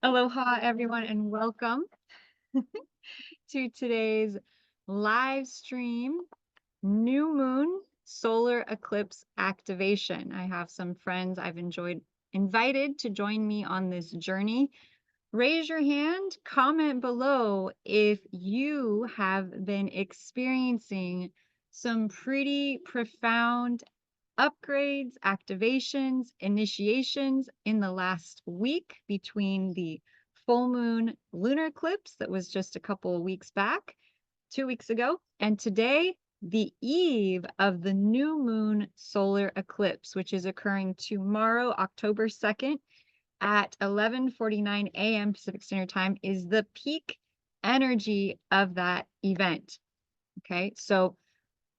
Aloha, everyone, and welcome to today's live stream new moon solar eclipse activation. I have some friends I've invited to join me on this journey. Raise your hand, comment below if you have been experiencing some pretty profound upgrades, activations, initiations in the last week between the full moon lunar eclipse that was just a couple of weeks back, 2 weeks ago, and today, the eve of the new moon solar eclipse, which is occurring tomorrow, October 2nd at 11:49 a.m. Pacific Standard Time, is the peak energy of that event. Okay, so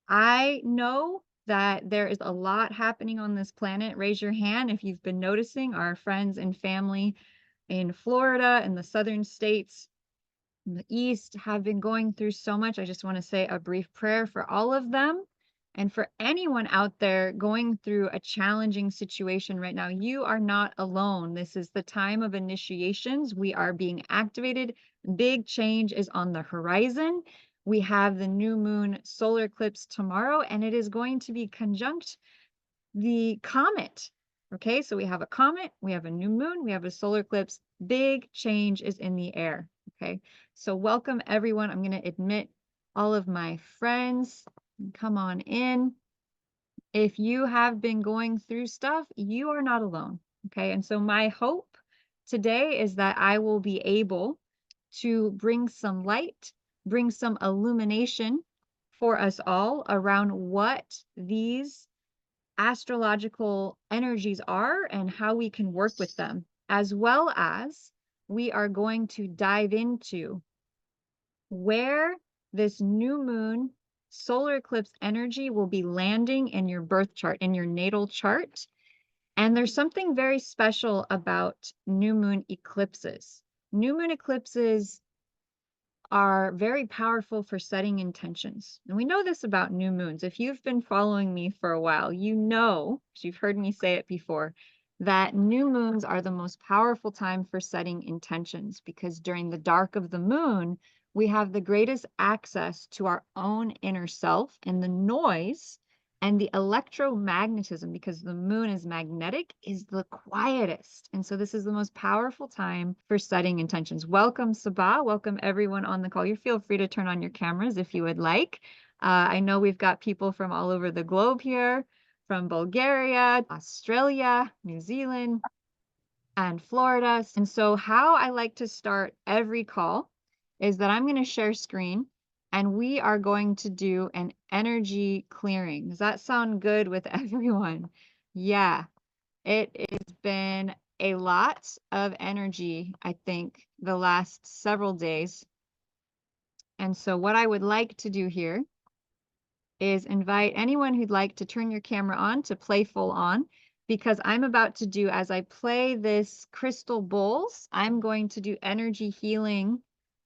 I know that there is a lot happening on this planet. Raise your hand if you've been noticing. Our friends and family in Florida and the southern states in the east have been going through so much. I just want to say a brief prayer for all of them. And for anyone out there going through a challenging situation right now, you are not alone. This is the time of initiations. We are being activated. Big change is on the horizon. We have the new moon solar eclipse tomorrow, and it is going to be conjunct the comet. Okay, so we have a comet, we have a new moon, we have a solar eclipse. Big change is in the air. Okay, so welcome everyone. I'm going to admit all of my friends. Come on in. If you have been going through stuff, you are not alone. Okay, and so my hope today is that I will be able to bring some light, bring some illumination for us all around what these astrological energies are and how we can work with them, as well as we are going to dive into where this new moon solar eclipse energy will be landing in your birth chart, in your natal chart. And there's something very special about new moon eclipses. New moon eclipses are very powerful for setting intentions. And we know this about new moons. If you've been following me for a while, you know, 'cause you've heard me say it before, that new moons are the most powerful time for setting intentions because during the dark of the moon, we have the greatest access to our own inner self, and the noise and the electromagnetism, because the moon is magnetic, is the quietest. And so this is the most powerful time for setting intentions. Welcome, Sabah. Welcome everyone on the call. You feel free to turn on your cameras if you would like. I know we've got people from all over the globe here, from Bulgaria, Australia, New Zealand, and Florida. And so how I like to start every call is that I'm going to share screen and we are going to do an energy clearing. Does that sound good with everyone? Yeah, it has been a lot of energy, I think, the last several days. And so what I would like to do here is invite anyone who'd like to turn your camera on to play full on, because I'm about to do, as I play this crystal bowls, I'm going to do energy healing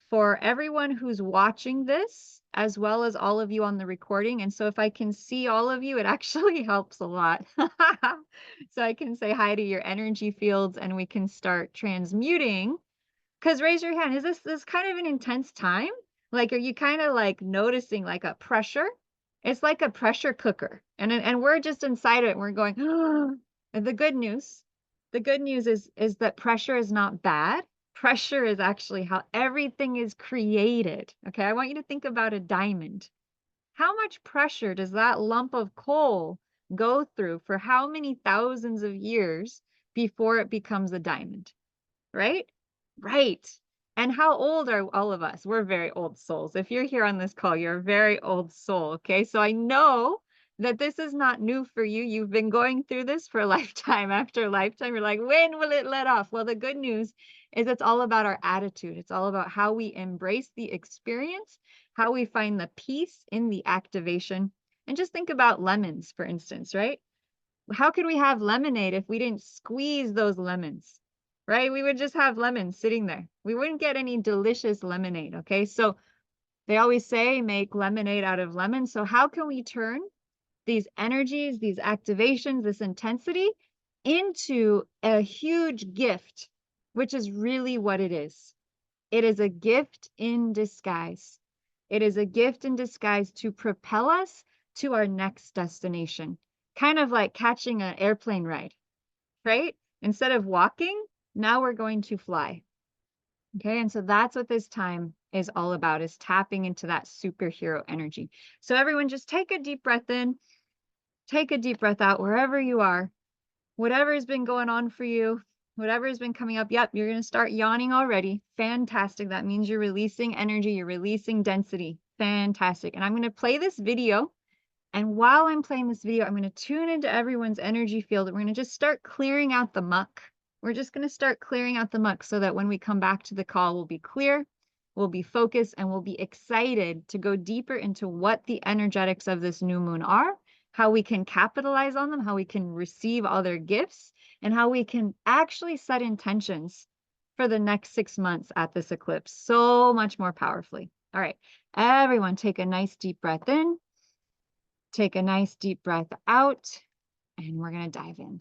for everyone who's watching this, as well as all of you on the recording. And so if I can see all of you, it actually helps a lot. So I can say hi to your energy fields and we can start transmuting. Because raise your hand, is this kind of an intense time? Like, are you kind of like noticing like a pressure? It's like a pressure cooker. And we're just inside it and we're going, and the good news is that pressure is not bad. Pressure is actually how everything is created. Okay, I want you to think about a diamond. How much pressure does that lump of coal go through for how many thousands of years before it becomes a diamond? Right? Right. And how old are all of us? We're very old souls. If you're here on this call, you're a very old soul. Okay. So I know that this is not new for you. You've been going through this for lifetime after lifetime. You're like, when will it let off? Well, the good news is it's all about our attitude. It's all about how we embrace the experience, how we find the peace in the activation. And just think about lemons, for instance, right? How could we have lemonade if we didn't squeeze those lemons? Right? We would just have lemons sitting there. We wouldn't get any delicious lemonade. Okay. So they always say make lemonade out of lemons. So how can we turn these energies, these activations, this intensity into a huge gift which is really what it is. It is a gift in disguise. It is a gift in disguise to propel us to our next destination, kind of like catching an airplane ride, right? Instead of walking, now we're going to fly. Okay, and so that's what this time is all about, is tapping into that superhero energy. So everyone just take a deep breath in, take a deep breath out wherever you are. Whatever has been going on for you, whatever has been coming up, yep, you're going to start yawning already. Fantastic. That means you're releasing energy, you're releasing density. Fantastic. And I'm going to play this video. And while I'm playing this video, I'm going to tune into everyone's energy field. And we're going to just start clearing out the muck. We're just going to start clearing out the muck so that when we come back to the call, we'll be clear, we'll be focused, and we'll be excited to go deeper into what the energetics of this new moon are, how we can capitalize on them, how we can receive all their gifts, and how we can actually set intentions for the next 6 months at this eclipse so much more powerfully. All right, everyone take a nice deep breath in, take a nice deep breath out, and we're going to dive in.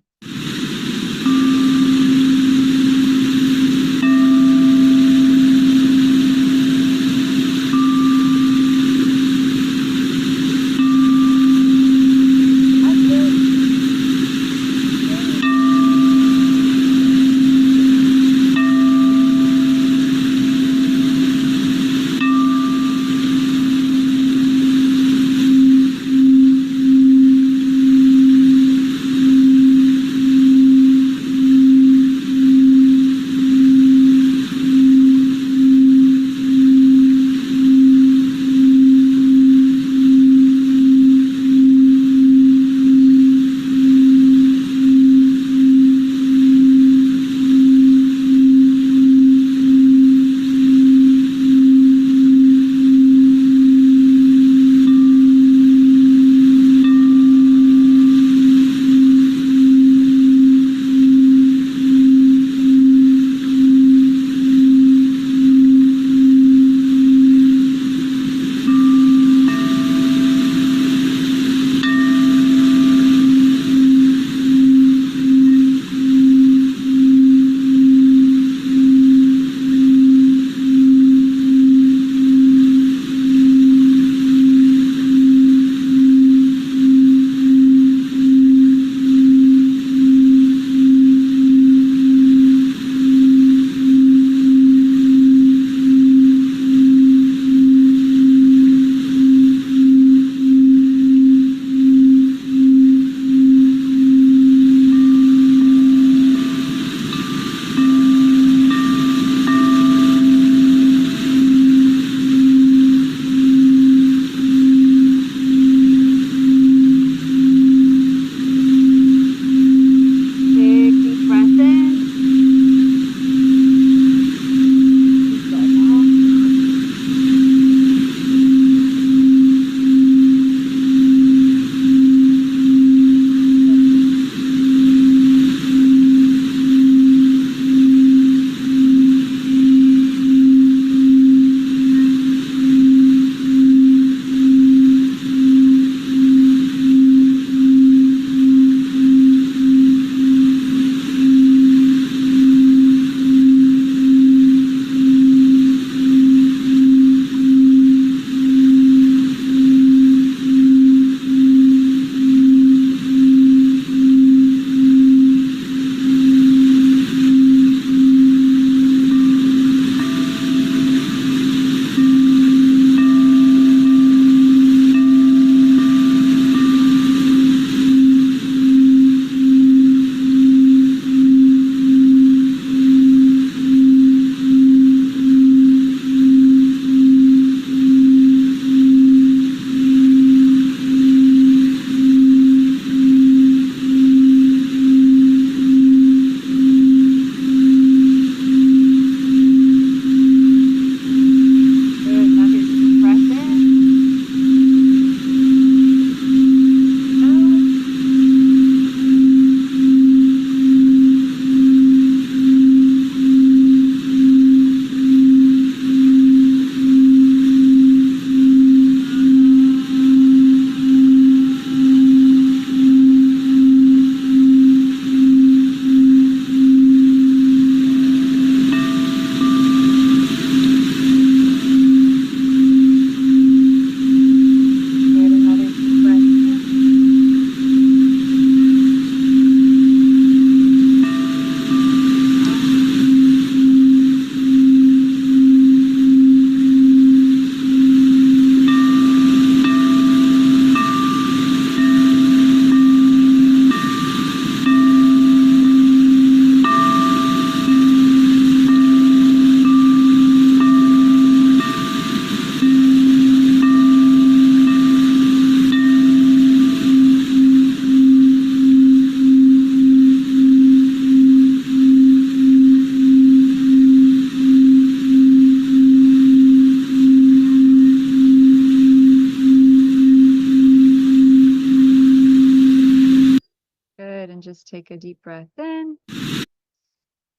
take a deep breath in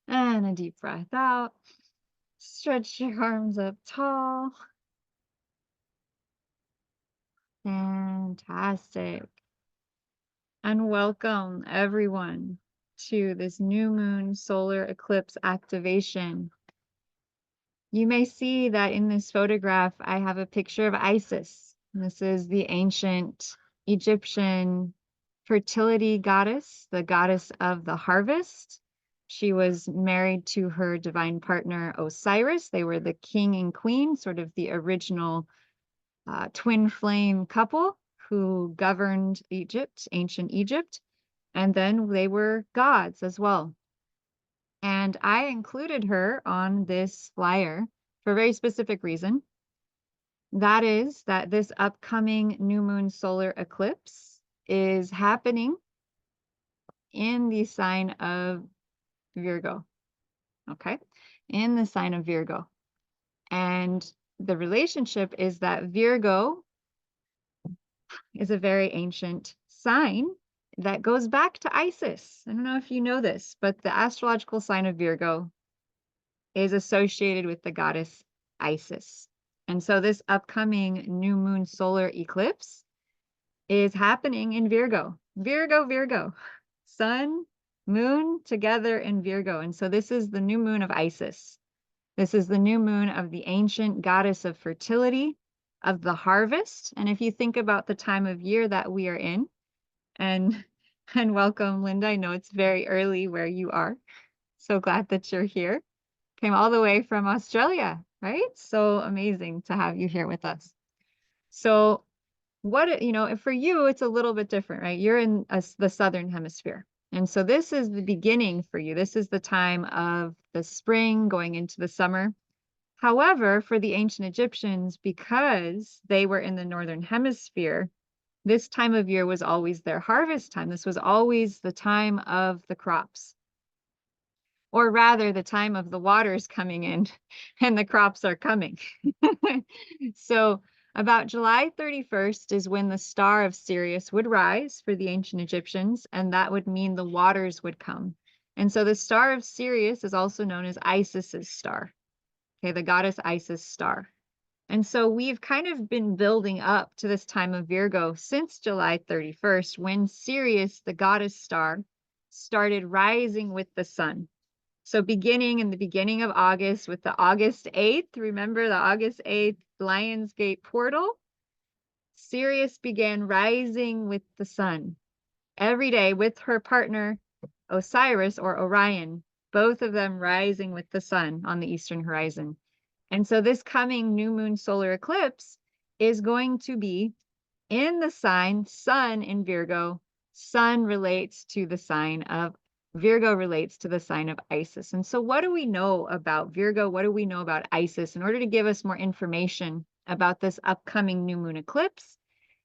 and a deep breath out. Stretch your arms up tall. Fantastic. And welcome everyone to this new moon solar eclipse activation. You may see that in this photograph, I have a picture of Isis. This is the ancient Egyptian fertility goddess, the goddess of the harvest. She was married to her divine partner, Osiris. They were the king and queen, sort of the original twin flame couple who governed Egypt, ancient Egypt. And then they were gods as well. And I included her on this flyer for a very specific reason. That is that this upcoming new moon solar eclipse is happening in the sign of Virgo. Okay, in the sign of Virgo. And the relationship is that Virgo is a very ancient sign that goes back to Isis. I don't know if you know this, but the astrological sign of Virgo is associated with the goddess Isis. And so this upcoming new moon solar eclipse is happening in Virgo. Virgo. Sun, moon together in Virgo. And so this is the new moon of Isis. This is the new moon of the ancient goddess of fertility, of the harvest. And if you think about the time of year that we are in, and welcome, Linda. I know it's very early where you are. So glad that you're here. Came all the way from Australia, right? So amazing to have you here with us. So what, you know, for you, it's a little bit different, right? You're in the Southern Hemisphere. And so this is the beginning for you. This is the time of the spring going into the summer. However, for the ancient Egyptians, because they were in the Northern Hemisphere, this time of year was always their harvest time. This was always the time of the crops, or rather the time of the waters coming in and the crops are coming. So about July 31st is when the star of Sirius would rise for the ancient Egyptians, and that would mean the waters would come. And so the star of Sirius is also known as Isis's star. Okay, the goddess Isis star. And so we've kind of been building up to this time of Virgo since July 31st, when Sirius, the goddess star, started rising with the sun. So beginning in the beginning of August with the August 8th, remember the August 8th Lionsgate portal? Sirius began rising with the sun every day with her partner Osiris or Orion, both of them rising with the sun on the eastern horizon. And so this coming new moon solar eclipse is going to be in the sign Sun in Virgo. Sun relates to the sign of Virgo, relates to the sign of Isis. And so what do we know about Virgo? What do we know about Isis in order to give us more information about this upcoming new moon eclipse,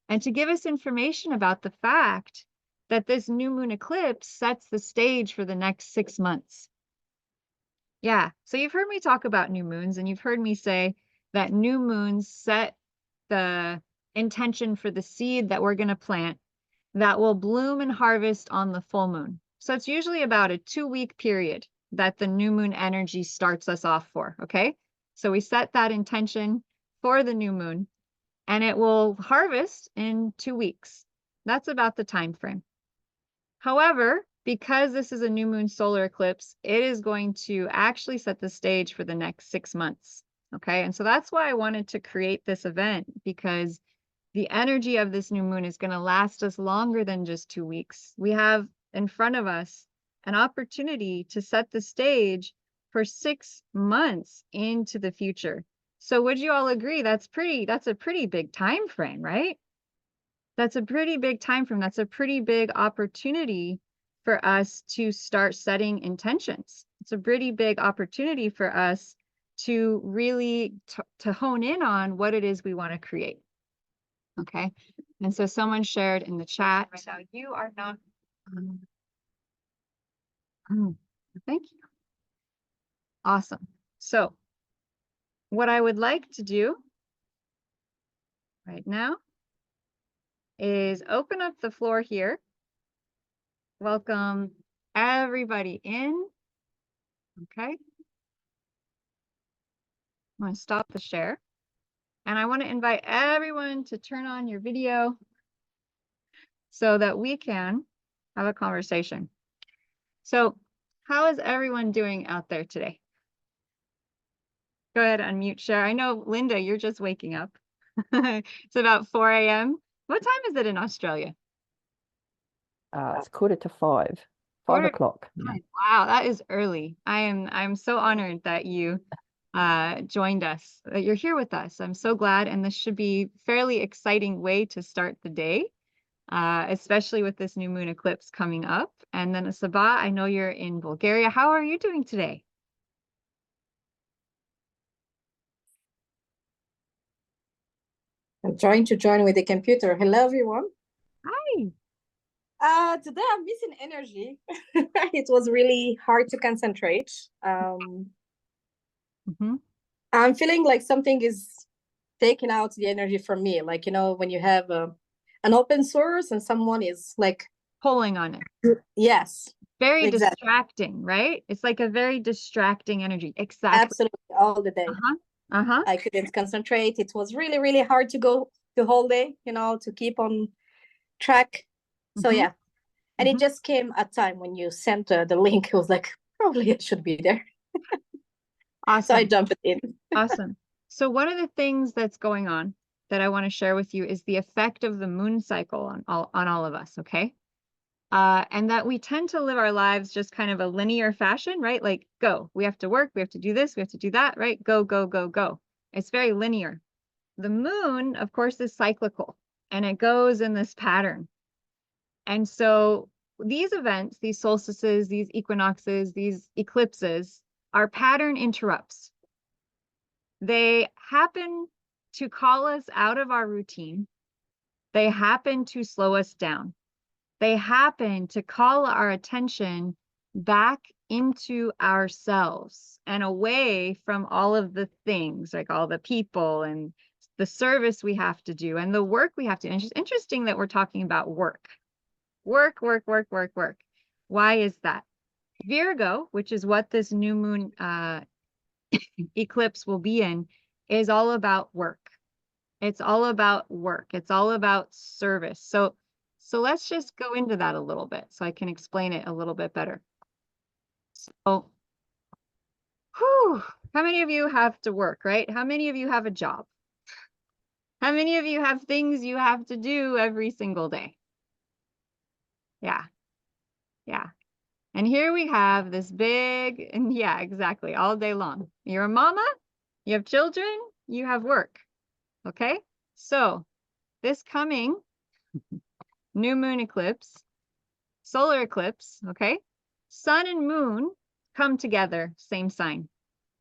and to give us information about the fact that this new moon eclipse sets the stage for the next 6 months? Yeah, so you've heard me talk about new moons, and you've heard me say that new moons set the intention for the seed that we're going to plant that will bloom and harvest on the full moon. So it's usually about a 2-week period that the new moon energy starts us off for, okay? So we set that intention for the new moon, and it will harvest in 2 weeks. That's about the time frame. However, because this is a new moon solar eclipse, it is going to actually set the stage for the next 6 months. Okay, and so that's why I wanted to create this event, because the energy of this new moon is going to last us longer than just 2 weeks. We have in front of us an opportunity to set the stage for 6 months into the future. So would you all agree that's a pretty big time frame, right? That's a pretty big time frame. That's a pretty big opportunity for us to start setting intentions. It's a pretty big opportunity for us to really to hone in on what it is we want to create. Okay. And so someone shared in the chat right now, you are not. Thank you. Awesome. So what I would like to do right now is open up the floor here. Welcome everybody in. Okay. I'm going to stop the share. And I want to invite everyone to turn on your video so that we can have a conversation. So, how is everyone doing out there today? Go ahead, unmute, share. I know, Linda, you're just waking up. It's about 4 a.m. What time is it in Australia? It's 4:45, 5 Quarter o'clock. time. Wow, that is early. I'm so honored that you joined us, that you're here with us. I'm so glad, and this should be fairly exciting way to start the day, especially with this new moon eclipse coming up. And then Sabah, I know you're in Bulgaria. How are you doing today? I'm trying to join with the computer. Hello, everyone. Hi. Today I'm missing energy. It was really hard to concentrate. I'm feeling like something is taking out the energy from me. Like, you know, when you have an open source and someone is like Pulling on it. Yes. Very exactly. distracting, right? It's like a very distracting energy. Exactly. Absolutely, all the day. I couldn't concentrate. It was really, really hard to go the whole day, you know, to keep on track. So yeah. And it just came at time when you sent the link. It was like, probably it should be there. Awesome. So I jumped in. Awesome. So one of the things that's going on that I want to share with you is the effect of the moon cycle on all of us, okay? And that we tend to live our lives just kind of a linear fashion, right? Like, go. We have to work, we have to do this, we have to do that, right? Go, go, go, go. It's very linear. The moon, of course, is cyclical, and it goes in this pattern. And so these events, these solstices, these equinoxes, these eclipses, are pattern interrupts. They happen to call us out of our routine. They happen to slow us down. They happen to call our attention back into ourselves and away from all of the things, like all the people and the service we have to do and the work we have to do. And it's just interesting that we're talking about work. Work, work, work, work, work. Why is that? Virgo, which is what this new moon eclipse will be in, is all about work. It's all about work. It's all about service. So let's just go into that a little bit so I can explain it a little bit better. So, how many of you have to work, right? How many of you have a job? How many of you have things you have to do every single day? Yeah. Yeah. And here we have this big, and yeah, exactly, all day long. You're a mama, you have children, you have work. Okay? So this coming new moon eclipse, solar eclipse, okay? Sun and moon come together, same sign.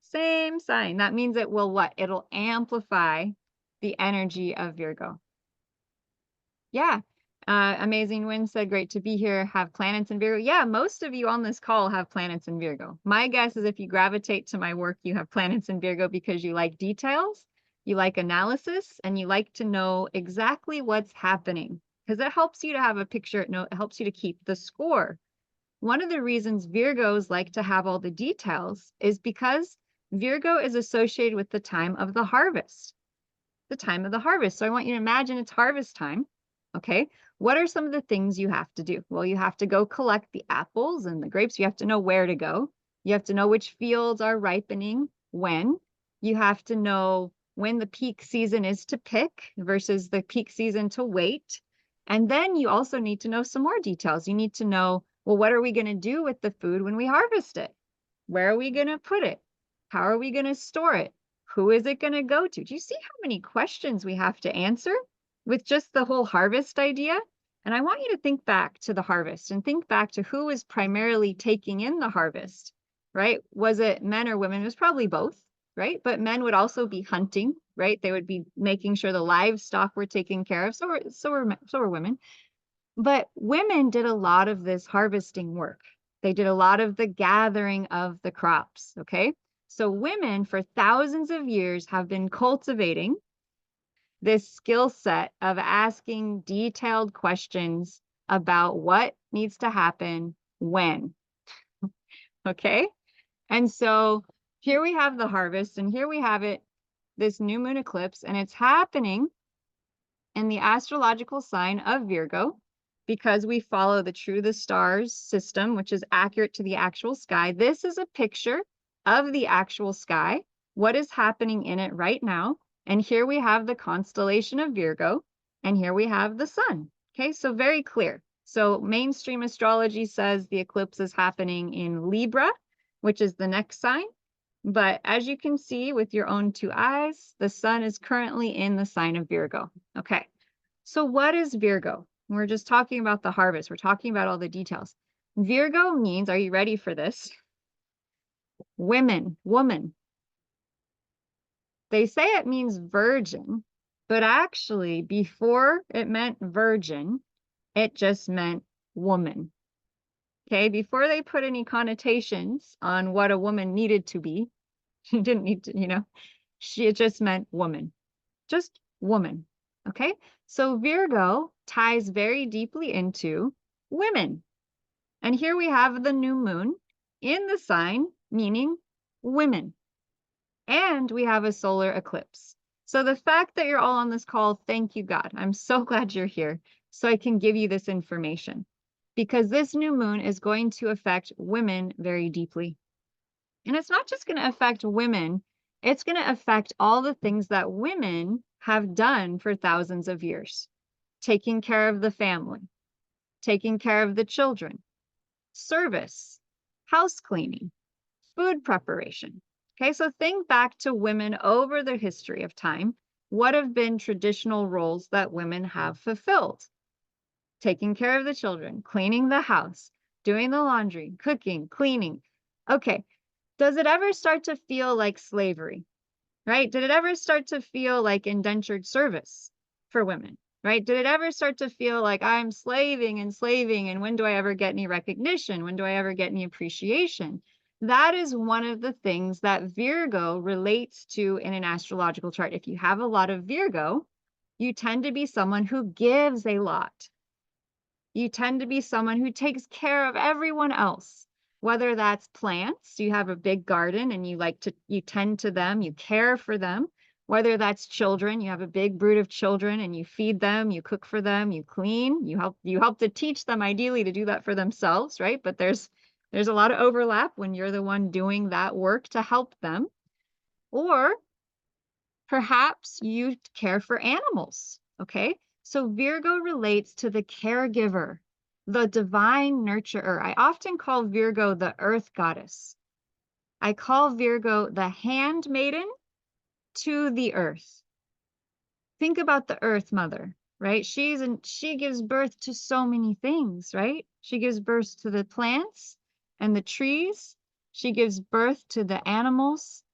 Same sign. That means it will what? It'll amplify the energy of Virgo. Yeah. Amazing Win said, great to be here. Have planets in Virgo. Yeah, most of you on this call have planets in Virgo. My guess is if you gravitate to my work, you have planets in Virgo because you like details, you like analysis, and you like to know exactly what's happening because it helps you to have a picture. It helps you to keep the score. One of the reasons Virgos like to have all the details is because Virgo is associated with the time of the harvest. The time of the harvest. So I want you to imagine it's harvest time. Okay. What are some of the things you have to do? Well, you have to go collect the apples and the grapes. You have to know where to go. You have to know which fields are ripening when. You have to know when the peak season is to pick versus the peak season to wait. And then you also need to know some more details. You need to know, well, what are we going to do with the food when we harvest it? Where are we going to put it? How are we going to store it? Who is it going to go to? Do you see how many questions we have to answer with just the whole harvest idea? And I want you to think back to the harvest and think back to who is primarily taking in the harvest, right? Was it men or women? It was probably both, right? But men would also be hunting, right? They would be making sure the livestock were taken care of. So were women. But women did a lot of this harvesting work. They did a lot of the gathering of the crops, okay? So women for thousands of years have been cultivating this skill set of asking detailed questions about what needs to happen when. Okay. And so here we have the harvest, and here we have it, this new moon eclipse, and it's happening in the astrological sign of Virgo because we follow the True the Stars system, which is accurate to the actual sky. This is a picture of the actual sky, what is happening in it right now. And here we have the constellation of Virgo, and here we have the sun. Okay, so very clear. So mainstream astrology says the eclipse is happening in Libra, which is the next sign. But as you can see with your own two eyes, the sun is currently in the sign of Virgo. Okay, so what is Virgo? We're just talking about the harvest. We're talking about all the details. Virgo means, are you ready for this? Women, woman. They say it means virgin, but actually before it meant virgin, it just meant woman. Okay, before they put any connotations on what a woman needed to be, she didn't need to, it just meant woman, just woman. Okay, so Virgo ties very deeply into women. And here we have the new moon in the sign, meaning women. And we have a solar eclipse. So the fact that you're all on this call, thank you, God. I'm so glad you're here so I can give you this information, because this new moon is going to affect women very deeply. And it's not just going to affect women, it's going to affect all the things that women have done for thousands of years. Taking care of the family, taking care of the children, service, house cleaning, food preparation. Okay, so think back to women over the history of time. What have been traditional roles that women have fulfilled? Taking care of the children, cleaning the house, doing the laundry, cooking, cleaning. Okay, does it ever start to feel like slavery, right? Did it ever start to feel like indentured service for women, right? Did it ever start to feel like I'm slaving and slaving, and when do I ever get any recognition? When do I ever get any appreciation? That is one of the things that Virgo relates to in an astrological chart. If you have a lot of Virgo, you tend to be someone who gives a lot. You tend to be someone who takes care of everyone else, whether that's plants, you have a big garden and you tend to them, you care for them, whether that's children, you have a big brood of children and you feed them, you cook for them, you clean, you help to teach them ideally to do that for themselves, right? But there's a lot of overlap when you're the one doing that work to help them. Or perhaps you care for animals, okay? So Virgo relates to the caregiver, the divine nurturer. I often call Virgo the earth goddess. I call Virgo the handmaiden to the earth. Think about the earth mother, right? She gives birth to so many things, right? She gives birth to the plants and the trees. She gives birth to the animals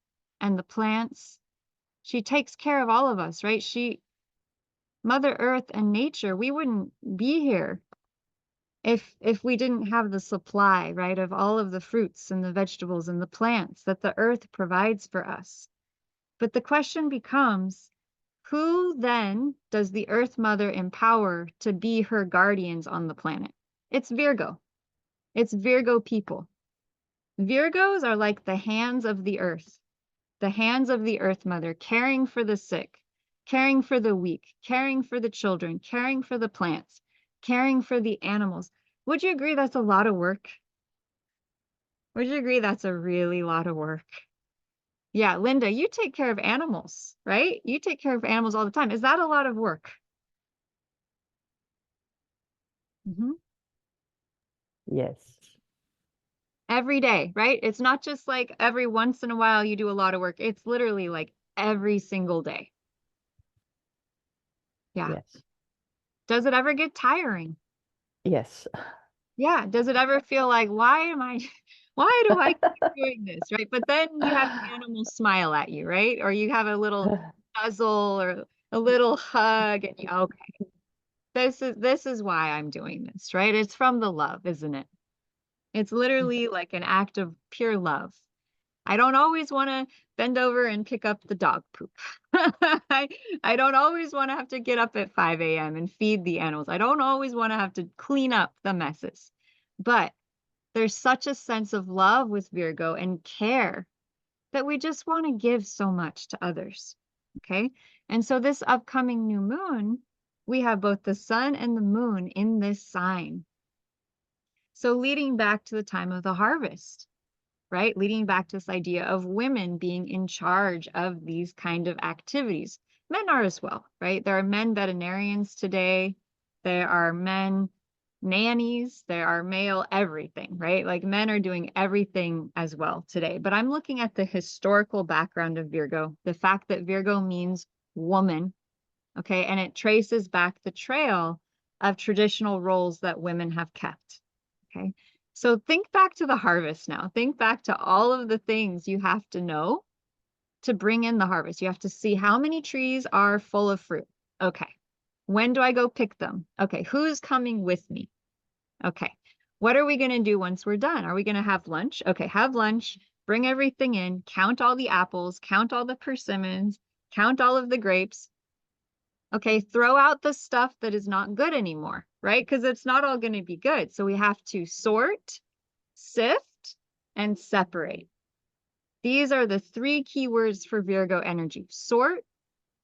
and the plants. She takes care of all of us, right? Mother Earth and nature, we wouldn't be here if we didn't have the supply, right, of all of the fruits and the vegetables and the plants that the earth provides for us. But the question becomes, who then does the Earth Mother empower to be her guardians on the planet? It's Virgo. It's Virgo people. Virgos are like the hands of the earth mother, caring for the sick, caring for the weak, caring for the children, caring for the plants, caring for the animals. Would you agree that's a lot of work? Would you agree that's a really lot of work? Yeah, Linda, you take care of animals, right? You take care of animals all the time. Is that a lot of work? Yes. Every day, right? It's not just like every once in a while you do a lot of work. It's literally like every single day. Yeah. Yes. Does it ever get tiring? Yes. Yeah. Does it ever feel like, why do I keep doing this? Right. But then you have an animal smile at you, right? Or you have a little nuzzle or a little hug and okay, this is why I'm doing this, right? It's from the love, isn't it? It's literally like an act of pure love. I don't always want to bend over and pick up the dog poop. I don't always want to have to get up at 5 a.m. and feed the animals. I don't always want to have to clean up the messes. But There's such a sense of love with Virgo and care that we just want to give so much to others. Okay. And so this upcoming new moon, we have both the sun and the moon in this sign. So leading back to the time of the harvest, right? Leading back to this idea of women being in charge of these kind of activities. Men are as well, right? There are men veterinarians today. There are men nannies. There are male everything, right? Like men are doing everything as well today. But I'm looking at the historical background of Virgo, the fact that Virgo means woman, okay? And it traces back the trail of traditional roles that women have kept, okay? So think back to the harvest now. Think back to all of the things you have to know to bring in the harvest. You have to see how many trees are full of fruit. Okay. When do I go pick them? Okay. Who's coming with me? Okay. What are we going to do once we're done? Are we going to have lunch? Okay. Have lunch, bring everything in, count all the apples, count all the persimmons, count all of the grapes. Okay. Throw out the stuff that is not good anymore, right? Because it's not all going to be good. So we have to sort, sift, and separate. These are the 3 key words for Virgo energy: sort,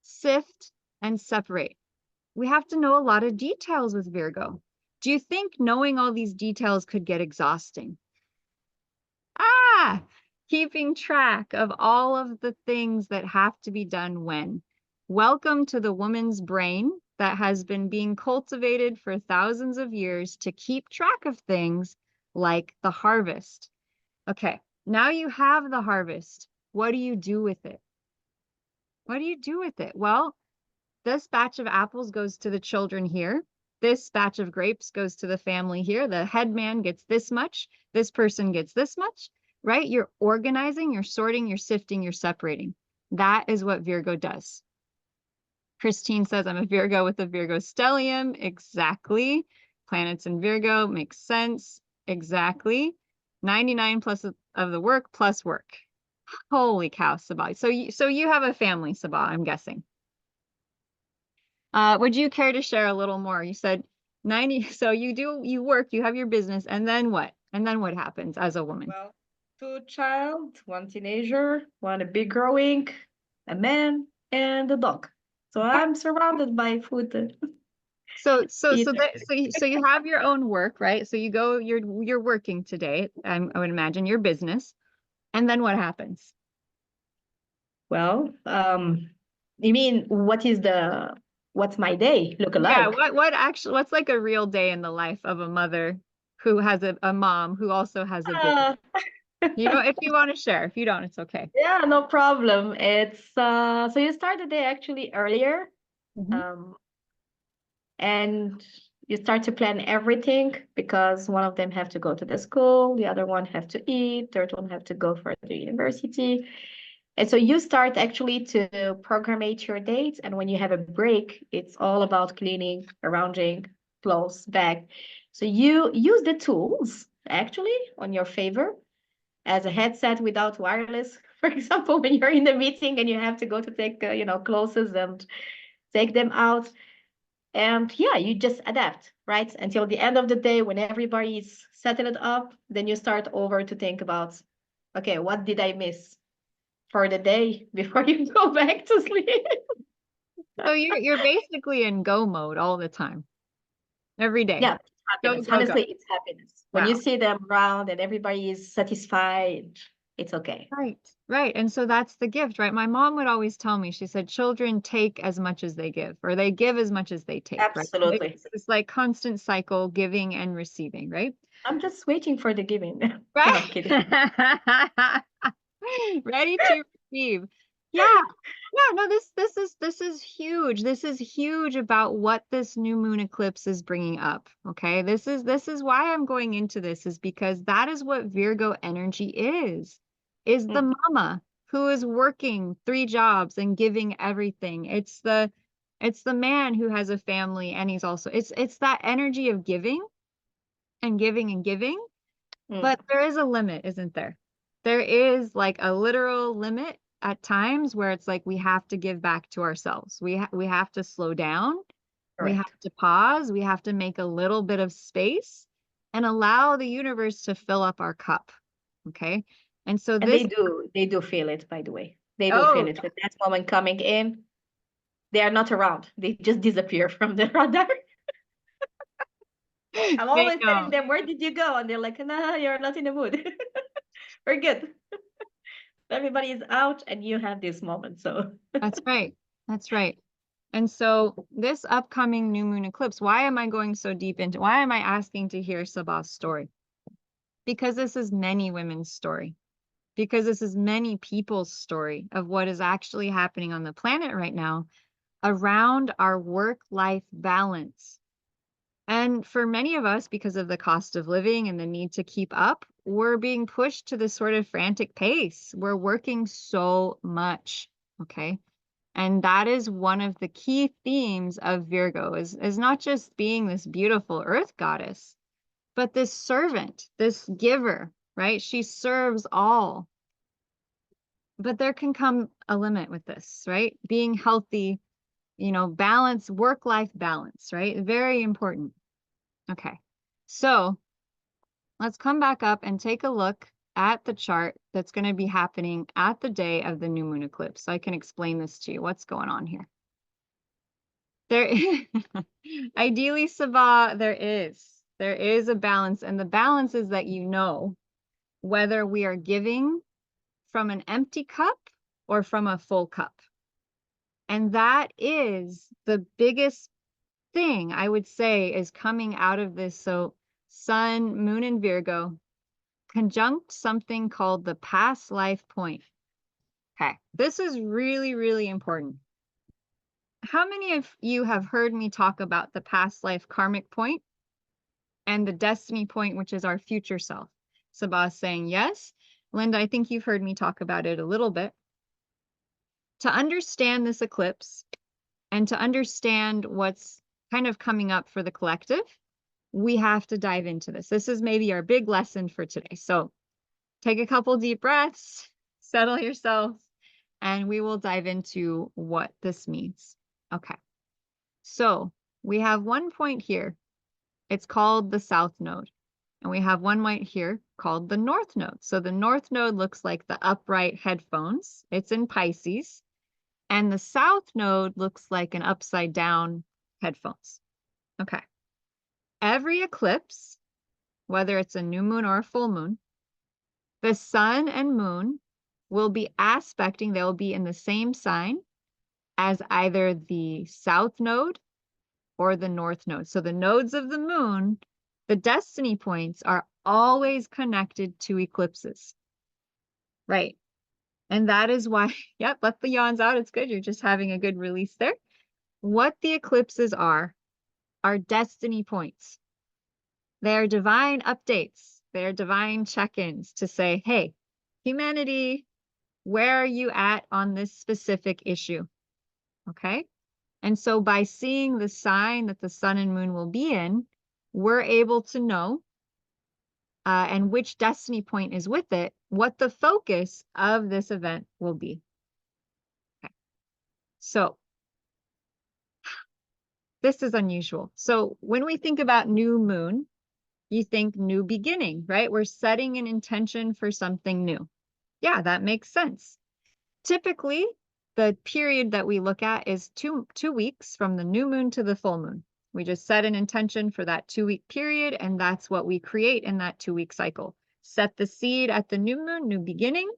sift, and separate. We have to know a lot of details with Virgo. Do you think knowing all these details could get exhausting? Keeping track of all of the things that have to be done when. Welcome to the woman's brain that has been being cultivated for thousands of years to keep track of things like the harvest. Okay, now you have the harvest. What do you do with it? What do you do with it? Well, this batch of apples goes to the children here. This batch of grapes goes to the family here. The head man gets this much. This person gets this much, right? You're organizing, you're sorting, you're sifting, you're separating. That is what Virgo does. Christine says, I'm a Virgo with a Virgo stellium. Exactly. Planets in Virgo makes sense. Exactly. 99 plus of the work plus work. Holy cow, Sabah. So you have a family, Sabah, I'm guessing. Would you care to share a little more? You said 90, so you work, you have your business, and then what? And then what happens as a woman? Well, 2 child, 1 teenager, 1 a big growing, a man, and a dog. So I'm surrounded by food. So you have your own work, right? So you go, you're working today. I would imagine your business, and then what happens? Well, you mean what's my day look like? Yeah, what's like a real day in the life of a mother who has a mom who also has a business? You know, if you want to share. If you don't, it's okay. Yeah, no problem. It's so you start the day actually earlier. And you start to plan everything because one of them have to go to the school, the other one have to eat, third one have to go for the university. And so you start actually to programmate your dates. And when you have a break, it's all about cleaning, arranging, clothes, bag. So you use the tools actually on your favor as a headset without wireless. For example, when you're in the meeting and you have to go to take, clothes and take them out. And yeah, you just adapt, right? Until the end of the day, when everybody's settled up, then you start over to think about, okay, what did I miss for the day before you go back to sleep? So you're basically in go mode all the time, every day. Yeah, happiness. Honestly, it's happiness. When you see them around and everybody is satisfied, it's okay. Right. And so that's the gift, right? My mom would always tell me, she said, children take as much as they give, or they give as much as they take. Absolutely. Right? It's like constant cycle, giving and receiving, right? I'm just waiting for the giving. Right? No, kidding. Ready to receive. Yeah. No, this is huge. This is huge about what this new moon eclipse is bringing up. Okay. This is why I'm going into this, is because that is what Virgo energy is the mama who is working 3 jobs and giving everything. It's the man who has a family and he's also, it's that energy of giving and giving and giving. But there is a limit, isn't there? There is like a literal limit at times where it's like we have to give back to ourselves. We have to slow down. Correct. We have to pause. We have to make a little bit of space and allow the universe to fill up our cup. Okay. And so And this, they do feel it, by the way. They do feel it with that moment coming in. They are not around. They just disappear from the radar. I'm always telling them, where did you go? And they're like, no, you're not in the mood. We're good. Everybody is out and you have this moment. So that's right. That's right. And so this upcoming new moon eclipse, why am I going so deep into, why am I asking to hear Sabah's story? Because this is many women's story. Because this is many people's story of what is actually happening on the planet right now around our work-life balance. And for many of us, because of the cost of living and the need to keep up, we're being pushed to this sort of frantic pace. We're working so much, okay? And that is one of the key themes of Virgo is not just being this beautiful earth goddess, but this servant, this giver, right? She serves all. But there can come a limit with this, right? Being healthy, balance, work-life balance, right? Very important. Okay, so let's come back up and take a look at the chart that's going to be happening at the day of the new moon eclipse. So I can explain this to you. What's going on here? There, ideally, Sabah, there is a balance, and the balance is that whether we are giving from an empty cup or from a full cup. And that is the biggest thing I would say is coming out of this. So Sun, Moon, and Virgo conjunct something called the past life point. Okay, this is really, really important. How many of you have heard me talk about the past life karmic point and the destiny point, which is our future self? Sabah's saying yes. Linda, I think you've heard me talk about it a little bit. To understand this eclipse and to understand what's kind of coming up for the collective, we have to dive into this. This is maybe our big lesson for today. So take a couple deep breaths, settle yourself, and we will dive into what this means. Okay. So we have one point here. It's called the South Node. And we have one point here called the North Node. So the North Node looks like the upright headphones. It's in Pisces. And the South Node looks like an upside down headphones. Okay. Every eclipse, whether it's a new moon or a full moon, the sun and moon will be aspecting, they'll be in the same sign as either the South Node or the North Node. So the nodes of the moon, the destiny points, are always connected to eclipses. Right. And that is why, yep, let the yawns out. It's good. You're just having a good release there. What the eclipses are destiny points. They're divine updates. They're divine check-ins to say, hey, humanity, where are you at on this specific issue? Okay. And so by seeing the sign that the sun and moon will be in, we're able to know and which destiny point is with it, what the focus of this event will be. Okay. So this is unusual. So when we think about new moon, you think new beginning, right? We're setting an intention for something new. Yeah, that makes sense. Typically, the period that we look at is two weeks from the new moon to the full moon. We just set an intention for that 2-week period, and that's what we create in that 2-week cycle. Set the seed at the new moon, new beginning.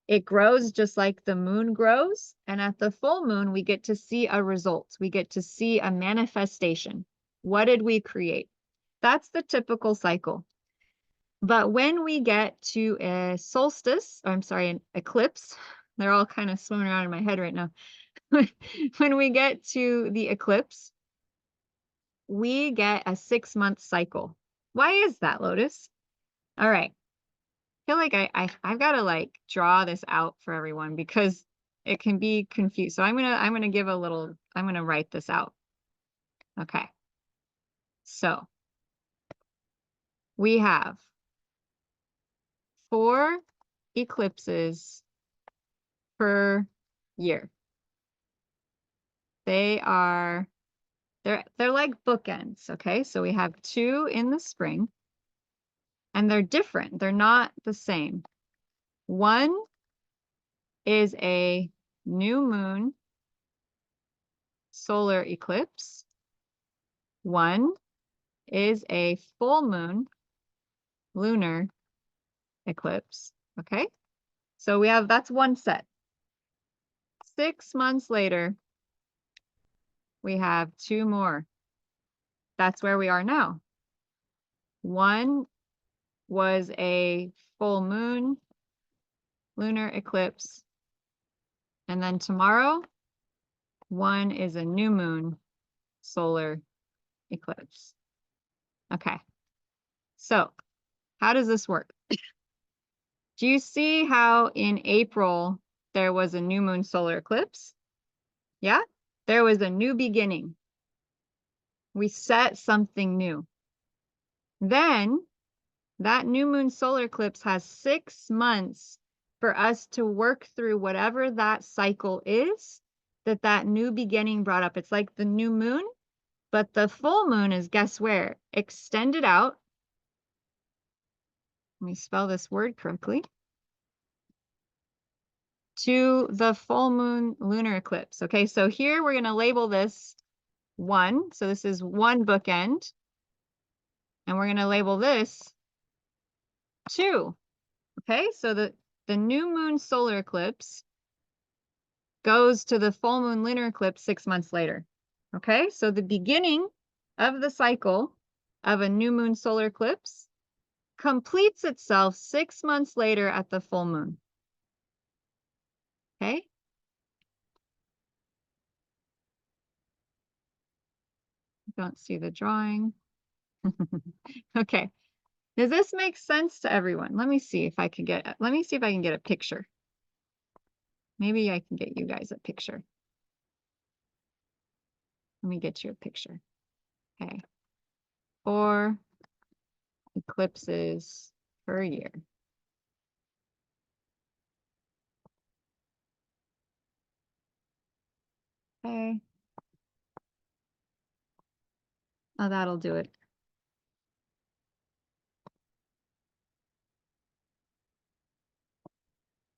It grows just like the moon grows. And at the full moon, we get to see a result. We get to see a manifestation. What did we create? That's the typical cycle. But when we get to a solstice, or I'm sorry, an eclipse, they're all kind of swimming around in my head right now. When we get to the eclipse, we get a 6-month cycle. Why is that, Lotus? All right. I feel like I've got to like draw this out for everyone because it can be confused. So I'm gonna write this out. Okay. So we have 4 eclipses per year. They're like bookends, okay? So we have 2 in the spring And they're different. They're not the same. One is a new moon solar eclipse. One is a full moon lunar eclipse. Okay, so we have, that's one set. 6 months later, we have two more. That's where we are now. One was a full moon lunar eclipse. And then tomorrow, one is a new moon solar eclipse. Okay, so how does this work? Do you see how in April there was a new moon solar eclipse? Yeah, there was a new beginning. We set something new. Then that new moon solar eclipse has 6 months for us to work through whatever that cycle is that new beginning brought up. It's like the new moon, but the full moon is, guess where? Extended out. Let me spell this word correctly. To the full moon lunar eclipse. Okay, so here we're going to label this 1. So this is one bookend. And we're going to label this 2. Okay, so the new moon solar eclipse goes to the full moon lunar eclipse 6 months later. Okay, so the beginning of the cycle of a new moon solar eclipse completes itself 6 months later at the full moon. Okay. Don't see the drawing. Okay. Does this make sense to everyone? Let me see if I can get a picture. Maybe I can get you guys a picture. Let me get you a picture. Okay. 4 eclipses per year. Okay. Oh, that'll do it.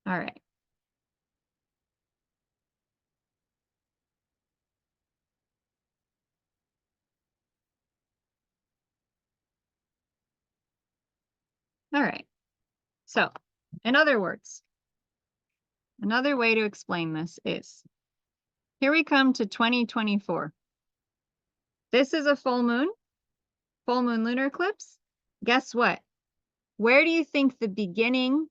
All right. All right. So, in other words, another way to explain this is, here we come to 2024. This is a full moon lunar eclipse. Guess what? Where do you think the beginning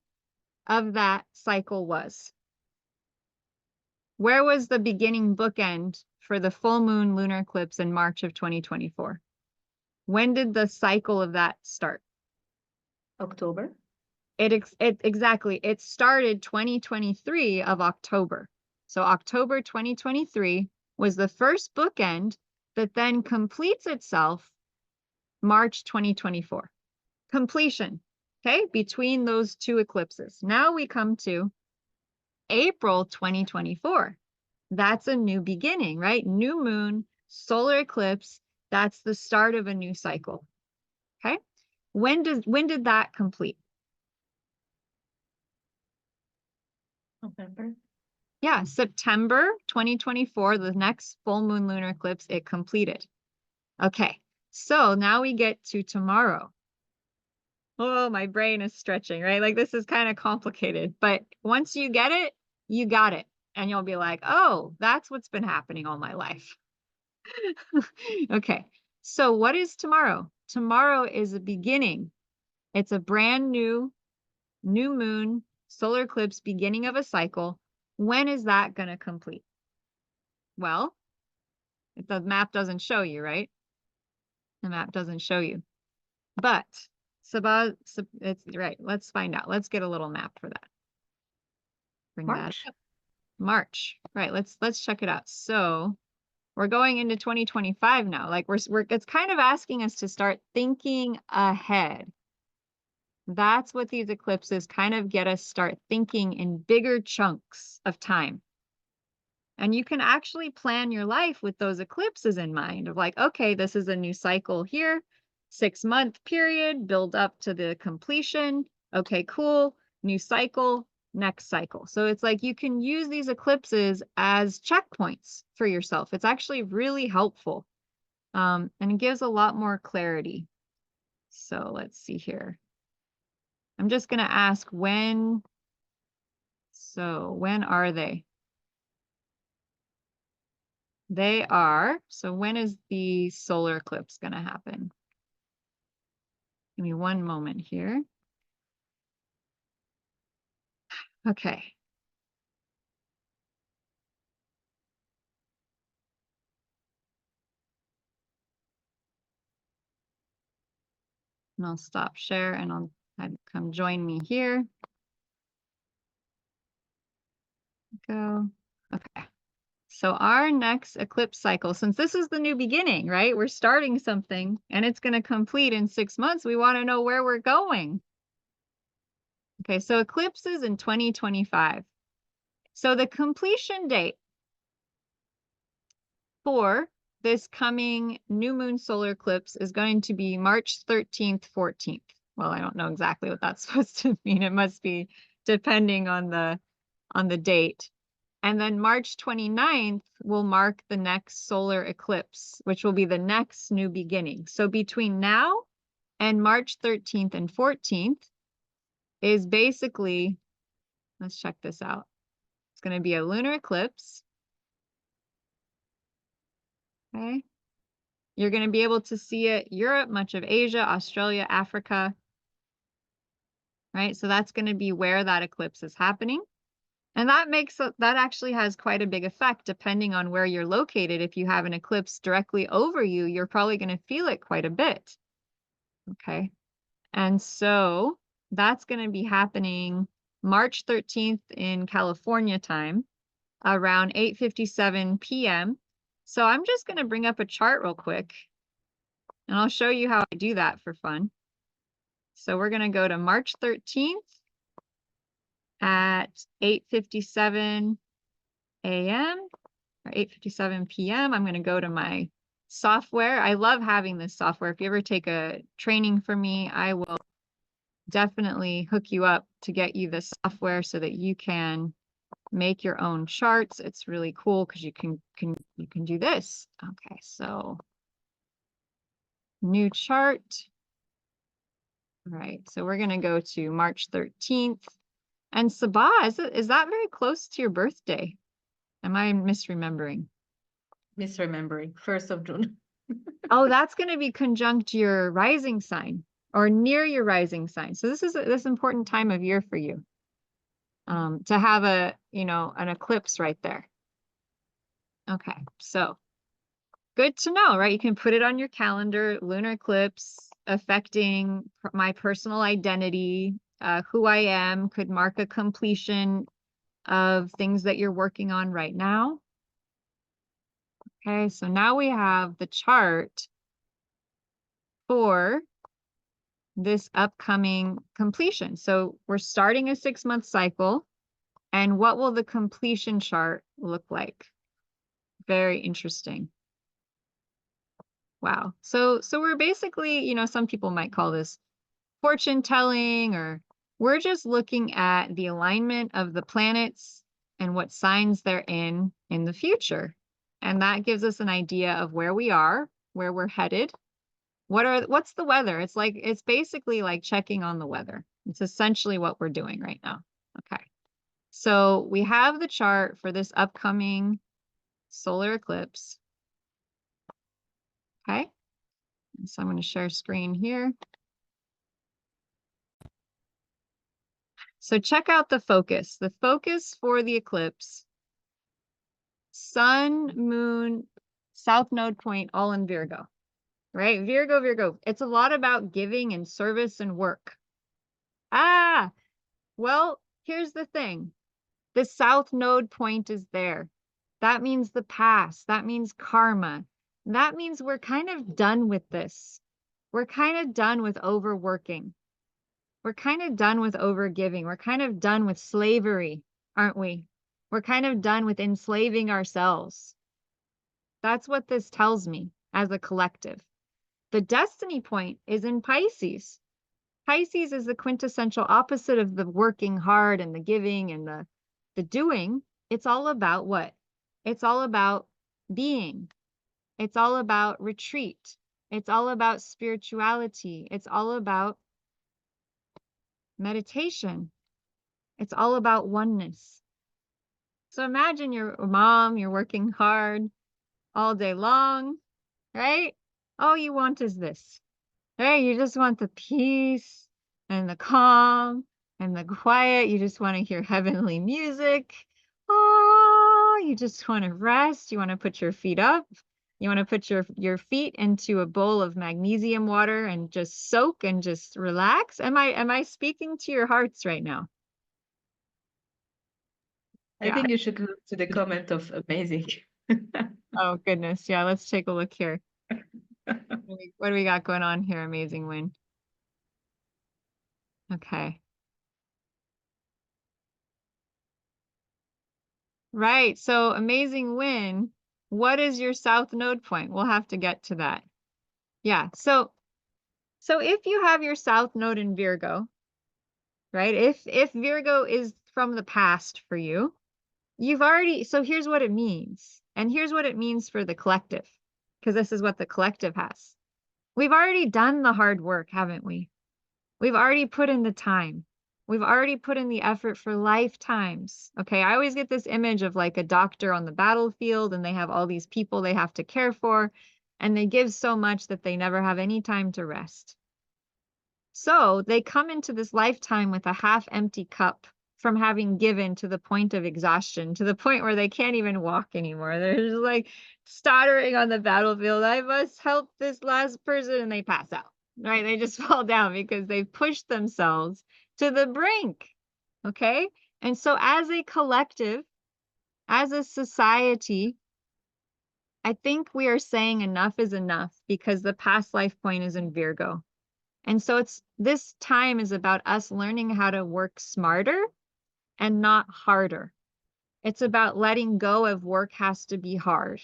of that cycle was? Where was the beginning bookend for the full moon lunar eclipse in March of 2024? When did the cycle of that start? October. Exactly. It started 2023 of October. So October 2023 was the first bookend that then completes itself March 2024. Completion, okay, between those two eclipses. Now we come to April 2024. That's a new beginning, right? New moon, solar eclipse. That's the start of a new cycle. Okay. When did that complete? November. Yeah, September 2024, the next full moon lunar eclipse, it completed. Okay, so now we get to tomorrow. Oh, my brain is stretching, right? Like this is kind of complicated, but once you get it, you got it. And you'll be like, oh, that's what's been happening all my life. Okay, so what is tomorrow? Tomorrow is a beginning. It's a brand new moon, solar eclipse, beginning of a cycle. When is that going to complete? Well, the map doesn't show you, right? The map doesn't show you. But it's right. Let's find out. Let's get a little map for that. Bring March. that up. March. Right. Let's check it out. So we're going into 2025 now. Like it's kind of asking us to start thinking ahead. That's what these eclipses kind of get us start thinking in bigger chunks of time. And you can actually plan your life with those eclipses in mind of like, okay, this is a new cycle here. 6-month period, build up to the completion. Okay, cool. New cycle, next cycle. So it's like you can use these eclipses as checkpoints for yourself. It's actually really helpful. And it gives a lot more clarity. So let's see here. I'm just going to ask when. So when are they? They are. So when is the solar eclipse going to happen? Give me one moment here. Okay. And I'll stop share and I'll have you come join me here. Go. Okay. So our next eclipse cycle, since this is the new beginning, right? We're starting something and it's going to complete in 6 months. We want to know where we're going. Okay, so eclipses in 2025. So the completion date for this coming new moon solar eclipse is going to be March 13th, 14th. Well, I don't know exactly what that's supposed to mean. It must be depending on the date. And then March 29th will mark the next solar eclipse, which will be the next new beginning. So between now and March 13th and 14th is basically, let's check this out. It's going to be a lunar eclipse. Okay. You're going to be able to see it Europe, much of Asia, Australia, Africa. Right? So that's going to be where that eclipse is happening. And that actually has quite a big effect depending on where you're located. If you have an eclipse directly over you, you're probably going to feel it quite a bit. Okay. And so that's going to be happening March 13th in California time around 8:57 p.m. So I'm just going to bring up a chart real quick and I'll show you how I do that for fun. So we're going to go to March 13th at 8:57 a.m. or 8:57 p.m. I'm going to go to my software. I love having this software. If you ever take a training from me, I will definitely hook you up to get you the software so that you can make your own charts. It's really cool because you can do this. Okay, so new chart. All right, so we're going to go to March 13th. And Sabah, is that very close to your birthday? Am I misremembering? Misremembering, 1st of June. Oh, that's going to be conjunct your rising sign or near your rising sign. So this is this important time of year for you to have an eclipse right there. Okay, so good to know, right? You can put it on your calendar, lunar eclipse affecting my personal identity, who I am, could mark a completion of things that you're working on right now. Okay, so now we have the chart for this upcoming completion. So we're starting a 6-month cycle. And what will the completion chart look like? Very interesting. Wow. So we're basically, some people might call this fortune telling, or we're just looking at the alignment of the planets and what signs they're in the future. And that gives us an idea of where we are, where we're headed. What's the weather? It's basically like checking on the weather. It's essentially what we're doing right now. Okay. So we have the chart for this upcoming solar eclipse. Okay. So I'm going to share screen here. So check out the focus. The focus for the eclipse, sun, moon, south node point, all in Virgo, right? Virgo, Virgo. It's a lot about giving and service and work. Well, here's the thing. The south node point is there. That means the past. That means karma. That means we're kind of done with this. We're kind of done with overworking. We're kind of done with overgiving. We're kind of done with slavery, aren't we? We're kind of done with enslaving ourselves. That's what this tells me as a collective. The destiny point is in Pisces. Pisces is the quintessential opposite of the working hard and the giving and the doing. It's all about what? It's all about being. It's all about retreat. It's all about spirituality. It's all about meditation. It's all about oneness. So imagine you're a mom, you're working hard all day long, right? All you want is this, right? You just want the peace and the calm and the quiet. You just want to hear heavenly music. Oh, you just want to rest. You want to put your feet up. You want to put your feet into a bowl of magnesium water and just soak and just relax. Am I speaking to your hearts right now? I think you should look to the comment of amazing. Oh, goodness. Yeah, let's take a look here. What do we got going on here, Amazing Win? Okay. Right. So Amazing Win, what is your south node point? We'll have to get to that. Yeah. So if you have your south node in Virgo, right? If Virgo is from the past for you, you've already, so here's what it means. And here's what it means for the collective, because this is what the collective has. We've already done the hard work, haven't we? We've already put in the time. We've already put in the effort for lifetimes. Okay, I always get this image of like a doctor on the battlefield and they have all these people they have to care for and they give so much that they never have any time to rest. So they come into this lifetime with a half-empty cup from having given to the point of exhaustion, to the point where they can't even walk anymore. They're just like stuttering on the battlefield. I must help this last person, and they pass out, right? They just fall down because they've pushed themselves to the brink, okay? And so as a collective, as a society, I think we are saying enough is enough because the past life point is in Virgo. And so this time is about us learning how to work smarter and not harder. It's about letting go of work has to be hard.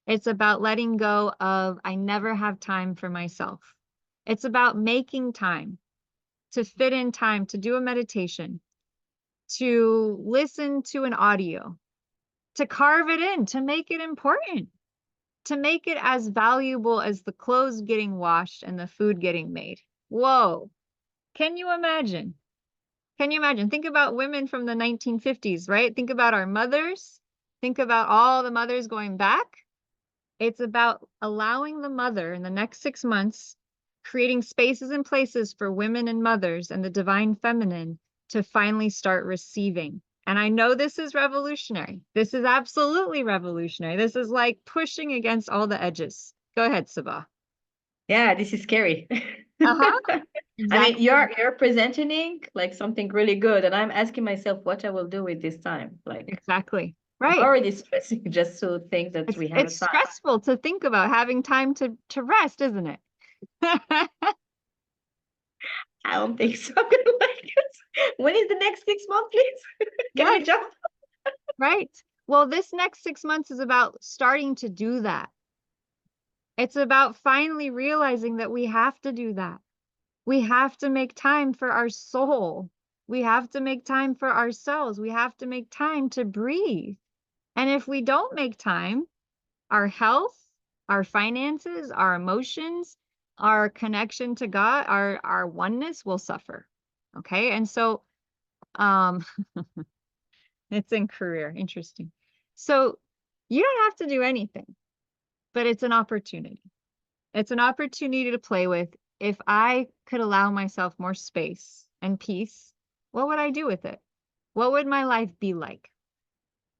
It's about letting go of I never have time for myself. It's about making time, to fit in time, to do a meditation, to listen to an audio, to carve it in, to make it important, to make it as valuable as the clothes getting washed and the food getting made. Whoa. Can you imagine? Can you imagine? Think about women from the 1950s, right? Think about our mothers. Think about all the mothers going back. It's about allowing the mother in the next 6 months, creating spaces and places for women and mothers and the divine feminine to finally start receiving. And I know this is revolutionary. This is absolutely revolutionary. This is like pushing against all the edges. Go ahead, Sabah. Yeah, this is scary. Uh-huh. Exactly. I mean, you're presenting like something really good, and I'm asking myself what I will do with this time. Like exactly. I'm Right. already stressing just to think that we have It's stressful to think about having time to rest, isn't it? I don't think so. I'm gonna like it. When is the next 6 months, please? Can we jump? Right. Well, this next 6 months is about starting to do that. It's about finally realizing that we have to do that. We have to make time for our soul. We have to make time for ourselves. We have to make time to breathe. And if we don't make time, our health, our finances, our emotions, our connection to God, our oneness will suffer. Okay? And so it's in career. Interesting. So you don't have to do anything, but it's an opportunity. It's an opportunity to play with. If I could allow myself more space and peace, what would I do with it? What would my life be like?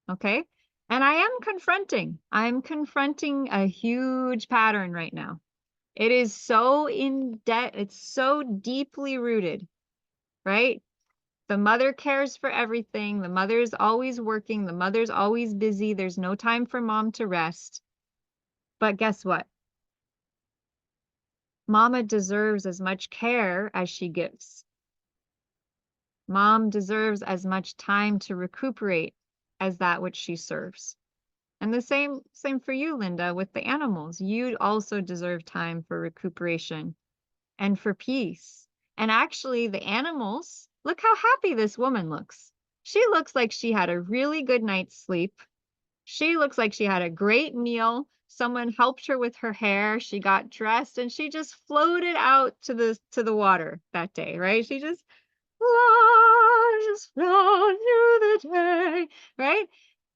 Okay. And I'm confronting a huge pattern right now. It is so in debt. It's so deeply rooted, right? The mother cares for everything. The mother is always working. The mother's always busy. There's no time for mom to rest. But guess what? Mama deserves as much care as she gives. Mom deserves as much time to recuperate as that which she serves. And the same for you, Linda, with the animals. You also deserve time for recuperation and for peace. And actually, the animals, look how happy this woman looks. She looks like she had a really good night's sleep. She looks like she had a great meal. Someone helped her with her hair. She got dressed and she just floated out to the water that day, right? She just flowed through the day, right?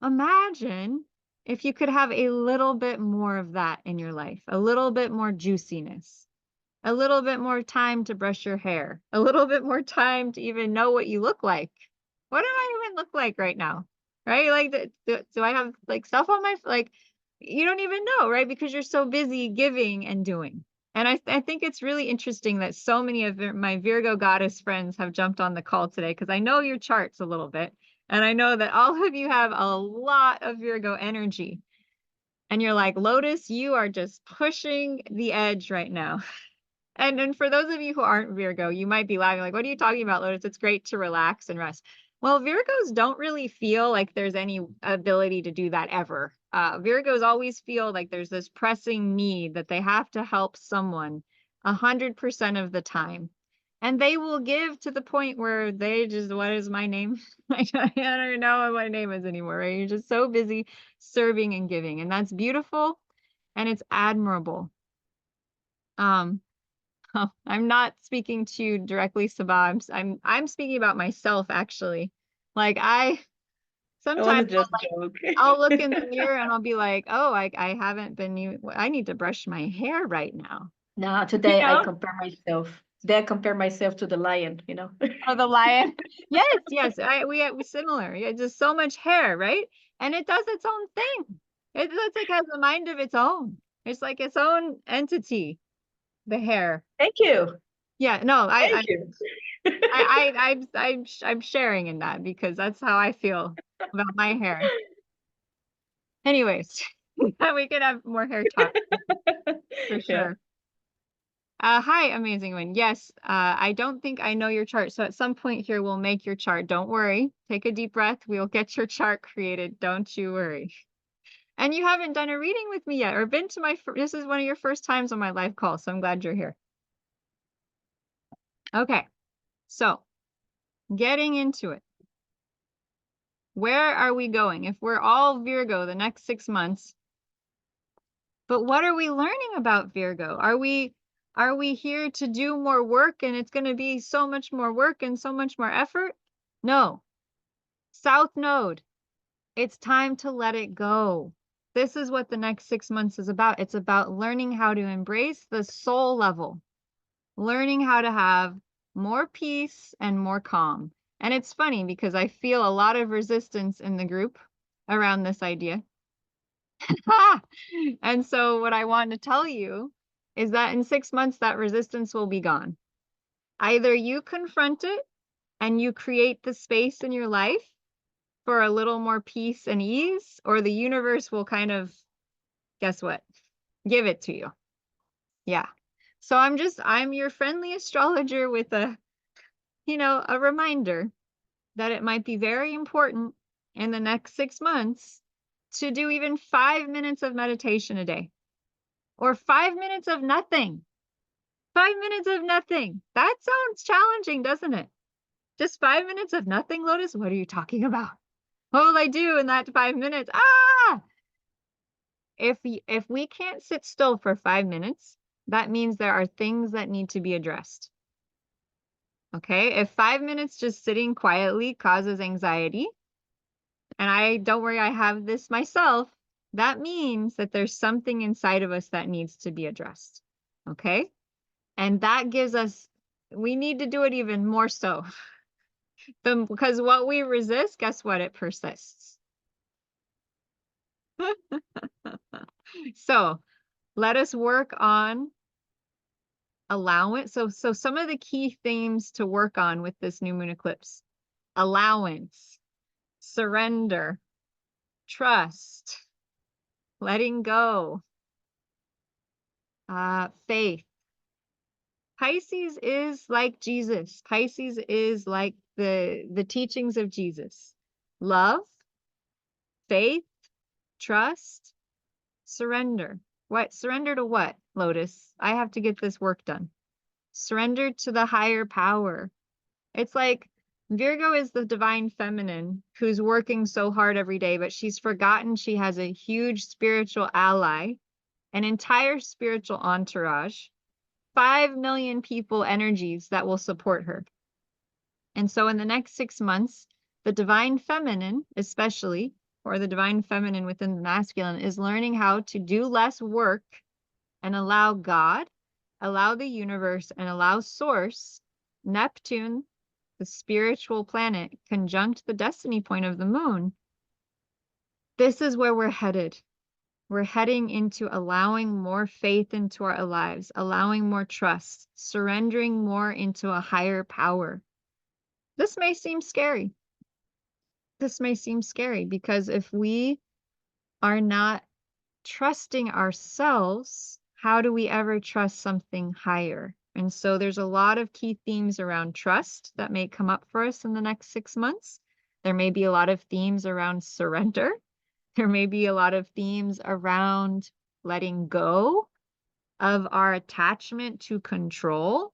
Imagine if you could have a little bit more of that in your life, a little bit more juiciness, a little bit more time to brush your hair, a little bit more time to even know what you look like. What do I even look like right now? Right? Like, do I have like stuff on my, like, you don't even know, right? Because you're so busy giving and doing. And I think it's really interesting that so many of my Virgo goddess friends have jumped on the call today because I know your charts a little bit. And I know that all of you have a lot of Virgo energy. And you're like, Lotus, you are just pushing the edge right now. And for those of you who aren't Virgo, you might be laughing like, what are you talking about, Lotus? It's great to relax and rest. Well, Virgos don't really feel like there's any ability to do that ever. Virgos always feel like there's this pressing need that they have to help someone 100% of the time. And they will give to the point where they just, what is my name? I don't even know what my name is anymore, right? You're just so busy serving and giving. And that's beautiful and it's admirable. Oh, I'm not speaking to you directly, Sabah. I'm speaking about myself actually. Like sometimes I'll look in the mirror and I'll be like, oh, I haven't been, I need to brush my hair right now. No, today I compare myself. Today I compare myself to the lion, you know. Oh, the lion. Yes. We similar. Yeah, just so much hair, right? And it does its own thing. It's like has a mind of its own. It's like its own entity. The hair. Thank you. Yeah, no, Thank you. I'm sharing in that because that's how I feel about my hair. Anyways, we could have more hair talk for sure. Hi, amazing one. Yes, I don't think I know your chart. So at some point here, we'll make your chart. Don't worry. Take a deep breath. We'll get your chart created. Don't you worry. And you haven't done a reading with me yet or been to this is one of your first times on my live call. So I'm glad you're here. Okay. So getting into it. Where are we going? If we're all Virgo the next 6 months, but what are we learning about Virgo? Are we here to do more work and it's going to be so much more work and so much more effort? No. South Node, it's time to let it go. This is what the next 6 months is about. It's about learning how to embrace the soul level, learning how to have more peace and more calm. And it's funny because I feel a lot of resistance in the group around this idea. And so what I want to tell you is that in 6 months, that resistance will be gone. Either you confront it and you create the space in your life for a little more peace and ease, or the universe will kind of, guess what? Give it to you. Yeah. So I'm your friendly astrologer with a reminder that it might be very important in the next 6 months to do even 5 minutes of meditation a day or 5 minutes of nothing. 5 minutes of nothing. That sounds challenging, doesn't it? Just 5 minutes of nothing, Lotus? What are you talking about? What will I do in that 5 minutes? If we can't sit still for 5 minutes, that means there are things that need to be addressed. Okay, if 5 minutes just sitting quietly causes anxiety, and don't worry, I have this myself, that means that there's something inside of us that needs to be addressed. Okay, and that gives us, we need to do it even more so. Because what we resist, guess what? It persists. So let us work on allowance. So some of the key themes to work on with this new moon eclipse: allowance, surrender, trust, letting go, faith. Pisces is like Jesus. Pisces is like the teachings of Jesus. Love, faith, trust, surrender. What? Surrender to what, Lotus? I have to get this work done. Surrender to the higher power. It's like Virgo is the divine feminine who's working so hard every day, but she's forgotten she has a huge spiritual ally, an entire spiritual entourage, 5 million people energies that will support her. And so in the next 6 months, the divine feminine, especially, or the divine feminine within the masculine, is learning how to do less work and allow God, allow the universe, and allow Source, Neptune, the spiritual planet, conjunct the destiny point of the moon. This is where we're headed. We're heading into allowing more faith into our lives, allowing more trust, surrendering more into a higher power. This may seem scary. This may seem scary because if we are not trusting ourselves, how do we ever trust something higher? And so there's a lot of key themes around trust that may come up for us in the next 6 months. There may be a lot of themes around surrender. There may be a lot of themes around letting go of our attachment to control.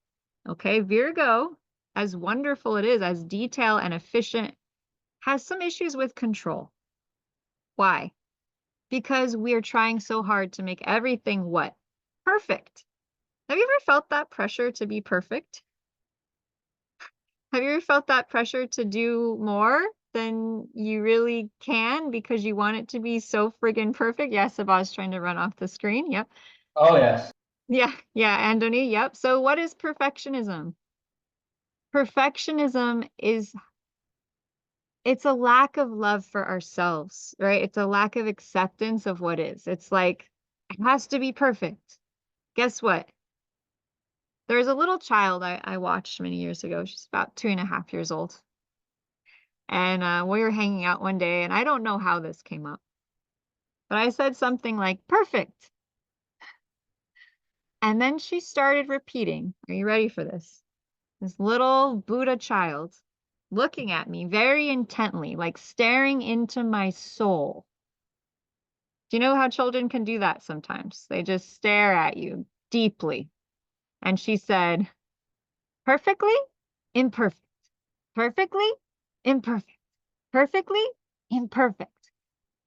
Okay, Virgo, as wonderful it is, as detailed and efficient, has some issues with control. Why? Because we are trying so hard to make everything what? Perfect. Have you ever felt that pressure to be perfect? Have you ever felt that pressure to do more than you really can because you want it to be so friggin' perfect? Yes, Sabah's trying to run off the screen. Yep. Oh, yes. Yeah, Andoni, yep. So what is perfectionism? Perfectionism is, it's a lack of love for ourselves, right? It's a lack of acceptance of what is. It's like, it has to be perfect. Guess what? There's a little child I watched many years ago. She's about 2.5 years old. And we were hanging out one day, and I don't know how this came up, but I said something like, perfect. And then she started repeating. Are you ready for this? This little Buddha child looking at me very intently, like staring into my soul. Do you know how children can do that sometimes? They just stare at you deeply. And she said, perfectly imperfect, perfectly imperfect, perfectly imperfect,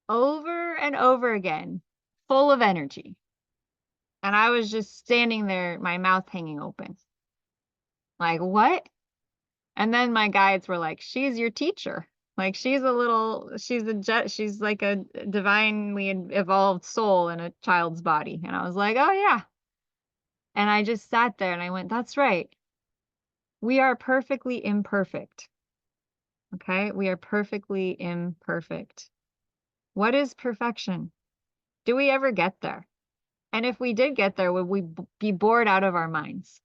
over and over again, full of energy. And I was just standing there, my mouth hanging open. Like, what? And then my guides were like, she's your teacher. Like, she's like a divinely evolved soul in a child's body. And I was like, oh yeah. And I just sat there and I went, that's right. We are perfectly imperfect. Okay? We are perfectly imperfect. What is perfection? Do we ever get there? And if we did get there, would we be bored out of our minds?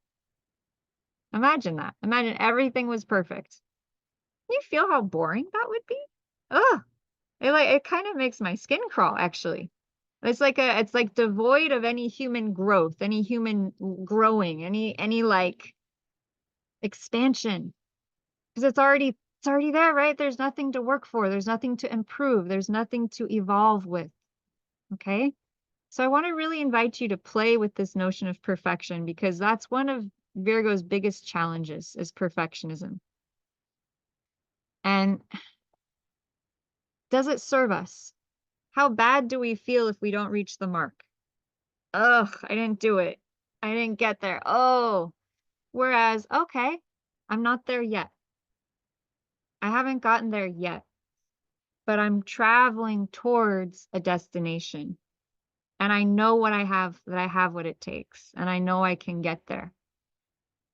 Imagine that. Imagine everything was perfect. Can you feel how boring that would be? Ugh. It kind of makes my skin crawl, actually. It's like devoid of any human growth, any human growing, any like expansion. Because it's already there, right? There's nothing to work for. There's nothing to improve. There's nothing to evolve with. Okay? So I want to really invite you to play with this notion of perfection, because that's one of Virgo's biggest challenges, is perfectionism. And does it serve us? How bad do we feel if we don't reach the mark? Ugh, I didn't do it. I didn't get there. Oh, whereas, okay, I'm not there yet. I haven't gotten there yet, but I'm traveling towards a destination. And I know what I have, that I have what it takes, and I know I can get there.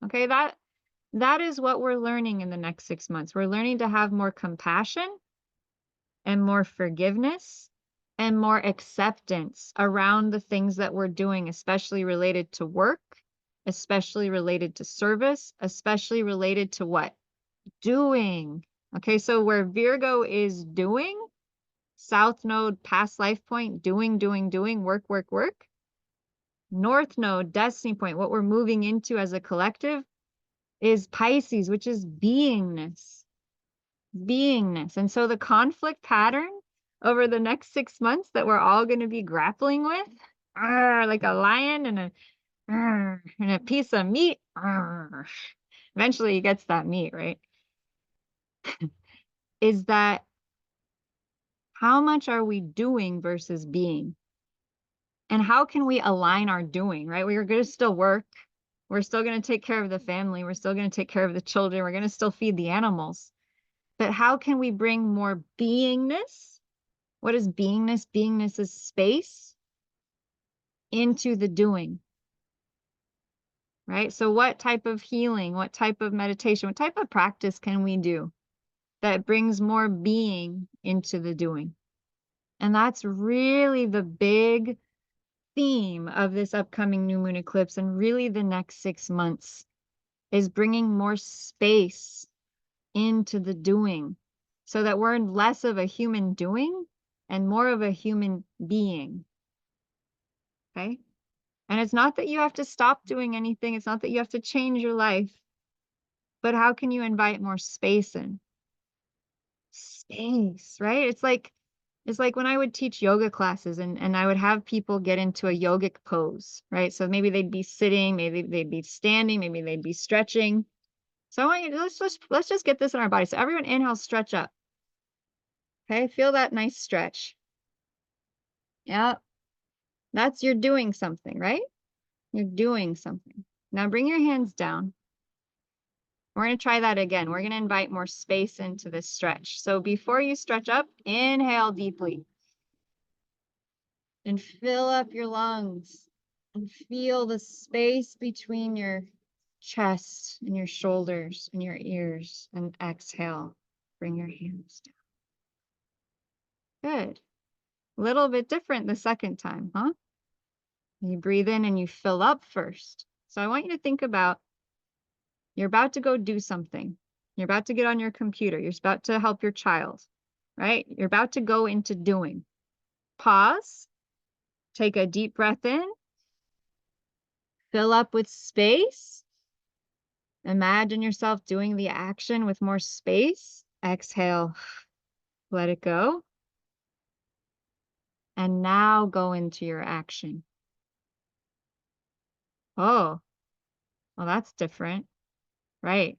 Okay, that is what we're learning in the next 6 months. We're learning to have more compassion and more forgiveness and more acceptance around the things that we're doing, especially related to work, especially related to service, especially related to what? Doing. Okay, so where Virgo is doing, South Node, past life point, doing, work, work, work. North Node, destiny point, what we're moving into as a collective, is Pisces, which is beingness. Beingness. And so the conflict pattern over the next 6 months that we're all going to be grappling with? Like a lion and a piece of meat. Eventually he gets that meat, right? Is that how much are we doing versus being? And how can we align our doing, right? We're going to still work. We're still going to take care of the family. We're still going to take care of the children. We're going to still feed the animals. But how can we bring more beingness? What is beingness? Beingness is space into the doing, right? So what type of healing, what type of meditation, what type of practice can we do that brings more being into the doing? And that's really the big theme of this upcoming new moon eclipse, and really the next 6 months, is bringing more space into the doing so that we're less of a human doing and more of a human being. Okay? And it's not that you have to stop doing anything. It's not that you have to change your life. But how can you invite more space in? Space, right? It's like when I would teach yoga classes and I would have people get into a yogic pose, right? So maybe they'd be sitting, maybe they'd be standing, maybe they'd be stretching. So I want you to, let's just get this in our body. So everyone inhale, stretch up. Okay, feel that nice stretch. Yeah, you're doing something, right? You're doing something. Now bring your hands down. We're going to try that again. We're going to invite more space into this stretch. So before you stretch up, inhale deeply. And fill up your lungs. And feel the space between your chest and your shoulders and your ears. And exhale. Bring your hands down. Good. A little bit different the second time, huh? You breathe in and you fill up first. So I want you to think about, you're about to go do something. You're about to get on your computer. You're about to help your child, right? You're about to go into doing. Pause. Take a deep breath in. Fill up with space. Imagine yourself doing the action with more space. Exhale. Let it go. And now go into your action. Oh, well, that's different, right?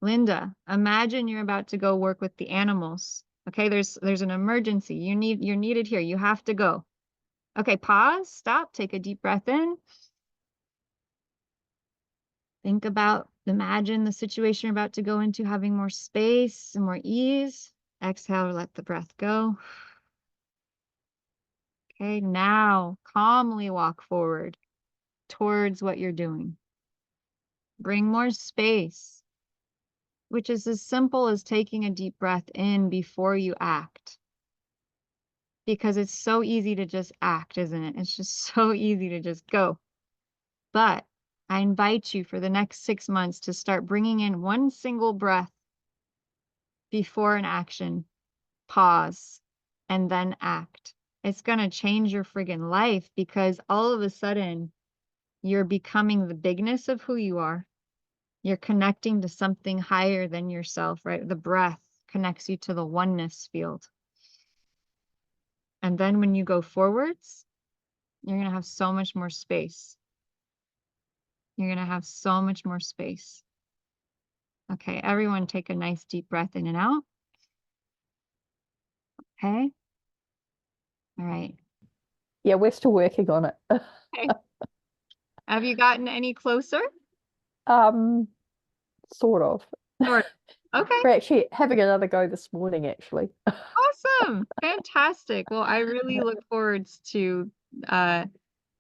Linda, imagine you're about to go work with the animals. Okay, there's an emergency. You're needed here. You have to go. Okay, pause, stop, take a deep breath in. Think about, imagine the situation you're about to go into having more space and more ease. Exhale, let the breath go. Okay, now calmly walk forward towards what you're doing. Bring more space, which is as simple as taking a deep breath in before you act. Because it's so easy to just act, isn't it? It's just so easy to just go. But I invite you for the next 6 months to start bringing in one single breath before an action, pause, and then act. It's going to change your friggin' life, because all of a sudden you're becoming the bigness of who you are. You're connecting to something higher than yourself, right? The breath connects you to the oneness field. And then when you go forwards, you're going to have so much more space. You're going to have so much more space. Okay, everyone take a nice deep breath in and out. Okay. All right. Yeah, we're still working on it. Okay. Have you gotten any closer? Sort of. Sort of. Okay. We're actually having another go this morning, actually. Awesome. Fantastic. Well, I really look forward to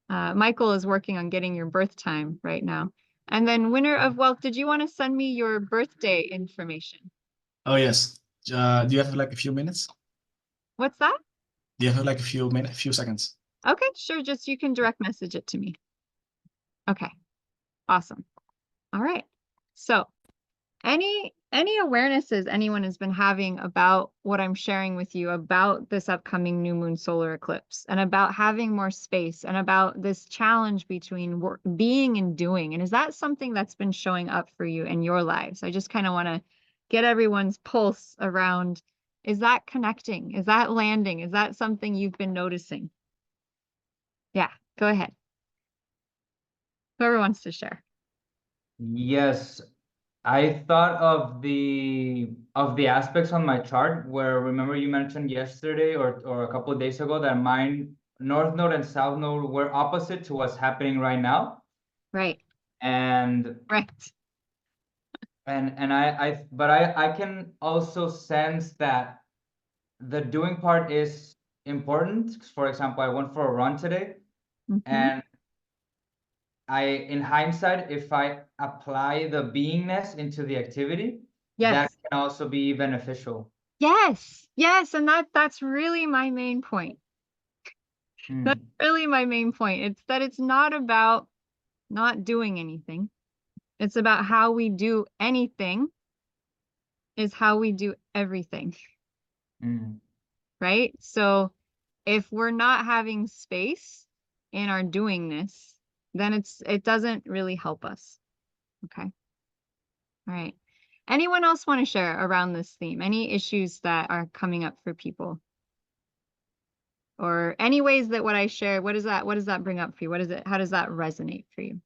Michael is working on getting your birth time right now. And then Winner of Wealth, did you want to send me your birthday information? Oh, yes. Do you have like a few minutes? What's that? Do you have like a few seconds? Okay, sure. Just you can direct message it to me. Okay. Awesome. All right. So any awarenesses anyone has been having about what I'm sharing with you about this upcoming new moon solar eclipse, and about having more space, and about this challenge between being and doing? And is that something that's been showing up for you in your lives? I just kind of want to get everyone's pulse around Is that connecting? Is that landing? Is that something you've been noticing? Yeah, go ahead. Whoever wants to share. Yes, I thought of the aspects on my chart where, remember you mentioned yesterday or a couple of days ago that mine North Node and South Node were opposite to what's happening right now. Right. And Right. I can also sense that the doing part is important. For example, I went for a run today, and in hindsight, if I apply the beingness into the activity, that can also be beneficial. Yes, yes, and that's really my main point. That's really my main point. It's that it's not about not doing anything. It's about how we do anything is how we do everything. Right? So if we're not having space in our doingness, then it doesn't really help us. Okay. All right. Anyone else want to share around this theme? Any issues that are coming up for people? Or any ways that what I share, what does that bring up for you? How does that resonate for you?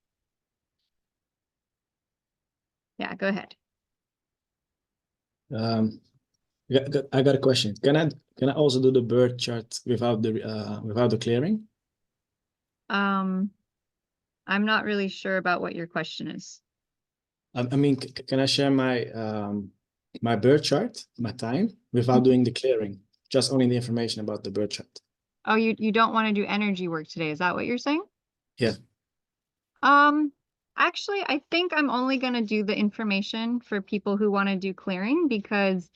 Yeah, go ahead. I got a question. Can I also do the birth chart without the clearing? I'm not really sure about what your question is. I mean, can I share my my birth chart, my time, without doing the clearing? Just only the information about the birth chart. Oh, you don't want to do energy work today. Is that what you're saying? Yeah. Actually, I think I'm only going to do the information for people who want to do clearing, because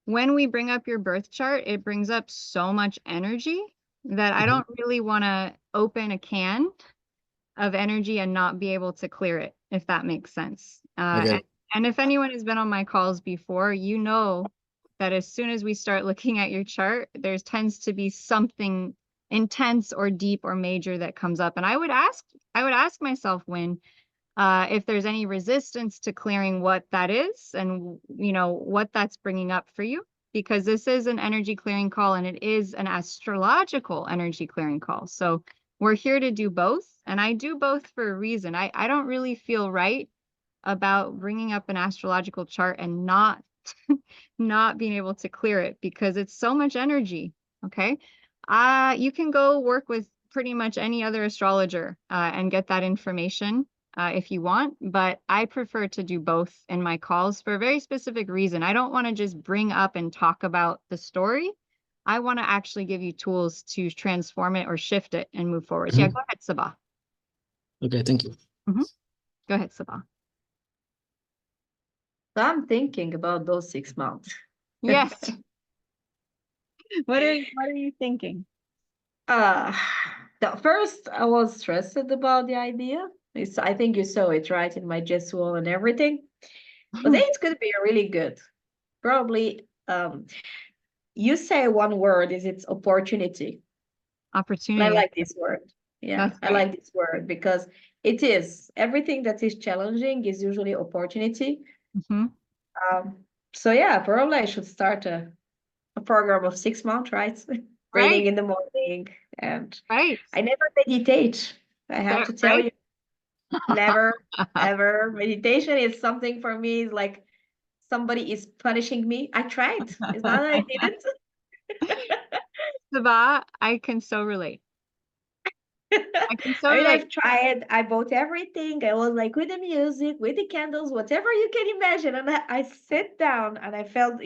when we bring up your birth chart, it brings up so much energy that I don't really want to open a can of energy and not be able to clear it, if that makes sense. And if anyone has been on my calls before, you know that as soon as we start looking at your chart, there tends to be something intense or deep or major that comes up. And I would ask myself if there's any resistance to clearing what that is and what that's bringing up for you, because this is an energy clearing call and it is an astrological energy clearing call. So we're here to do both, and I do both for a reason. I don't really feel right about bringing up an astrological chart and not being able to clear it, because it's so much energy. Okay. You can go work with pretty much any other astrologer and get that information if you want, but I prefer to do both in my calls for a very specific reason. I don't want to just bring up and talk about the story. I want to actually give you tools to transform it or shift it and move forward. Yeah, go ahead, Sabah. Okay, thank you. Go ahead, Sabah. So I'm thinking about those 6 months. Yes. What are you thinking? First, I was stressed about the idea. I think you saw it right in my Jesual and everything. But then it's going to be really good. Probably, you say one word, it's opportunity. Opportunity. I like this word. Yeah, I like this word because it is. Everything that is challenging is usually opportunity. So yeah, probably I should start a program of 6 months, right? Reading in the morning. And I never meditate. I have to tell you, never, ever. Meditation is something for me, is like somebody is punishing me. I tried. It's not that I didn't. Sabah, I can so relate. I've tried. I bought everything. I was like with the music, with the candles, whatever you can imagine. And I sit down and I felt,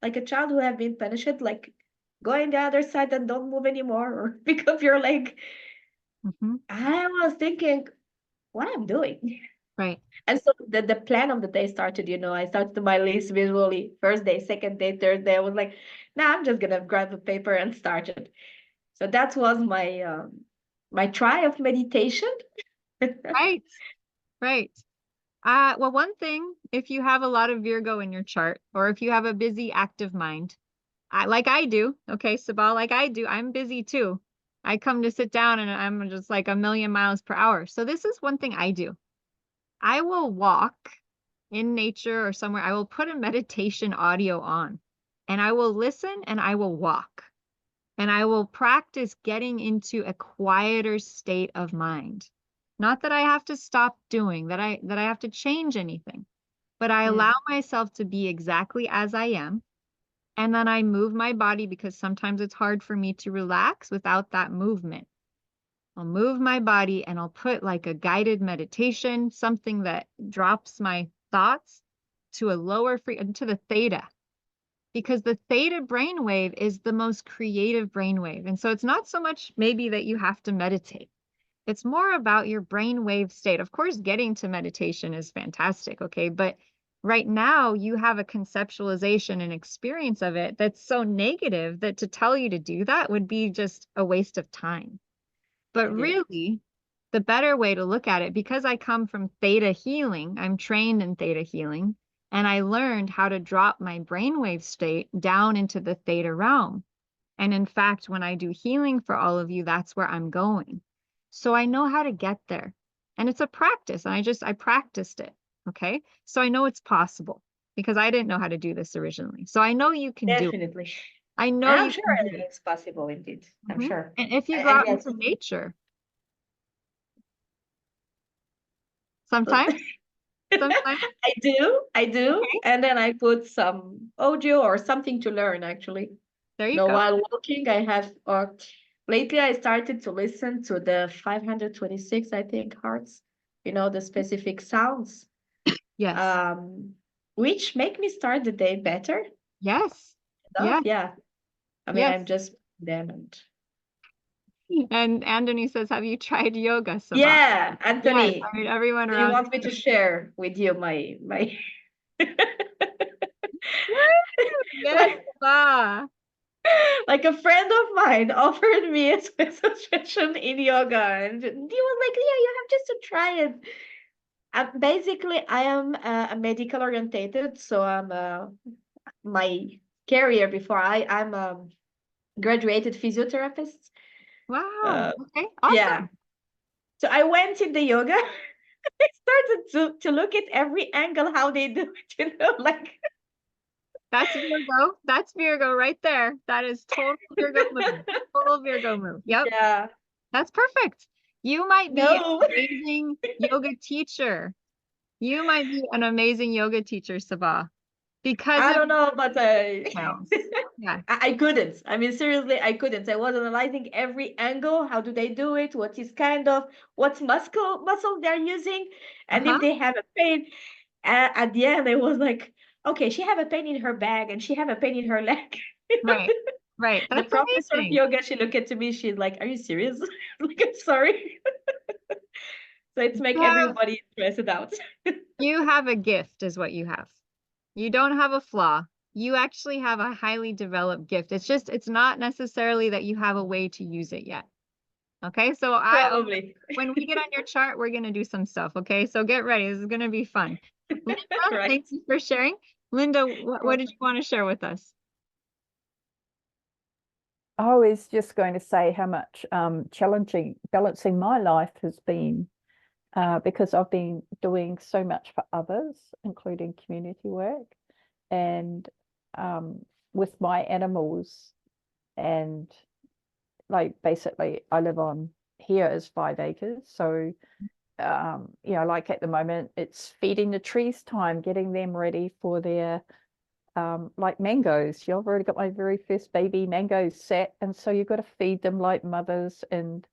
like a child who have been punished, like go on the other side and don't move anymore, or pick up your leg. I was thinking, what I'm doing. Right. And so the plan of the day started, I started my list visually. First day, second day, third day. I was like, nah, I'm just gonna grab the paper and start it. So that was my my try of meditation. Right. Well, one thing, if you have a lot of Virgo in your chart, or if you have a busy, active mind, like I do, okay, Sabah, like I do, I'm busy too. I come to sit down and I'm just like a million miles per hour. So this is one thing I do. I will walk in nature or somewhere. I will put a meditation audio on. and I will listen and I will walk. And I will practice getting into a quieter state of mind. Not that I have to stop doing, that I have to change anything, but I allow myself to be exactly as I am. And then I move my body because sometimes it's hard for me to relax without that movement. I'll move my body and I'll put like a guided meditation, something that drops my thoughts to a lower to the theta, because the theta brainwave is the most creative brainwave. And so it's not so much maybe that you have to meditate. It's more about your brainwave state. Of course, getting to meditation is fantastic, okay? But right now you have a conceptualization and experience of it that's so negative that to tell you to do that would be just a waste of time. But really, the better way to look at it, because I come from theta healing, I'm trained in theta healing, and I learned how to drop my brainwave state down into the theta realm. And in fact, when I do healing for all of you, that's where I'm going. So I know how to get there. And it's a practice. And I practiced it. Okay. So I know it's possible because I didn't know how to do this originally. So I know you can do it. Definitely. I know I'm you sure can do it. it's possible indeed. I'm sure. And if you And go out yes. into nature, sometimes I do. Okay. And then I put some audio or something to learn actually. There you go. While walking, I have lately I started to listen to the 526, I think, hertz, the specific sounds. Yes. Which make me start the day better. Yes. Yeah. Yeah. I mean, I'm just them and Anthony says, have you tried yoga, Sabah? Yeah, Anthony. Yes, I mean, everyone do around. You want me to share with you my Yes, Sabah. Like a friend of mine offered me a special session in yoga, and he was like, "Yeah, you have just to try it." Basically, I am a medical orientated, so I'm my career before I'm a graduated physiotherapist. Wow. Okay. Awesome. Yeah. So I went in the yoga. I started to look at every angle how they do it, like. That's Virgo. That's Virgo right there. That is total Virgo move. Total Virgo move. Yep. Yeah. That's perfect. You might be an amazing yoga teacher. You might be an amazing yoga teacher, Sabah. Because I don't know, but yeah. I couldn't. I mean, seriously, I couldn't. I was analyzing every angle. How do they do it? What is what muscle they're using, and if they have a pain. At the end, I was like, okay, she have a pain in her back and she have a pain in her leg. Right. That's the professor amazing. of yoga, she looked at me. She's like, "Are you serious?" Like, I'm sorry. So it's make everybody stressed out. You have a gift, is what you have. You don't have a flaw. You actually have a highly developed gift. It's not necessarily that you have a way to use it yet. Okay, so Probably. when we get on your chart, we're going to do some stuff. Okay, so get ready. This is going to be fun. Linda, thank you for sharing. Linda, what did you want to share with us? I was just going to say how much challenging balancing my life has been because I've been doing so much for others, including community work, and with my animals, and like basically I live on here is 5 acres, so like at the moment it's feeding the trees time, getting them ready for their like mangoes. I've already got my very first baby mangoes set, and so you've got to feed them like mothers, and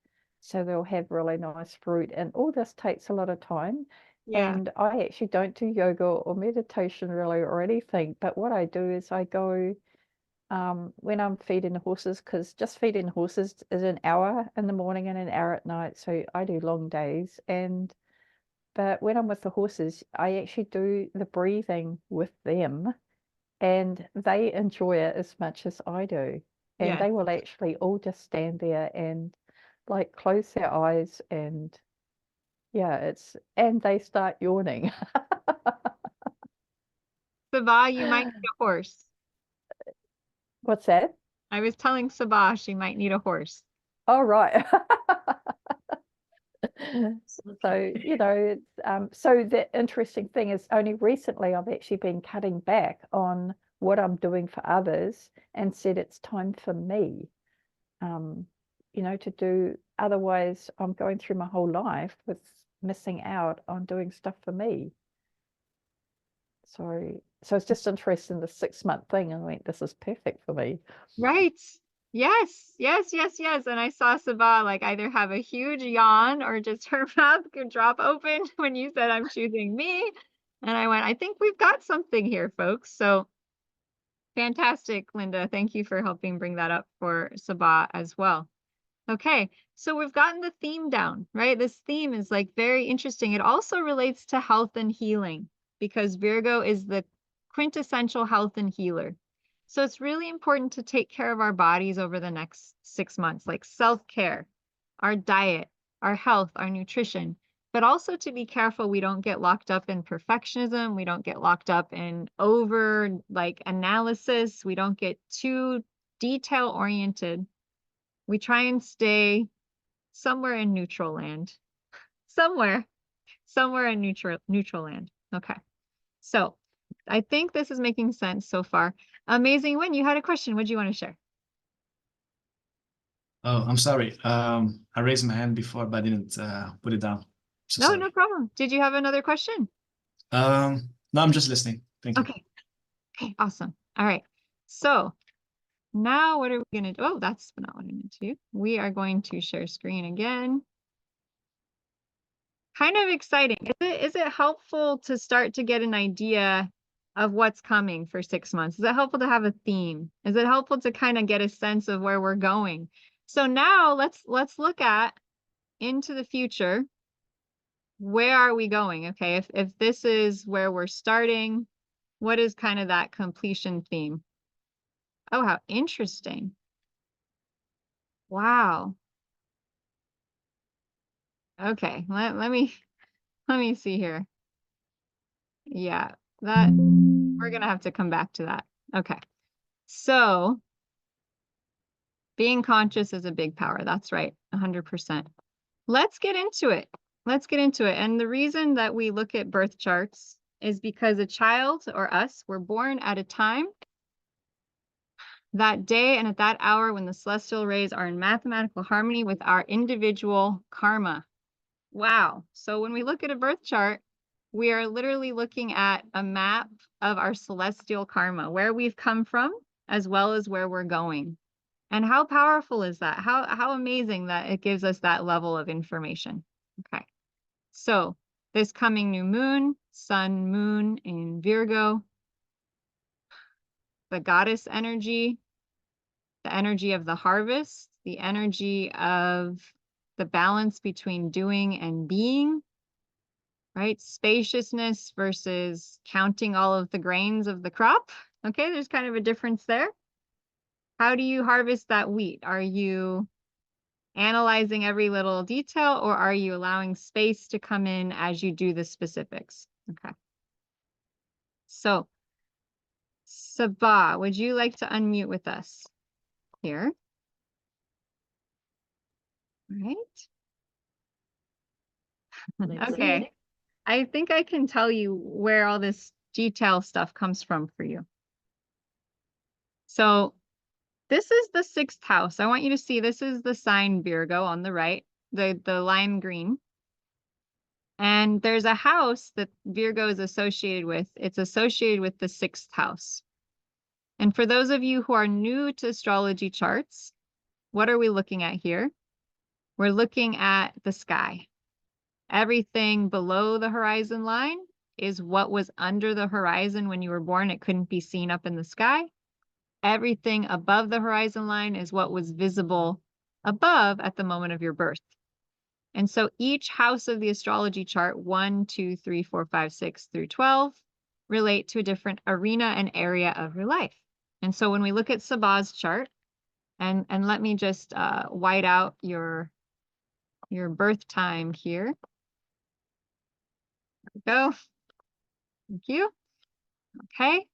so they'll have really nice fruit, and all this takes a lot of time. And I actually don't do yoga or meditation really or anything, but what I do is I go when I'm feeding the horses, because just feeding horses is an hour in the morning and an hour at night, so I do long days. But when I'm with the horses, I actually do the breathing with them, and they enjoy it as much as I do. And they will actually all just stand there and like close their eyes, and and they start yawning. Sabah, you might need a horse. What's that? I was telling Sabah she might need a horse. Oh, right. So, it's so the interesting thing is only recently I've actually been cutting back on what I'm doing for others and said it's time for me, you know, to do. Otherwise, I'm going through my whole life with missing out on doing stuff for me. So it's just interesting, the 6-month thing. I mean, this is perfect for me. Right. Yes, yes, yes, yes. And I saw Sabah like either have a huge yawn or just her mouth could drop open when you said I'm choosing me. And I went, I think we've got something here, folks. So fantastic, Linda. Thank you for helping bring that up for Sabah as well. Okay, so we've gotten the theme down, right? This theme is like very interesting. It also relates to health and healing because Virgo is the quintessential health and healer. So it's really important to take care of our bodies over the next 6 months, like self-care, our diet, our health, our nutrition, but also to be careful we don't get locked up in perfectionism. We don't get locked up in over like analysis. We don't get too detail oriented. We try and stay somewhere in neutral land, somewhere in neutral land. Okay. So I think this is making sense so far. Amazing. When you had a question, what do you want to share? Oh, I'm sorry. I raised my hand before, but I didn't put it down. So No, sorry. no problem. Did you have another question? No, I'm just listening. Thank you. Okay. Okay, awesome. All right. So now what are we going to do? Oh, that's not what I meant to do. We are going to share screen again. Kind of exciting. Is it helpful to start to get an idea of what's coming for 6 months? Is it helpful to have a theme? Is it helpful to kind of get a sense of where we're going? So now let's look at into the future. Where are we going? Okay, if this is where we're starting, what is kind of that completion theme? Oh, how interesting. Wow. Okay, let me see here. Yeah, that we're gonna have to come back to that. Okay. So being conscious is a big power. That's right, 100%. Let's get into it. Let's get into it. And the reason that we look at birth charts is because a child or us were born at a time, that day and at that hour when the celestial rays are in mathematical harmony with our individual karma. Wow. So when we look at a birth chart, we are literally looking at a map of our celestial karma, where we've come from, as well as where we're going. And how powerful is that? How amazing that it gives us that level of information. Okay. So this coming new moon, sun, moon in Virgo, the goddess energy, the energy of the harvest, the energy of the balance between doing and being, right? Spaciousness versus counting all of the grains of the crop. Okay, there's kind of a difference there. How do you harvest that wheat? Are you analyzing every little detail, or are you allowing space to come in as you do the specifics? Okay. So, Sabah, would you like to unmute with us here? Right. Okay. I think I can tell you where all this detail stuff comes from for you. So this is the 6th house. I want you to see this is the sign Virgo on the right, the lime green. And there's a house that Virgo is associated with. It's associated with the 6th house. And for those of you who are new to astrology charts, what are we looking at here? We're looking at the sky. Everything below the horizon line is what was under the horizon when you were born. It couldn't be seen up in the sky. Everything above the horizon line is what was visible above at the moment of your birth. And so each house of the astrology chart, 1, 2, 3, 4, 5, 6 through 12, relate to a different arena and area of your life. And so when we look at Sabah's chart, and let me just white out your birth time here. There we go. Thank you. Okay.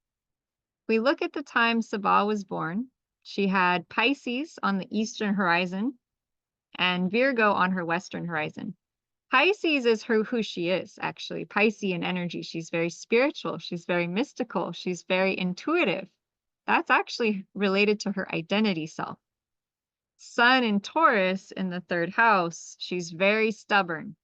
We look at the time Sabah was born. She had Pisces on the eastern horizon and Virgo on her western horizon. Pisces is who she is, actually. Piscean energy. She's very spiritual. She's very mystical. She's very intuitive. that's actually related to her identity self. Sun in Taurus in the 3rd house, she's very stubborn.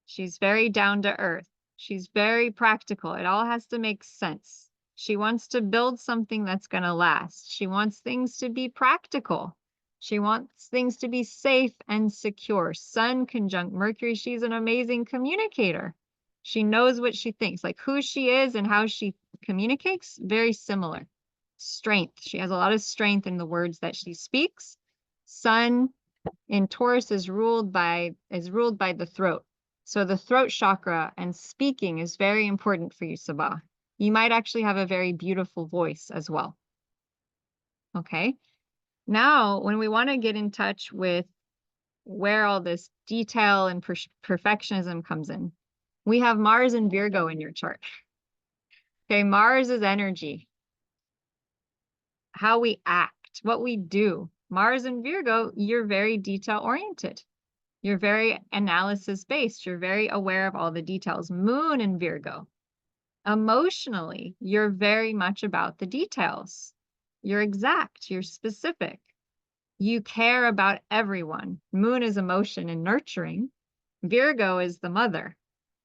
She's very down to earth. She's very practical. It all has to make sense. She wants to build something that's going to last. She wants things to be practical. She wants things to be safe and secure. Sun conjunct Mercury, she's an amazing communicator. She knows what she thinks, like who she is and how she communicates, very similar. Strength. She has a lot of strength in the words that she speaks. Sun in Taurus is ruled by the throat. So the throat chakra and speaking is very important for you, Sabah. You might actually have a very beautiful voice as well. Okay. Now, when we want to get in touch with where all this detail and perfectionism comes in, we have Mars and Virgo in your chart. Okay, Mars is energy. How we act, what we do. Mars and Virgo, you're very detail oriented. You're very analysis based. You're very aware of all the details. Moon in Virgo. Emotionally, you're very much about the details. You're exact. You're specific. You care about everyone. Moon is emotion and nurturing. Virgo is the mother,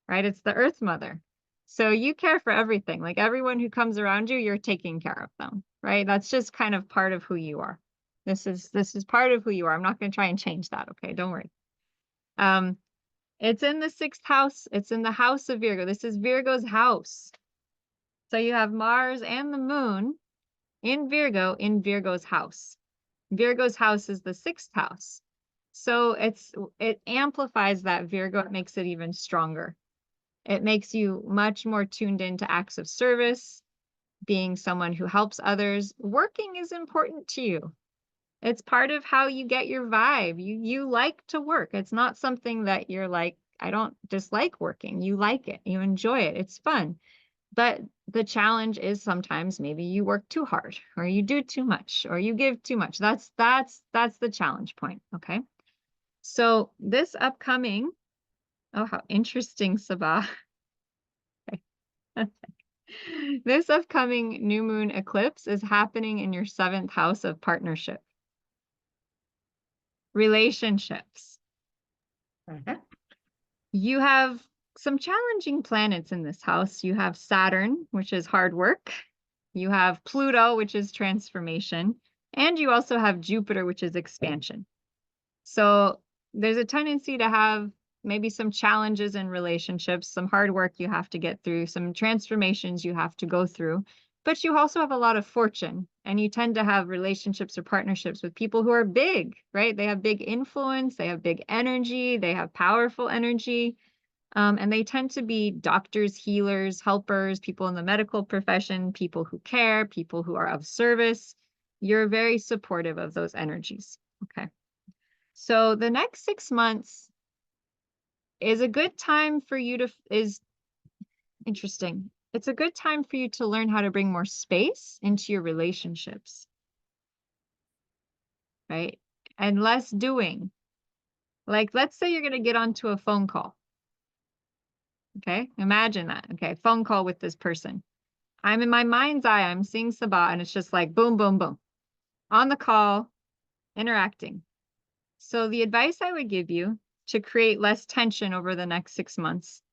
right? It's the earth mother. So you care for everything. Like everyone who comes around you, you're taking care of them, right? That's just kind of part of who you are. This is part of who you are. I'm not going to try and change that. Okay, don't worry. It's in the 6th house. It's in the house of Virgo. This is Virgo's house. So you have Mars and the moon in Virgo's house. Virgo's house is the 6th house. So it amplifies that Virgo. It makes it even stronger. It makes you much more tuned into acts of service, being someone who helps others. Working is important to you. It's part of how you get your vibe. You like to work. It's not something that you're like, I don't dislike working. You like it. You enjoy it. It's fun. But the challenge is sometimes maybe you work too hard or you do too much or you give too much. That's the challenge point. Okay. So this upcoming, oh, how interesting, Sabah. Okay. This upcoming new moon eclipse is happening in your 7th house of partnership. Relationships. You have some challenging planets in this house. You have Saturn, which is hard work. You have Pluto, which is transformation. And you also have Jupiter, which is expansion. So there's a tendency to have maybe some challenges in relationships, some hard work you have to get through, some transformations you have to go through. But you also have a lot of fortune, and you tend to have relationships or partnerships with people who are big, right? They have big influence, they have big energy, they have powerful energy, and they tend to be doctors, healers, helpers, people in the medical profession, people who care, people who are of service. You're very supportive of those energies, okay? So the next 6 months is a good time for you to, is interesting. It's a good time for you to learn how to bring more space into your relationships, right? And less doing. Like, let's say you're going to get onto a phone call. Okay, imagine that. Okay, phone call with this person. I'm in my mind's eye, I'm seeing Sabah, and it's just like boom, boom, boom. On the call, interacting. So the advice I would give you to create less tension over the next 6 months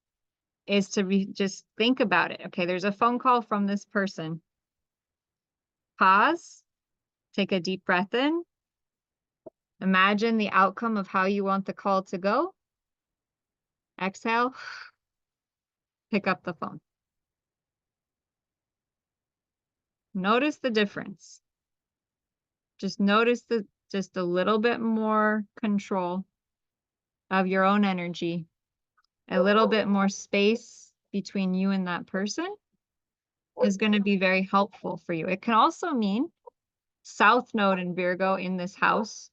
is to just think about it. Okay, there's a phone call from this person. Pause, take a deep breath in. Imagine the outcome of how you want the call to go. Exhale, pick up the phone. Notice the difference. Just notice just a little bit more control of your own energy, a little bit more space between you and that person is going to be very helpful for you. It can also mean South Node in Virgo in this house,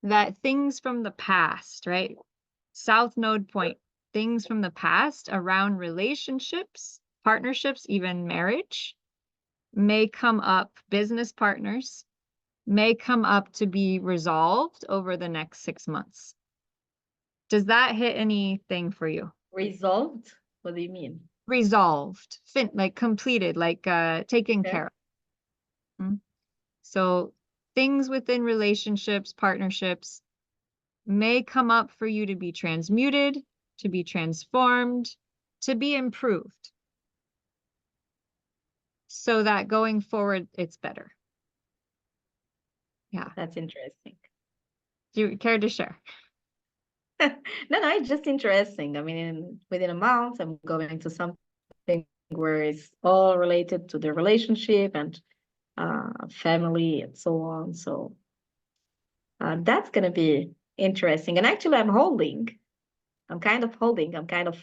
that things from the past, right? South Node point, things from the past around relationships, partnerships, even marriage may come up, business partners may come up to be resolved over the next 6 months. Does that hit anything for you? Resolved? What do you mean? Resolved, like completed, like taken care of. So things within relationships, partnerships may come up for you to be transmuted, to be transformed, to be improved, so that going forward, it's better. Yeah. That's interesting. Do you care to share? No, it's just interesting. I mean, within a month, I'm going to something where it's all related to the relationship and family and so on. So that's going to be interesting. And actually, I'm kind of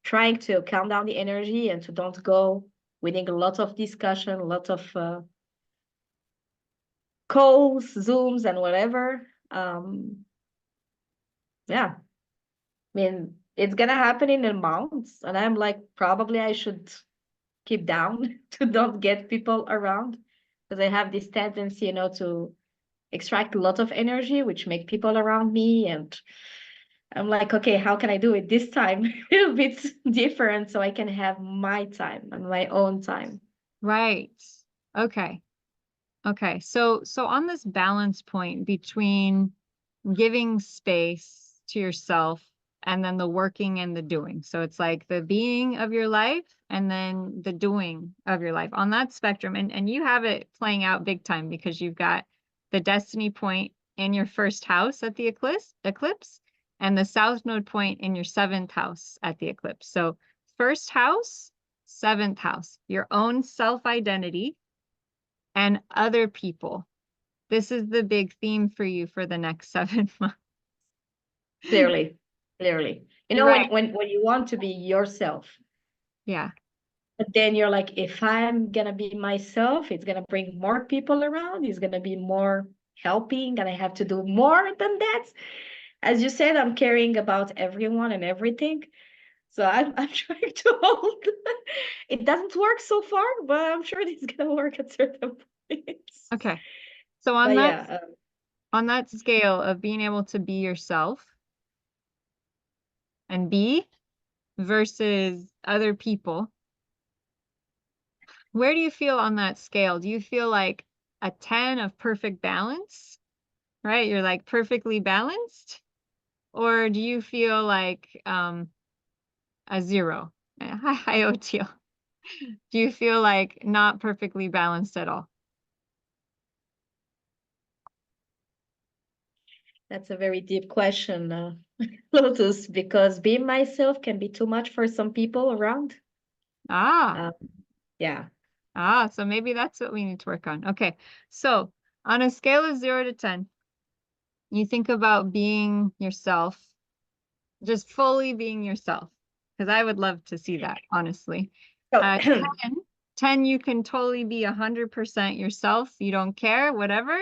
trying to calm down the energy and to don't go within a lot of discussion, a lot of calls, Zooms, and whatever. Yeah. I mean, it's gonna happen in a month, and I'm like, probably I should keep down to not get people around, because I have this tendency, to extract a lot of energy, which make people around me. And I'm like, okay, how can I do it this time a little bit different so I can have my time and my own time? Right. Okay. Okay. So on this balance point between giving space to yourself and then the working and the doing. So it's like the being of your life and then the doing of your life on that spectrum. And you have it playing out big time, because you've got the destiny point in your first house at the eclipse and the south node point in your 7th house at the eclipse. So first house, 7th house, your own self-identity and other people. This is the big theme for you for the next 7 months. Clearly. Right. When you want to be yourself. Yeah. But then you're like, if I'm gonna be myself, it's gonna bring more people around. It's gonna be more helping, and I have to do more than that. As you said, I'm caring about everyone and everything. So I'm trying to hold. It doesn't work so far, but I'm sure it's gonna work at certain points. Okay. So on But that yeah, on that scale of being able to be yourself and be versus other people, where do you feel on that scale? Do you feel like a 10 of perfect balance, right? You're like perfectly balanced? Or do you feel like a 0? Hi, Oteil. Do you feel like not perfectly balanced at all? that's a very deep question, Lotus, because being myself can be too much for some people around. Ah. Yeah. Ah, so maybe that's what we need to work on. Okay. So on a scale of 0 to 10, you think about being yourself, just fully being yourself, because I would love to see that, honestly. So 10, you can totally be 100% yourself. You don't care, whatever.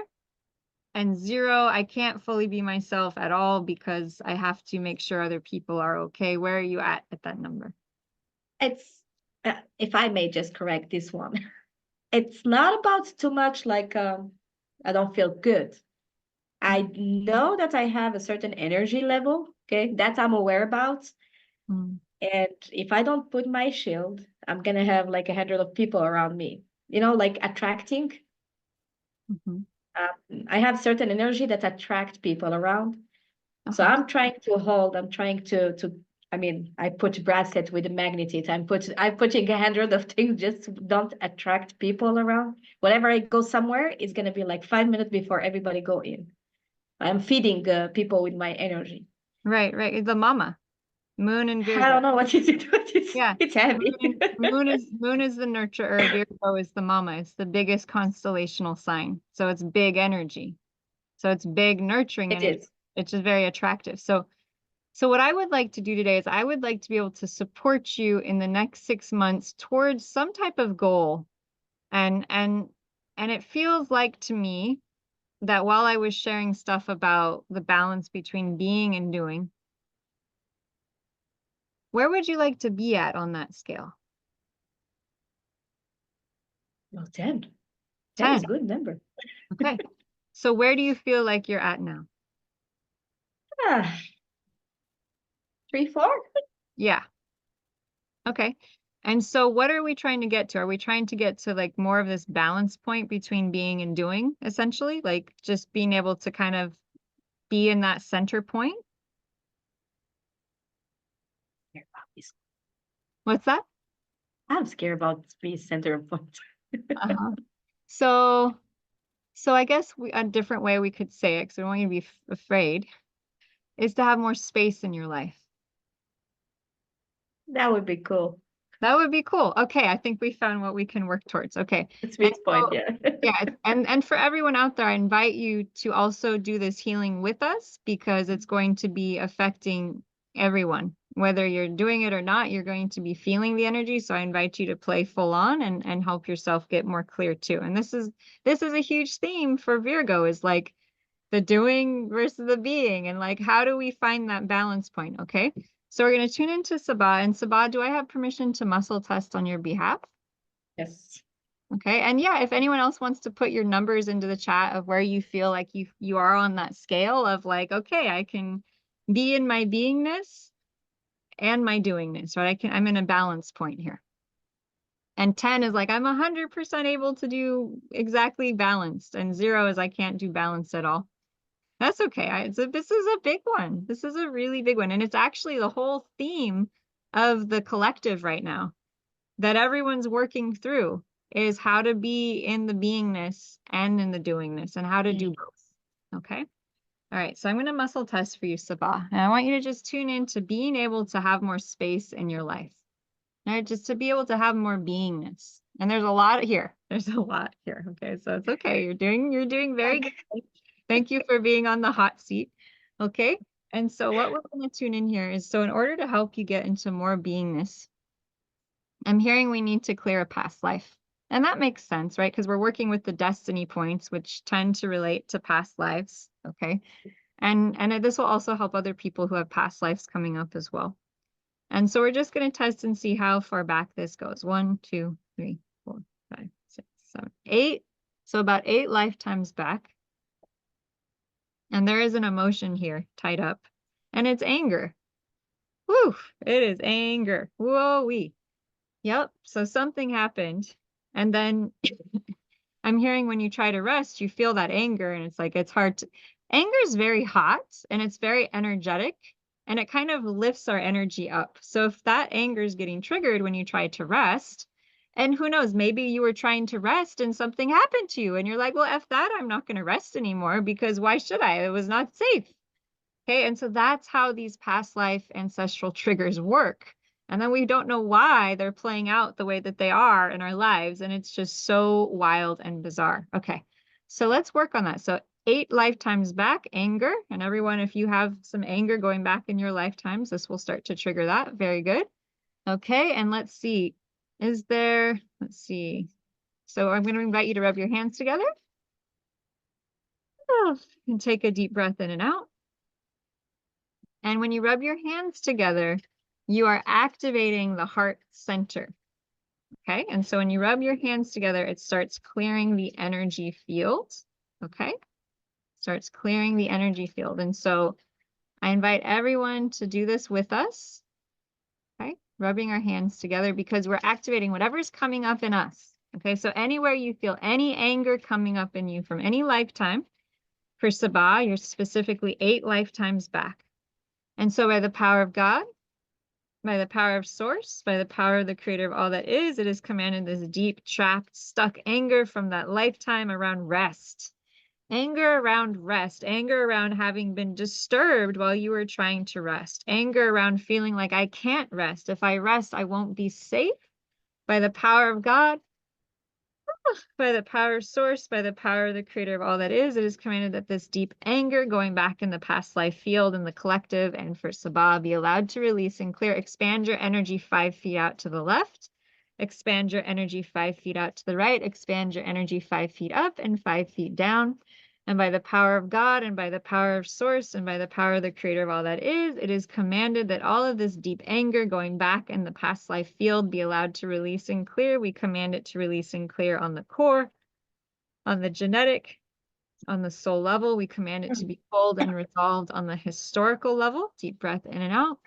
And 0, I can't fully be myself at all because I have to make sure other people are okay. Where are you at that number? it's, if I may just correct this one, it's not about too much like I don't feel good. I know that I have a certain energy level, okay, that I'm aware about. Mm. And if I don't put my shield, I'm gonna have like 100 of people around me, like attracting. Mm-hmm. I have certain energy that attract people around. So I'm trying to hold, I'm trying to I mean, I put bracelet with a magnet. I'm putting 100 of things just don't attract people around. Whenever I go somewhere, it's gonna be like 5 minutes before everybody go in. I'm feeding people with my energy. Right. The Momma. Moon and Virgo. I don't know what is it. Yeah, it's heavy. Moon is the nurturer. Virgo is the Momma. It's the biggest constellational sign. So it's big energy. So it's big nurturing energy. It is. It's just very attractive. So what I would like to do today is I would like to be able to support you in the next 6 months towards some type of goal. And it feels like to me that while I was sharing stuff about the balance between being and doing, where would you like to be at on that scale? Well, 10. 10 is a good number. Okay. So where do you feel like you're at now? 3, 4. Yeah. Okay. And so what are we trying to get to? Are we trying to get to like more of this balance point between being and doing, essentially? Like just being able to kind of be in that center point? What's that? I'm scared about the center point. So I guess a different way we could say it, because we don't want you to be afraid, is to have more space in your life. That would be cool. That would be cool. Okay, I think we found what we can work towards. Okay. Sweet point, yeah. Yeah, and for everyone out there, I invite you to also do this healing with us, because it's going to be affecting everyone. Whether you're doing it or not, you're going to be feeling the energy. So I invite you to play full on and help yourself get more clear too. And this is a huge theme for Virgo, is like the doing versus the being, and like how do we find that balance point? Okay. So we're going to tune into Sabah. And Sabah, do I have permission to muscle test on your behalf? Yes. Okay. And yeah, if anyone else wants to put your numbers into the chat of where you feel like you are on that scale of like, okay, I can be in my beingness and my doingness, right? I'm in a balance point here. And 10 is like, I'm 100% able to do exactly balanced. And 0 is I can't do balanced at all. That's okay. This is a big one. This is a really big one. And it's actually the whole theme of the collective right now that everyone's working through, is how to be in the beingness and in the doingness, and how to do both. Okay. All right. So I'm going to muscle test for you, Sabah. And I want you to just tune in to being able to have more space in your life. All right. Just to be able to have more beingness. And there's a lot here. There's a lot here. Okay. So it's okay. You're doing very good. Thank you for being on the hot seat. Okay. And so what we're going to tune in here is, so in order to help you get into more beingness, I'm hearing we need to clear a past life. And that makes sense, right? Because we're working with the destiny points, which tend to relate to past lives. Okay. And this will also help other people who have past lives coming up as well. And so we're just going to test and see how far back this goes. 1, 2, 3, 4, 5, 6, 7, 8. So about 8 lifetimes back. And there is an emotion here tied up, and it's anger. Whew, it is anger. Whoa-wee. Yep. So something happened. And then I'm hearing when you try to rest, you feel that anger, and it's like, it's hard to, anger is very hot and it's very energetic, and it kind of lifts our energy up. So if that anger is getting triggered when you try to rest, and who knows, maybe you were trying to rest and something happened to you and you're like, well, F that, I'm not going to rest anymore, because why should I? It was not safe. Okay. And so that's how these past life ancestral triggers work. And then we don't know why they're playing out the way that they are in our lives. And it's just so wild and bizarre. Okay. So let's work on that. So 8 lifetimes back, anger. And everyone, if you have some anger going back in your lifetimes, this will start to trigger that. Very good. Okay. And let's see. Let's see. So I'm going to invite you to rub your hands together. And take a deep breath in and out. And when you rub your hands together, you are activating the heart center. Okay. And so when you rub your hands together, it starts clearing the energy field. Okay. Starts clearing the energy field. And so I invite everyone to do this with us. Okay. Rubbing our hands together, because we're activating whatever's coming up in us. Okay. So anywhere you feel any anger coming up in you from any lifetime, for Sabah, you're specifically 8 lifetimes back. And so by the power of God, by the power of Source, by the power of the Creator of all that is, it is commanded this deep, trapped, stuck anger from that lifetime around rest. Anger around rest, anger around having been disturbed while you were trying to rest, anger around feeling like I can't rest. If I rest, I won't be safe. By the power of God, by the power of Source, by the power of the Creator of all that is, it is commanded that this deep anger going back in the past life field and the collective and for Sabah be allowed to release and clear. Expand your energy 5 feet out to the left. Expand your energy 5 feet out to the right. Expand your energy 5 feet up and 5 feet down. And by the power of God and by the power of Source and by the power of the Creator of all that is, it is commanded that all of this deep anger going back in the past life field be allowed to release and clear. We command it to release and clear on the core, on the genetic, on the soul level. We command it to be pulled and resolved on the historical level. Deep breath in and out.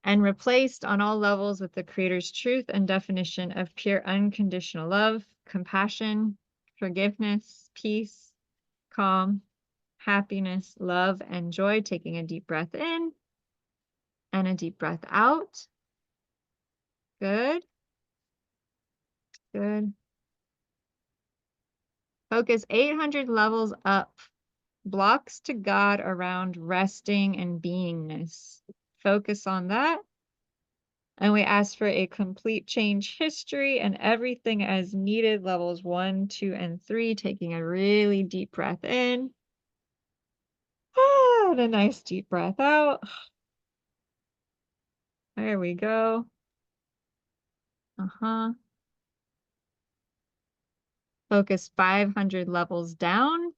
and replaced on all levels with the Creator's truth and definition of pure unconditional love, compassion, forgiveness, peace, calm, happiness, love, and joy. Taking a deep breath in and a deep breath out. Good. Good. Focus 800 levels up. Blocks to God around resting and beingness. Focus on that. And we ask for a complete change history and everything as needed, levels 1, 2, and 3. Taking a really deep breath in. And a nice deep breath out. There we go. Focus 500 levels down.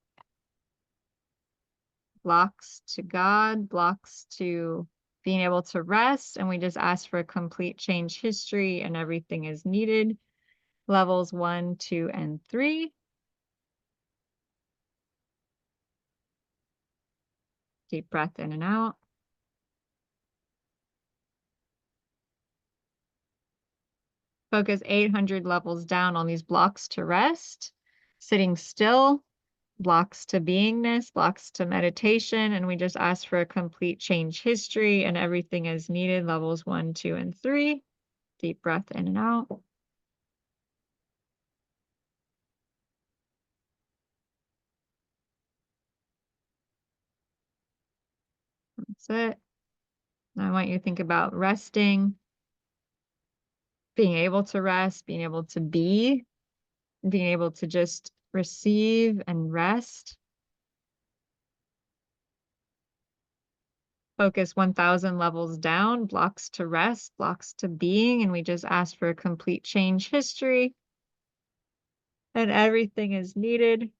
Blocks to God, blocks to being able to rest. And we just ask for a complete change history and everything is needed. Levels 1, 2, and 3. Deep breath in and out. Focus 800 levels down on these blocks to rest, sitting still, blocks to beingness, blocks to meditation, and we just ask for a complete change history and everything as needed, levels 1, 2, and 3. Deep breath in and out. That's it. Now I want you to think about resting, being able to rest, being able to be, being able to just receive and rest. Focus 1000 levels down, blocks to rest, blocks to being, and we just ask for a complete change history. And everything is needed.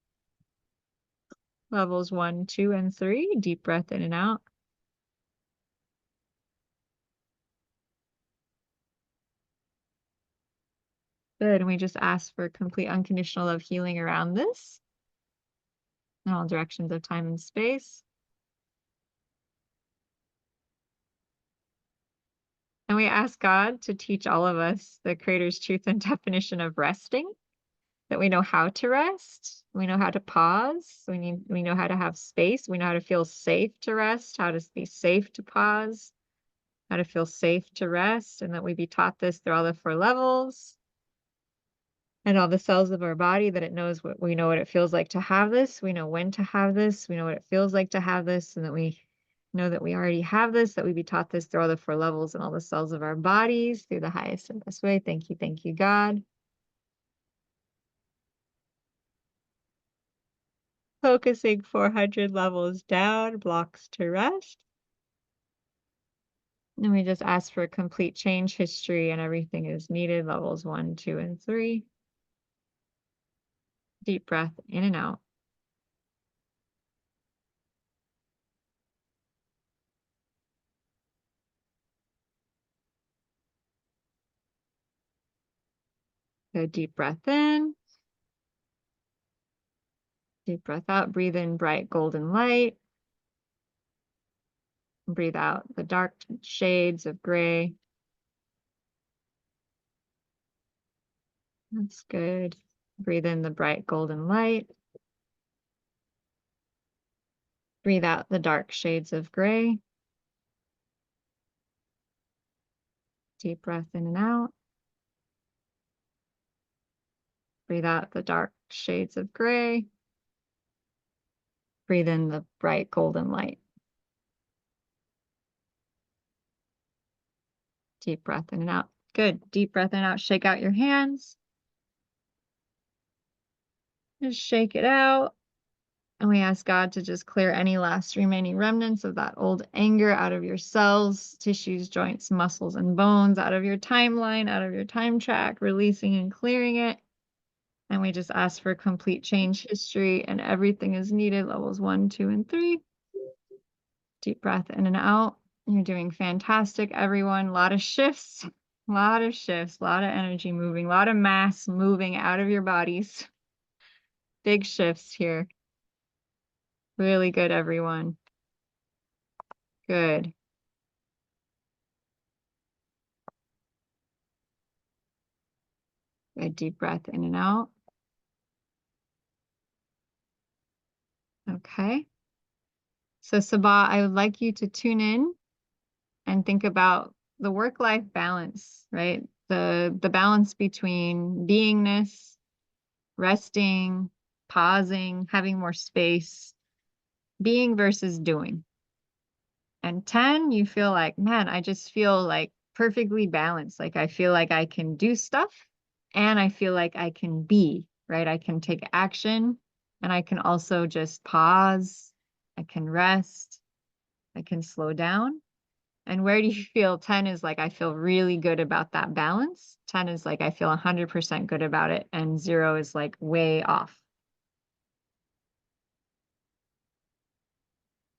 Levels 1, 2, and 3. Deep breath in and out. Good. And we just ask for complete unconditional love healing around this in all directions of time and space. And we ask God to teach all of us the Creator's truth and definition of resting, that we know how to rest, we know how to pause, we know how to have space, we know how to feel safe to rest, how to be safe to pause, how to feel safe to rest, and that we be taught this through all the 4 levels and all the cells of our body, that it knows what we know what it feels like to have this, we know when to have this, we know what it feels like to have this, and that we know that we already have this, that we be taught this through all the 4 levels and all the cells of our bodies through the highest and best way. Thank you, God. Focusing 400 levels down, blocks to rest. And we just ask for a complete change history and everything is needed, levels 1, 2, and 3. Deep breath in and out. Good, deep breath in. Deep breath out. Breathe in bright golden light. Breathe out the dark shades of gray. That's good. Breathe in the bright golden light. Breathe out the dark shades of gray. Deep breath in and out. Breathe out the dark shades of gray. Breathe in the bright golden light. Deep breath in and out. Good. Deep breath in and out. Shake out your hands. Just shake it out. And we ask God to just clear any last remaining remnants of that old anger out of your cells, tissues, joints, muscles, and bones, out of your timeline, out of your time track, releasing and clearing it. And we just ask for complete change history and everything is needed, levels 1, 2, and 3. Deep breath in and out. You're doing fantastic, everyone. A lot of shifts, a lot of energy moving, a lot of mass moving out of your bodies. Big shifts here. Really good, everyone. Good. a deep breath in and out. Okay. So Sabah, I would like you to tune in and think about the work-life balance, right? The balance between beingness, resting, pausing, having more space, being versus doing. And 10, you feel like, man, I just feel like perfectly balanced. Like I feel like I can do stuff and I feel like I can be, right? I can take action and I can also just pause. I can rest. I can slow down. And where do you feel 10 is like, I feel really good about that balance. 10 is like, I feel 100% good about it. And 0 is like way off.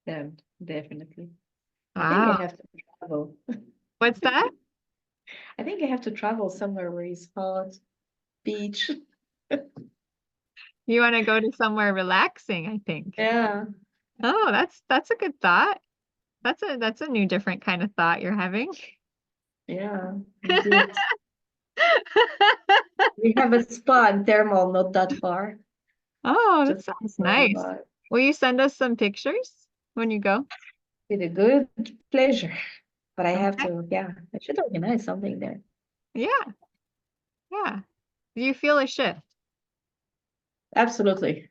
Yeah, definitely. I Wow. think I have to travel. What's that? I think I have to travel somewhere where it's hot, beach. You want to go to somewhere relaxing, I think. Yeah. Oh, that's a good thought. That's a new different kind of thought you're having. Yeah, indeed. We have a spa in Thermal, not that far. Oh, that Just sounds for nice. about- Will you send us some pictures when you go? With a good pleasure. But I have Okay. to, yeah, I should organize something there. Yeah. Yeah. Do you feel a shift? Absolutely.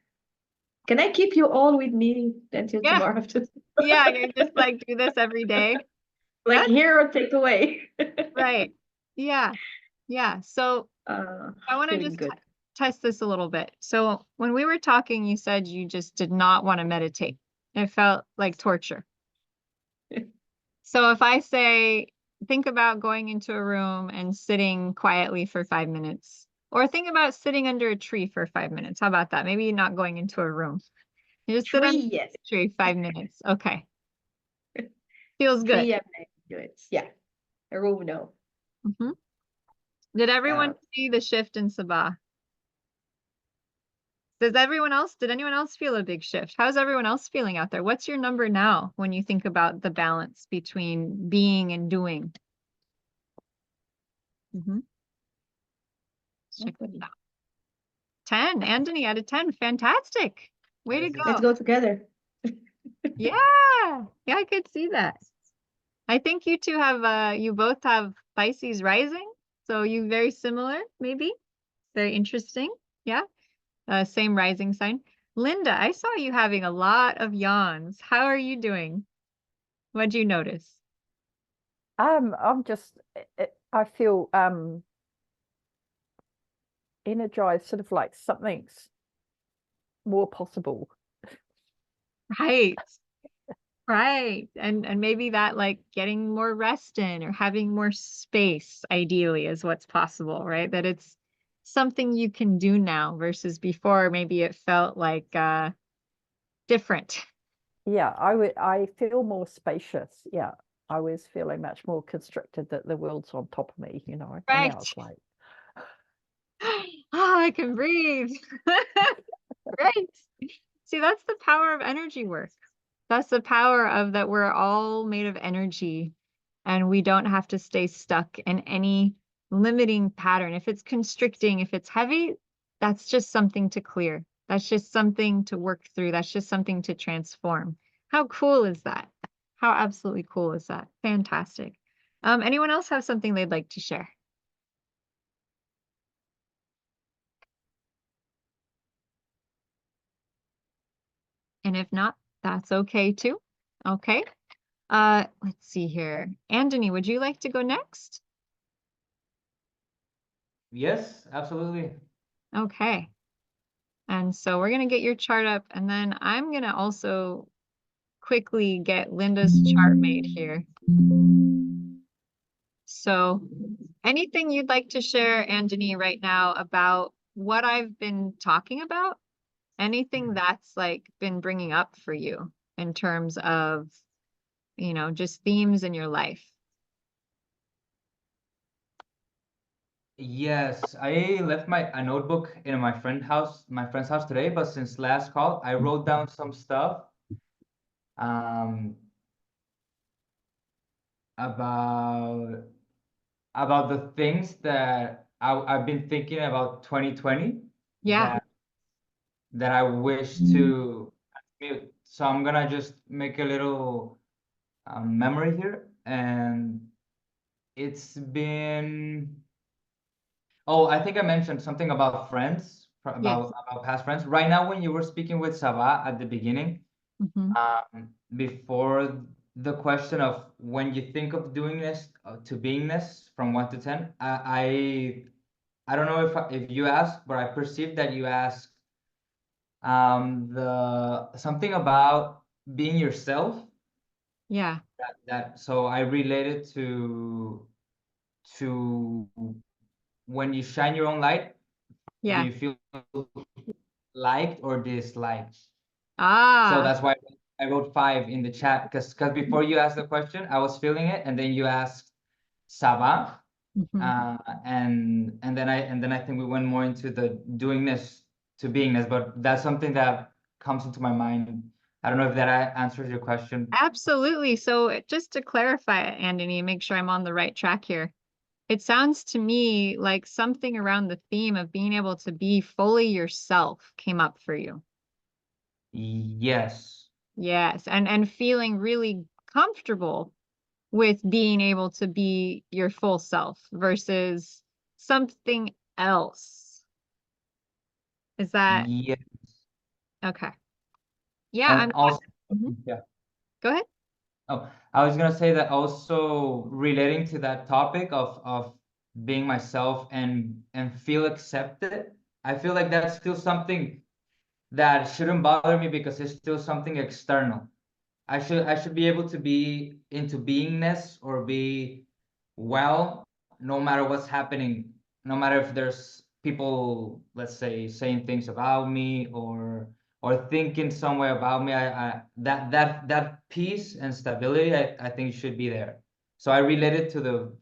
Can I keep you all with me until Yeah. tomorrow after? Yeah, you just like do this every day. Like That's here or take away. right. Yeah. Yeah. So I want to Feeling just good. test this a little bit. So when we were talking, you said you just did not want to meditate. It felt like torture. So if I say, think about going into a room and sitting quietly for 5 minutes, or think about sitting under a tree for 5 minutes. How about that? Maybe not going into a room. You just sit under Tree, yes. a tree 5 minutes. Okay. Feels good. Tree, I'm ready to do it. Yeah. A room, no. Mhm. Did everyone see the shift in Sabah? Did anyone else feel a big shift? How's everyone else feeling out there? What's your number now when you think about the balance between being and doing? Check this out. 10. Anthony out of 10. Fantastic. Way to Amazing. go. Let's go together. Yeah. Yeah, I could see that. I think you two have you both have Pisces rising. So you very similar, maybe. Very interesting. Yeah. Same rising sign. Linda, I saw you having a lot of yawns. How are you doing? What'd you notice? I'm just I feel energized, sort of like something's more possible. Right. Right. And maybe that like getting more rest in or having more space ideally is what's possible, right? That it's something you can do now versus before maybe it felt like different. Yeah, I feel more spacious. Yeah. I was feeling much more constricted that the world's on top of me, you know. And Right. now it's like Oh, I can breathe. Right. See, that's the power of energy work. That's the power of that we're all made of energy and we don't have to stay stuck in any limiting pattern. If it's constricting, if it's heavy, that's just something to clear. That's just something to work through. That's just something to transform. How cool is that? How absolutely cool is that? Fantastic. Anyone else have something they'd like to share? And if not, that's okay too. Okay. Let's see here. Anthony, would you like to go next? Yes, absolutely. Okay. And so we're going to get your chart up, and then I'm going to also quickly get Linda's chart made here. So anything you'd like to share, Anthony, right now about what I've been talking about? Anything that's like been bringing up for you in terms of, you know, just themes in your life? Yes, I left a notebook in my friend's house today, but since last call, I wrote down some stuff um about the things that I've been thinking about 2020 Yeah. that I wish to transmute. So I'm gonna just make a little memory here, and it's been. Oh, I think I mentioned something about friends, Yes. about past friends. Right now, when you were speaking with Sabah at the beginning, before the question of when you think of doingness to beingness from 1 to 10, I don't know if you asked, but I perceived that you asked the something about being yourself. Yeah. That so I related to when you shine your own light, do Yeah. you feel liked or disliked? So Ah. that's why I wrote 5 in the chat, because before you asked the question, I was feeling it, and then you asked Saba, and then I think we went more into the doingness to beingness, but that's something that comes into my mind. I don't know if that answers your question. Absolutely. So just to clarify, Anthony, make sure I'm on the right track here. It sounds to me like something around the theme of being able to be fully yourself came up for you. Yes. Yes. And feeling really comfortable with being able to be your full self versus something else. Is that Yes. okay? Yeah, And also, yeah. Go ahead. Oh, I was gonna say that also relating to that topic of being myself and feel accepted. I feel like that's still something that shouldn't bother me because it's still something external. I should be able to be into beingness or be well, no matter what's happening, no matter if there's people, let's say, saying things about me or thinking some way about me. That peace and stability, I think should be there. So I relate it to the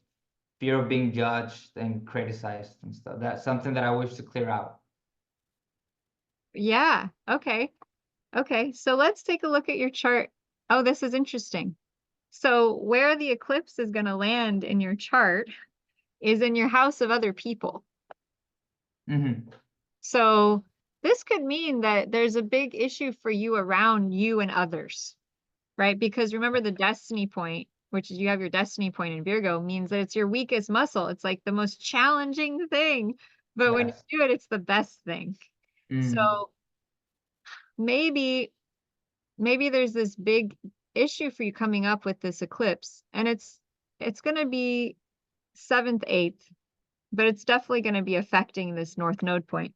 fear of being judged and criticized and stuff. That's something that I wish to clear out. Yeah. Okay. Okay. So let's take a look at your chart. Oh, this is interesting. So where the eclipse is going to land in your chart is in your house of other people. So this could mean that there's a big issue for you around you and others, right? Because remember the destiny point, which is you have your destiny point in Virgo, means that it's your weakest muscle. It's like the most challenging thing. But when you do it, it's the best thing. So maybe there's this big issue for you coming up with this eclipse, and it's going to be 7th, 8th, but it's definitely going to be affecting this North Node point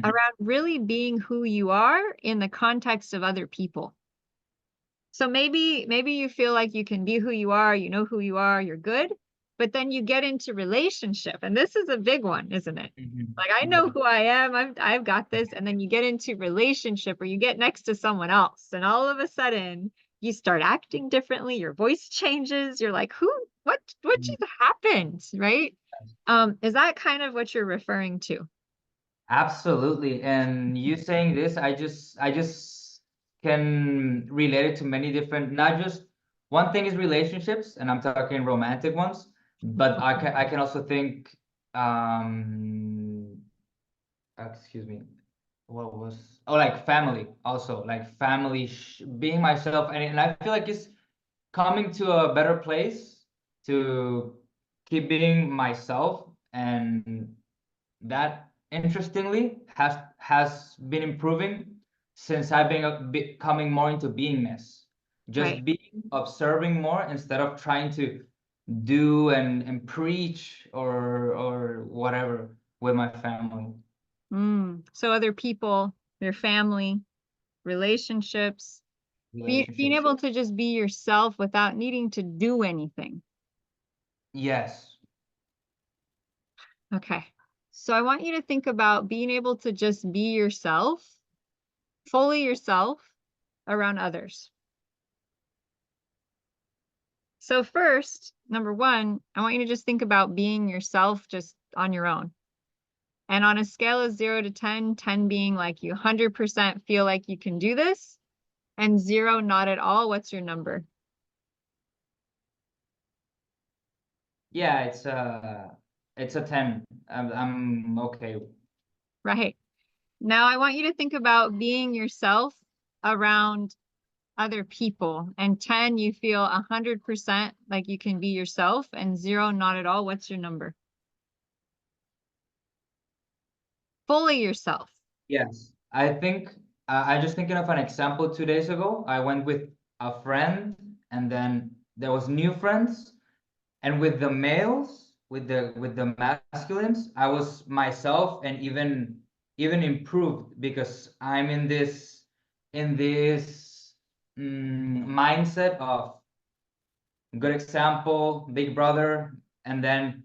around really being who you are in the context of other people. So maybe you feel like you can be who you are, you know who you are, you're good, but then you get into relationship, and this is a big one, isn't it? Like, I know who I am, I've got this, and then you get into relationship or you get next to someone else, and all of a sudden you start acting differently, your voice changes, you're like, what just happened, right? Is that kind of what you're referring to? Absolutely. And you saying this, I just can relate it to many different, not just one thing is relationships, and I'm talking romantic ones, but I can also think excuse me, what was, oh, like family also, like family, being myself, and I feel like it's coming to a better place to keep being myself, and that interestingly has been improving since I've been becoming more into beingness, just Right. being, observing more instead of trying to do and preach or whatever with my family. So other people, your family, relationships, being able to just be yourself without needing to do anything. Yes. Okay. So I want you to think about being able to just be yourself, fully yourself around others. So first, number one, I want you to just think about being yourself just on your own. And on a scale of 0 to 10, 10 being like you 100% feel like you can do this, and 0 not at all, what's your number? Yeah, it's it's a 10. I'm okay. Right. Now I want you to think about being yourself around other people. And 10, you feel 100% like you can be yourself, and 0, not at all. What's your number? Fully yourself. Yes, I think I just thinking of an example 2 days ago. I went with a friend, and then there was new friends, and with the males, with the masculines, I was myself, and even improved, because I'm in this mindset of good example, big brother, and then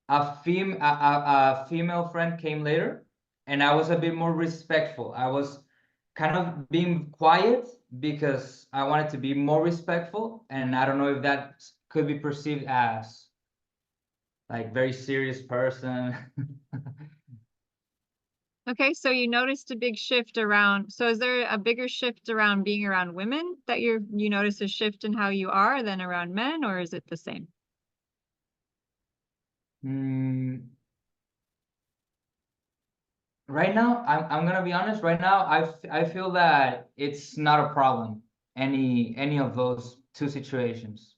a female friend came later, and I was a bit more respectful. I was kind of being quiet because I wanted to be more respectful, and I don't know if that could be perceived as like very serious person. Okay, so you noticed a big shift around. So is there a bigger shift around being around women that you notice a shift in how you are than around men, or is it the same? Right now, I'm gonna be honest. Right now, I feel that it's not a problem. Any of those two situations.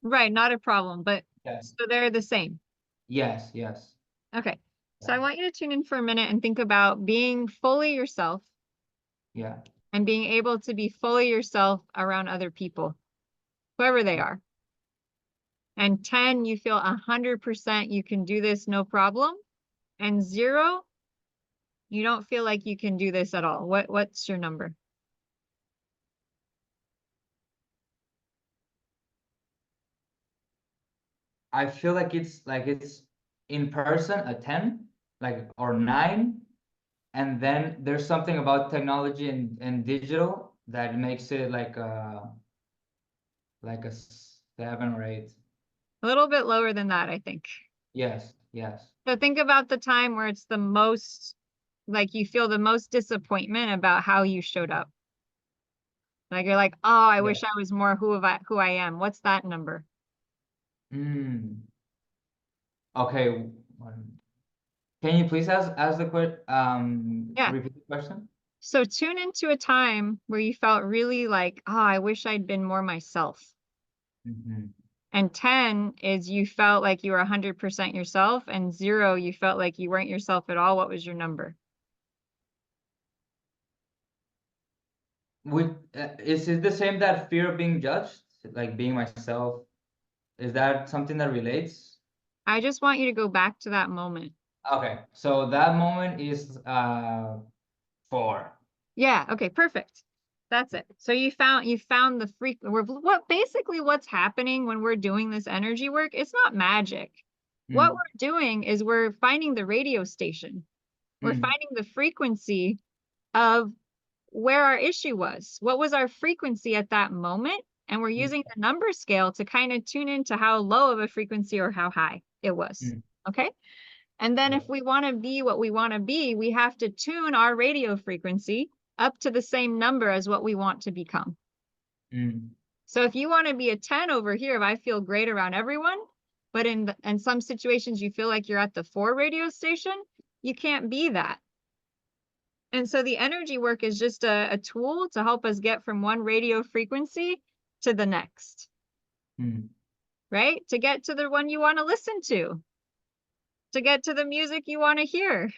Right, not a problem, but Yes. so they're the same. Yes. Yes. Okay, so I want you to tune in for a minute and think about being fully yourself Yeah. and being able to be fully yourself around other people, whoever they are. And 10, you feel 100% you can do this, no problem. And 0, you don't feel like you can do this at all. What's your number? I feel like it's in person a 10, like, or 9, and then there's something about technology and digital that makes it like a 7 or 8. A little bit lower than that, I think. Yes. Yes. So think about the time where it's the most, like you feel the most disappointment about how you showed up. Like you're like, oh, I Yeah. wish I was more who I am. What's that number? Okay. Can you please ask the question? Yeah. Repeat the question. So tune into a time where you felt really like, oh, I wish I'd been more myself. And 10 is you felt like you were 100% yourself, and 0, you felt like you weren't yourself at all. What was your number? Is it the same, that fear of being judged, like being myself? Is that something that relates? I just want you to go back to that moment. Okay, so that moment is 4. Yeah, okay, perfect. That's it. So you found the what's happening when we're doing this energy work, it's not magic. What we're doing is we're finding the radio station. We're finding the frequency of where our issue was. What was our frequency at that moment? And we're using the number scale to kind of tune into how low of a frequency or how high it was. Okay. And then if we want to be what we want to be, we have to tune our radio frequency up to the same number as what we want to become. So if you want to be a 10 over here, if I feel great around everyone, but in some situations you feel like you're at the 4 radio station, you can't be that. And so the energy work is just a tool to help us get from one radio frequency to the next. Right? To get to the one you want to listen to get to the music you want to hear.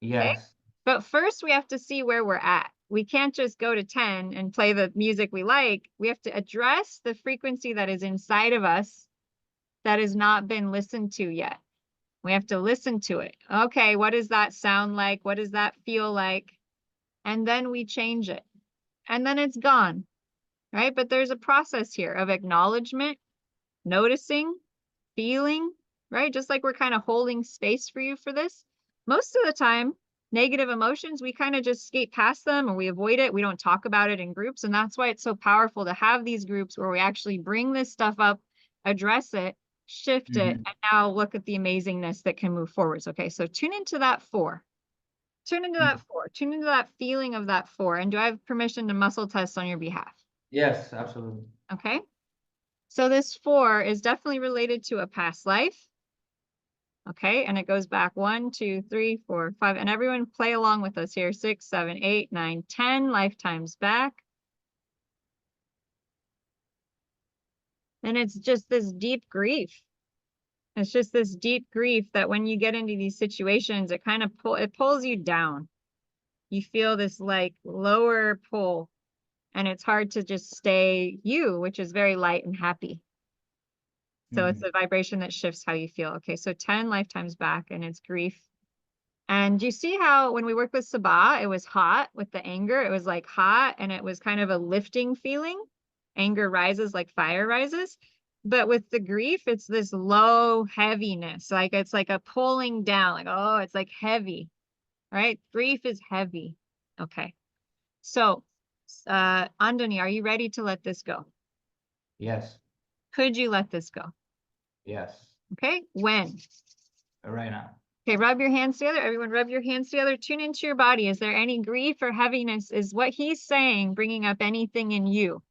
Yes. Okay? But first we have to see where we're at. We can't just go to 10 and play the music we like. We have to address the frequency that is inside of us that has not been listened to yet. We have to listen to it. Okay, what does that sound like? What does that feel like? And then we change it. And then it's gone, right? But there's a process here of acknowledgement, noticing, feeling, right? Just like we're kind of holding space for you for this. Most of the time, negative emotions, we kind of just skate past them or we avoid it. We don't talk about it in groups. And that's why it's so powerful to have these groups where we actually bring this stuff up, address it, shift it, and now look at the amazingness that can move forwards. Okay, so tune into that 4. Tune into that 4. Tune into that feeling of that 4. And do I have permission to muscle test on your behalf? Yes, absolutely. Okay. So this 4 is definitely related to a past life. Okay, and it goes back 1, 2, 3, 4, 5, and everyone play along with us here. 6, 7, 8, 9, 10 lifetimes back. And it's just this deep grief. It's just this deep grief that when you get into these situations, it kind of pulls you down. You feel this like lower pull, and it's hard to just stay you, which is very light and happy. So it's a vibration that shifts how you feel. Okay, so 10 lifetimes back, and it's grief. And you see how when we worked with Sabah, it was hot with the anger. It was like hot, and it was kind of a lifting feeling. Anger rises like fire rises. But with the grief, it's this low heaviness. Like it's like a pulling down, like, oh, it's like heavy, right? Grief is heavy. Okay. So, Andoni, are you ready to let this go? Yes. Could you let this go? Yes. Okay. When? Right now. Okay, rub your hands together. Everyone rub your hands together. Tune into your body. Is there any grief or heaviness? Is what he's saying bringing up anything in you?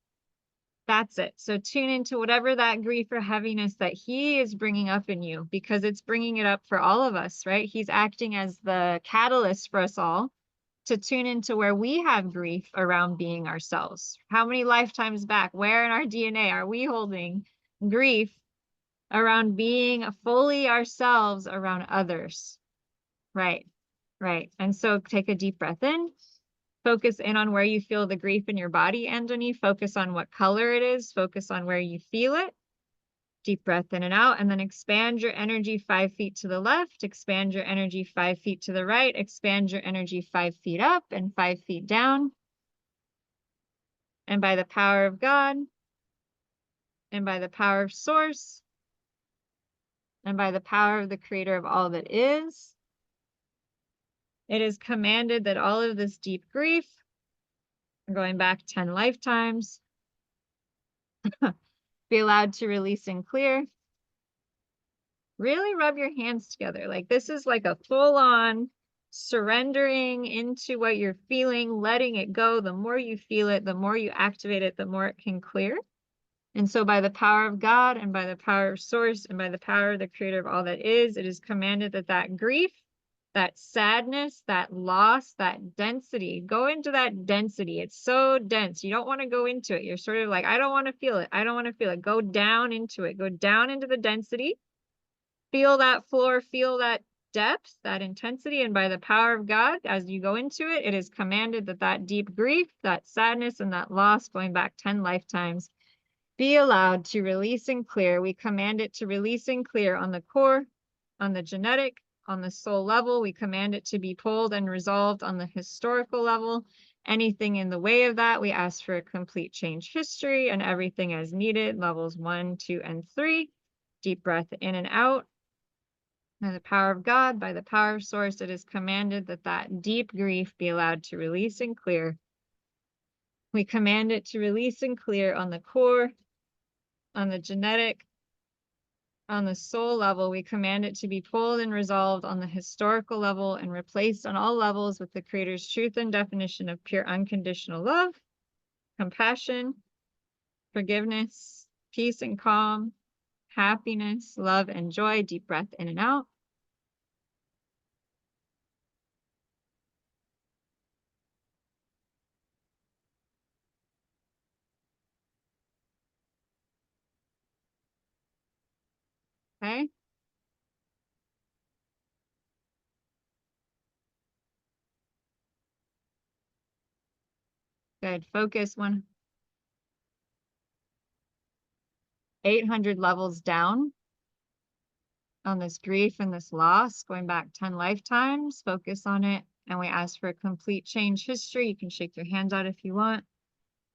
That's it. So tune into whatever that grief or heaviness that he is bringing up in you, because it's bringing it up for all of us, right? He's acting as the catalyst for us all to tune into where we have grief around being ourselves. How many lifetimes back, where in our DNA are we holding grief around being fully ourselves around others? Right, right. And so take a deep breath in. Focus in on where you feel the grief in your body, Andoni. Focus on what color it is. Focus on where you feel it. Deep breath in and out, and then expand your energy 5 feet to the left. Expand your energy 5 feet to the right. Expand your energy 5 feet up and 5 feet down. And by the power of God, and by the power of Source, and by the power of the Creator of all that is, it is commanded that all of this deep grief, going back 10 lifetimes, be allowed to release and clear. Really rub your hands together. Like this is like a full-on surrendering into what you're feeling, letting it go. The more you feel it, the more you activate it, the more it can clear. And so by the power of God and by the power of Source and by the power of the Creator of all that is, it is commanded that that grief, that sadness, that loss, that density, go into that density. It's so dense. You don't want to go into it. You're sort of like, I don't want to feel it. I don't want to feel it. Go down into it. Go down into the density. Feel that floor. Feel that depth, that intensity. And by the power of God, as you go into it, it is commanded that that deep grief, that sadness, and that loss going back 10 lifetimes be allowed to release and clear. We command it to release and clear on the core, on the genetic, on the soul level. We command it to be pulled and resolved on the historical level. Anything in the way of that, we ask for a complete change history and everything as needed, levels 1, 2, and 3. Deep breath in and out. By the power of God, by the power of Source, it is commanded that that deep grief be allowed to release and clear. We command it to release and clear on the core, on the genetic, on the soul level. We command it to be pulled and resolved on the historical level and replaced on all levels with the Creator's truth and definition of pure unconditional love, compassion, forgiveness, peace and calm, happiness, love, and joy. Deep breath in and out. Okay. Good. Focus 800 levels down on this grief and this loss, going back 10 lifetimes. Focus on it. And we ask for a complete change history. You can shake your hands out if you want.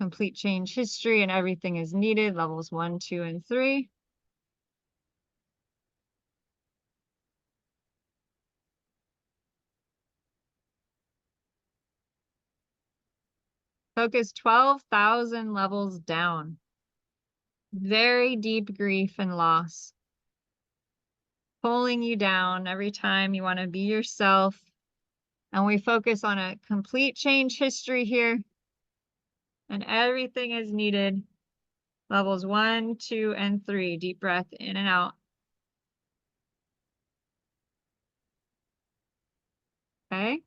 Complete change history and everything is needed. Levels 1, 2, and 3. Focus 12,000 levels down. Very deep grief and loss. Pulling you down every time you want to be yourself. And we focus on a complete change history here. And everything is needed. Levels 1, 2, and 3. Deep breath in and out. Okay.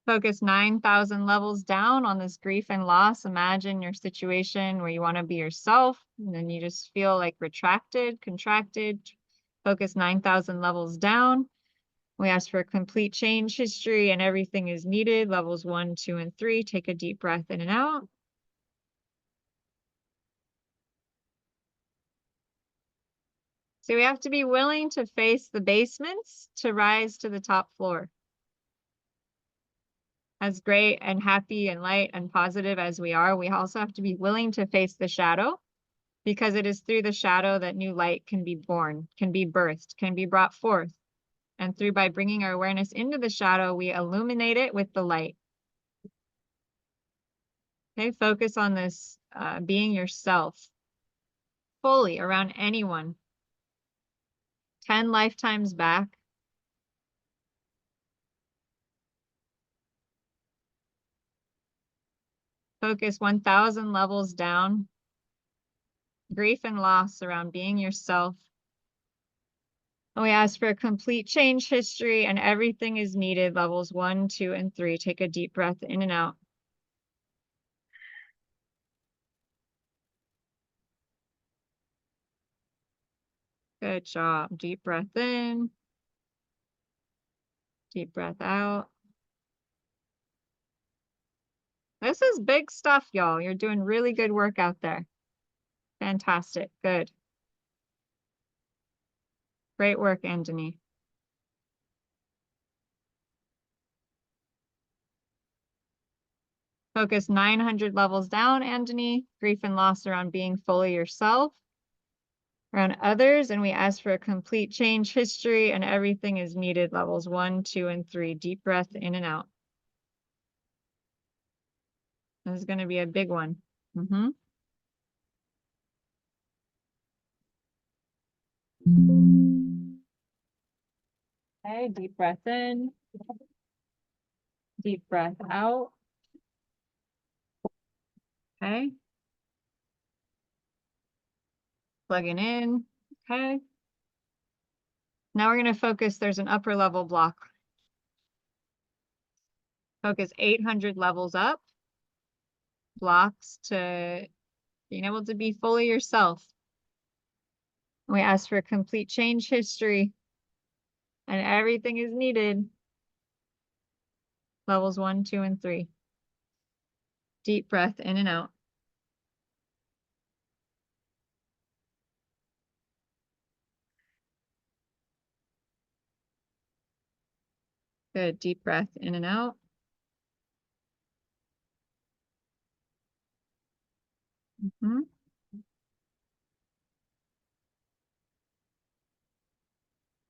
Focus 9,000 levels down on this grief and loss. Imagine your situation where you want to be yourself, and then you just feel like retracted, contracted. Focus 9,000 levels down. We ask for a complete change history and everything is needed. Levels 1, 2, and 3. Take a deep breath in and out. So we have to be willing to face the basements to rise to the top floor. As great and happy and light and positive as we are, we also have to be willing to face the shadow, because it is through the shadow that new light can be born, can be birthed, can be brought forth. And by bringing our awareness into the shadow, we illuminate it with the light. Okay, focus on this being yourself fully around anyone. 10 lifetimes back. Focus 1,000 levels down. Grief and loss around being yourself. And we ask for a complete change history and everything is needed. Levels 1, 2, and 3. Take a deep breath in and out. Good job. Deep breath in. Deep breath out. This is big stuff, y'all. You're doing really good work out there. Fantastic. Good. Great work, Anthony. Focus 900 levels down, Anthony. Grief and loss around being fully yourself, around others, and we ask for a complete change history and everything is needed. Levels 1, 2, and 3. Deep breath in and out. This is going to be a big one. Okay, deep breath in. Deep breath out. Okay. Plugging in. Okay. Now we're going to focus. There's an upper level block. Focus 800 levels up. Blocks to being able to be fully yourself. We ask for a complete change history and everything is needed. Levels 1, 2, and 3. Deep breath in and out. Good. Deep breath in and out.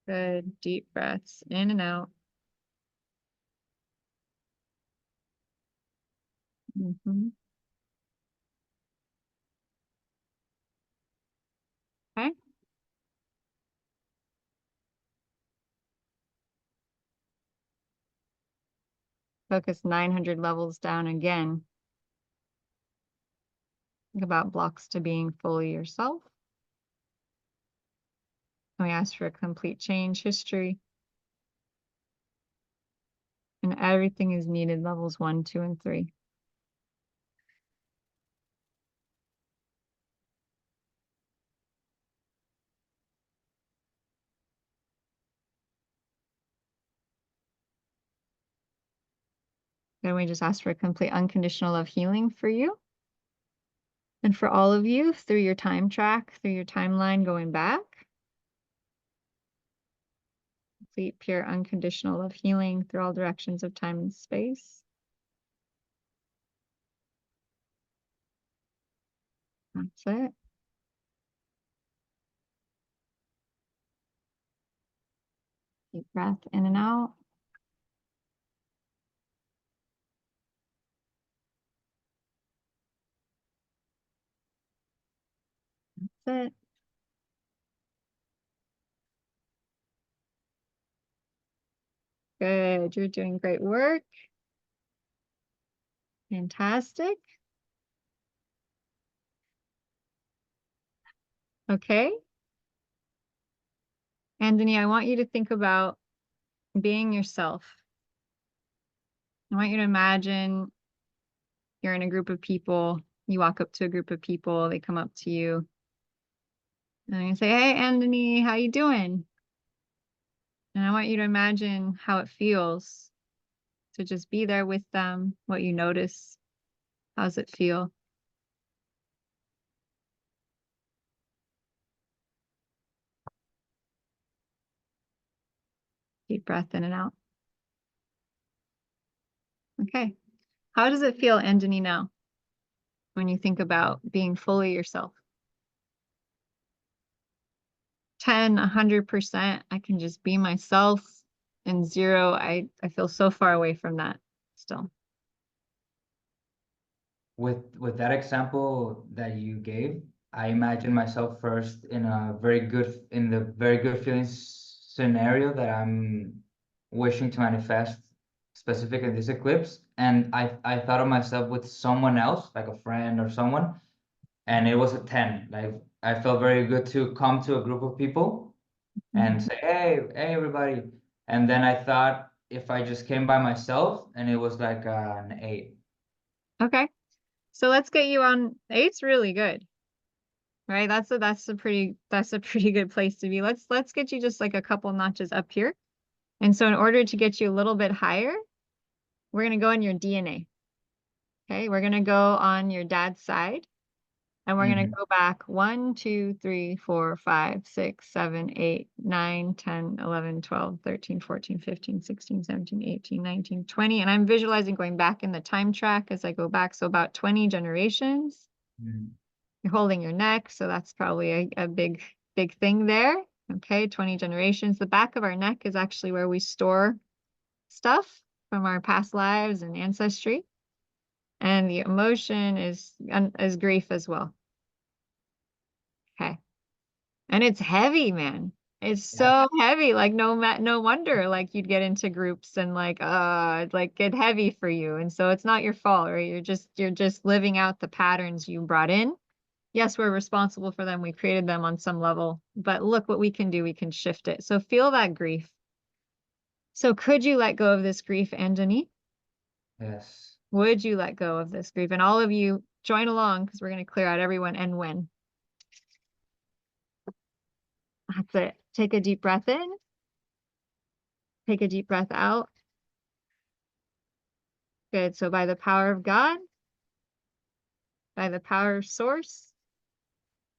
Good. Deep breaths in and out. Okay. Focus 900 levels down again. Think about blocks to being fully yourself. And we ask for a complete change history. And everything is needed. Levels 1, 2, and 3. Then we just ask for a complete unconditional love healing for you. And for all of you through your time track, through your timeline going back. Complete, pure, unconditional love healing through all directions of time and space. That's it. Deep breath in and out. That's it. good. You're doing great work. Fantastic. Okay. Anthony, I want you to think about being yourself. I want you to imagine you're in a group of people. You walk up to a group of people. They come up to you. And you say, hey, Anthony, how you doing? And I want you to imagine how it feels to just be there with them, what you notice. How does it feel? Deep breath in and out. Okay. How does it feel, Anthony, now when you think about being fully yourself? 10, 100%, I can just be myself. And 0, I feel so far away from that still. With that example that you gave, I imagine myself first in the very good feeling scenario that I'm wishing to manifest, specific in this eclipse. And I thought of myself with someone else, like a friend or someone, and it was a 10. Like I felt very good to come to a group of people and say, hey, everybody. And then I thought if I just came by myself, and it was like an 8. Okay. So let's get you on. 8's really good. Right? That's a pretty good place to be. Let's get you just like a couple notches up here. And so in order to get you a little bit higher, we're going to go in your DNA. Okay? We're going to go on your dad's side. And we're going to go back 1, 2, 3, 4, 5, 6, 7, 8, 9, 10, 11, 12, 13, 14, 15, 16, 17, 18, 19, 20. And I'm visualizing going back in the time track as I go back. So about 20 generations. You're holding your neck. So that's probably a big thing there. Okay, 20 generations. The back of our neck is actually where we store stuff from our past lives and ancestry. And the emotion is grief as well. Okay. And it's heavy, man. It's so heavy. Like no wonder like you'd get into groups and like get heavy for you. And so it's not your fault, right? You're just living out the patterns you brought in. Yes, we're responsible for them. We created them on some level, but look what we can do. We can shift it. So feel that grief. So could you let go of this grief, Anthony? Yes. Would you let go of this grief? And all of you join along because we're going to clear out everyone and when. That's it. Take a deep breath in. Take a deep breath out. Good. So by the power of God, by the power of Source,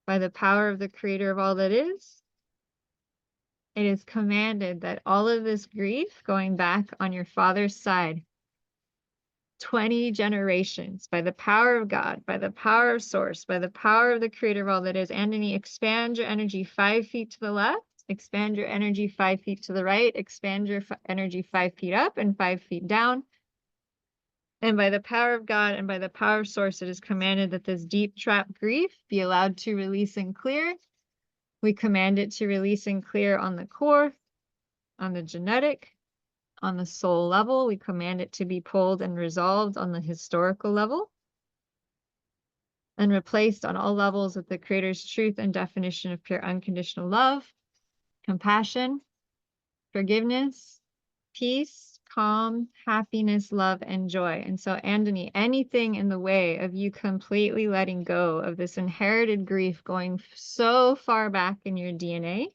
by the power of the Creator of all that is, it is commanded that all of this grief going back on your father's side, 20 generations, by the power of God, by the power of Source, by the power of the Creator of all that is. Anthony, expand your energy 5 feet to the left, expand your energy 5 feet to the right, expand your energy 5 feet up and 5 feet down. And by the power of God and by the power of Source, it is commanded that this deep trapped grief be allowed to release and clear. We command it to release and clear on the core, on the genetic, on the soul level. We command it to be pulled and resolved on the historical level and replaced on all levels with the Creator's truth and definition of pure unconditional love, compassion, forgiveness, peace, calm, happiness, love, and joy. And so, Anthony, anything in the way of you completely letting go of this inherited grief going so far back in your DNA,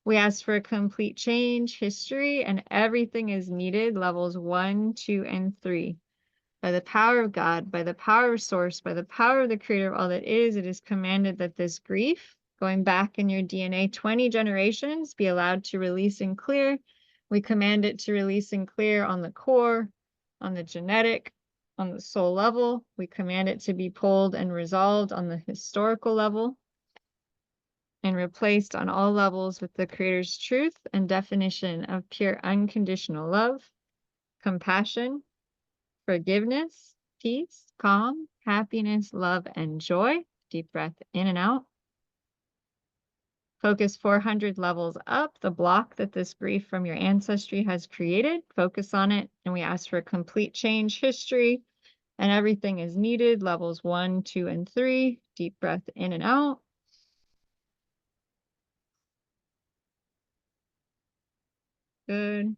we ask for a complete change, history, and everything is needed, levels 1, 2, and 3. By the power of God, by the power of Source, by the power of the Creator of all that is, it is commanded that this grief going back in your DNA 20 generations be allowed to release and clear. We command it to release and clear on the core, on the genetic, on the soul level. We command it to be pulled and resolved on the historical level and replaced on all levels with the Creator's truth and definition of pure unconditional love, compassion, forgiveness, peace, calm, happiness, love, and joy. Deep breath in and out. Focus 400 levels up, the block that this grief from your ancestry has created. Focus on it, and we ask for a complete change history, and everything is needed. Levels 1, 2, and 3. Deep breath in and out. Good.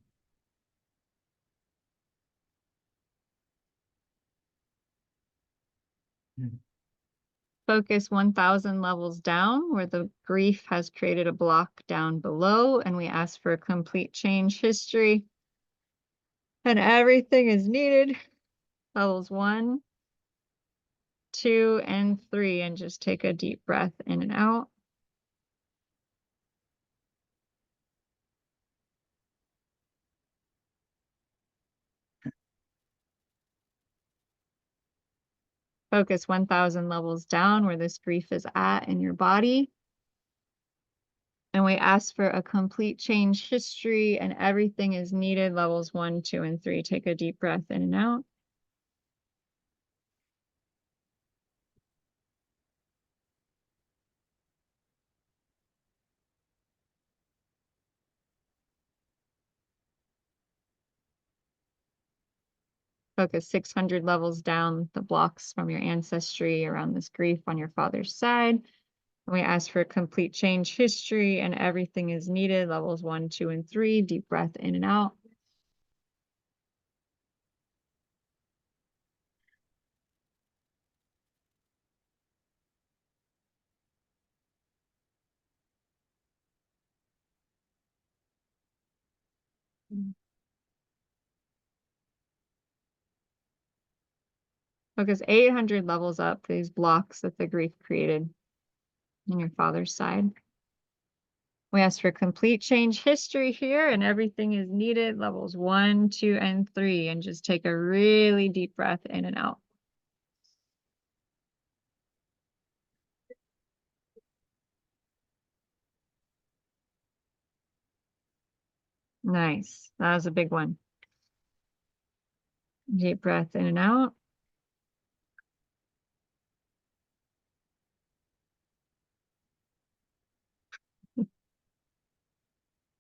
Focus 1,000 levels down where the grief has created a block down below, and we ask for a complete change history. And everything is needed. Levels 1, 2, and 3, and just take a deep breath in and out. Focus 1,000 levels down where this grief is at in your body. And we ask for a complete change history, and everything is needed. Levels 1, 2, and 3. Take a deep breath in and out. Focus 600 levels down the blocks from your ancestry around this grief on your father's side. We ask for a complete change history, and everything is needed. Levels 1, 2, and 3. Deep breath in and out. Focus 800 levels up these blocks that the grief created on your father's side. We ask for complete change history here, and everything is needed. Levels 1, 2, and 3. And just take a really deep breath in and out. Nice. That was a big one. Deep breath in and out.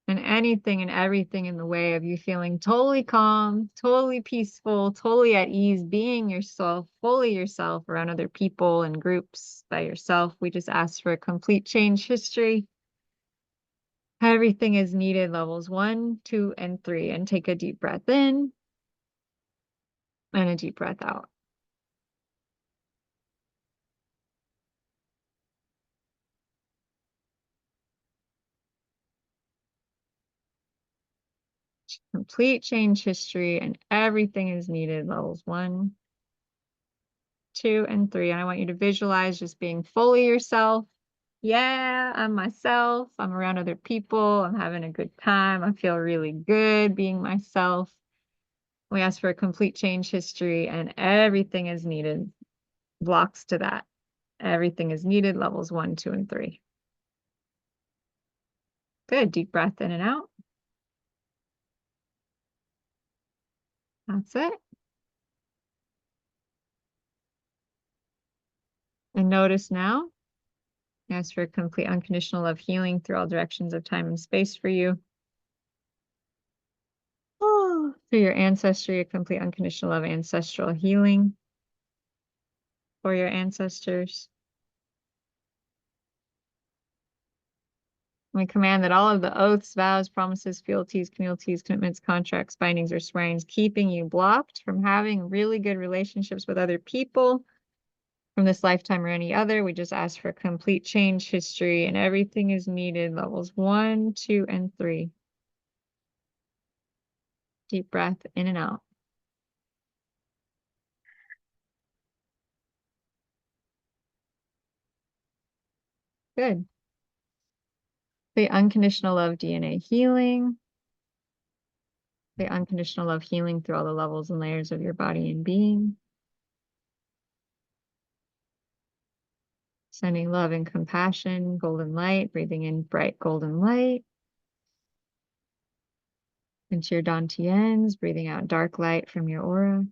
And anything and everything in the way of you feeling totally calm, totally peaceful, totally at ease, being yourself, fully yourself around other people and groups by yourself. We just ask for a complete change history. Everything is needed. Levels 1, 2, and 3. And take a deep breath in and a deep breath out. Complete change history, and everything is needed. Levels 1, 2, and 3. And I want you to visualize just being fully yourself. Yeah, I'm myself. I'm around other people. I'm having a good time. I feel really good being myself. We ask for a complete change history, and everything is needed. Blocks to that. Everything is needed. Levels 1, 2, and 3. Good. Deep breath in and out. That's it. And notice now, ask for complete unconditional love healing through all directions of time and space for you. Oh, through your ancestry, a complete unconditional love ancestral healing for your ancestors. We command that all of the oaths, vows, promises, fealties, communities, commitments, contracts, bindings, or swearings keeping you blocked from having really good relationships with other people from this lifetime or any other, we just ask for complete change history, and everything is needed. Levels 1, 2, and 3. Deep breath in and out. Good. The unconditional love DNA healing. The unconditional love healing through all the levels and layers of your body and being. Sending love and compassion, golden light, breathing in bright golden light. Into your dantians, breathing out dark light from your aura.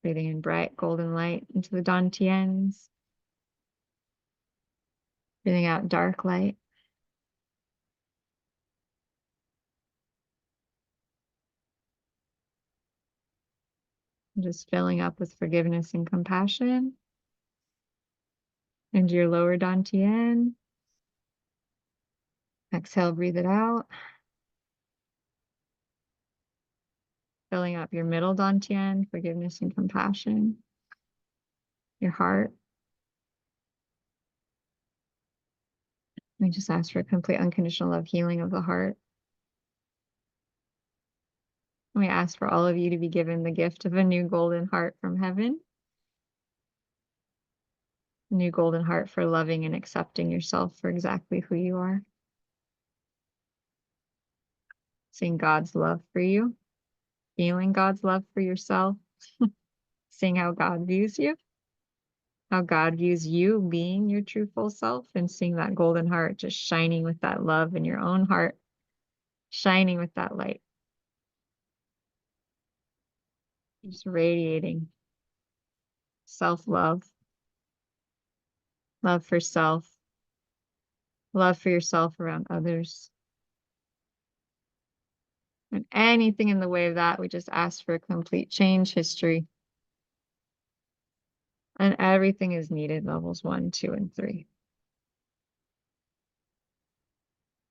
Breathing in bright golden light into the dantians. Breathing out dark light. Just filling up with forgiveness and compassion. Into your lower dantian. Exhale, breathe it out. Filling up your middle dantian, forgiveness and compassion. Your heart. We just ask for complete unconditional love, healing of the heart. We ask for all of you to be given the gift of a new golden heart from heaven. A new golden heart for loving and accepting yourself for exactly who you are. Seeing God's love for you. Feeling God's love for yourself. Seeing how God views you. How God views you being your true full self, and seeing that golden heart just shining with that love in your own heart. Shining with that light. Just radiating self-love. Love for self. Love for yourself around others. And anything in the way of that, we just ask for a complete change history. And everything is needed, levels 1, 2, and 3.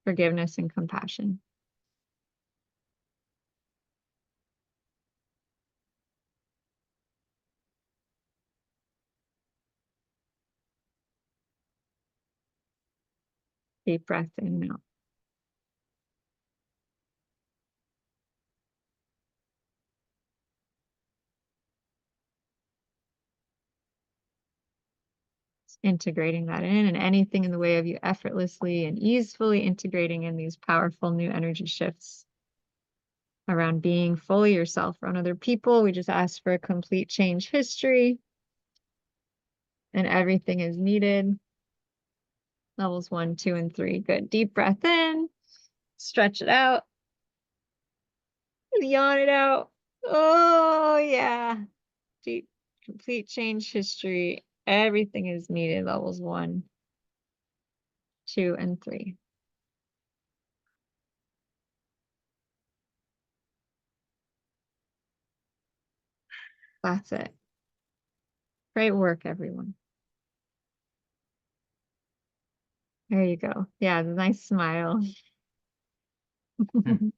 Forgiveness and compassion. Deep breath in and out. Integrating that in, and anything in the way of you effortlessly and easily integrating in these powerful new energy shifts around being fully yourself around other people. We just ask for a complete change history, and everything is needed. Levels 1, 2, and 3. Good. Deep breath in, stretch it out, yawn it out. Oh yeah. Deep, complete change history. Everything is needed. Levels 1, 2, and 3. That's it. Great work, everyone. There you go. Yeah, nice smile.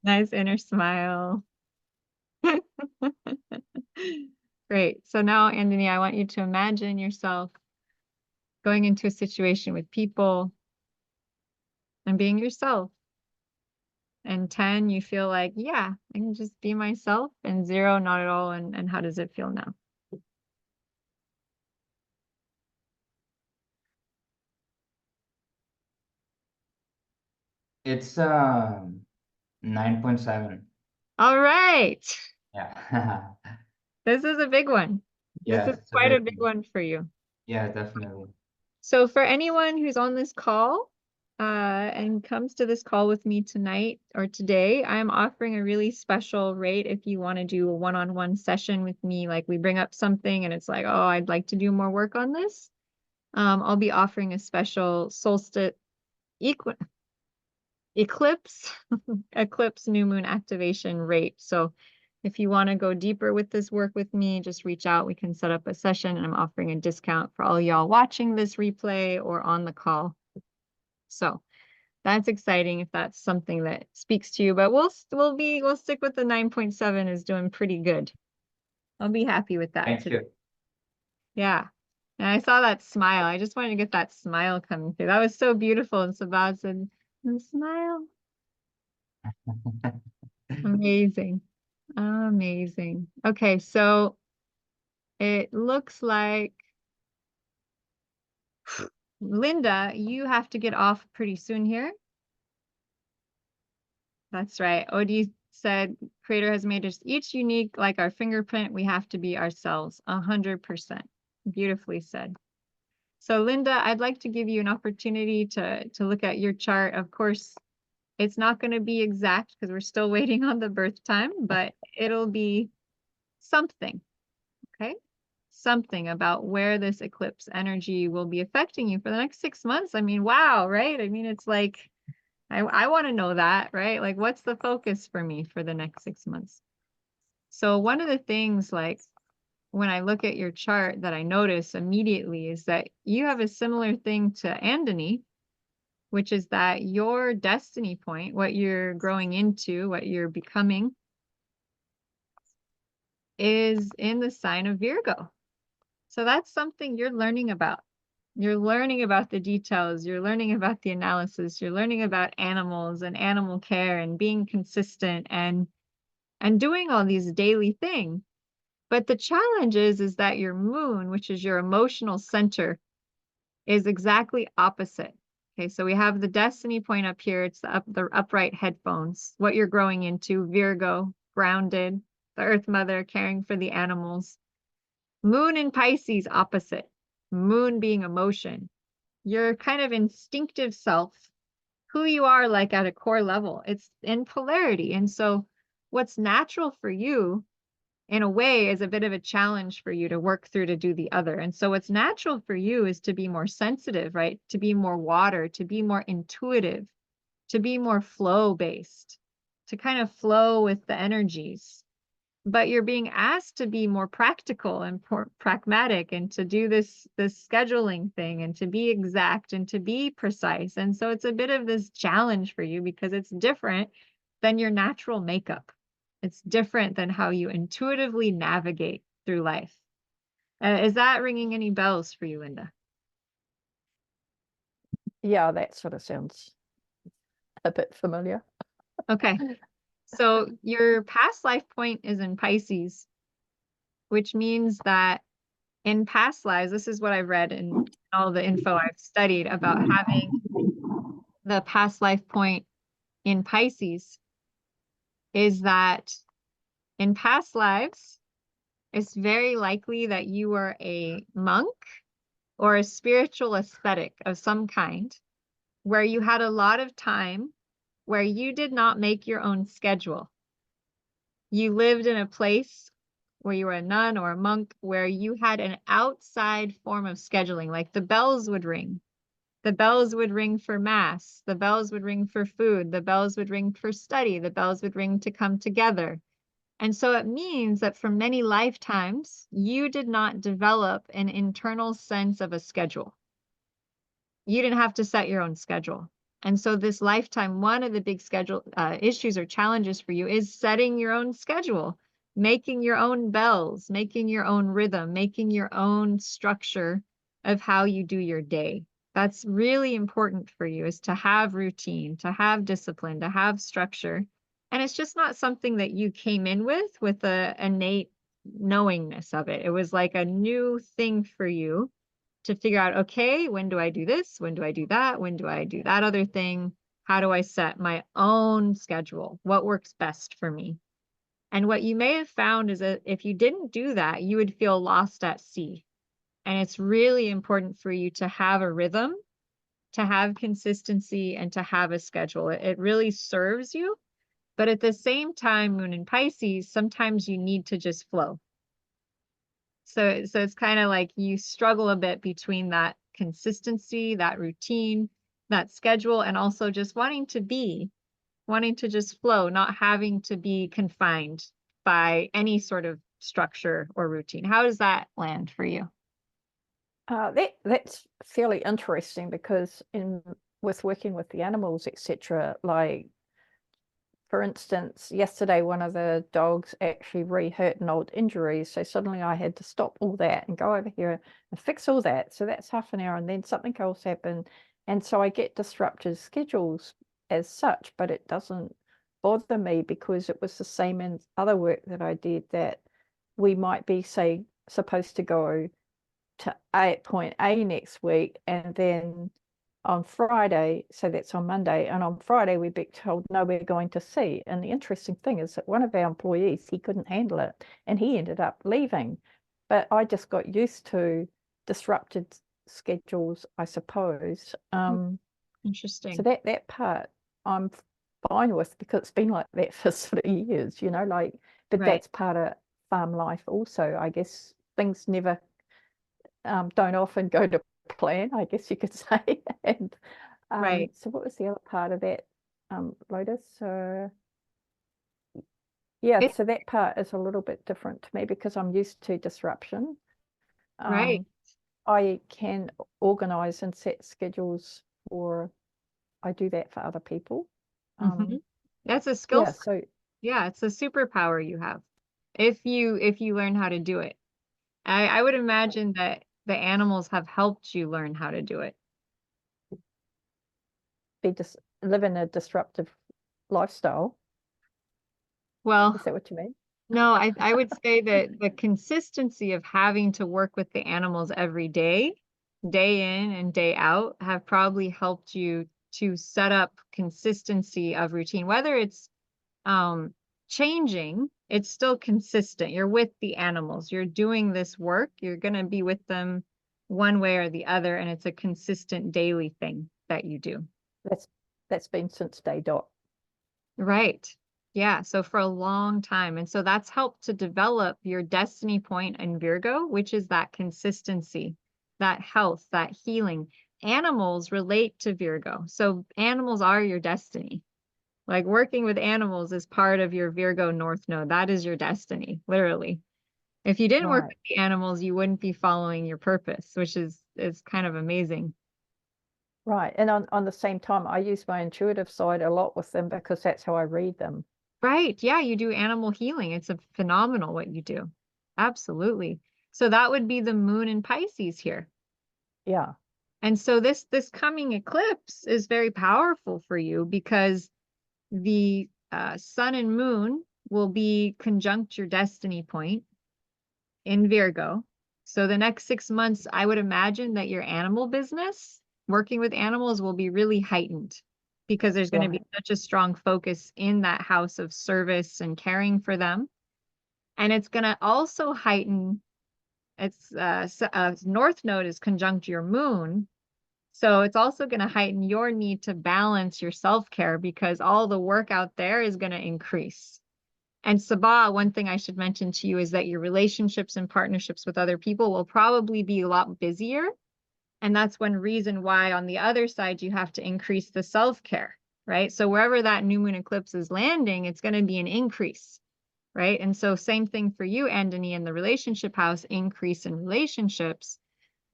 Nice inner smile. Great. So now, Anthony, I want you to imagine yourself going into a situation with people and being yourself. And 10, you feel like, yeah, I can just be myself. And 0, not at all. And how does it feel now? It's 9.7. All right. Yeah. This is a big one. Yes, This is it's quite a big one for you. Yeah, definitely. So for anyone who's on this call and comes to this call with me tonight or today, I'm offering a really special rate if you want to do a one-on-one session with me. Like we bring up something and it's like, oh, I'd like to do more work on this. I'll be offering a special solstice eclipse new moon activation rate. So if you want to go deeper with this work with me, just reach out. We can set up a session, and I'm offering a discount for all y'all watching this replay or on the call. So that's exciting if that's something that speaks to you, but we'll stick with the 9.7 is doing pretty good. I'll be happy with that. Thank you. Yeah. And I saw that smile. I just wanted to get that smile coming through. That was so beautiful. And Sabad said, smile. Amazing. Amazing. Okay, so it looks like Linda, you have to get off pretty soon here. That's right. Odie said, Creator has made us each unique like our fingerprint. We have to be ourselves. 100%. Beautifully said. So Linda, I'd like to give you an opportunity to look at your chart. Of course, it's not going to be exact because we're still waiting on the birth time, but it'll be something. Okay. something about where this eclipse energy will be affecting you for the next 6 months. I mean, wow, right? I mean, it's like, I want to know that, right? Like, what's the focus for me for the next 6 months? So one of the things, like, when I look at your chart that I notice immediately is that you have a similar thing to Andony, which is that your destiny point, what you're growing into, what you're becoming, is in the sign of Virgo. So that's something you're learning about. You're learning about the details. You're learning about the analysis. You're learning about animals and animal care and being consistent and doing all these daily things. But the challenge is that your moon, which is your emotional center, is exactly opposite. Okay, so we have the destiny point up here. It's the upright headphones, what you're growing into, Virgo, grounded, the Earth Mother, caring for the animals. Moon in Pisces, opposite. Moon being emotion. Your kind of instinctive self, who you are like at a core level. It's in polarity. And so what's natural for you in a way is a bit of a challenge for you to work through to do the other. And so what's natural for you is to be more sensitive, right? To be more water, to be more intuitive, to be more flow based, to kind of flow with the energies. But you're being asked to be more practical and pragmatic and to do this scheduling thing and to be exact and to be precise. And so it's a bit of this challenge for you because it's different than your natural makeup. It's different than how you intuitively navigate through life. Is that ringing any bells for you, Linda? Yeah, that sort of sounds a bit familiar. Okay. So your past life point is in Pisces, which means that in past lives, this is what I've read in all the info I've studied about having the past life point in Pisces, is that in past lives, it's very likely that you were a monk or a spiritual ascetic of some kind, where you had a lot of time where you did not make your own schedule. You lived in a place where you were a nun or a monk where you had an outside form of scheduling, like the bells would ring. The bells would ring for mass. The bells would ring for food. The bells would ring for study. The bells would ring to come together. And so it means that for many lifetimes, you did not develop an internal sense of a schedule. You didn't have to set your own schedule. And so this lifetime, one of the big schedule issues or challenges for you is setting your own schedule, making your own bells, making your own rhythm, making your own structure of how you do your day. That's really important for you, is to have routine, to have discipline, to have structure. And it's just not something that you came in with a innate knowingness of it. It was like a new thing for you to figure out, okay, when do I do this? When do I do that? When do I do that other thing? How do I set my own schedule? What works best for me? And what you may have found is that if you didn't do that, you would feel lost at sea. And it's really important for you to have a rhythm, to have consistency, and to have a schedule. It really serves you. But at the same time, Moon in Pisces, sometimes you need to just flow. So it's kind of like you struggle a bit between that consistency, that routine, that schedule, and also just wanting to just flow, not having to be confined by any sort of structure or routine. How does that land for you? That's fairly interesting because with working with the animals, etc., like, for instance, yesterday one of the dogs actually re-hurt an old injury, so suddenly I had to stop all that and go over here and fix all that. So that's half an hour, and then something else happened, and so I get disrupted schedules as such, but it doesn't bother me because it was the same in other work that I did, that we might be, say, supposed to go to point A next week, and then on Friday, so that's on Monday, and on Friday we'd be told, no, we're going to C. And the interesting thing is that one of our employees, he couldn't handle it and he ended up leaving. But I just got used to disrupted schedules, I suppose. Interesting. So that part I'm fine with, because it's been like that for sort of years, like, but Right. that's part of farm life also, I guess. things never don't often go to plan, I guess you could say. And Right. so what was the other part of that, Lotus? So yeah, It's so that part is a little bit different to me because I'm used to disruption. right. I can organize and set schedules for, I do that for other people. That's a skill Yeah, set. so Yeah, it's a superpower you have if you learn how to do it. I would imagine that the animals have helped you learn how to do it. live in a disruptive lifestyle. Well, Is that what you mean? no, I would say that the consistency of having to work with the animals every day, day in and day out, have probably helped you to set up consistency of routine. Whether it's changing, it's still consistent. You're with the animals. You're doing this work. You're going to be with them one way or the other, and it's a consistent daily thing that you do. That's been since day dot. Right. Yeah. So for a long time. And so that's helped to develop your destiny point in Virgo, which is that consistency, that health, that healing. Animals relate to Virgo. So animals are your destiny. Like working with animals is part of your Virgo North Node. That is your destiny, literally. If you didn't work Right. with the animals, you wouldn't be following your purpose, which is kind of amazing. Right. And on the same time, I use my intuitive side a lot with them because that's how I read them. Right. Yeah, you do animal healing. It's a phenomenal what you do. Absolutely. So that would be the moon in Pisces here. Yeah. And so this coming eclipse is very powerful for you because the sun and moon will be conjunct your destiny point in Virgo. So the next 6 months, I would imagine that your animal business, working with animals, will be really heightened because there's going to be such a strong focus in that house of service and caring for them. And it's going to also heighten, its North Node is conjunct your moon. So it's also going to heighten your need to balance your self-care because all the work out there is going to increase. And Sabah, one thing I should mention to you is that your relationships and partnerships with other people will probably be a lot busier. And that's one reason why on the other side, you have to increase the self-care, right? So wherever that new moon eclipse is landing, it's going to be an increase, right? And so same thing for you, Andony, in the relationship house, increase in relationships.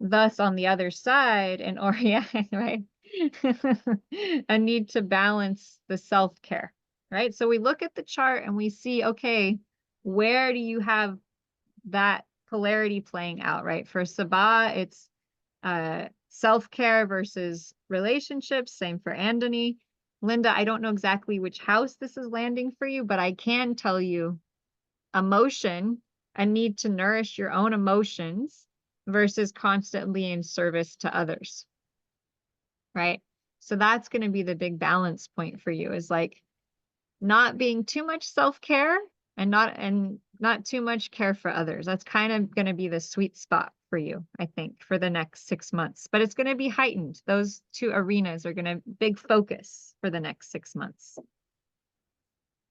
Thus on the other side, and yeah, right? A need to balance the self-care. Right? So we look at the chart and we see, okay, where do you have that polarity playing out, right? For Sabah, it's self-care versus relationships. Same for Andony. Linda, I don't know exactly which house this is landing for you, but I can tell you emotion, a need to nourish your own emotions versus constantly in service to others. Right? So that's going to be the big balance point for you is like, not being too much self-care and not too much care for others. That's kind of going to be the sweet spot for you, I think, for the next 6 months. But it's going to be heightened. Those two arenas are going to big focus for the next 6 months.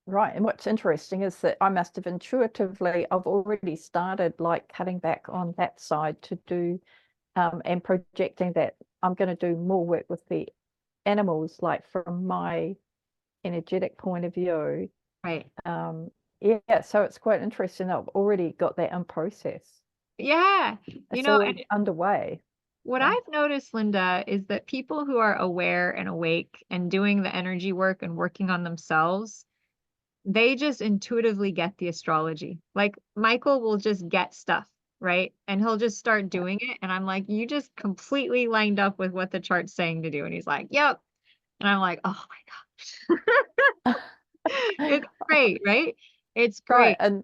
Right. And what's interesting is that I must have intuitively, I've already started like cutting back on that side to do and projecting that I'm going to do more work with the animals, like from my energetic point of view. Right. Yeah, so it's quite interesting. I've already got that in process. Yeah. It's all underway. What I've noticed, Linda, is that people who are aware and awake and doing the energy work and working on themselves, they just intuitively get the astrology. Like Michael will just get stuff, right? And he'll just start doing it. And I'm like, you just completely lined up with what the chart's saying to do. And he's like, yep. And I'm like, oh my gosh. It's great, right? It's great. Right.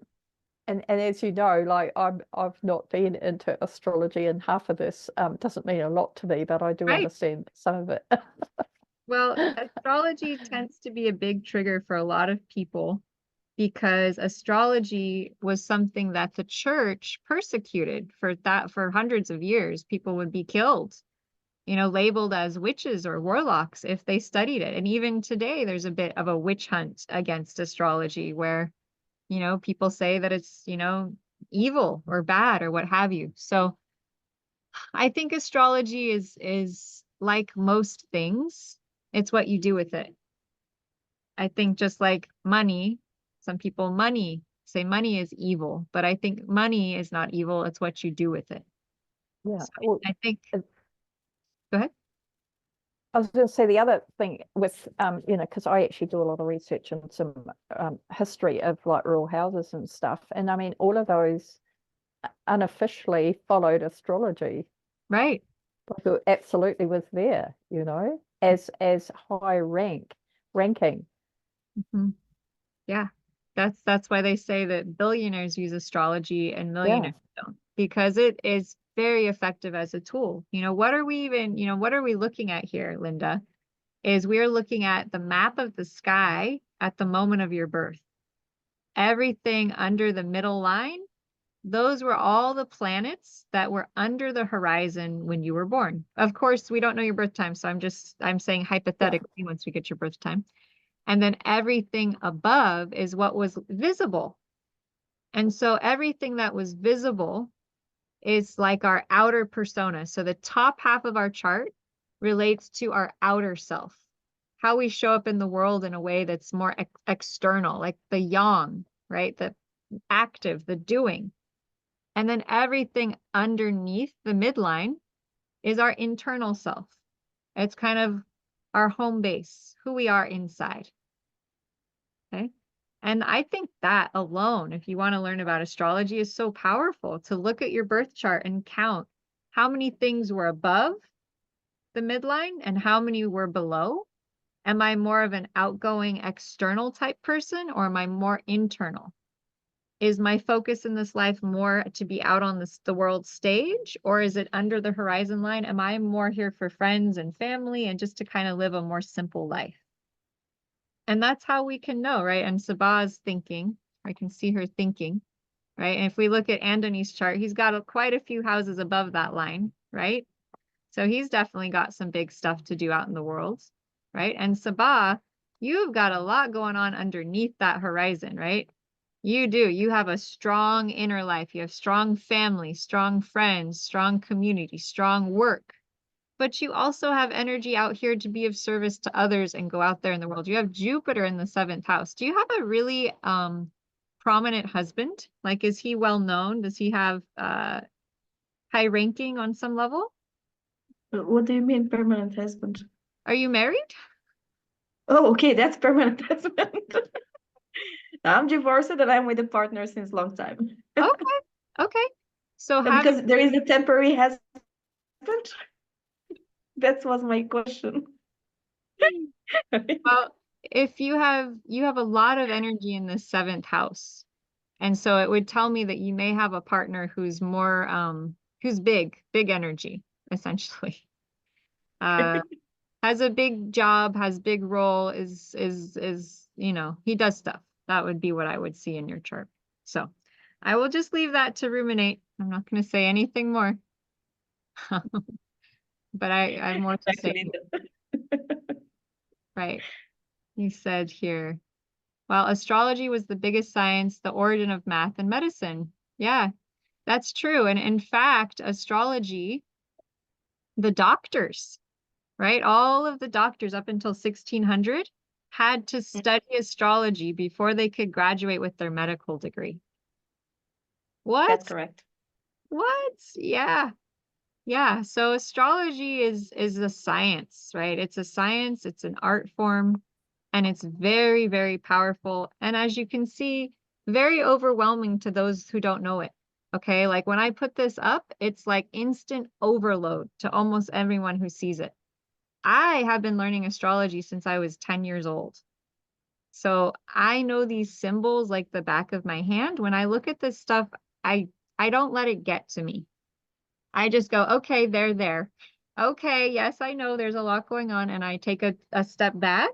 And as you know, like I've not been into astrology, and half of this doesn't mean a lot to me, but I do understand some of it. Well, astrology tends to be a big trigger for a lot of people because astrology was something that the church persecuted for hundreds of years. People would be killed, labeled as witches or warlocks if they studied it. And even today, there's a bit of a witch hunt against astrology where, people say that it's, evil or bad or what have you. So I think astrology is like most things. It's what you do with it. I think just like money, some people say money is evil, but I think money is not evil. It's what you do with it. Yeah. So Well, I think, go ahead. I was going to say the other thing with, you know, because I actually do a lot of research and some history of like royal houses and stuff. And I mean, all of those unofficially followed astrology. Right. Like it absolutely was there, you know, as high ranking. Mm-hmm. Yeah. That's why they say that billionaires use astrology and millionaires don't, because it is very effective as a tool. You know, what are we looking at here, Linda? Is we're looking at the map of the sky at the moment of your birth. Everything under the middle line, those were all the planets that were under the horizon when you were born. Of course, we don't know your birth time, so I'm saying hypothetically once we get your birth time. And then everything above is what was visible. And so everything that was visible is like our outer persona. So the top half of our chart relates to our outer self, how we show up in the world in a way that's more external, like the yang, right? The active, the doing. And then everything underneath the midline is our internal self. It's kind of our home base, who we are inside. Okay. And I think that alone, if you want to learn about astrology, is so powerful to look at your birth chart and count how many things were above the midline and how many were below. Am I more of an outgoing external type person, or am I more internal? Is my focus in this life more to be out on the world stage, or is it under the horizon line? Am I more here for friends and family and just to kind of live a more simple life? And that's how we can know, right? And Sabah's thinking, I can see her thinking, right? And if we look at Andoni's chart, he's got quite a few houses above that line, right? So he's definitely got some big stuff to do out in the world, right? And Sabah, you've got a lot going on underneath that horizon, right? You do. You have a strong inner life. You have strong family, strong friends, strong community, strong work. But you also have energy out here to be of service to others and go out there in the world. You have Jupiter in the 7th house. Do you have a really prominent husband? Like, is he well known? Does he have high ranking on some level? What do you mean permanent husband? Are you married? Oh, okay, that's permanent husband. I'm divorced and I'm with a partner since a long time. Okay. So because there is a temporary husband. That was my question. Well, if you have a lot of energy in the 7th house. And so it would tell me that you may have a partner who's more who's big energy, essentially. Has a big job, has big role, is you know, he does stuff. That would be what I would see in your chart. So I will just leave that to ruminate. I'm not going to say anything more. But I have more to say. Right. You said here, well, astrology was the biggest science, the origin of math and medicine. Yeah, that's true. And in fact, astrology, the doctors, right? All of the doctors up until 1600 had to study astrology before they could graduate with their medical degree. What? That's correct. What? Yeah. Yeah. So astrology is a science, right? It's a science, it's an art form, and it's very, very powerful. And as you can see, very overwhelming to those who don't know it. Okay. Like when I put this up, it's like instant overload to almost everyone who sees it. I have been learning astrology since I was 10 years old. So I know these symbols like the back of my hand. When I look at this stuff, I don't let it get to me. I just go, okay, they're there. Okay, yes, I know there's a lot going on, and I take a step back.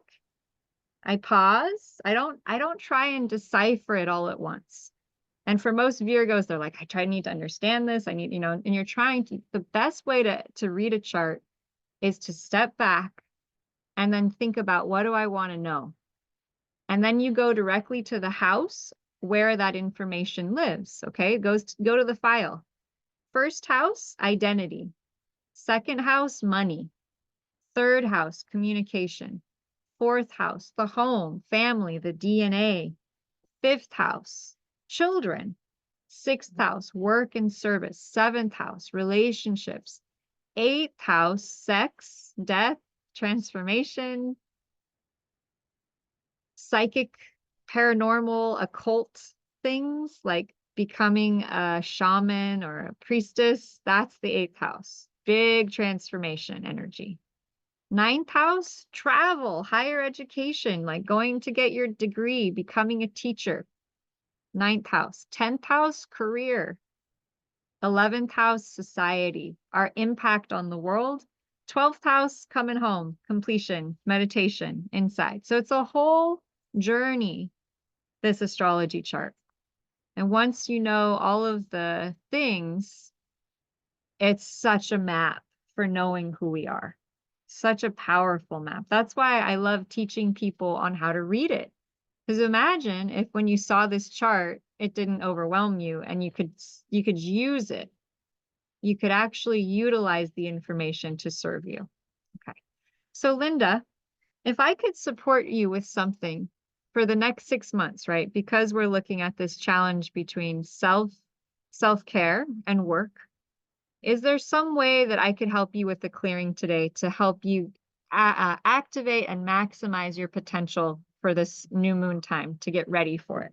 I pause. I don't try and decipher it all at once. And for most Virgos, they're like, I need to understand this. I need, you know, and you're trying to, the best way to read a chart is to step back and then think about, what do I want to know? And then you go directly to the house where that information lives. Okay, go to the file. First house, identity. Second house, money. Third house, communication. Fourth house, the home, family, the DNA. Fifth house, children. Sixth house, work and service. Seventh house, relationships. Eighth house, sex, death, transformation, psychic, paranormal, occult things like becoming a shaman or a priestess. That's the eighth house. Big transformation energy. Ninth house, travel, higher education, like going to get your degree, becoming a teacher. Ninth house. 10th house, career. 11th house, society, our impact on the world. 12th house, coming home, completion, meditation, inside. So it's a whole journey, this astrology chart. And once you know all of the things, it's such a map for knowing who we are. Such a powerful map. That's why I love teaching people on how to read it. Because imagine if when you saw this chart, it didn't overwhelm you and you could use it. You could actually utilize the information to serve you. Okay. So Linda, if I could support you with something for the next 6 months, right? Because we're looking at this challenge between self-care and work. Is there some way that I could help you with the clearing today to help you activate and maximize your potential for this new moon time to get ready for it?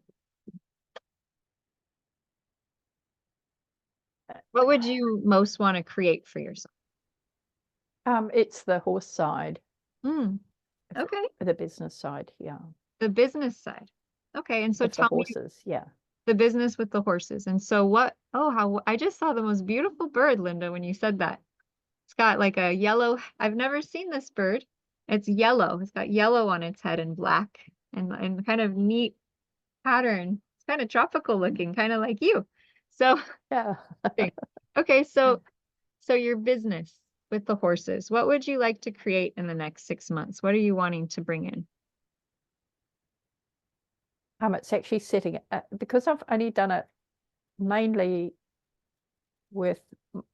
What would you most want to create for yourself? It's the horse side. Okay. The business side, yeah. The business side. Okay. And so With tell the horses, yeah. The business with the horses. And so what, how, I just saw the most beautiful bird, Linda, when you said that. It's got like a yellow, I've never seen this bird. It's yellow. It's got yellow on its head and black and kind of neat pattern. It's kind of tropical looking, kind of like you. So, yeah. Okay. So your business with the horses, what would you like to create in the next 6 months? What are you wanting to bring in? It's actually setting, because I've only done it mainly with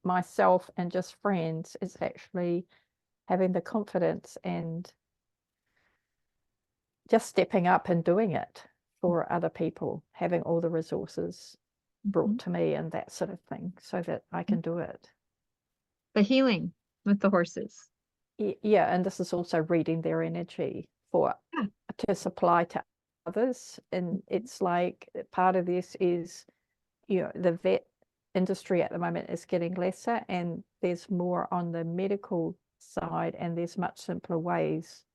myself and just friends, it's actually having the confidence and just stepping up and doing it for other people, having all the resources brought to me and that sort of thing so that I can do it. The healing with the horses. Yeah, and this is also reading their energy to supply to others. And it's like part of this is, the vet industry at the moment is getting lesser and there's more on the medical side, and there's much simpler ways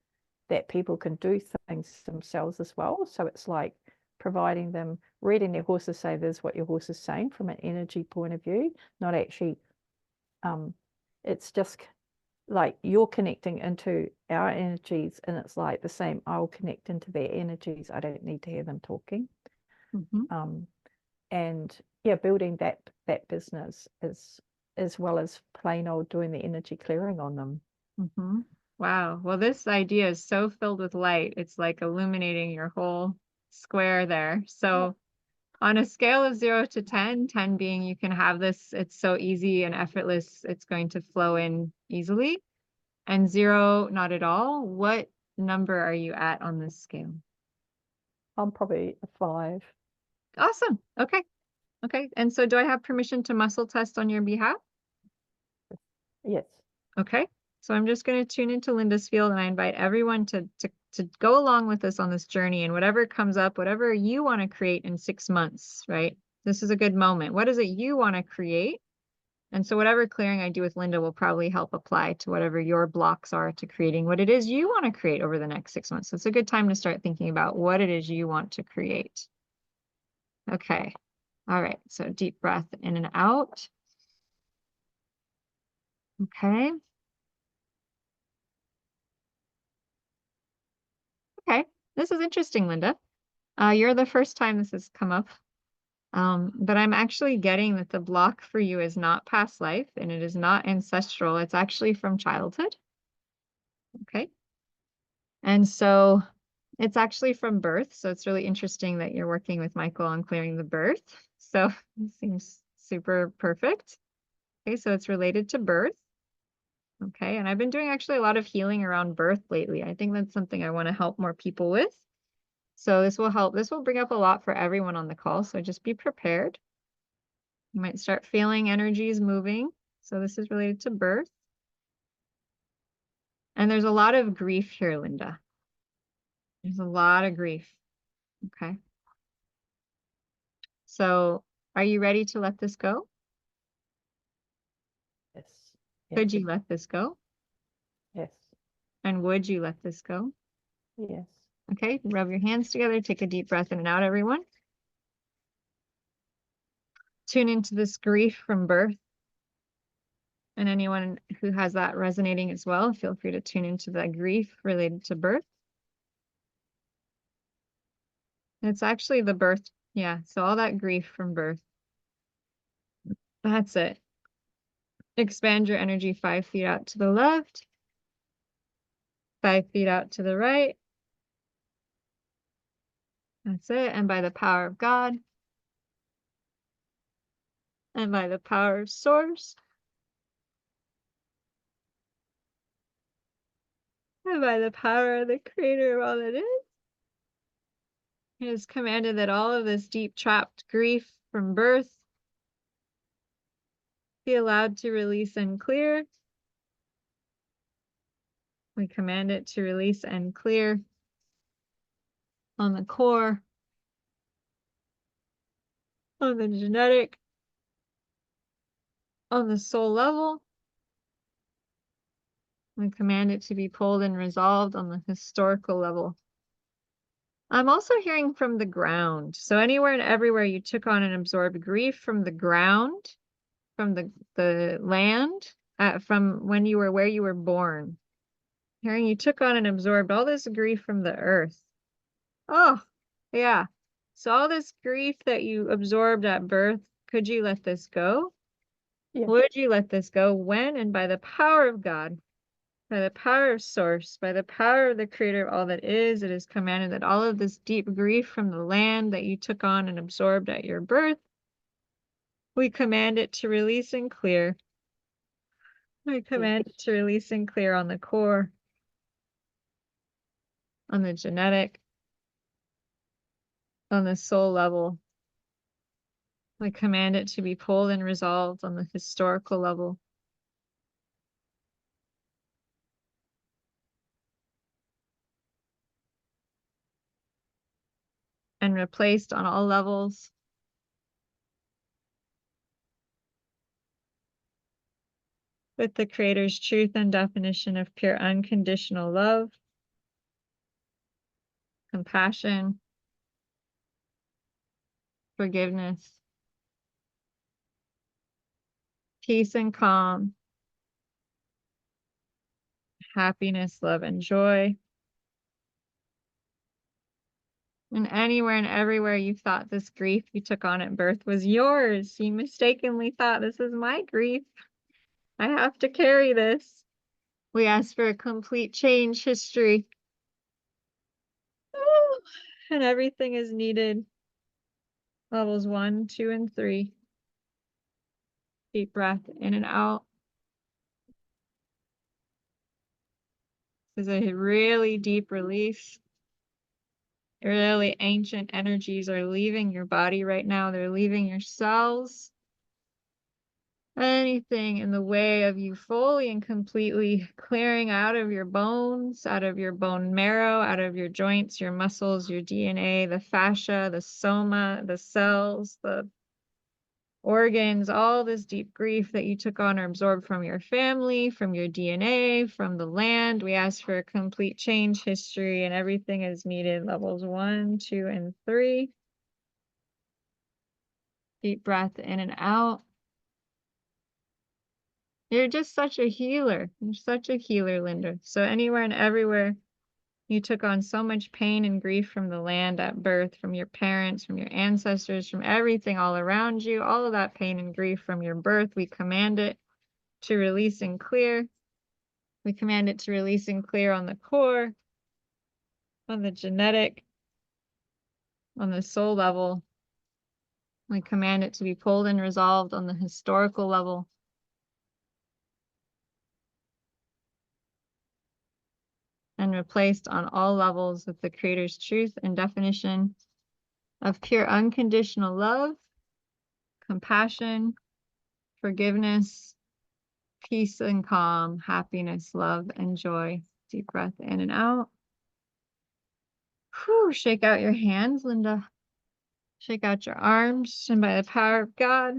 that people can do things themselves as well. So it's like providing them, reading their horses, say this is what your horse is saying from an energy point of view, not actually, it's just like you're connecting into our energies, and it's like the same, I'll connect into their energies. I don't need to hear them talking. And yeah, building that business as well as plain old doing the energy clearing on them. Wow. Well, this idea is so filled with light. It's like illuminating your whole square there. So on a scale of 0 to 10, 10 being you can have this, it's so easy and effortless, it's going to flow in easily, and 0, not at all. What number are you at on this scale? I'm probably a 5. Awesome. Okay. Okay. And so do I have permission to muscle test on your behalf? Yes. Okay. So I'm just going to tune into Linda's field, and I invite everyone to go along with us on this journey, and whatever comes up, whatever you want to create in 6 months, right? This is a good moment. What is it you want to create? And so whatever clearing I do with Linda will probably help apply to whatever your blocks are to creating what it is you want to create over the next 6 months. So it's a good time to start thinking about what it is you want to create. Okay. All right. So deep breath in and out. Okay. Okay. This is interesting, Linda. You're the first time this has come up. But I'm actually getting that the block for you is not past life, and it is not ancestral. It's actually from childhood. Okay. And so It's actually from birth, so it's really interesting that you're working with Michael on clearing the birth. So it seems super perfect. Okay, so it's related to birth. Okay, and I've been doing actually a lot of healing around birth lately. I think that's something I want to help more people with. So this will help. This will bring up a lot for everyone on the call, so just be prepared. You might start feeling energies moving. So this is related to birth. And there's a lot of grief here, Linda. There's a lot of grief. Okay. So are you ready to let this go? Yes. Could Yes. you let this go? Yes. And would you let this go? Yes. Okay, rub your hands together, take a deep breath in and out, everyone. Tune into this grief from birth. And anyone who has that resonating as well, feel free to tune into that grief related to birth. It's actually the birth. Yeah, so all that grief from birth. That's it. Expand your energy 5 feet out to the left, 5 feet out to the right. That's it. And by the power of God, and by the power of Source, and by the power of the Creator of all that is, it is commanded that all of this deep trapped grief from birth be allowed to release and clear. We command it to release and clear on the core, on the genetic, on the soul level. We command it to be pulled and resolved on the historical level. I'm also hearing from the ground. So anywhere and everywhere you took on and absorbed grief from the ground, from the land, from when you were where you were born. Hearing you took on and absorbed all this grief from the earth. Oh, yeah. So all this grief that you absorbed at birth, could you let this go? Yeah. Would you let this go? When? And by the power of God, by the power of Source, by the power of the Creator of all that is, it is commanded that all of this deep grief from the land that you took on and absorbed at your birth, we command it to release and clear. We command it to release and clear on the core, on the genetic, on the soul level. We command it to be pulled and resolved on the historical level. And replaced on all levels with the Creator's truth and definition of pure unconditional love, compassion, forgiveness, peace and calm, happiness, love, and joy. And anywhere and everywhere you thought this grief you took on at birth was yours, you mistakenly thought, this is my grief. I have to carry this. We ask for a complete change history. And everything is needed. Levels 1, 2, and 3. Deep breath in and out. This is a really deep release. Really ancient energies are leaving your body right now. They're leaving your cells. Anything in the way of you fully and completely clearing out of your bones, out of your bone marrow, out of your joints, your muscles, your DNA, the fascia, the soma, the cells, the organs, all this deep grief that you took on or absorbed from your family, from your DNA, from the land. We ask for a complete change history, and everything is needed. Levels 1, 2, and 3. Deep breath in and out. You're just such a healer. You're such a healer, Linda. So anywhere and everywhere you took on so much pain and grief from the land at birth, from your parents, from your ancestors, from everything all around you, all of that pain and grief from your birth, we command it to release and clear. We command it to release and clear on the core, on the genetic, on the soul level. We command it to be pulled and resolved on the historical level. And replaced on all levels with the Creator's truth and definition of pure unconditional love, compassion, forgiveness, peace and calm, happiness, love, and joy. Deep breath in and out. Whew, shake out your hands, Linda. Shake out your arms, and by the power of God,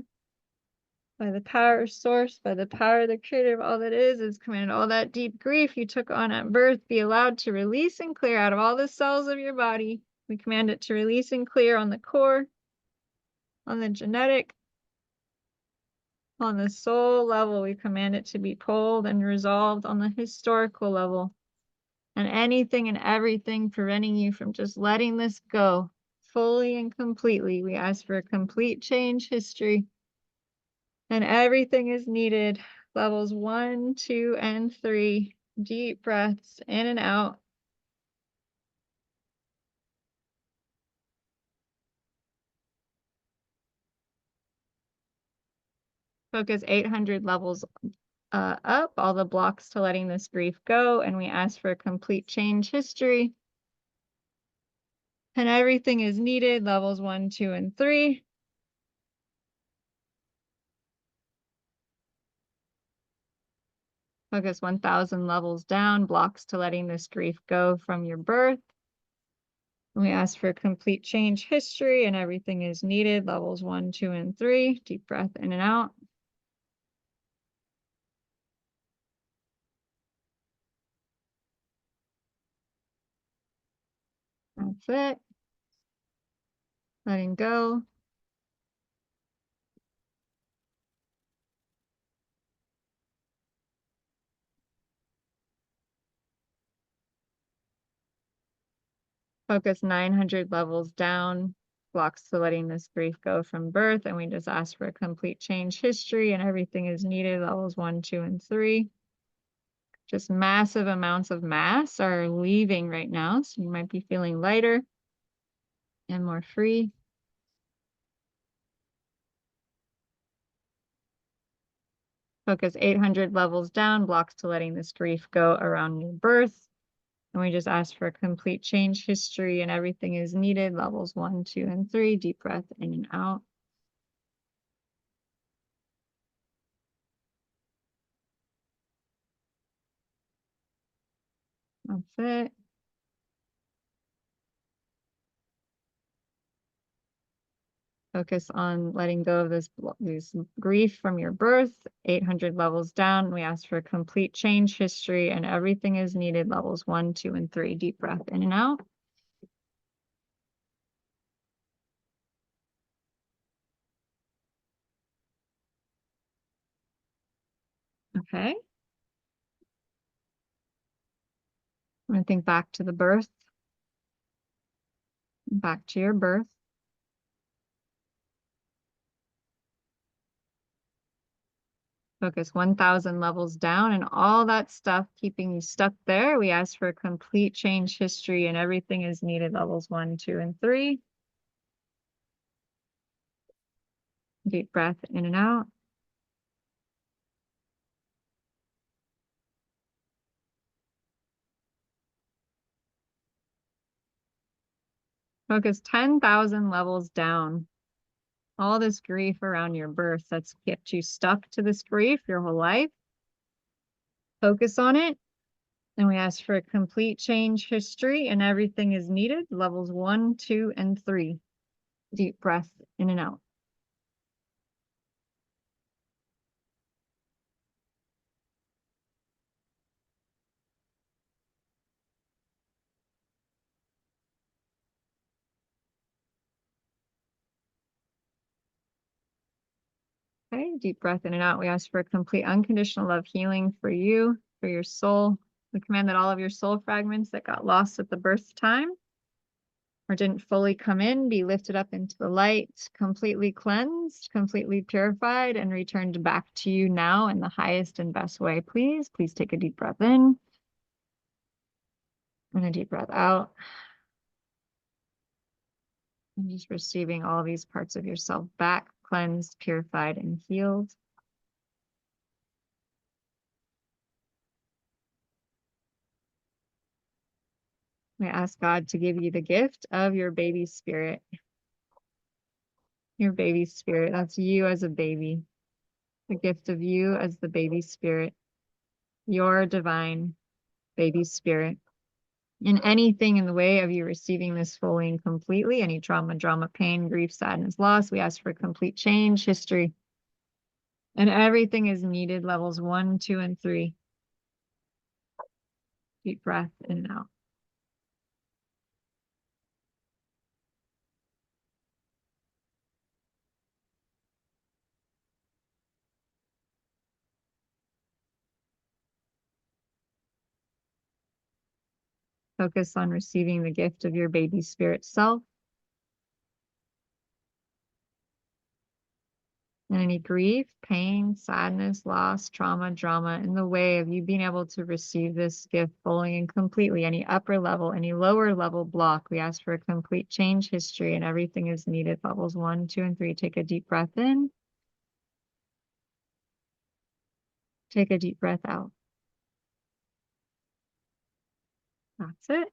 by the power of Source, by the power of the Creator of all that is commanded all that deep grief you took on at birth be allowed to release and clear out of all the cells of your body. We command it to release and clear on the core, on the genetic, on the soul level. We command it to be pulled and resolved on the historical level. And anything and everything preventing you from just letting this go fully and completely. We ask for a complete change history. And everything is needed. Levels 1, 2, and 3. Deep breaths in and out. Focus 800 levels up, all the blocks to letting this grief go. And we ask for a complete change history. And everything is needed. Levels 1, 2, and 3. Focus 1,000 levels down, blocks to letting this grief go from your birth. We ask for complete change history and everything is needed. Levels 1, 2, and 3. Deep breath in and out. That's it. Letting go. Focus 900 levels down, blocks to letting this grief go from birth. And we just ask for a complete change history and everything is needed. Levels 1, 2, and 3. Just massive amounts of mass are leaving right now. So you might be feeling lighter and more free. Focus 800 levels down, blocks to letting this grief go around your birth. And we just ask for a complete change history and everything is needed. Levels 1, 2, and 3. Deep breath in and out. That's it. Focus on letting go of this grief from your birth. 800 levels down. We ask for a complete change history and everything is needed. Levels 1, 2, and 3. Deep breath in and out. Okay. I'm going to think back to the birth. Back to your birth. Focus 1,000 levels down and all that stuff keeping you stuck there. We ask for a complete change history and everything is needed. Levels 1, 2, and 3. Deep breath in and out. Focus 10,000 levels down. All this grief around your birth that's kept you stuck to this grief your whole life. Focus on it. And we ask for a complete change history and everything is needed. Levels 1, 2, and 3. Deep breath in and out. Okay, deep breath in and out. We ask for a complete unconditional love healing for you, for your soul. We command that all of your soul fragments that got lost at the birth time or didn't fully come in be lifted up into the light, completely cleansed, completely purified, and returned back to you now in the highest and best way. Please take a deep breath in. And a deep breath out. And just receiving all these parts of yourself back, cleansed, purified, and healed. I ask God to give you the gift of your baby spirit. Your baby spirit, that's you as a baby. The gift of you as the baby spirit. Your divine baby spirit. And anything in the way of you receiving this fully and completely, any trauma, drama, pain, grief, sadness, loss, we ask for complete change, history. And everything is needed, levels 1, 2, and 3. Deep breath in and out. Focus on receiving the gift of your baby spirit self. And any grief, pain, sadness, loss, trauma, drama in the way of you being able to receive this gift fully and completely, any upper level, any lower level block, we ask for a complete change, history, and everything is needed. Levels 1, 2, and 3. Take a deep breath in. Take a deep breath out. That's it.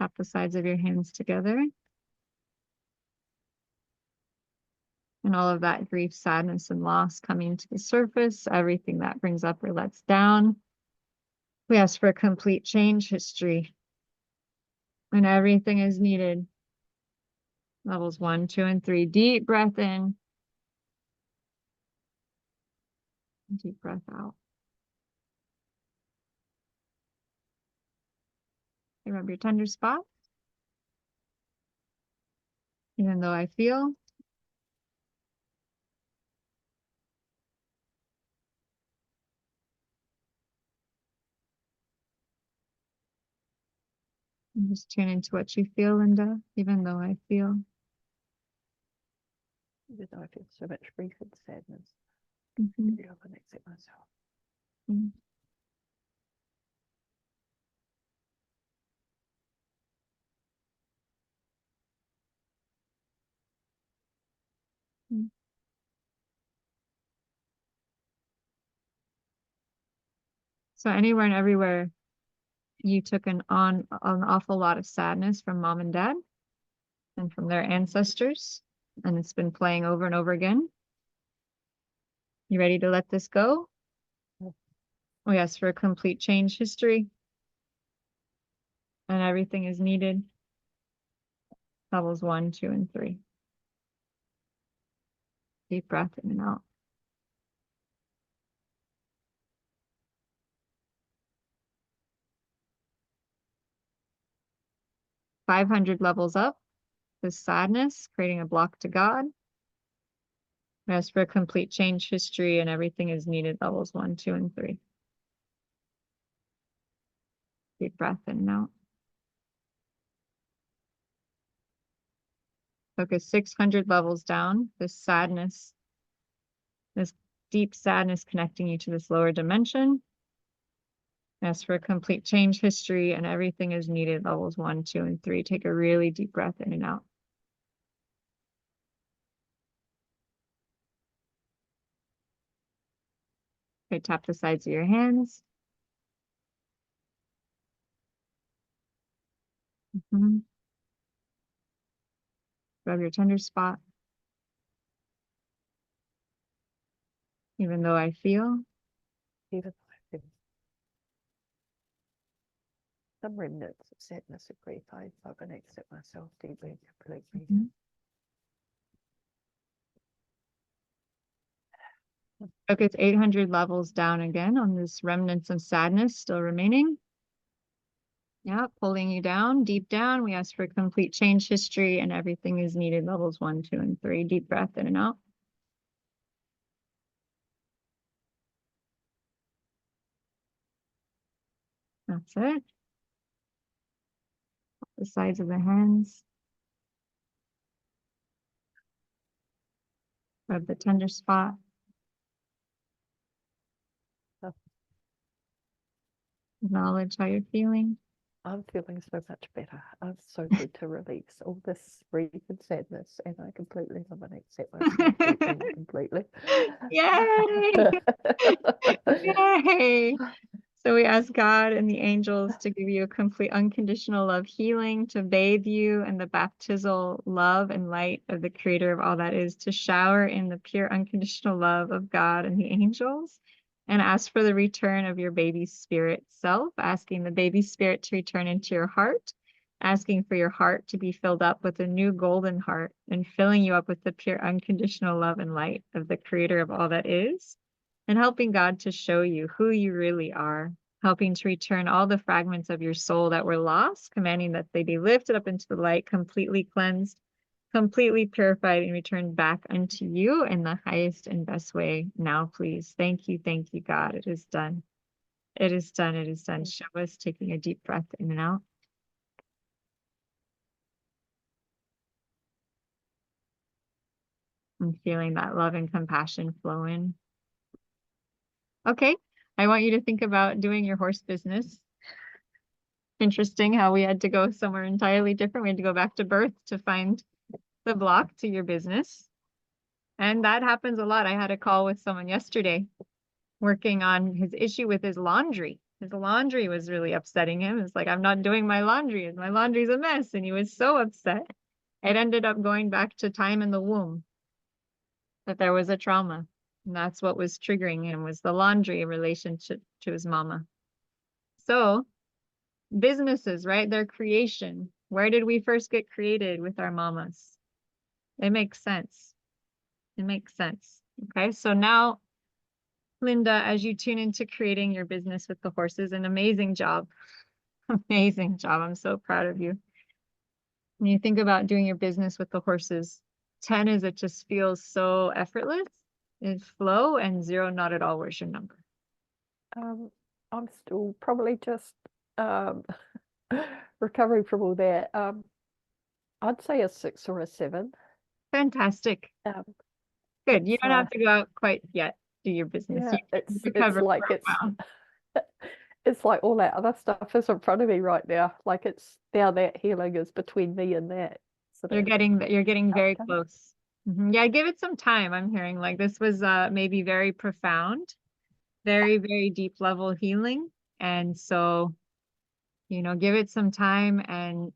Tap the sides of your hands together. And all of that grief, sadness, and loss coming to the surface, everything that brings up or lets down. We ask for a complete change, history, and everything is needed. Levels 1, 2, and 3. Deep breath in. Deep breath out. Remember your tender spot. Even though I feel. And just tune into what you feel, Linda, even though I feel. Even though I feel so much grief and sadness. Mm-hmm. Maybe I'll connect it myself. Mm-hmm. So anywhere and everywhere you took an awful lot of sadness from mom and dad and from their ancestors, and it's been playing over and over again. You ready to let this go? Oh yes, for a complete change, history. And everything is needed. Levels 1, 2, and 3. Deep breath in and out. $500 levels up. This sadness, creating a block to God. As for a complete change, history, and everything is needed. Levels 1, 2, and 3. Deep breath in and out. Focus 600 levels down. This sadness, this deep sadness connecting you to this lower dimension. As for a complete change, history, and everything is needed. Levels 1, 2, and 3. Take a really deep breath in and out. Okay, tap the sides of your hands. Rub your tender spot. Even though I feel. Even though I feel some remnants of sadness and grief, I'll connect it myself deeply and completely. Okay, it's 800 levels down again on this remnants of sadness still remaining. Yeah, pulling you down, deep down. We ask for complete change, history, and everything is needed. Levels 1, 2, and 3. Deep breath in and out. That's it. The sides of the hands. Rub the tender spot. Acknowledge how you're feeling. I'm feeling so much better. I'm so good to release all this grief and sadness, and I completely love and accept myself deeply and completely. Yay! Yay! So we ask God and the angels to give you a complete unconditional love healing, to bathe you in the baptismal love and light of the creator of all that is, to shower in the pure unconditional love of God and the angels, and ask for the return of your baby spirit self, asking the baby spirit to return into your heart, asking for your heart to be filled up with a new golden heart, and filling you up with the pure unconditional love and light of the creator of all that is, and helping God to show you who you really are, helping to return all the fragments of your soul that were lost, commanding that they be lifted up into the light, completely cleansed, completely purified, and returned back unto you in the highest and best way. Now, please. Thank you, God. It is done. It is done. It is done. Show us, taking a deep breath in and out. I'm feeling that love and compassion flow in. Okay, I want you to think about doing your horse business. Interesting how we had to go somewhere entirely different. We had to go back to birth to find the block to your business. And that happens a lot. I had a call with someone yesterday working on his issue with his laundry. His laundry was really upsetting him. It's like, I'm not doing my laundry. My laundry's a mess. And he was so upset. It ended up going back to time in the womb, that there was a trauma. And that's what was triggering him, was the laundry relationship to his mama. So businesses, right? Their creation. Where did we first get created? With our mamas. It makes sense. It makes sense. Okay, so now, Linda, as you tune into creating your business with the horses, an amazing job. Amazing job. I'm so proud of you. When you think about doing your business with the horses, 10 is it just feels so effortless. It's flow, and 0, not at all. Where's your number? I'm still probably just recovering from all that. I'd say a 6 or a 7. Fantastic. Good. You don't have to go out quite yet. Do your business. Yeah, it's like it's like all that other stuff is in front of me right now. Like it's now that healing is between me and that. So you're getting very close. Yeah, give it some time. I'm hearing like this was maybe very profound, very, very deep level healing. And so, give it some time, and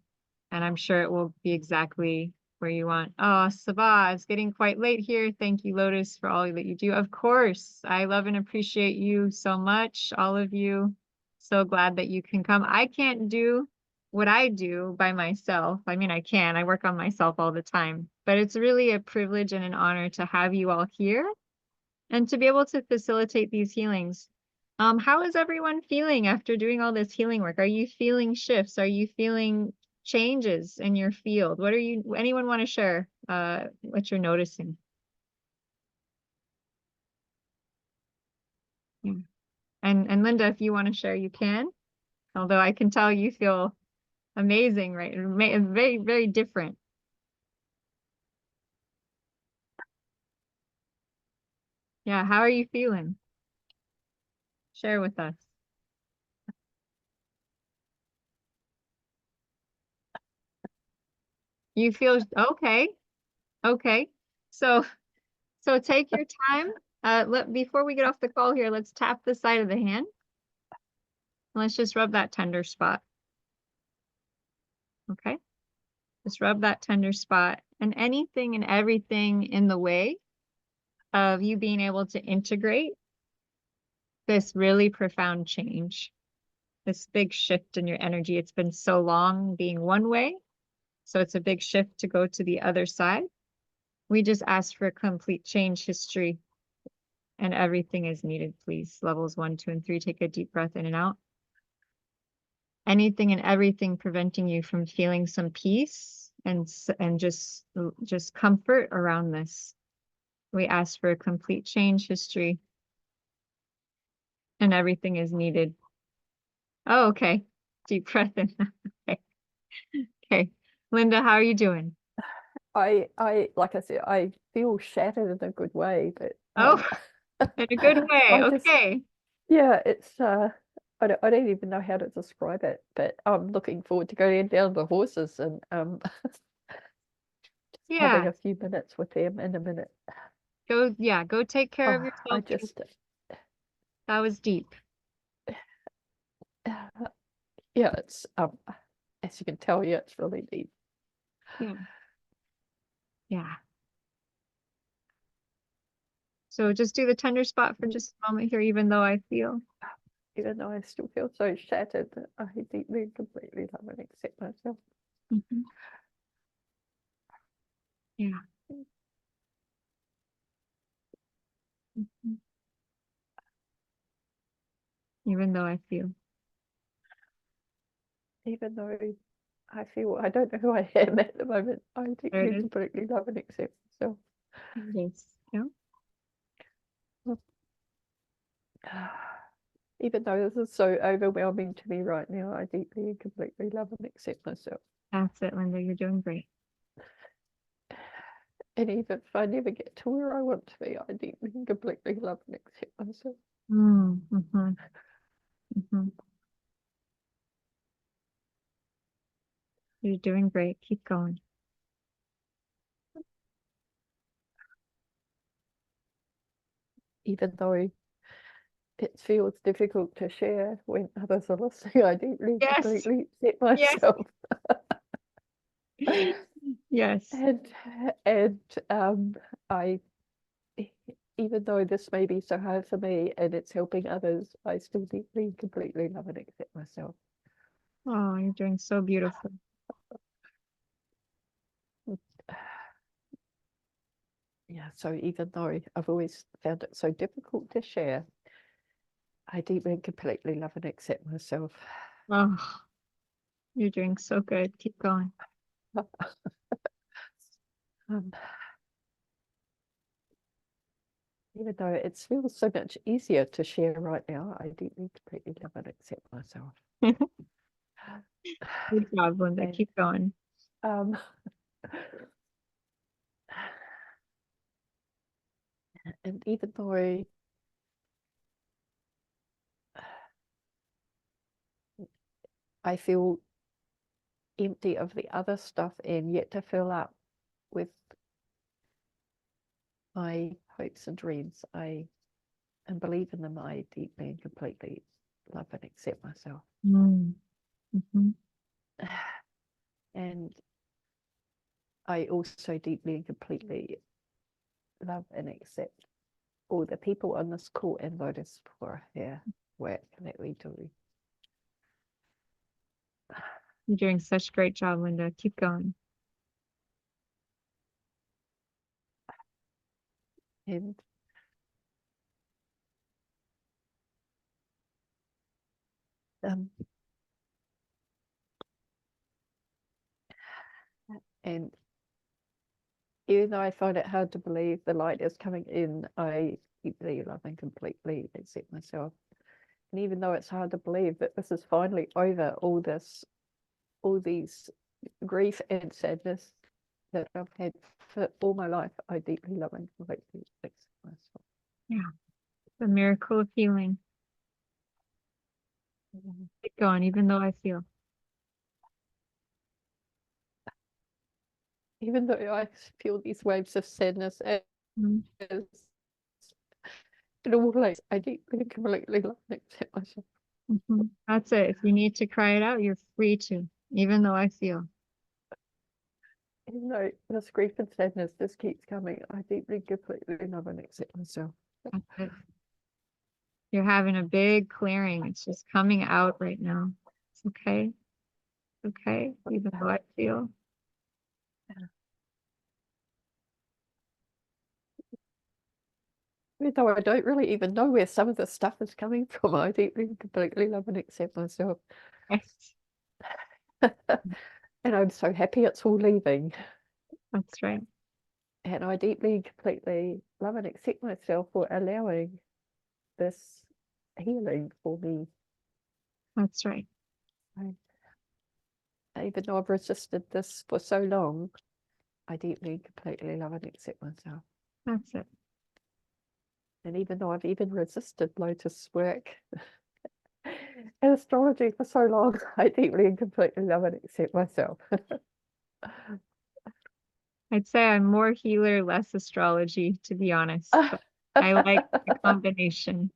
I'm sure it will be exactly where you want. Oh, Sabah, it's getting quite late here. Thank you, Lotus, for all that you do. Of course, I love and appreciate you so much, all of you. So glad that you can come. I can't do what I do by myself. I mean, I can. I work on myself all the time. But it's really a privilege and an honor to have you all here and to be able to facilitate these healings. How is everyone feeling after doing all this healing work? Are you feeling shifts? Are you feeling changes in your field? Anyone want to share what you're noticing? Yeah. And Linda, if you want to share, you can. Although I can tell you feel amazing, right? Very, very different. Yeah, how are you feeling? Share with us. You feel okay. Okay. So take your time. Before we get off the call here, let's tap the side of the hand. Let's just rub that tender spot. Okay. Just rub that tender spot, and anything and everything in the way of you being able to integrate this really profound change, this big shift in your energy. It's been so long being one way, so it's a big shift to go to the other side. We just ask for a complete change history, and everything is needed, please. Levels 1, 2, and 3. Take a deep breath in and out. Anything and everything preventing you from feeling some peace and just comfort around this. We ask for a complete change history, and everything is needed. Oh, okay. Deep breath in. Okay. Okay. Linda, how are you doing? like I said, I feel shattered in a good way, but Oh, in a good way. I just, Okay. yeah, it's I don't even know how to describe it, but I'm looking forward to going down the horses and just having Yeah. a few minutes with them in a minute. Go take care of Oh, yourself. I just That was deep. yeah, it's as you can tell, yeah, it's really deep. Yeah. Yeah. So just do the tender spot for just a moment here, even though I feel. Even though I still feel so shattered, I deeply and completely love and accept myself. Mhm. Yeah. Mhm. Even though I feel. Even though I feel I don't know who I am at the moment, I There deeply it and is. completely love and accept myself. Yes. Yeah. Even though this is so overwhelming to me right now, I deeply and completely love and accept myself. That's it, Linda. You're doing great. And even if I never get to where I want to be, I deeply and completely love and accept myself. Mm-hmm. Mm-hmm. You're doing great. Keep going. Even though it feels difficult to share when others are listening, I deeply and Yes. completely accept Yes. myself. Yes. And I, even though this may be so hard for me and it's helping others, I still deeply and completely love and accept myself. Oh, you're doing so beautiful. Yeah, so even though I've always found it so difficult to share, I deeply and completely love and accept myself. Oh, you're doing so good. Keep going. Even though it feels so much easier to share right now, I deeply, completely love and accept myself. Good job, Linda. And, Keep going. and even though I feel empty of the other stuff and yet to fill up with my hopes and dreams, and believe in them, I deeply and completely love and accept myself. Mm-hmm. And I also deeply and completely love and accept all the people on this call and Lotus for their work that we do. You're doing such a great job, Linda. Keep going. And and even though I find it hard to believe the light is coming in, I deeply love and completely accept myself. And even though it's hard to believe that this is finally over, all these grief and sadness that I've had for all my life, I deeply love and completely accept myself. Yeah. The miracle of healing. Keep going, even though I feel. Even though I feel these waves of sadness as in all ways, I deeply and completely love and accept myself. That's it. If you need to cry it out, you're free to, even though I feel. Even though this grief and sadness just keeps coming, I deeply, completely love and accept myself. That's it. You're having a big clearing. It's just coming out right now. It's okay. Okay, even though I feel. Even though I don't really even know where some of this stuff is coming from, I deeply and completely love and accept myself. Yes, And I'm so happy it's all leaving. that's right. And I deeply and completely love and accept myself for allowing this healing for me. That's right. Even though I've resisted this for so long, I deeply and completely love and accept myself. That's it. And even though I've even resisted Lotus work and astrology for so long, I deeply and completely love and accept myself. I'd say I'm more healer, less astrology, to be honest. But I like the combination.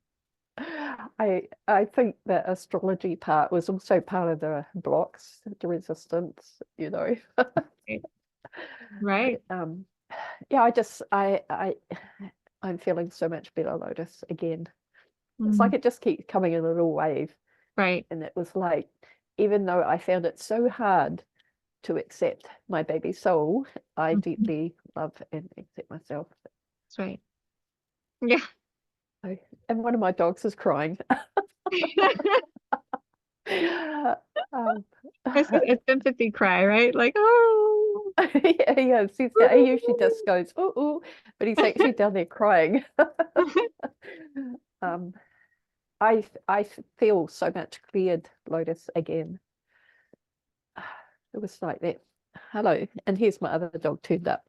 I think the astrology part was also part of the blocks, the resistance, you know. Right. Yeah, I'm feeling so much better, Lotus, again. It's like it just keeps coming in a little wave. Right. And it was like, even though I found it so hard to accept my baby soul, I deeply love and accept myself. That's right. Yeah. And one of my dogs is crying. It's a sympathy cry, right? Like, oh. Yeah, he usually just goes, ooh, ooh, but he's actually down there crying. I feel so much cleared, Lotus, again. It was like that. Hello, and here's my other dog turned up.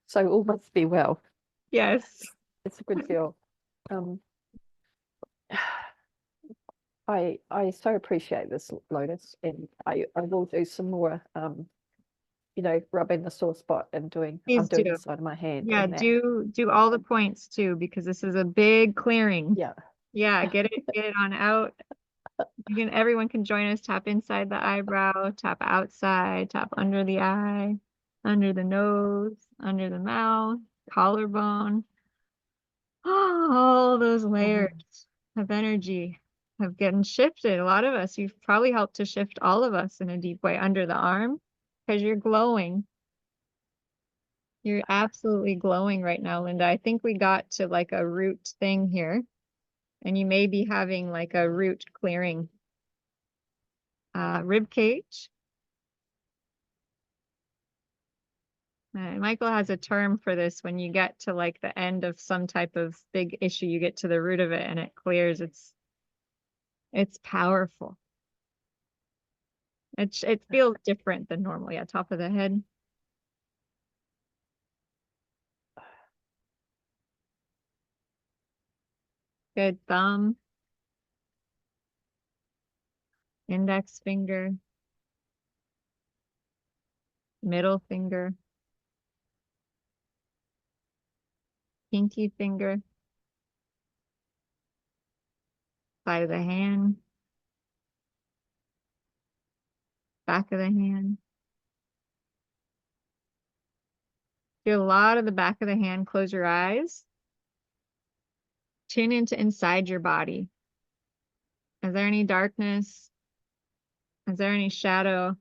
So all must be well. Yes. It's a good girl. I so appreciate this, Lotus, and I will do some more rubbing the sore spot and doing Please doing do. the side of my hand. Yeah, and that. do all the points too, because this is a big clearing. Yeah. Yeah, get it on out. Everyone can join us. Tap inside the eyebrow, tap outside, tap under the eye, under the nose, under the mouth, collarbone. All those layers of energy have gotten shifted. A lot of us, you've probably helped to shift all of us in a deep way under the arm because you're glowing. You're absolutely glowing right now, Linda. I think we got to like a root thing here, and you may be having like a root clearing. Rib cage. Michael has a term for this when you get to like the end of some type of big issue, you get to the root of it and it clears. It's powerful. It feels different than normal. Yeah, top of the head. Good. Thumb. Index finger. Middle finger. Pinky finger. Side of the hand. Back of the hand. Feel a lot of the back of the hand. Close your eyes. Tune into inside your body. Is there any darkness? Is there any shadow?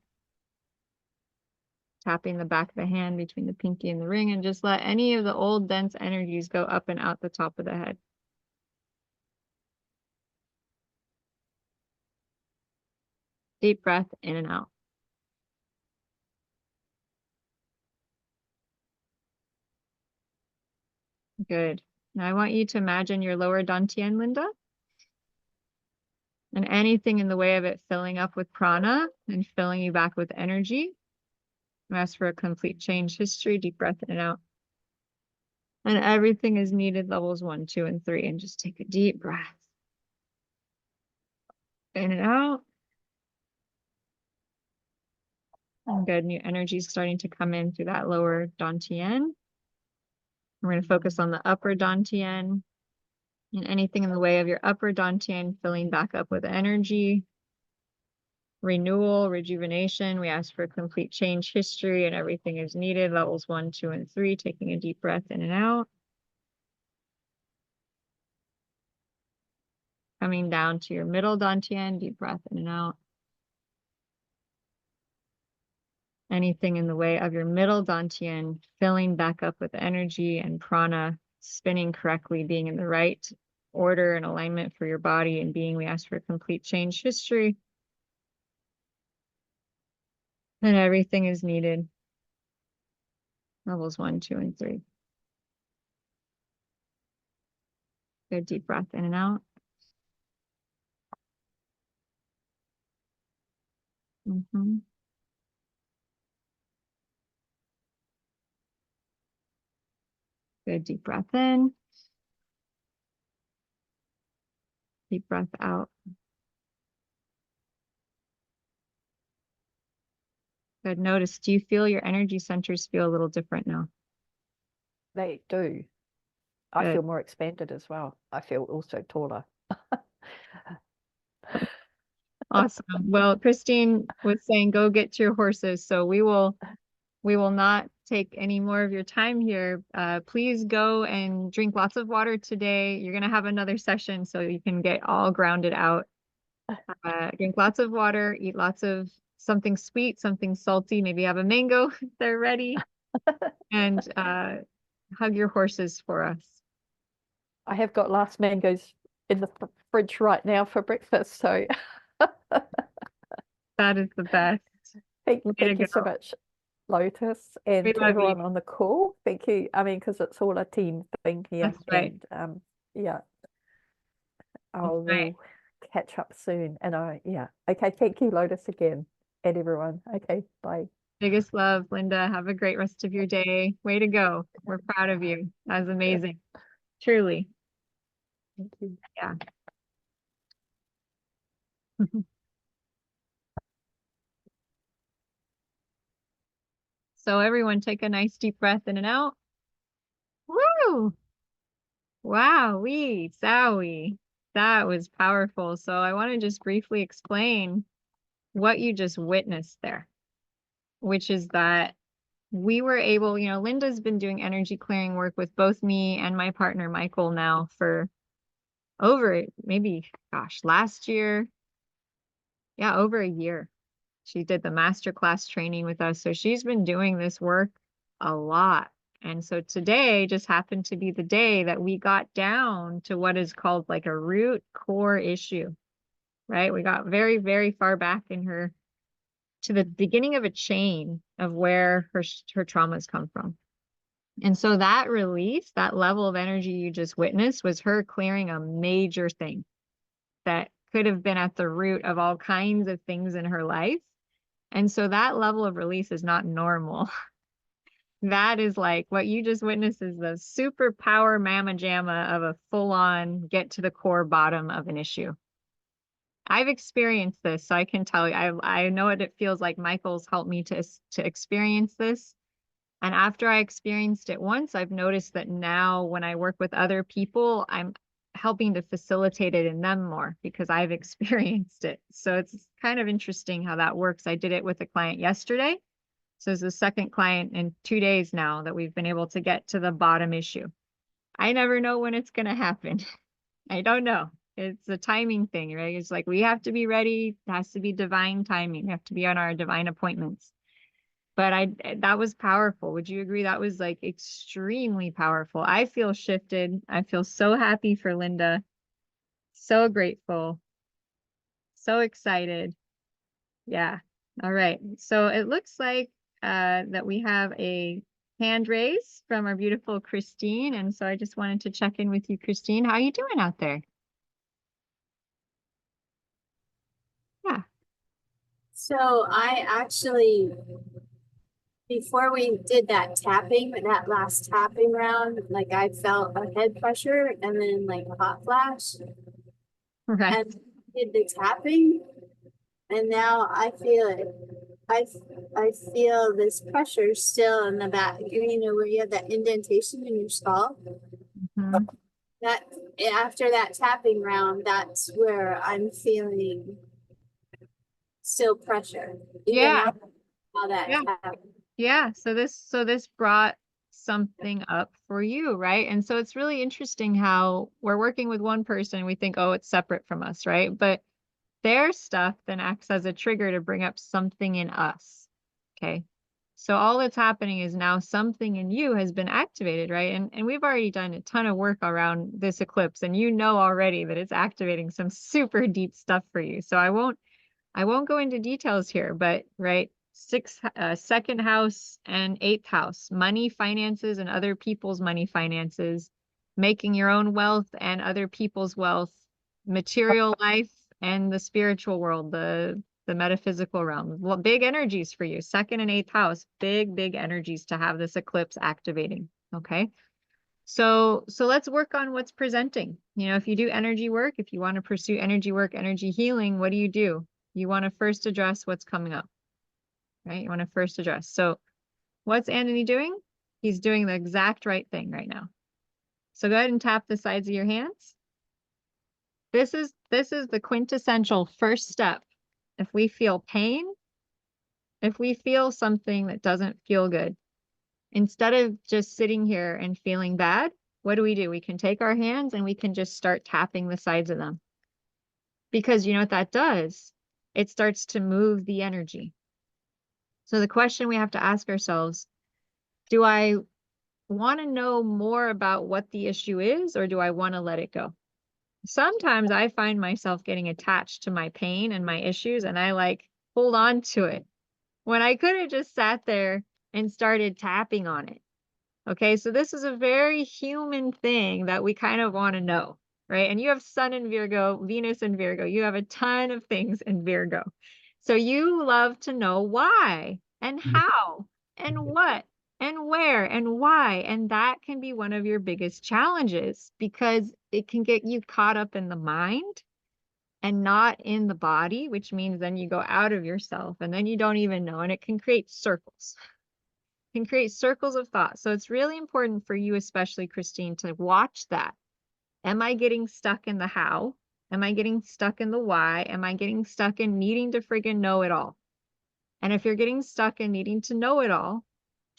Tapping the back of the hand between the pinky and the ring, and just let any of the old dense energies go up and out the top of the head. Deep breath in and out. Good. Now I want you to imagine your lower dantian, Linda, and anything in the way of it filling up with prana and filling you back with energy. Ask for a complete change history. Deep breath in and out. And everything is needed, levels 1, 2, and 3. And just take a deep breath. In and out. And good. New energy is starting to come in through that lower dantian. We're going to focus on the upper dantian and anything in the way of your upper dantian filling back up with energy. Renewal, rejuvenation. We ask for a complete change history and everything is needed. Levels 1, 2, and 3. Taking a deep breath in and out. Coming down to your middle dantian. Deep breath in and out. Anything in the way of your middle dantian filling back up with energy and prana, spinning correctly, being in the right order and alignment for your body and being. We ask for a complete change history. And everything is needed. Levels 1, 2, and 3. Good deep breath in and out. Good. Deep breath in. Deep breath out. Good. Notice, do you feel your energy centers feel a little different now? They do. I Good. feel more expanded as well. I feel also taller. Awesome. Well, Christine was saying, go get to your horses. So we will not take any more of your time here. Please go and drink lots of water today. You're going to have another session so you can get all grounded out. Drink lots of water, eat lots of something sweet, something salty, maybe have a mango if they're ready, and hug your horses for us. I have got last mangoes in the fridge right now for breakfast. So That is the best. thank you so go. much, Lotus, and We to love everyone you. on the call. Thank you. I mean, because it's all a team thing here. That's right. And yeah, I That's will right. catch up soon. And yeah. Okay, thank you, Lotus, again, and everyone. Okay, bye. Biggest love, Linda. Have a great rest of your day. Way to go. We're proud of you. That was amazing. Truly. Thank you. Yeah. So everyone take a nice deep breath in and out. Woo! Wow-wee, zowie. That was powerful. So I want to just briefly explain what you just witnessed there, which is that we were able, Linda's been doing energy clearing work with both me and my partner, Michael, now for over maybe, last year. Yeah, over a year. She did the masterclass training with us. So she's been doing this work a lot. And so today just happened to be the day that we got down to what is called like a root core issue, right? We got very, very far back in her to the beginning of a chain of where her traumas come from. And so that release, that level of energy you just witnessed was her clearing a major thing that could have been at the root of all kinds of things in her life. And so that level of release is not normal. That is like what you just witnessed is the superpower mamma jamma of a full-on get to the core bottom of an issue. I've experienced this, so I can tell you, I know what it feels like. Michael's helped me to experience this. And after I experienced it once, I've noticed that now when I work with other people, I'm helping to facilitate it in them more because I've experienced it. So it's kind of interesting how that works. I did it with a client yesterday. So it's the second client in 2 days now that we've been able to get to the bottom issue. I never know when it's going to happen. I don't know. It's a timing thing, right? It's like we have to be ready. It has to be divine timing. We have to be on our divine appointments. But that was powerful. Would you agree? That was like extremely powerful. I feel shifted. I feel so happy for Linda. So grateful. So excited. Yeah. All right. So it looks like that we have a hand raise from our beautiful Christine. And so I just wanted to check in with you, Christine. How are you doing out there? Yeah. So I actually, before we did that last tapping round, like I felt a head pressure and then like a hot flash. Right. And did the tapping, and now I feel it. I feel this pressure still in the back, where you have that indentation in your skull. Mm-hmm. That after that tapping round, that's where I'm feeling still pressure. Yeah. How that happened. Yeah. So this brought something up for you, right? And so it's really interesting how we're working with one person, we think, oh, it's separate from us, right? But their stuff then acts as a trigger to bring up something in us. Okay. So all that's happening is now something in you has been activated, right? And we've already done a ton of work around this eclipse, and you know already that it's activating some super deep stuff for you. So I won't go into details here, but right, second house and eighth house, money, finances, and other people's money, finances, making your own wealth and other people's wealth, material life, and the spiritual world, the metaphysical realm. Well, big energies for you. Second and eighth house, big energies to have this eclipse activating. Okay. So let's work on what's presenting. You know, if you do energy work, if you want to pursue energy work, energy healing, what do? You want to first address what's coming up, right? You want to first address. So what's Anthony doing? He's doing the exact right thing right now. So go ahead and tap the sides of your hands. This is the quintessential first step. If we feel pain, if we feel something that doesn't feel good, instead of just sitting here and feeling bad, what do? We can take our hands and we can just start tapping the sides of them. Because you know what that does? It starts to move the energy. So the question we have to ask ourselves, do I want to know more about what the issue is, or do I want to let it go? Sometimes I find myself getting attached to my pain and my issues, and I like hold on to it when I could have just sat there and started tapping on it. Okay, so this is a very human thing that we kind of want to know, right? And you have Sun in Virgo, Venus in Virgo. You have a ton of things in Virgo. So you love to know why and how and what and where and why. And that can be one of your biggest challenges because it can get you caught up in the mind and not in the body, which means then you go out of yourself and then you don't even know, and it can create circles. Can create circles of thought. So it's really important for you, especially Christine, to watch that. Am I getting stuck in the how? Am I getting stuck in the why? Am I getting stuck in needing to friggin' know it all? And if you're getting stuck in needing to know it all,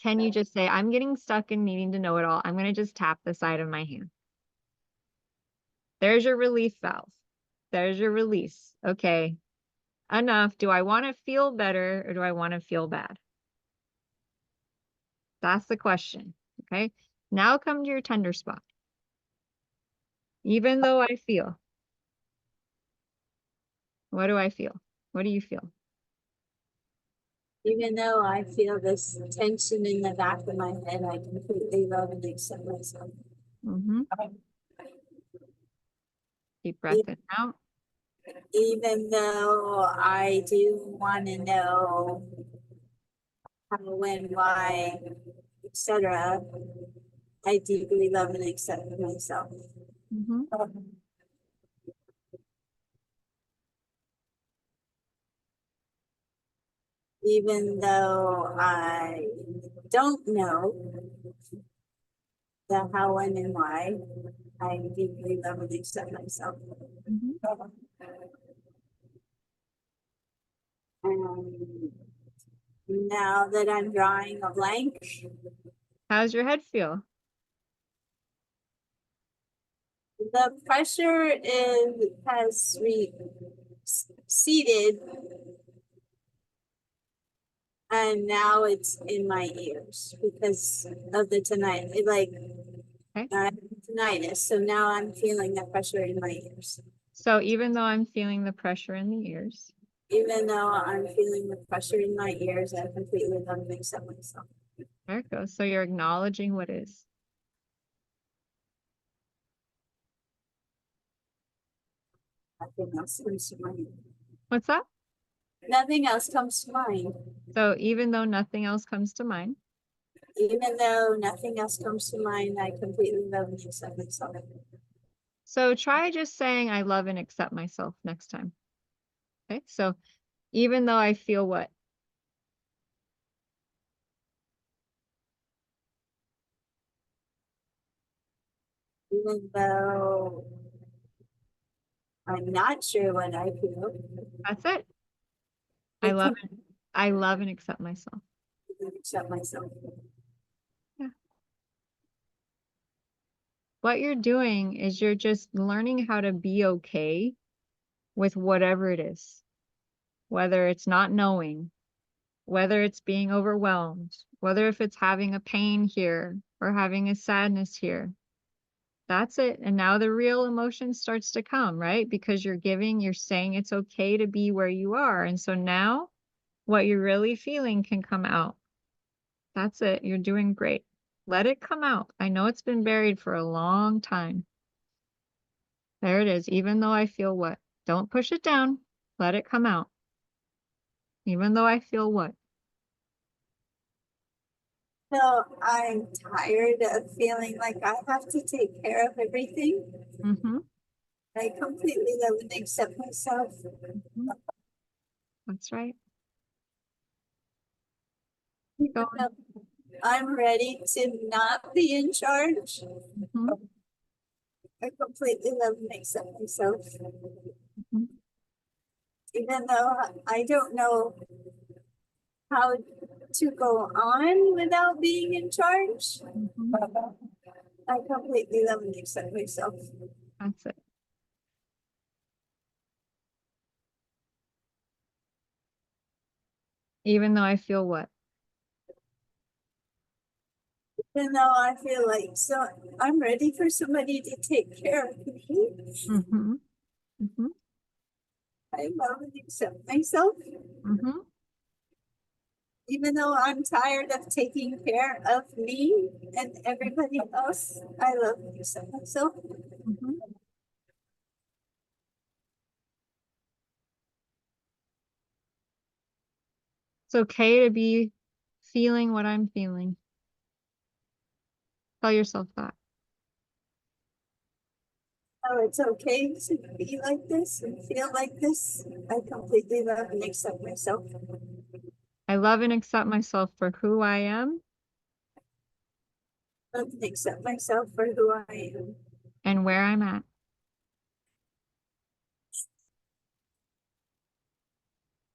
can you just say, I'm getting stuck in needing to know it all. I'm going to just tap the side of my hand. There's your relief valve. There's your release. Okay, enough. Do I want to feel better or do I want to feel bad? That's the question. Okay. Now come to your tender spot. Even though I feel, what do I feel? What do you feel? Even though I feel this tension in the back of my head, I completely love and accept myself. Deep breath in out. Even though I do want to know how, when, why, etc., I deeply love and accept myself. Even though I don't know the how, when, and why, I deeply love and accept myself. And now that I'm drawing a blank, How's your head feel? the pressure has receded, and now it's in my ears because of the tinnitus. So now I'm feeling the pressure in my ears. So even though I'm feeling the pressure in the ears. Even though I'm feeling the pressure in my ears, I completely love and accept myself. There it goes. So you're acknowledging what is. Nothing else comes to mind. What's that? Nothing else comes to mind. So even though nothing else comes to mind. Even though nothing else comes to mind, I completely love and accept myself. So try just saying, I love and accept myself next time. Okay. So even though I feel what? Even though I'm not sure what I feel. That's it. I love and accept myself. Accept myself. Yeah. What you're doing is you're just learning how to be okay with whatever it is, whether it's not knowing, whether it's being overwhelmed, whether if it's having a pain here or having a sadness here. That's it. And now the real emotion starts to come, right? Because you're saying it's okay to be where you are. And so now what you're really feeling can come out. That's it. You're doing great. Let it come out. I know it's been buried for a long time. There it is. Even though I feel what? Don't push it down. Let it come out. Even though I feel what? So I'm tired of feeling like I have to take care of everything. Mm-hmm. I completely love and accept myself. Mm-hmm. That's right. Even though I'm ready to not be in charge. Mm-hmm. I completely love and accept myself. Mm-hmm. Even though I don't know how to go on without being in charge. Mm-hmm. I completely love and accept myself. That's it. Even though I feel what? Even though I feel like so I'm ready for somebody to take care of me. Mm-hmm. Mm-hmm. I love and accept myself. Mm-hmm. Even though I'm tired of taking care of me and everybody else, I love and accept myself. Mm-hmm. It's okay to be feeling what I'm feeling. Tell yourself that. Oh, it's okay to be like this and feel like this. I completely love and accept myself. I love and accept myself for who I am Love and accept myself for who I am. and where I'm at.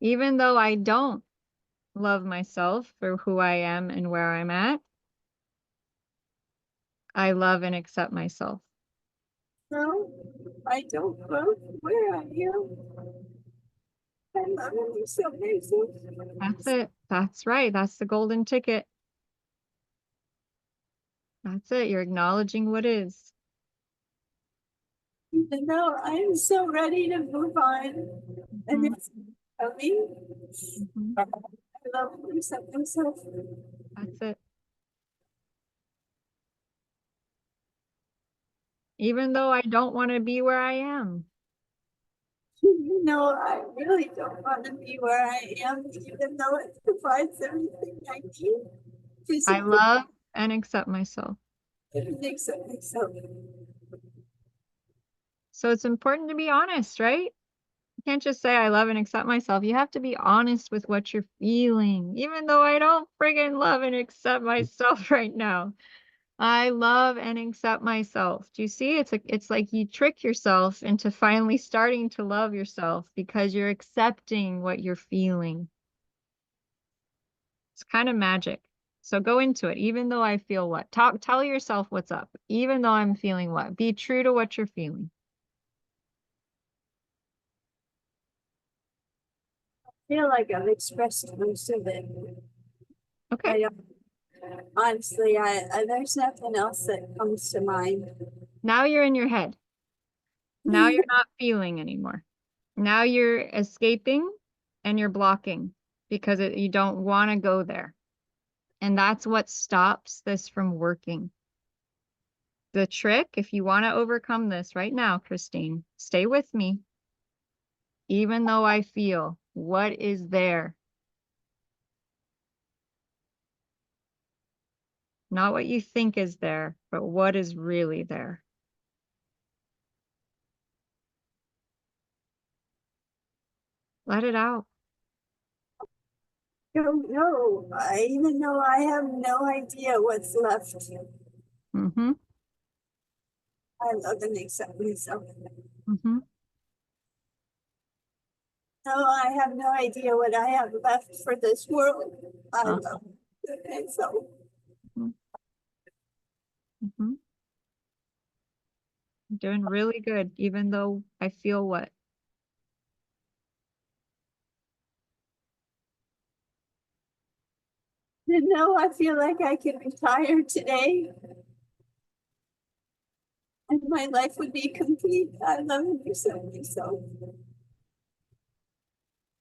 Even though I don't love myself for who I am and where I'm at, I love and accept myself. No, I don't love where I am. I love and accept myself. That's it. That's right. That's the golden ticket. That's it. You're acknowledging what is. Even though I'm so ready to move on and Mhm. it's coming, Mhm. I love and accept myself. That's it. Even though I don't want to be where I am. You know, I really don't want to be where I am, even though it provides everything I need. I Physically, love and accept myself. and accept myself. So it's important to be honest, right? You can't just say I love and accept myself. You have to be honest with what you're feeling. Even though I don't friggin' love and accept myself right now. I love and accept myself. Do you see? It's like you trick yourself into finally starting to love yourself because you're accepting what you're feeling. It's kind of magic. So go into it. Even though I feel what? Tell yourself what's up. Even though I'm feeling what? Be true to what you're feeling. I feel like I've expressed most of it. Okay. Honestly, there's nothing else that comes to mind. Now you're in your head. Now you're not feeling anymore. Now you're escaping and you're blocking because you don't want to go there. And that's what stops this from working. The trick, if you want to overcome this right now, Christine, stay with me. Even though I feel, what is there? Not what you think is there, but what is really there. Let it out. Don't know. Even though I have no idea what's left. Mm-hmm. I love and accept myself. Mm-hmm. No, I have no idea what I have left for this world. I love myself. Mm-hmm. You're doing really good, even though I feel what? And now I feel like I can retire today. And my life would be complete. I love and accept myself.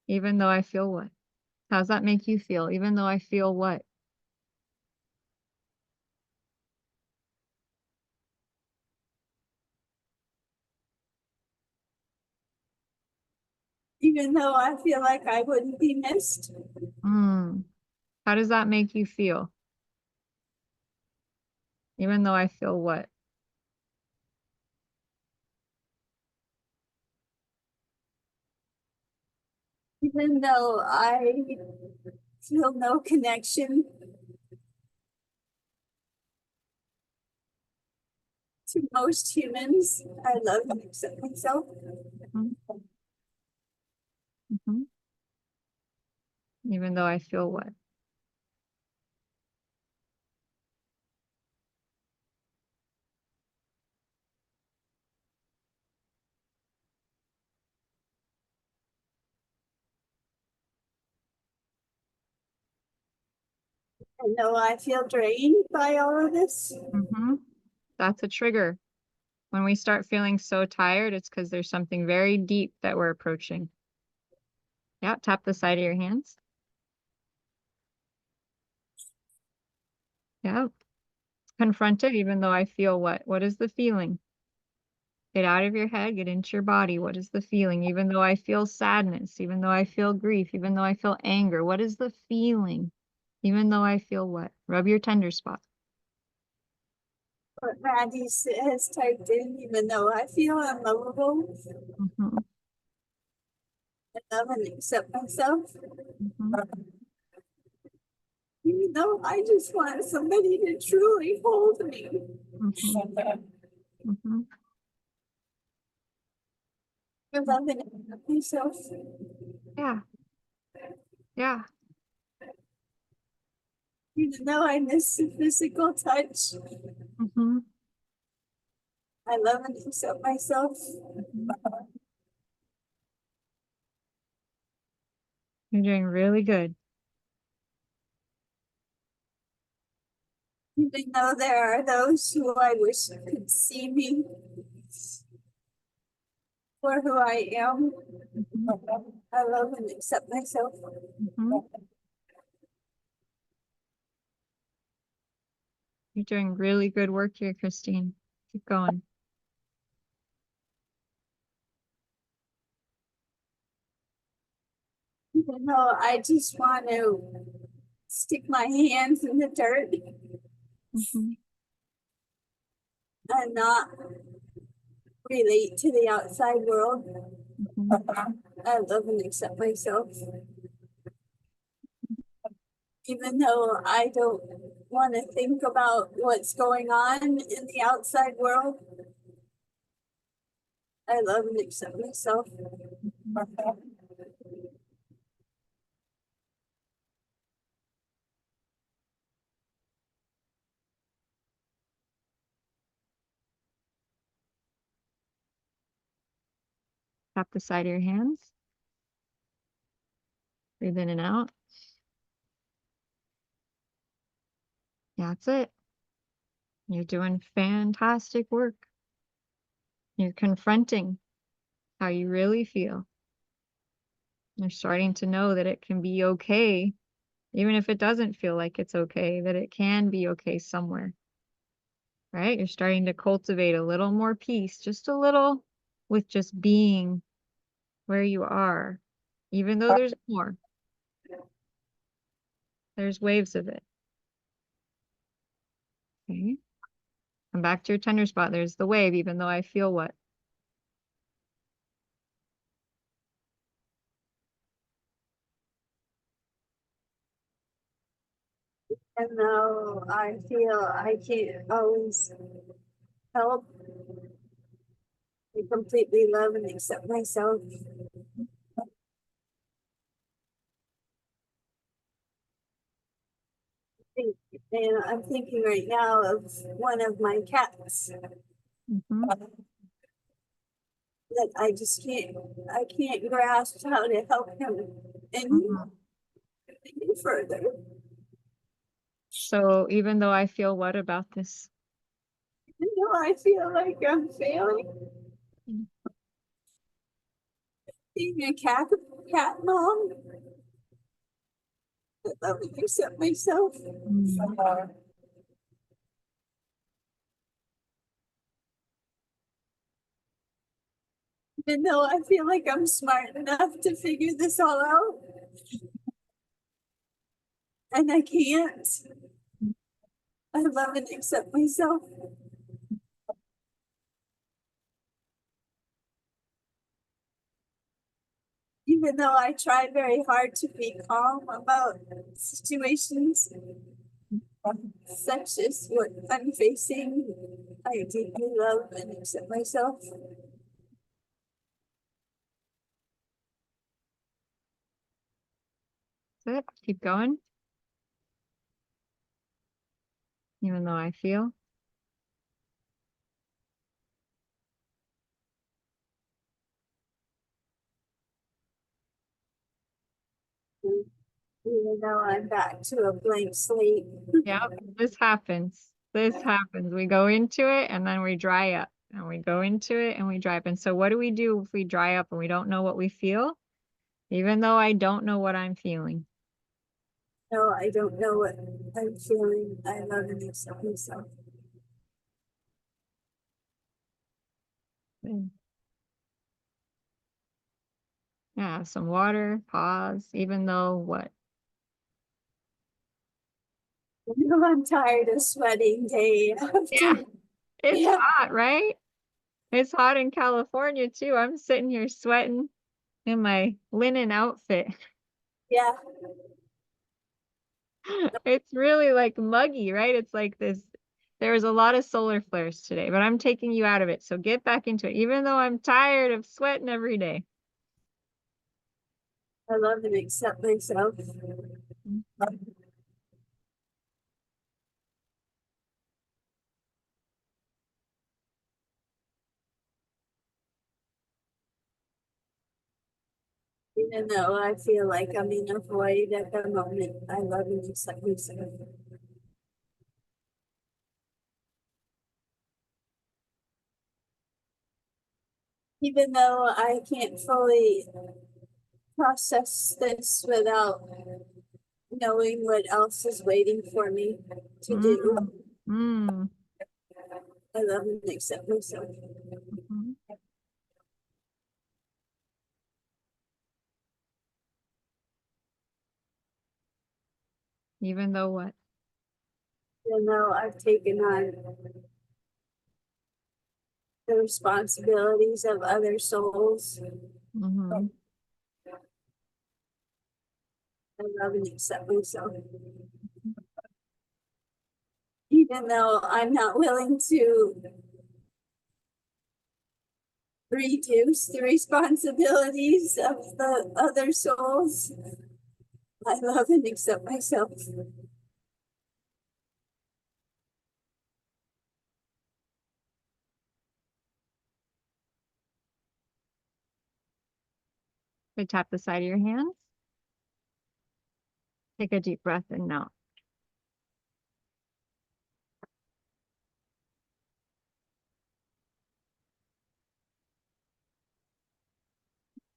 Even though I feel what? How does that make you feel? Even though I feel what? Even though I feel like I wouldn't be missed. How does that make you feel? Even though I feel what? Even though I feel no connection to most humans, I love and accept myself. Mm-hmm. Even though I feel what? I know I feel drained by all of this. Mm-hmm. That's a trigger. When we start feeling so tired, it's because there's something very deep that we're approaching. Yeah, tap the side of your hands. Yeah. Confront it, even though I feel what? What is the feeling? Get out of your head, get into your body. What is the feeling? Even though I feel sadness, even though I feel grief, even though I feel anger, what is the feeling? Even though I feel what? Rub your tender spot. What Maddie has typed in, even though I feel unlovable, Mm-hmm. I love and accept myself. Mm-hmm. Even though I just want somebody to truly hold me. Mm-hmm. Mm-hmm. I love and accept myself. Yeah. Yeah. Even though I miss the physical touch, Mm-hmm. I love and accept myself. You're doing really good. Even though there are those who I wish could see me for who I am, Mm-hmm. I love and accept myself. Mm-hmm. You're doing really good work here, Christine. Keep going. Even though I just want to stick my hands in the dirt Mm-hmm. and not relate to the outside world, Mm-hmm. I love and accept myself. Even though I don't want to think about what's going on in the outside world, I love and accept myself. Tap the side of your hands. Breathe in and out. That's it. You're doing fantastic work. You're confronting how you really feel. You're starting to know that it can be okay, even if it doesn't feel like it's okay, that it can be okay somewhere, right? You're starting to cultivate a little more peace, just a little, with just being where you are, even though there's more. There's waves of it. Okay. Come back to your tender spot. There's the wave, even though I feel what? And though I feel I can't always help, I completely love and accept myself. And I'm thinking right now of one of my cats Mm-hmm. that I just I can't grasp how to help him any further. So even though I feel what about this? You know, I feel like I'm failing. Being a cat mom, I love and accept myself. Mm-hmm. Even though I feel like I'm smart enough to figure this all out. And I can't. I love and accept myself. Even though I try very hard to be calm about situations such as what I'm facing, I deeply love and accept myself. That's it. Keep going. Even though I feel. Even though I'm back to a blank slate. Yep, this happens. This happens. We go into it and then we dry up. And we go into it and we dry up. And so what do we do if we dry up and we don't know what we feel? Even though I don't know what I'm feeling. No, I don't know what I'm feeling. I love and accept myself. Yeah, some water, pause, even though what? I'm tired of sweating day after. Yeah, it's Yeah. hot, right? It's hot in California too. I'm sitting here sweating in my linen outfit. Yeah. It's really like muggy, right? It's like this. There was a lot of solar flares today, but I'm taking you out of it. So get back into it, even though I'm tired of sweating every day. I love and accept myself. Even though I feel like I'm in a void at the moment, I love and accept myself. Even though I can't fully process this without knowing what else is waiting for me to do, Mm. I love and accept myself. Mhm. Even though what? Even though I've taken on the responsibilities of other souls, Mm-hmm. I love and accept myself. Even though I'm not willing to reduce the responsibilities of the other souls, I love and accept myself. So tap the side of your hands. Take a deep breath in now.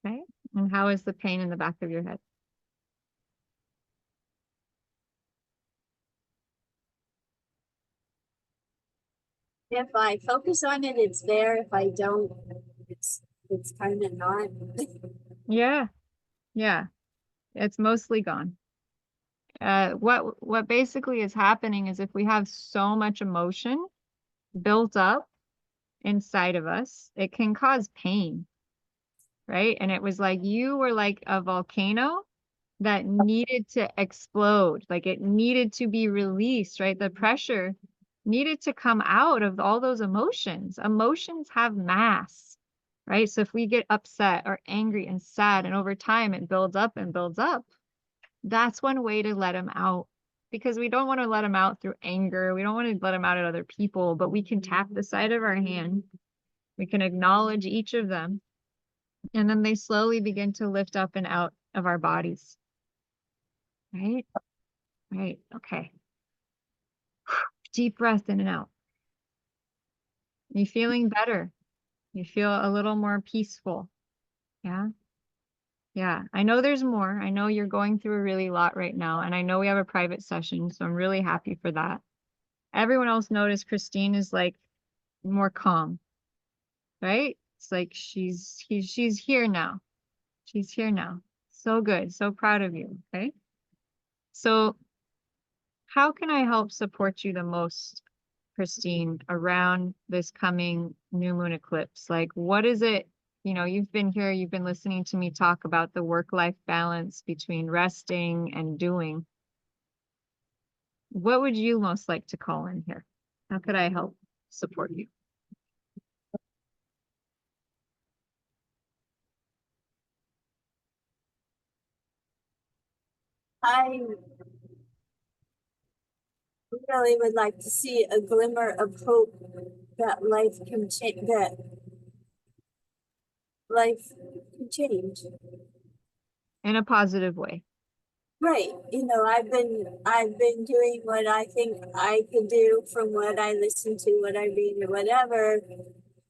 Okay. And how is the pain in the back of your head? If I focus on it, it's there. If I don't, it's kind of not. Yeah. Yeah. It's mostly gone. What basically is happening is if we have so much emotion built up inside of us, it can cause pain, right? And it was like you were like a volcano that needed to explode, like it needed to be released, right? The pressure needed to come out of all those emotions. Emotions have mass, right? So if we get upset or angry and sad, and over time it builds up and builds up, that's one way to let them out, because we don't want to let them out through anger. We don't want to let them out at other people, but we can tap the side of our hand. We can acknowledge each of them, and then they slowly begin to lift up and out of our bodies. Right? Right. Okay. Deep breath in and out. You feeling better? You feel a little more peaceful. Yeah. Yeah. I know there's more. I know you're going through a really lot right now, and I know we have a private session, so I'm really happy for that. Everyone else noticed Christine is like more calm, right? It's like she's here now. She's here now. So good. So proud of you. Okay. So How can I help support you the most, Christine, around this coming new moon eclipse? Like, what is it? You know, you've been here, you've been listening to me talk about the work-life balance between resting and doing. What would you most like to call in here? How could I help support you? I really would like to see a glimmer of hope that life can change, that life can change. In a positive way. Right. You know, I've been doing what I think I can do from what I listen to, what I read or whatever,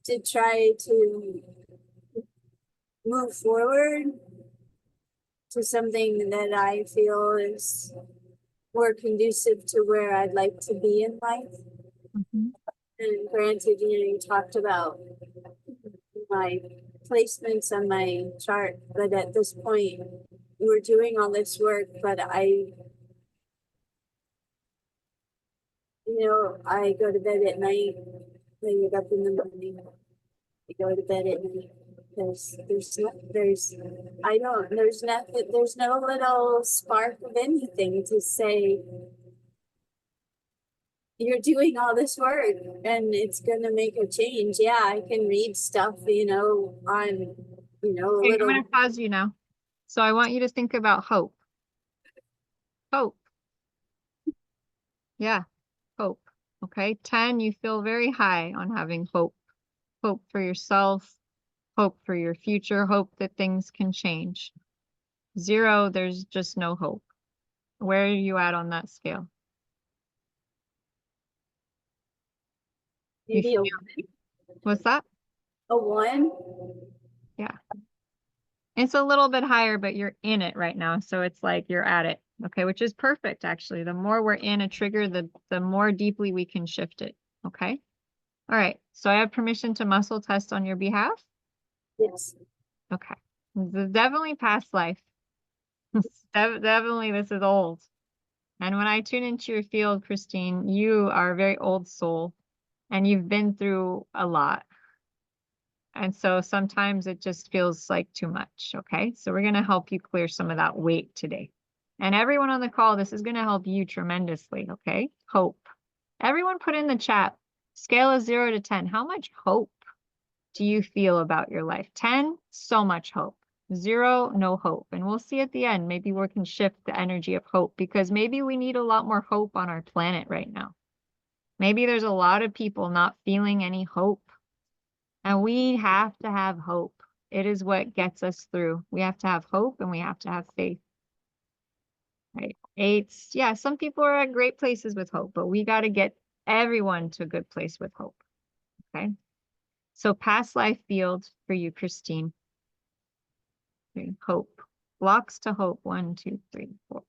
to try to move forward to something that I feel is more conducive to where I'd like to be in life. Mm-hmm. And granted, you know, you talked about my placements on my chart, but at this point, we're doing all this work, but I go to bed at night, I wake up in the morning, I go to bed at night. There's nothing, there's no little spark of anything to say, you're doing all this work and it's gonna make a change. Yeah, I can read stuff, on, a Okay, little. I'm going to pause you now. So I want you to think about hope. Hope. Yeah, hope. Okay, 10, you feel very high on having hope. Hope for yourself, hope for your future, hope that things can change. 0, there's just no hope. Where are you at on that scale? Maybe What's that? a 1. Yeah. It's a little bit higher, but you're in it right now. So it's like you're at it. Okay, which is perfect, actually. The more we're in a trigger, the more deeply we can shift it. Okay. All right. So I have permission to muscle test on your behalf? Yes. Okay. This is definitely past life. Definitely, this is old. And when I tune into your field, Christine, you are a very old soul and you've been through a lot. And so sometimes it just feels like too much. Okay. So we're going to help you clear some of that weight today. And everyone on the call, this is going to help you tremendously. Okay. Hope. Everyone put in the chat, scale of 0 to 10. How much hope do you feel about your life? 10, so much hope. 0, no hope. And we'll see at the end, maybe we can shift the energy of hope because maybe we need a lot more hope on our planet right now. Maybe there's a lot of people not feeling any hope. And we have to have hope. It is what gets us through. We have to have hope and we have to have faith. Right? 8s, yeah, some people are at great places with hope, but we got to get everyone to a good place with hope. Okay. So past life field for you, Christine. Okay. Hope. Blocks to hope. 1, 2, 3, 4, 5.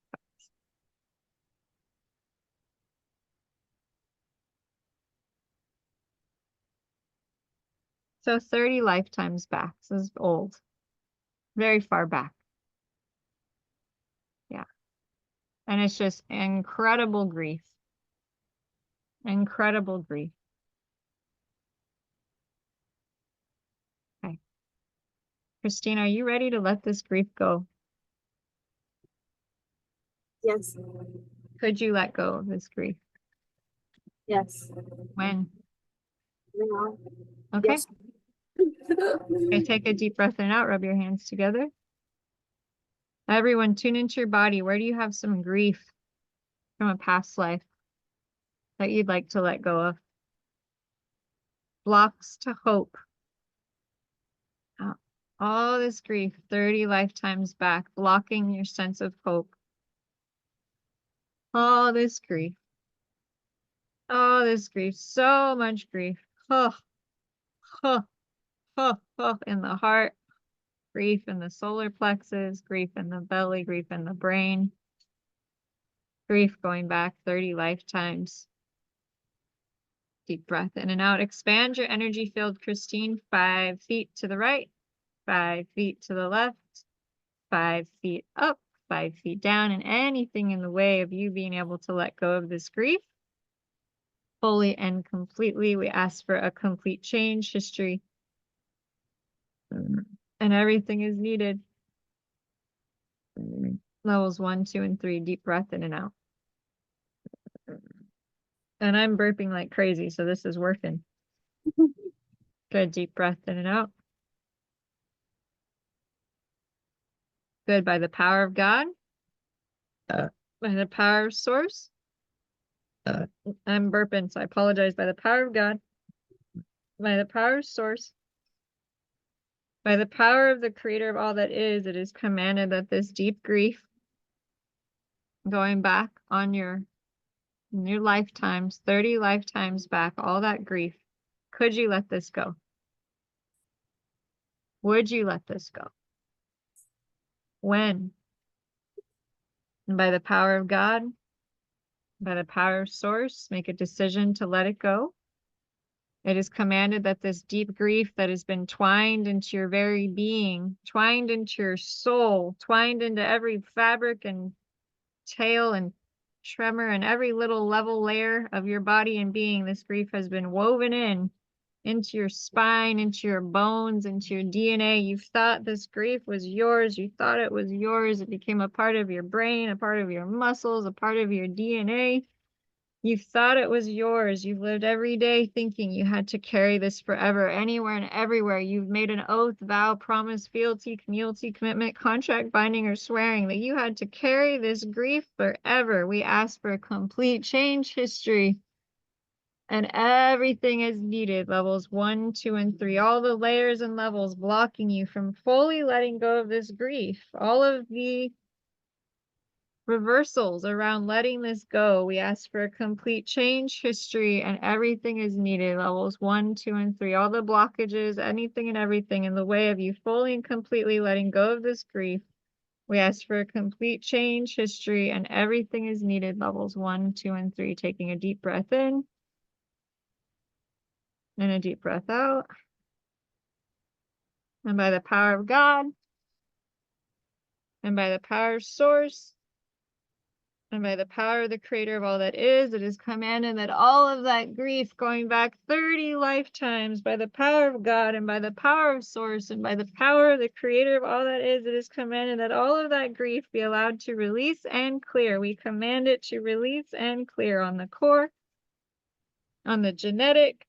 So 30 lifetimes back. This is old. Very far back. Yeah. And it's just incredible grief. Incredible grief. Okay. Christine, are you ready to let this grief go? Yes. Could you let go of this grief? Yes. When? No. Okay. Yes. Okay, take a deep breath in and out. Rub your hands together. Everyone, tune into your body. Where do you have some grief from a past life that you'd like to let go of? Blocks to hope. All this grief, 30 lifetimes back, blocking your sense of hope. All this grief. All this grief, so much grief. Oh, oh, oh, oh, in the heart, grief in the solar plexus, grief in the belly, grief in the brain. Grief going back 30 lifetimes. Deep breath in and out. Expand your energy field, Christine. 5 feet to the right, 5 feet to the left, 5 feet up, 5 feet down, and anything in the way of you being able to let go of this grief fully and completely. We ask for a complete change, history, and everything is needed. Levels 1, 2, and 3, deep breath in and out. And I'm burping like crazy, so this is working. Good, deep breath in and out. Good, by the power of God. By the power of source. I'm burping, so I apologize. By the power of God. By the power of source. By the power of the creator of all that is, it is commanded that this deep grief, going back on your lifetimes, 30 lifetimes back, all that grief, could you let this go? Would you let this go? When? And by the power of God, by the power of source, make a decision to let it go. It is commanded that this deep grief that has been twined into your very being, twined into your soul, twined into every fabric and tail and tremor and every little level layer of your body and being, this grief has been woven in into your spine, into your bones, into your DNA. You thought this grief was yours. You thought it was yours. It became a part of your brain, a part of your muscles, a part of your DNA. You thought it was yours. You've lived every day thinking you had to carry this forever, anywhere and everywhere. You've made an oath, vow, promise, fealty, community, commitment, contract, binding, or swearing that you had to carry this grief forever. We ask for a complete change history. And everything is needed, levels 1, 2, and 3. All the layers and levels blocking you from fully letting go of this grief. All of the reversals around letting this go. We ask for a complete change history, and everything is needed, levels 1, 2, and 3. All the blockages, anything and everything in the way of you fully and completely letting go of this grief. We ask for a complete change history, and everything is needed, levels 1, 2, and 3. Taking a deep breath in. And a deep breath out. And by the power of God, and by the power of source, and by the power of the creator of all that is, it is commanded that all of that grief going back 30 lifetimes, by the power of God, and by the power of source, and by the power of the creator of all that is, it is commanded that all of that grief be allowed to release and clear. We command it to release and clear on the core, on the genetic,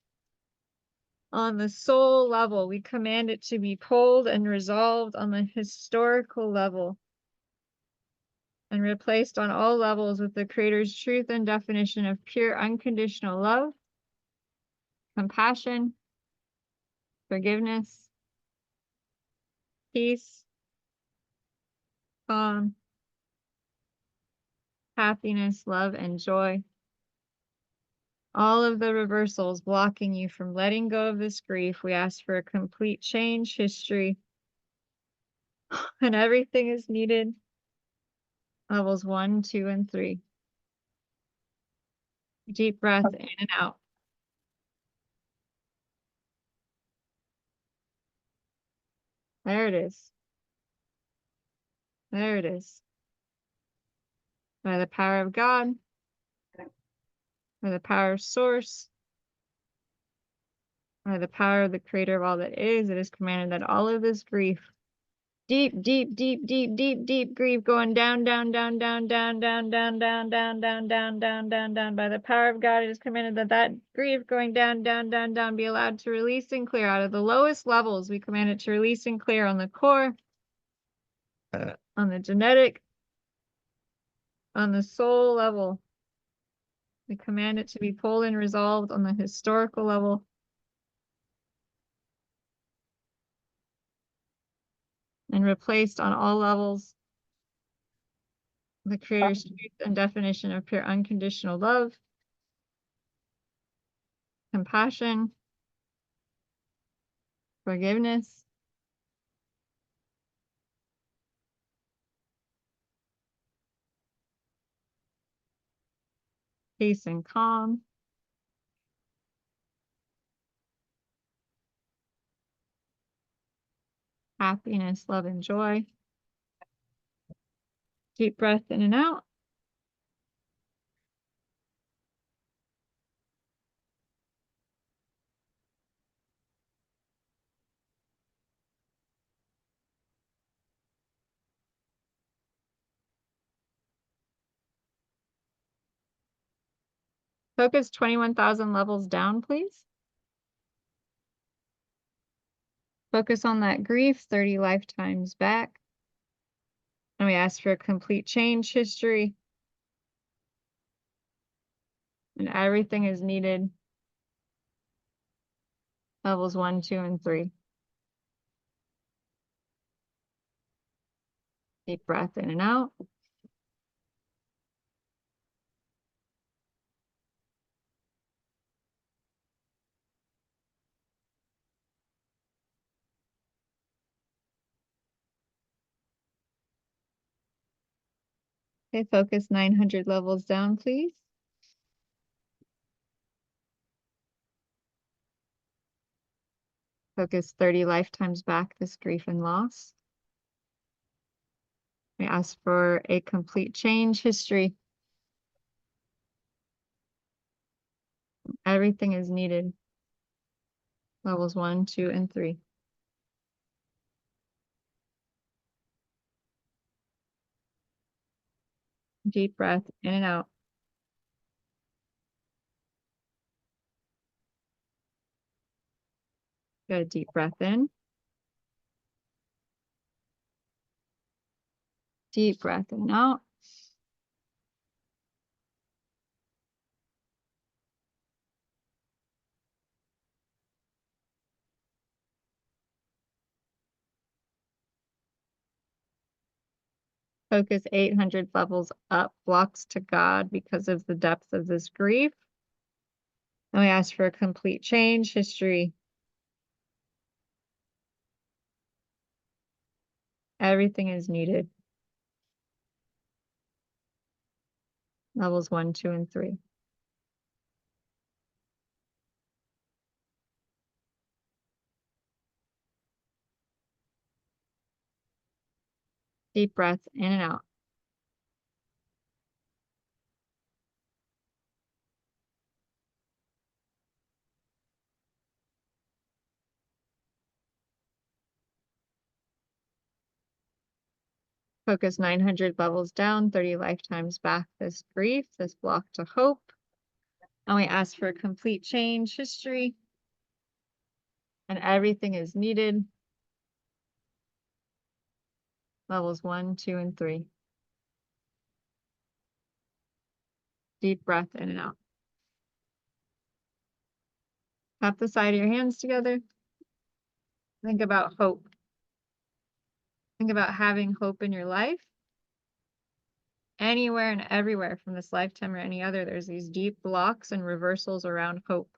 on the soul level. We command it to be pulled and resolved on the historical level and replaced on all levels with the Creator's truth and definition of pure unconditional love, compassion, forgiveness, peace, calm, happiness, love, and joy. All of the reversals blocking you from letting go of this grief, we ask for a complete change history, and everything is needed. Levels 1, 2, and 3. Deep breath in and out. There it is. There it is. By the power of God, by the power of source, by the power of the creator of all that is, it is commanded that all of this grief, deep, deep, deep, deep, deep, deep grief going down, down, down, down, down, down, down, down, down, down, down, down, down, down. By the power of God, it is commanded that that grief going down, down, down, down be allowed to release and clear out of the lowest levels. We command it to release and clear on the core, on the genetic, on the soul level. We command it to be pulled and resolved on the historical level. And replaced on all levels the Creator's truth and definition of pure unconditional love, compassion, forgiveness, peace and calm, happiness, love, and joy. Deep breath in and out. Focus 21,000 levels down, please. Focus on that grief 30 lifetimes back. And we ask for a complete change history. And everything is needed. Levels 1, 2, and 3. Deep breath in and out. Okay, focus 900 levels down, please. Focus 30 lifetimes back this grief and loss. We ask for a complete change history. Everything is needed. Levels 1, 2, and 3. Deep breath in and out. Good, deep breath in. Deep breath in and out. Focus 800 levels up, blocks to God because of the depth of this grief. And we ask for a complete change history. Everything is needed. Levels 1, 2, and 3. Deep breath in and out. Focus 900 levels down, 30 lifetimes back this grief, this block to hope. And we ask for a complete change history. And everything is needed. Levels 1, 2, and 3. Deep breath in and out. Tap the side of your hands together. Think about hope. Think about having hope in your life. Anywhere and everywhere from this lifetime or any other, there's these deep blocks and reversals around hope.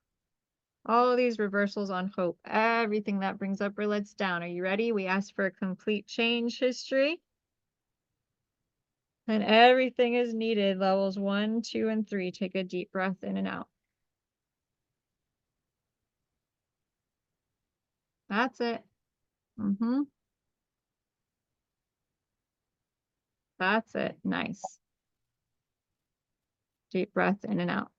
All of these reversals on hope. Everything that brings up or lets down. Are you ready? We ask for a complete change history. And everything is needed. Levels 1, 2, and 3. Take a deep breath in and out. That's it. That's it. Nice. Deep breath in and out.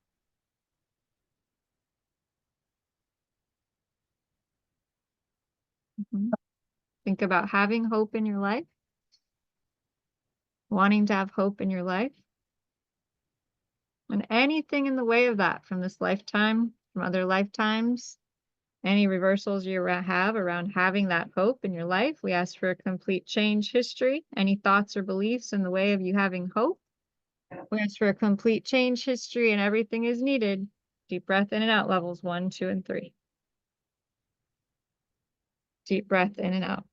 Think about having hope in your life. Wanting to have hope in your life. And anything in the way of that from this lifetime, from other lifetimes, any reversals you have around having that hope in your life, we ask for a complete change history. Any thoughts or beliefs in the way of you having hope, we ask for a complete change history, and everything is needed. Deep breath in and out, levels 1, 2, and 3. Deep breath in and out.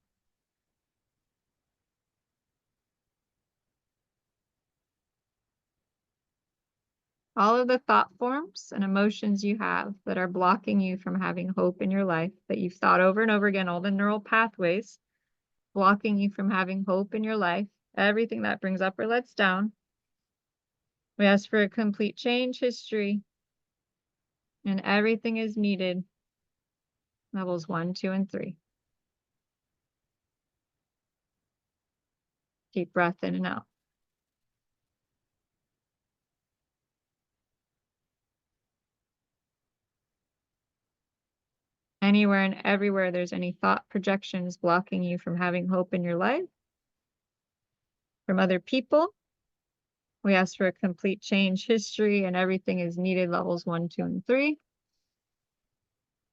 All of the thought forms and emotions you have that are blocking you from having hope in your life, that you've thought over and over again, all the neural pathways blocking you from having hope in your life, everything that brings up or lets down, we ask for a complete change history, and everything is needed. Levels 1, 2, and 3. Deep breath in and out. Anywhere and everywhere there's any thought projections blocking you from having hope in your life, from other people, we ask for a complete change history and everything is needed levels 1, 2, and 3.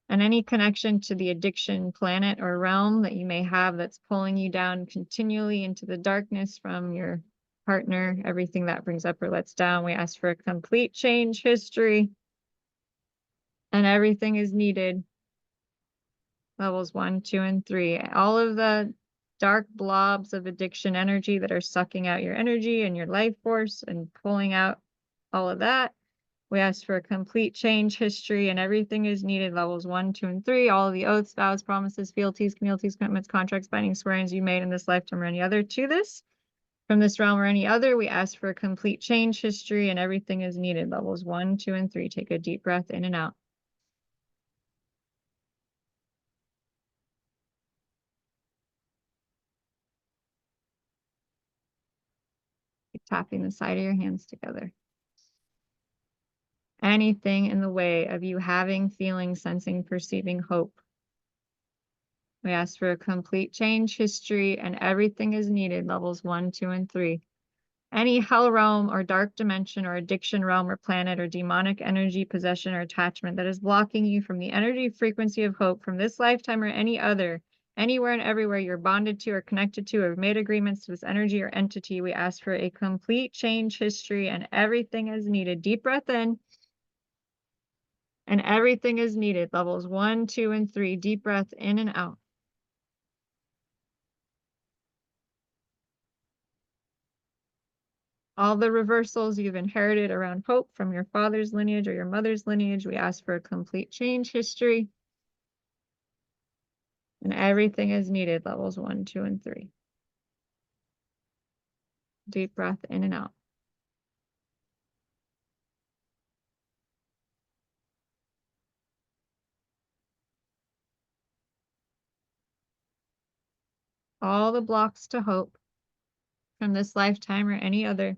And any connection to the addiction planet or realm that you may have that's pulling you down continually into the darkness from your partner, everything that brings up or lets down, we ask for a complete change history and everything is needed levels 1, 2, and 3. All of the dark blobs of addiction energy that are sucking out your energy and your life force and pulling out all of that. We ask for a complete change history and everything is needed levels 1, 2, and 3. All of the oaths, vows, promises, fealties, communities, commitments, contracts, binding, swearings you made in this lifetime or any other to this, from this realm or any other, we ask for a complete change history and everything is needed levels 1, 2, and 3. Take a deep breath in and out. Keep tapping the side of your hands together. Anything in the way of you having, feeling, sensing, perceiving hope. We ask for a complete change history and everything is needed levels 1, 2, and 3. Any hell realm or dark dimension or addiction realm or planet or demonic energy, possession, or attachment that is blocking you from the energy frequency of hope from this lifetime or any other, anywhere and everywhere you're bonded to or connected to or have made agreements to this energy or entity, we ask for a complete change history and everything is needed. Deep breath in. And everything is needed. Levels 1, 2, and 3. Deep breath in and out. All the reversals you've inherited around hope from your father's lineage or your mother's lineage, we ask for a complete change history. And everything is needed. Levels 1, 2, and 3. Deep breath in and out. All the blocks to hope from this lifetime or any other.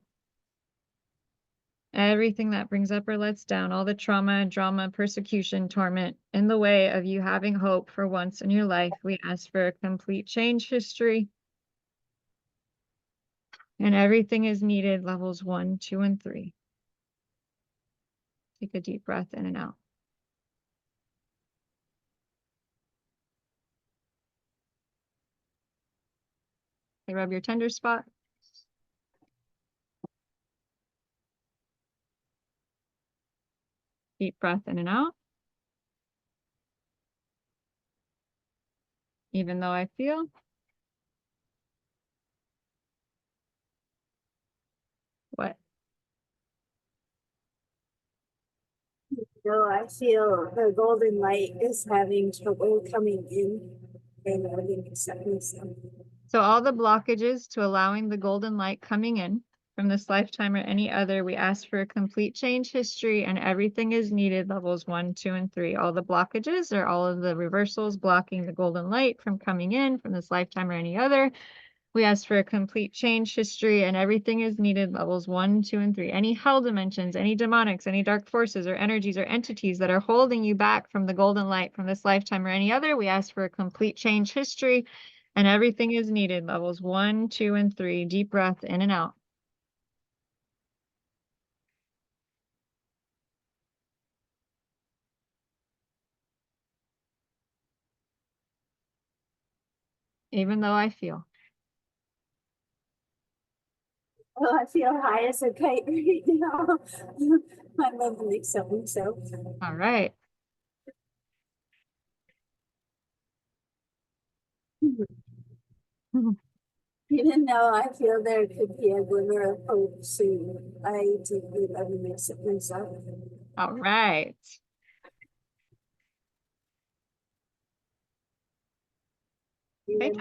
Everything that brings up or lets down, all the trauma, drama, persecution, torment in the way of you having hope for once in your life, we ask for a complete change history. And everything is needed, levels 1, 2, and 3. Take a deep breath in and out. Okay, rub your tender spot. Deep breath in and out. Even though I feel. What? No, I feel the golden light is having trouble coming in and having acceptance. So all the blockages to allowing the golden light coming in from this lifetime or any other, we ask for a complete change history and everything is needed, levels 1, 2, and 3. All the blockages or all of the reversals blocking the golden light from coming in from this lifetime or any other, we ask for a complete change history and everything is needed, levels 1, 2, and 3. Any hell dimensions, any demonics, any dark forces or energies or entities that are holding you back from the golden light from this lifetime or any other, we ask for a complete change history and everything is needed, levels 1, 2, and 3. Deep breath in and out. Even though I feel. Well, I feel high as a kite right now. I'm loving accepting so. All right. Even though I feel there could be a glimmer of hope soon, I deeply love and accept myself. All right. Even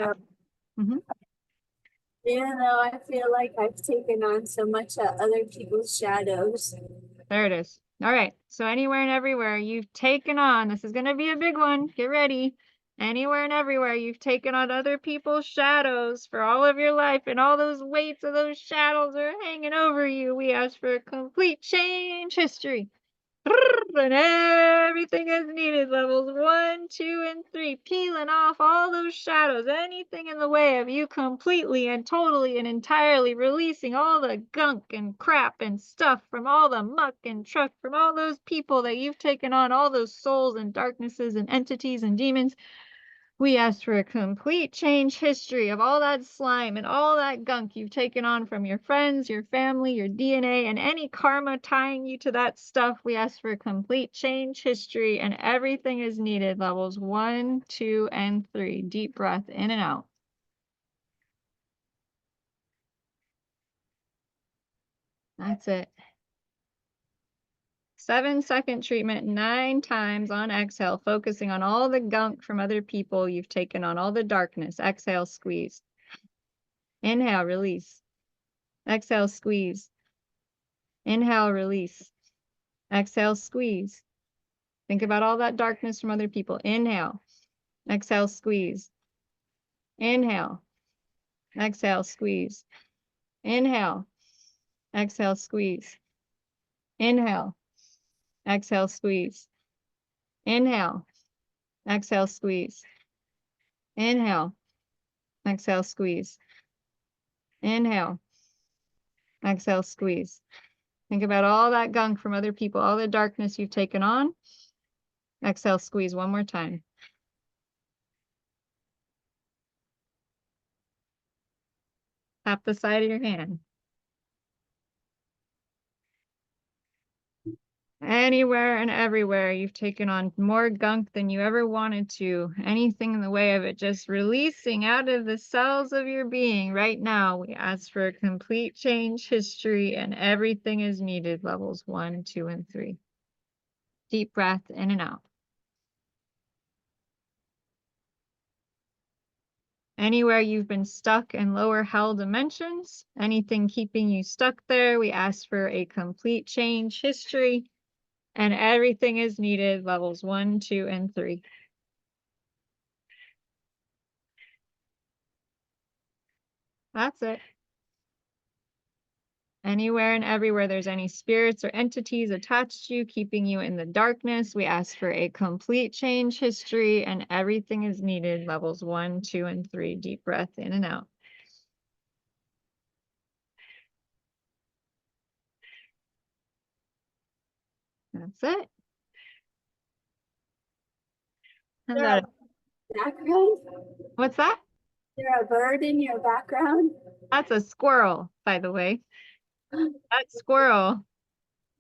though I feel like I've taken on so much of other people's shadows. There it is. All right. So anywhere and everywhere you've taken on, this is going to be a big one. Get ready. Anywhere and everywhere you've taken on other people's shadows for all of your life and all those weights of those shadows are hanging over you, we ask for a complete change history And everything is needed. Levels 1, 2, and 3. Peeling off all those shadows, anything in the way of you completely and totally and entirely releasing all the gunk and crap and stuff from all the muck and truck from all those people that you've taken on, all those souls and darknesses and entities and demons. We asked for a complete change history of all that slime and all that gunk you've taken on from your friends, your family, your DNA, and any karma tying you to that stuff. We asked for a complete change history, and everything is needed. Levels 1, 2, and 3. Deep breath in and out. That's it. 7-second treatment 9 times on exhale, focusing on all the gunk from other people you've taken on, all the darkness. Exhale, squeeze. Inhale, release. Exhale, squeeze. Inhale, release. Exhale, squeeze. Think about all that darkness from other people. Inhale. Exhale, squeeze. Inhale. Exhale, squeeze. Inhale. Exhale, squeeze. Inhale. Exhale, squeeze. Inhale. Exhale, squeeze. Inhale. Exhale, squeeze. Inhale. Exhale, squeeze. Think about all that gunk from other people, all the darkness you've taken on. Exhale, squeeze one more time. Tap the side of your hand. Anywhere and everywhere you've taken on more gunk than you ever wanted to, anything in the way of it, just releasing out of the cells of your being right now. We ask for a complete change history, and everything is needed. Levels 1, 2, and 3. Deep breath in and out. Anywhere you've been stuck in lower hell dimensions, anything keeping you stuck there, we ask for a complete change history. And everything is needed. Levels 1, 2, and 3. That's it. Anywhere and everywhere there's any spirits or entities attached to you, keeping you in the darkness, we ask for a complete change history, and everything is needed. Levels 1, 2, and 3. Deep breath in and out. That's it. How's that? Background? What's that? Is there a bird in your background? That's a squirrel, by the way. That squirrel,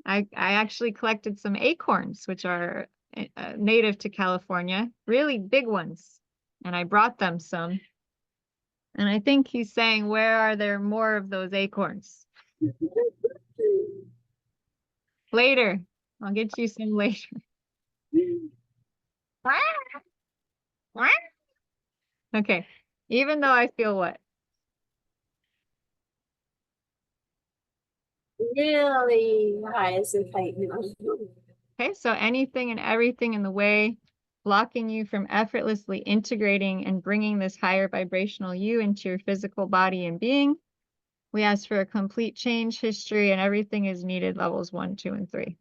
I actually collected some acorns, which are native to California, really big ones. And I brought them some. And I think he's saying, where are there more of those acorns? Later. I'll get you some later. Okay. Even though I feel what? Really high as a kite now. Okay, so anything and everything in the way, blocking you from effortlessly integrating and bringing this higher vibrational you into your physical body and being. We ask for a complete change history, and everything is needed. Levels 1, 2, and 3.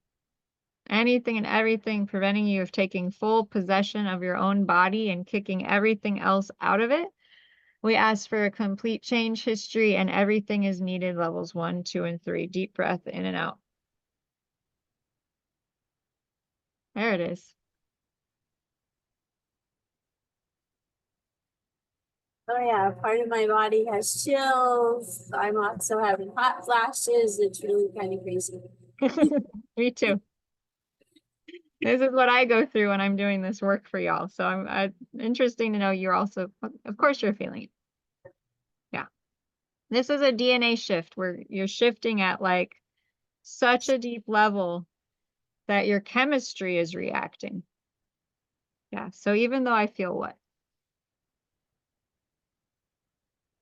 Anything and everything preventing you of taking full possession of your own body and kicking everything else out of it. We ask for a complete change history, and everything is needed. Levels 1, 2, and 3. Deep breath in and out. There it is. Oh yeah, part of my body has chills. I'm also having hot flashes. It's really kind of crazy. Me too. This is what I go through when I'm doing this work for y'all. So I'm interesting to know you're also, of course you're feeling it. Yeah. This is a DNA shift where you're shifting at like such a deep level that your chemistry is reacting. Yeah. So even though I feel what?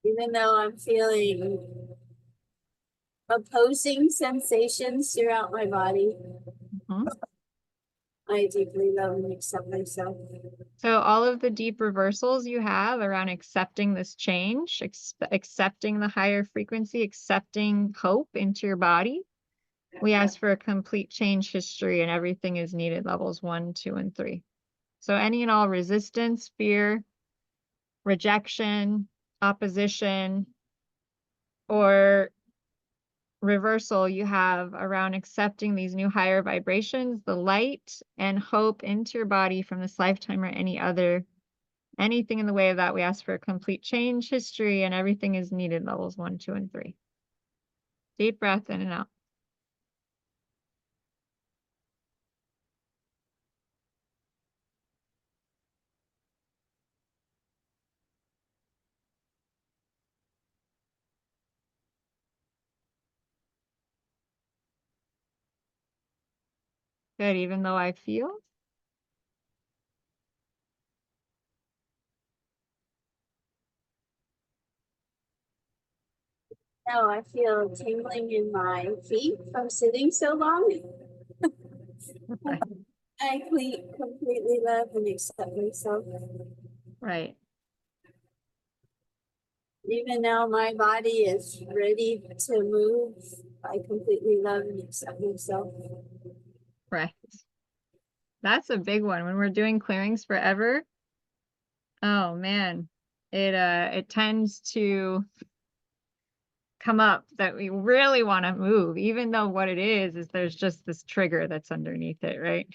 Even though I'm feeling opposing sensations throughout my body. Mm-hmm. I deeply love and accept myself. So all of the deep reversals you have around accepting this change, accepting the higher frequency, accepting hope into your body, we ask for a complete change history and everything is needed, levels 1, 2, and 3. So any and all resistance, fear, rejection, opposition, or reversal you have around accepting these new higher vibrations, the light and hope into your body from this lifetime or any other, anything in the way of that, we ask for a complete change history and everything is needed, levels 1, 2, and 3. Deep breath in and out. Good, even though I feel. No, I feel tingling in my feet from sitting so long. Right. I completely love and accept myself. Right. Even now my body is ready to move. I completely love and accept myself. Right. That's a big one. When we're doing clearings forever, oh man, it tends to come up that we really want to move, even though what it is there's just this trigger that's underneath it, right?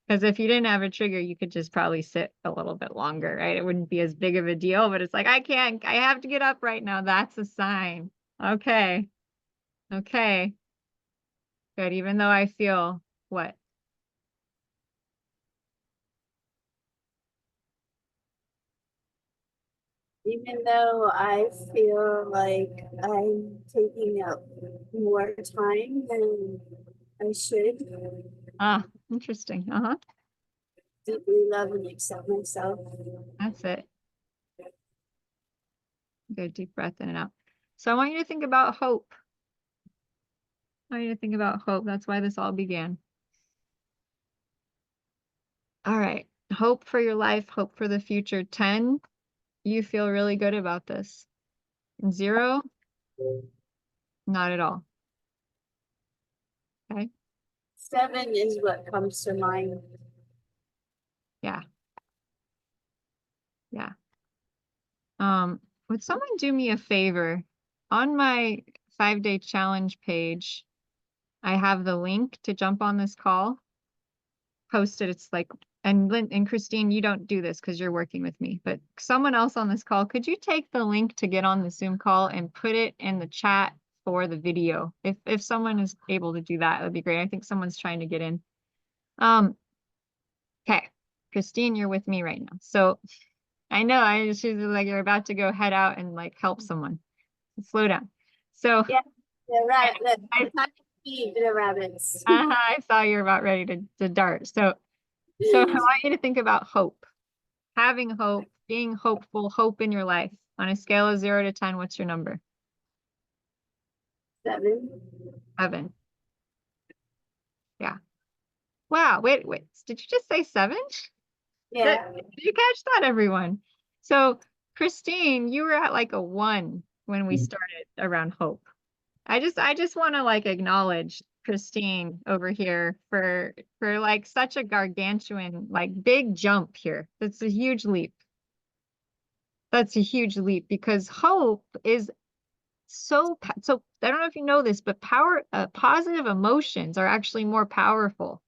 Because if you didn't have a trigger, you could just probably sit a little bit longer, right? It wouldn't be as big of a deal, but it's like, I have to get up right now. That's a sign. Okay. Okay. Good. Even though I feel what? Even though I feel like I'm taking up more time than I should. Ah, interesting. Uh-huh. Deeply love and accept myself. That's it. Good. Deep breath in and out. So I want you to think about hope. I want you to think about hope. That's why this all began. All right. Hope for your life, hope for the future. 10, you feel really good about this. 0, not at all. Okay. 7 is what comes to mind. Yeah. Yeah. Would someone do me a favor? On my 5-day challenge page, I have the link to jump on this call. Posted. It's like, and Christine, you don't do this because you're working with me, but someone else on this call, could you take the link to get on the Zoom call and put it in the chat for the video? If someone is able to do that, that'd be great. I think someone's trying to get in. Okay, Christine, you're with me right now. So I know she's like, you're about to go head out and like help someone. Slow down. So Yeah, the rabbits. I saw you're about ready to dart. So I want you to think about hope, having hope, being hopeful, hope in your life. On a scale of 0 to 10, what's your number? 7. 7. Yeah. Wow. Wait. Did you just say 7? Yeah. Did you catch that, everyone? So Christine, you were at like a 1 when we started around hope. I just want to like acknowledge Christine over here for like such a gargantuan, like big jump here. That's a huge leap. That's a huge leap because hope is so I don't know if you know this, but positive emotions are actually more powerful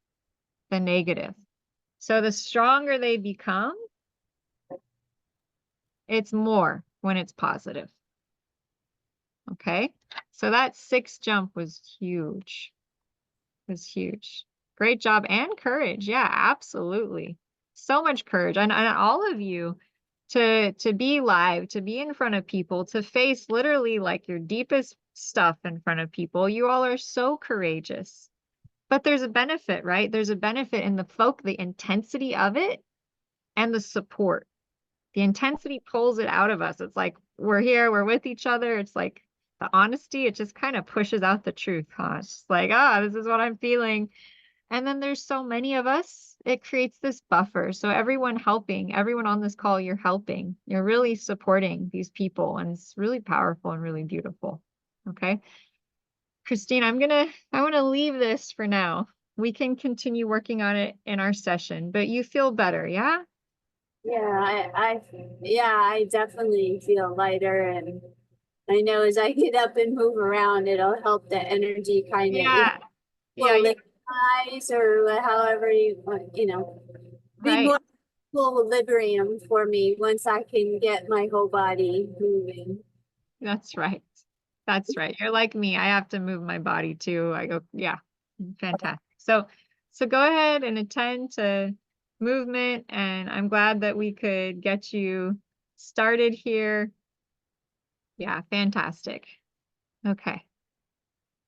than negative. So the stronger they become, it's more when it's positive. Okay. So that 6 jump was huge. Was huge. Great job and courage. Yeah, absolutely. So much courage. And all of you to be live, to be in front of people, to face literally like your deepest stuff in front of people. You all are so courageous. But there's a benefit, right? There's a benefit in the intensity of it and the support. The intensity pulls it out of us. It's like we're here, we're with each other. It's like the honesty, it just kind of pushes out the truth, huh? It's just like, this is what I'm feeling. And then there's so many of us, it creates this buffer. So everyone on this call, you're helping. You're really supporting these people. And it's really powerful and really beautiful. Okay. Christine, I want to leave this for now. We can continue working on it in our session, but you feel better, yeah? Yeah, I definitely feel lighter, and I know as I get up and move around, it'll help the energy kind of equalize, or however you want, be right. more equilibrium for me once I can get my whole body moving. That's right. That's right. You're like me. I have to move my body too. I go, yeah, fantastic. So go ahead and attend to movement, and I'm glad that we could get you started here. Yeah, fantastic. Okay.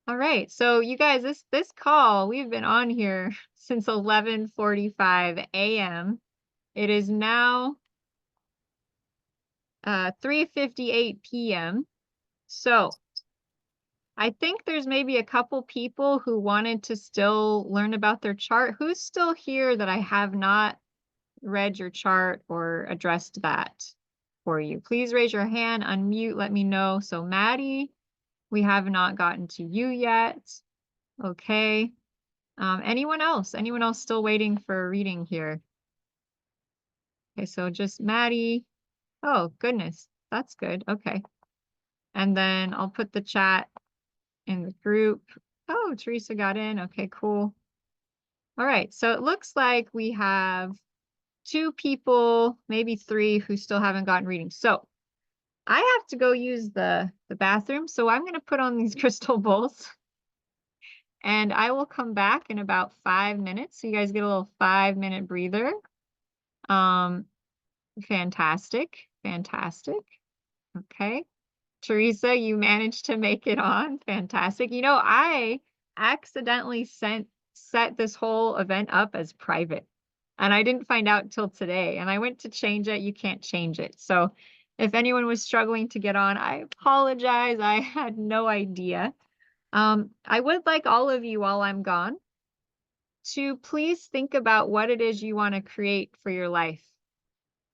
All right. So you guys, this call, we've been on here since 11:45 a.m. It is now 3:58 p.m. So I think there's maybe a couple people who wanted to still learn about their chart. Who's still here that I have not read your chart or addressed that for you? Please raise your hand, unmute, let me know. So Maddie, we have not gotten to you yet. Okay. Anyone else? Anyone else still waiting for a reading here? Okay, so just Maddie. Oh, goodness. That's good. Okay. And then I'll put the chat in the group. Oh, Teresa got in. Okay, cool. All right, so it looks like we have 2 people, maybe 3, who still haven't gotten readings. So I have to go use the bathroom. So I'm going to put on these crystal bowls, and I will come back in about 5 minutes. So you guys get a little 5-minute breather. Fantastic. Fantastic. Okay. Teresa, you managed to make it on. Fantastic. I accidentally set this whole event up as private, and I didn't find out till today, and I went to change it. You can't change it. So if anyone was struggling to get on, I apologize. I had no idea. I would like all of you, while I'm gone, to please think about what it is you want to create for your life.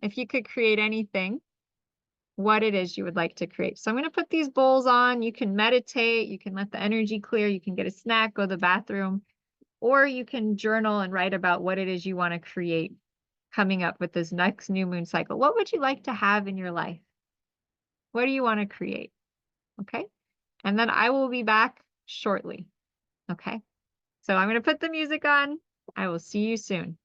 If you could create anything, what it is you would like to create. So I'm going to put these bowls on. You can meditate, you can let the energy clear, you can get a snack, go to the bathroom, or you can journal and write about what it is you want to create coming up with this next new moon cycle. What would you like to have in your life? What do you want to create? Okay. And then I will be back shortly. Okay. So I'm going to put the music on. I will see you soon.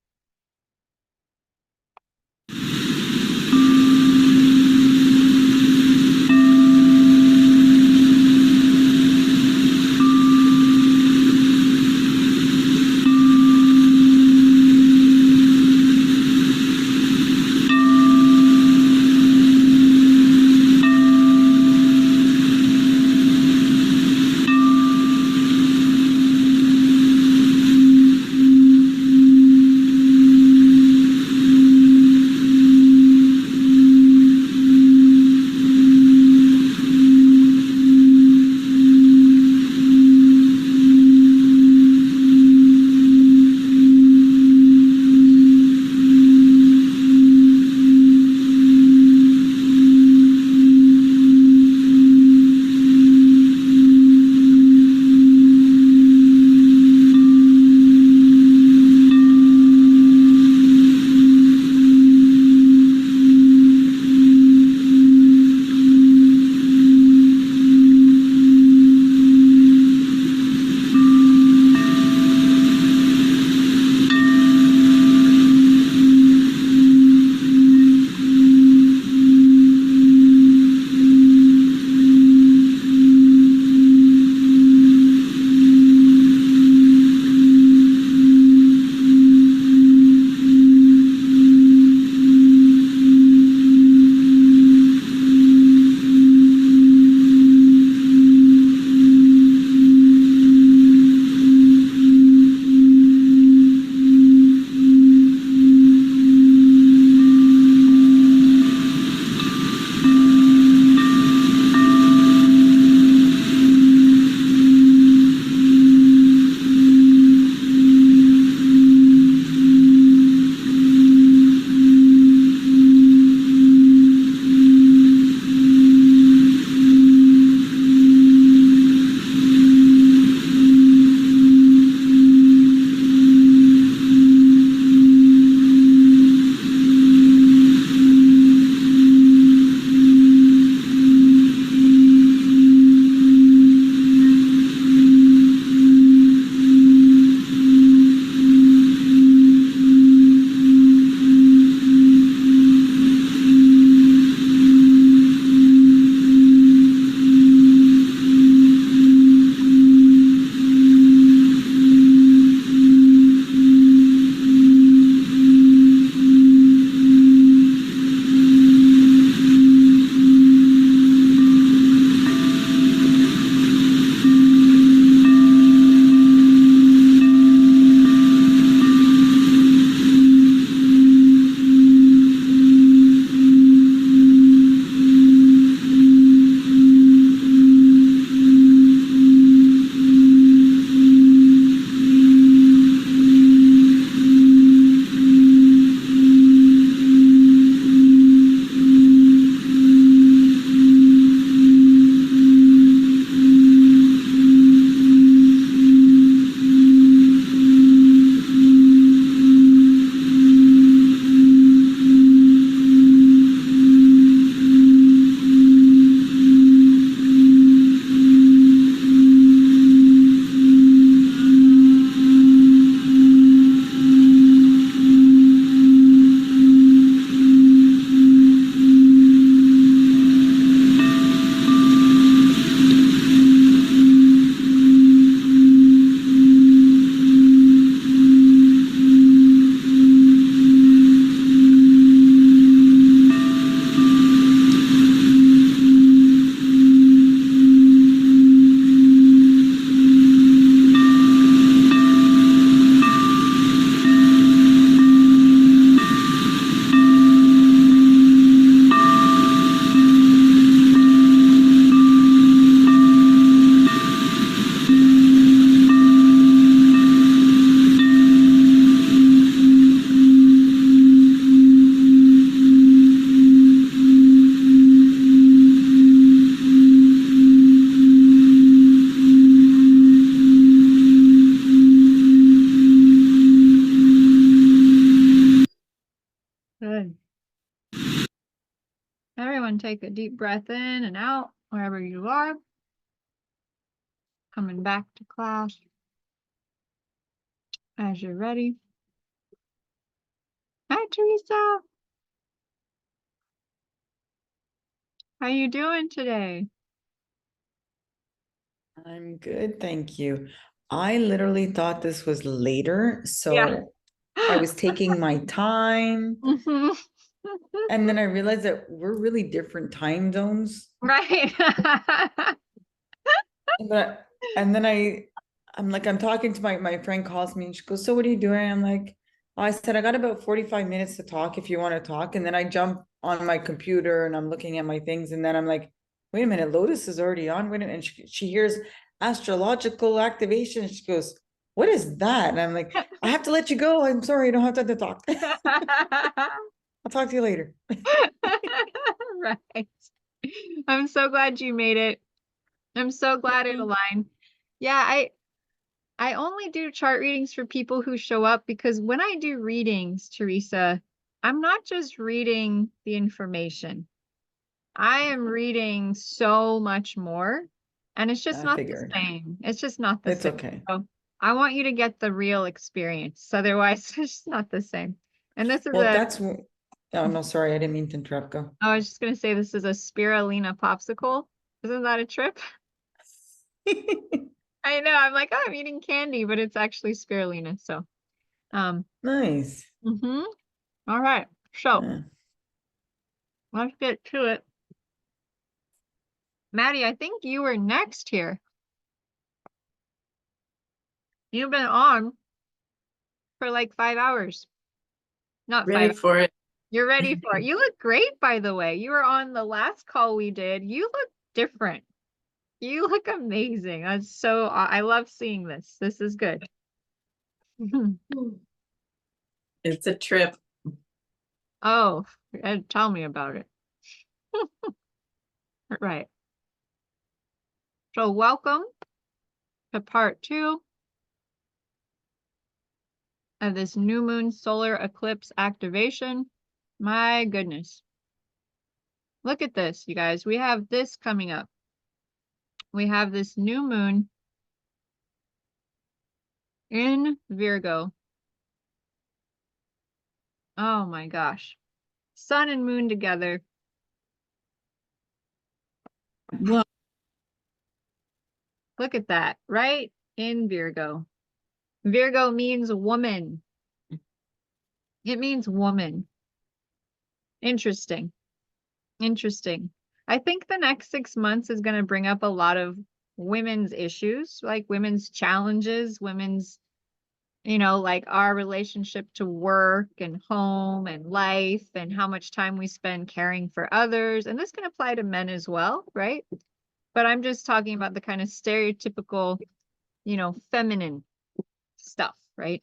and take a deep breath in and out wherever you are. Coming back to class as you're ready. Hi, Teresa. How you doing today? I'm good, thank you. I literally thought this was later, so Yeah. I was taking my time, Mhm. and then I realized that we're really different time zones. Right. And then I'm like, I'm talking to my friend calls me and she goes, so what are you doing? I'm like, oh, I said, I got about 45 minutes to talk if you want to talk. And then I jump on my computer and I'm looking at my things. And then I'm like, wait a minute, Lotus is already on. Wait a minute. And she hears astrological activation. She goes, what is that? And I'm like, I have to let you go. I'm sorry, I don't have time to talk. I'll talk to you later. Right. I'm so glad you made it. I'm so glad it aligned. Yeah, I only do chart readings for people who show up because when I do readings, Teresa, I'm not just reading the information. I am reading so much more, and it's just I not figured. the same. It's just not the It's same. okay. So I want you to get the real experience. Otherwise, it's just not the same. And this is Well, oh no, sorry, I didn't mean to interrupt. Go. I was just gonna say this is a spirulina popsicle. Isn't that a trip? I know. I'm like, oh, I'm eating candy, but it's actually spirulina. So, Nice. All right. So Yeah. let's get to it. Maddie, I think you were next here. You've been on for like 5 hours. Not Ready 5. for it. You're ready for it. You look great, by the way. You were on the last call we did. You look different. You look amazing. I love seeing this. This is good. It's a trip. Oh, tell me about it. Right. So welcome to part 2 of this new moon solar eclipse activation. My goodness. Look at this, you guys. We have this coming up. We have this new moon in Virgo. Oh my gosh. Sun and moon together. Well, Look at that, right? In Virgo. Virgo means woman. It means woman. Interesting. Interesting. I think the next 6 months is going to bring up a lot of women's issues, like women's challenges, women's, like our relationship to work and home and life and how much time we spend caring for others. And this can apply to men as well, right? But I'm just talking about the kind of stereotypical, feminine stuff, right?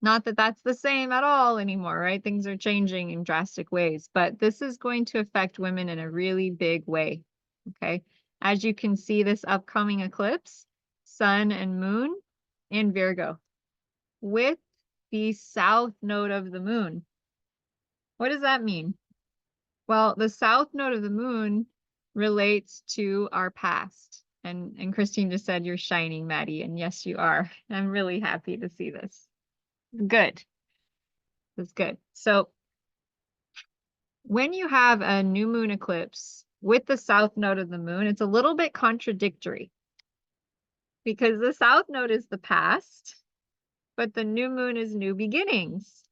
Not that that's the same at all anymore, right? Things are changing in drastic ways, but this is going to affect women in a really big way, okay? As you can see, this upcoming eclipse, sun and moon in Virgo with the south node of the moon. What does that mean? Well, the south node of the moon relates to our past. And Christine just said, you're shining, Maddie. And yes, you are. I'm really happy to see this. Good. That's good. So when you have a new moon eclipse with the south node of the moon, it's a little bit contradictory because the south node is the past, but the new moon is new beginnings.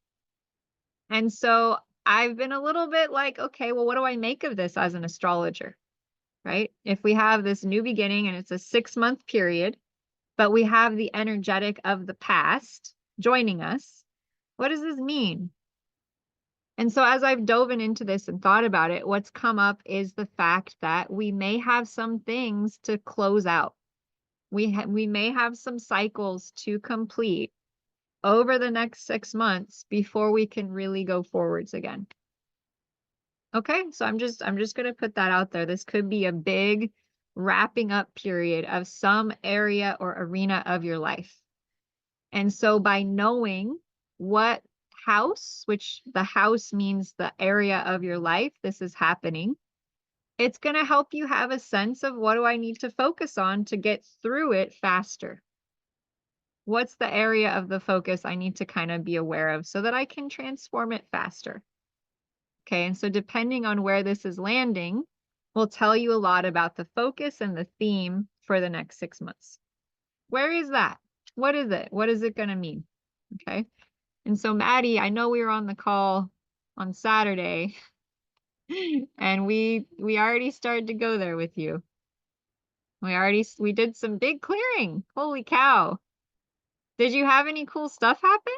And so I've been a little bit like, okay, well, what do I make of this as an astrologer, right? If we have this new beginning and it's a 6-month period, but we have the energetic of the past joining us, what does this mean? And so as I've dove into this and thought about it, what's come up is the fact that we may have some things to close out. We may have some cycles to complete over the next 6 months before we can really go forwards again. Okay, so I'm just going to put that out there. This could be a big wrapping up period of some area or arena of your life. And so by knowing what house, which the house means the area of your life, this is happening, It's going to help you have a sense of what do I need to focus on to get through it faster. What's the area of the focus I need to kind of be aware of so that I can transform it faster? Okay, and so depending on where this is landing, will tell you a lot about the focus and the theme for the next 6 months. Where is that? What is it? What is it going to mean? Okay. And so Maddie, I know we were on the call on Saturday and we already started to go there with you. We did some big clearing. Holy cow. Did you have any cool stuff happen?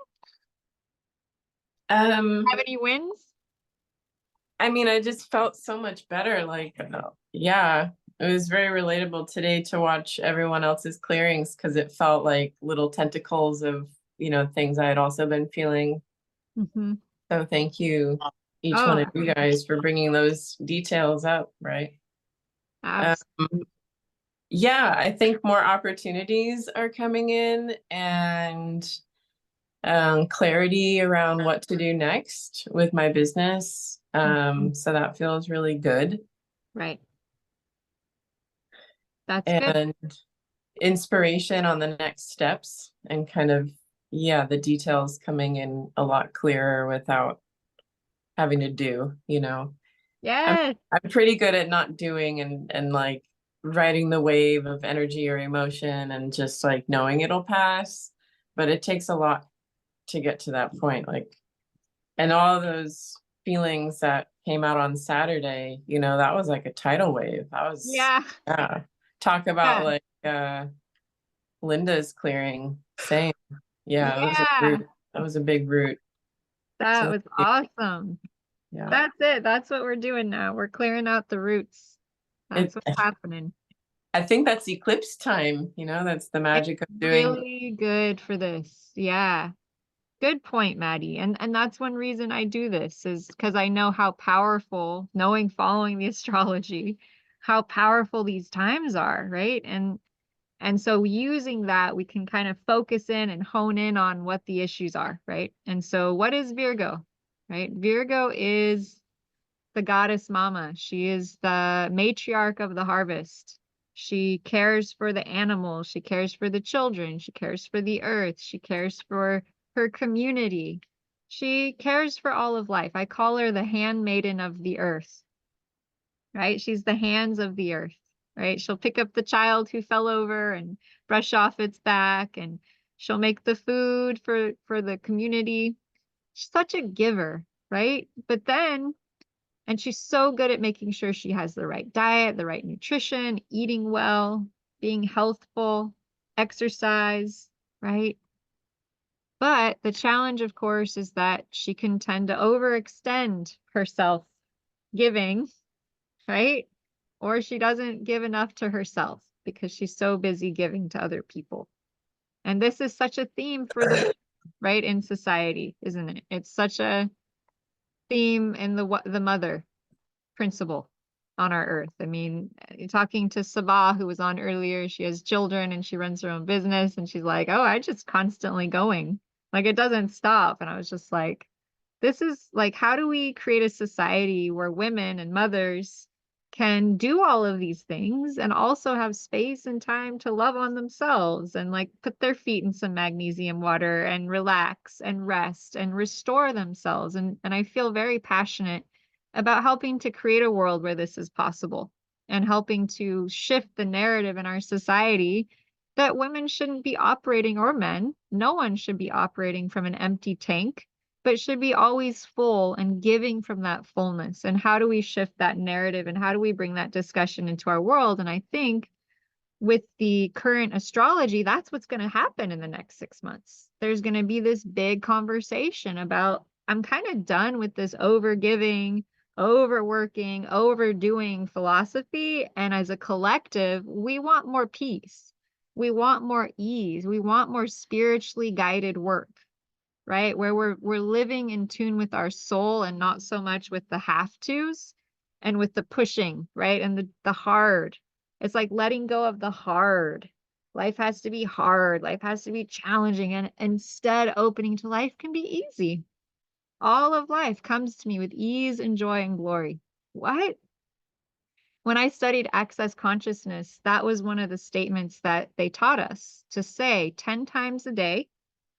Have any wins? I mean, I just felt so much better. Like, yeah, it was very relatable today to watch everyone else's clearings because it felt like little tentacles of, things I had also been feeling. So thank you, each one of you guys, for bringing those details up, right? Yeah, I think more opportunities are coming in and clarity around what to do next with my business. So that feels really good. Right. That's and good. Inspiration on the next steps and kind of, the details coming in a lot clearer without having to do, Yes. I'm pretty good at not doing and like riding the wave of energy or emotion and just like knowing it'll pass, but it takes a lot to get to that point. Like, and all those feelings that came out on Saturday, that was like a tidal wave. That was, talk about like Linda's clearing, same. That was a big root. That was awesome. Yeah, that's it. That's what we're doing now. We're clearing out the roots. That's what's happening. I think that's eclipse time. That's the magic of doing. Really good for this. Yeah. Good point, Maddie. And that's one reason I do this is because I know how powerful, following the astrology, how powerful these times are, right? And so using that, we can kind of focus in and hone in on what the issues are, right? And so what is Virgo, right? Virgo is the goddess Momma. She is the matriarch of the harvest. She cares for the animals. She cares for the children. She cares for the earth. She cares for her community. She cares for all of life. I call her the handmaiden of the earth, right? She's the hands of the earth, right? She'll pick up the child who fell over and brush off its back, and she'll make the food for the community. She's such a giver, right? But then, and she's so good at making sure she has the right diet, the right nutrition, eating well, being healthful, exercise, right? But the challenge, of course, is that she can tend to overextend herself giving, right? Or she doesn't give enough to herself because she's so busy giving to other people. And this is such a theme for the right in society, isn't it? It's such a theme in the mother principle on our earth. I mean, talking to Sabah, who was on earlier, she has children and she runs her own business, and she's like, oh, I just constantly going. Like, it doesn't stop. And I was just like, this is like, how do we create a society where women and mothers can do all of these things and also have space and time to love on themselves and like put their feet in some magnesium water and relax and rest and restore themselves? And I feel very passionate about helping to create a world where this is possible and helping to shift the narrative in our society that women shouldn't be operating, or men, no one should be operating from an empty tank, but should be always full and giving from that fullness. And how do we shift that narrative and how do we bring that discussion into our world? And I think with the current astrology, that's what's going to happen in the next 6 months. There's going to be this big conversation about, I'm kind of done with this overgiving, overworking, overdoing philosophy. And as a collective, we want more peace. We want more ease. We want more spiritually guided work, right? Where we're living in tune with our soul and not so much with the have-tos and with the pushing, right? And the hard. It's like letting go of the hard. Life has to be hard. Life has to be challenging. And instead, opening to life can be easy. All of life comes to me with ease and joy and glory. What? when I studied access consciousness, that was one of the statements that they taught us to say 10 times a day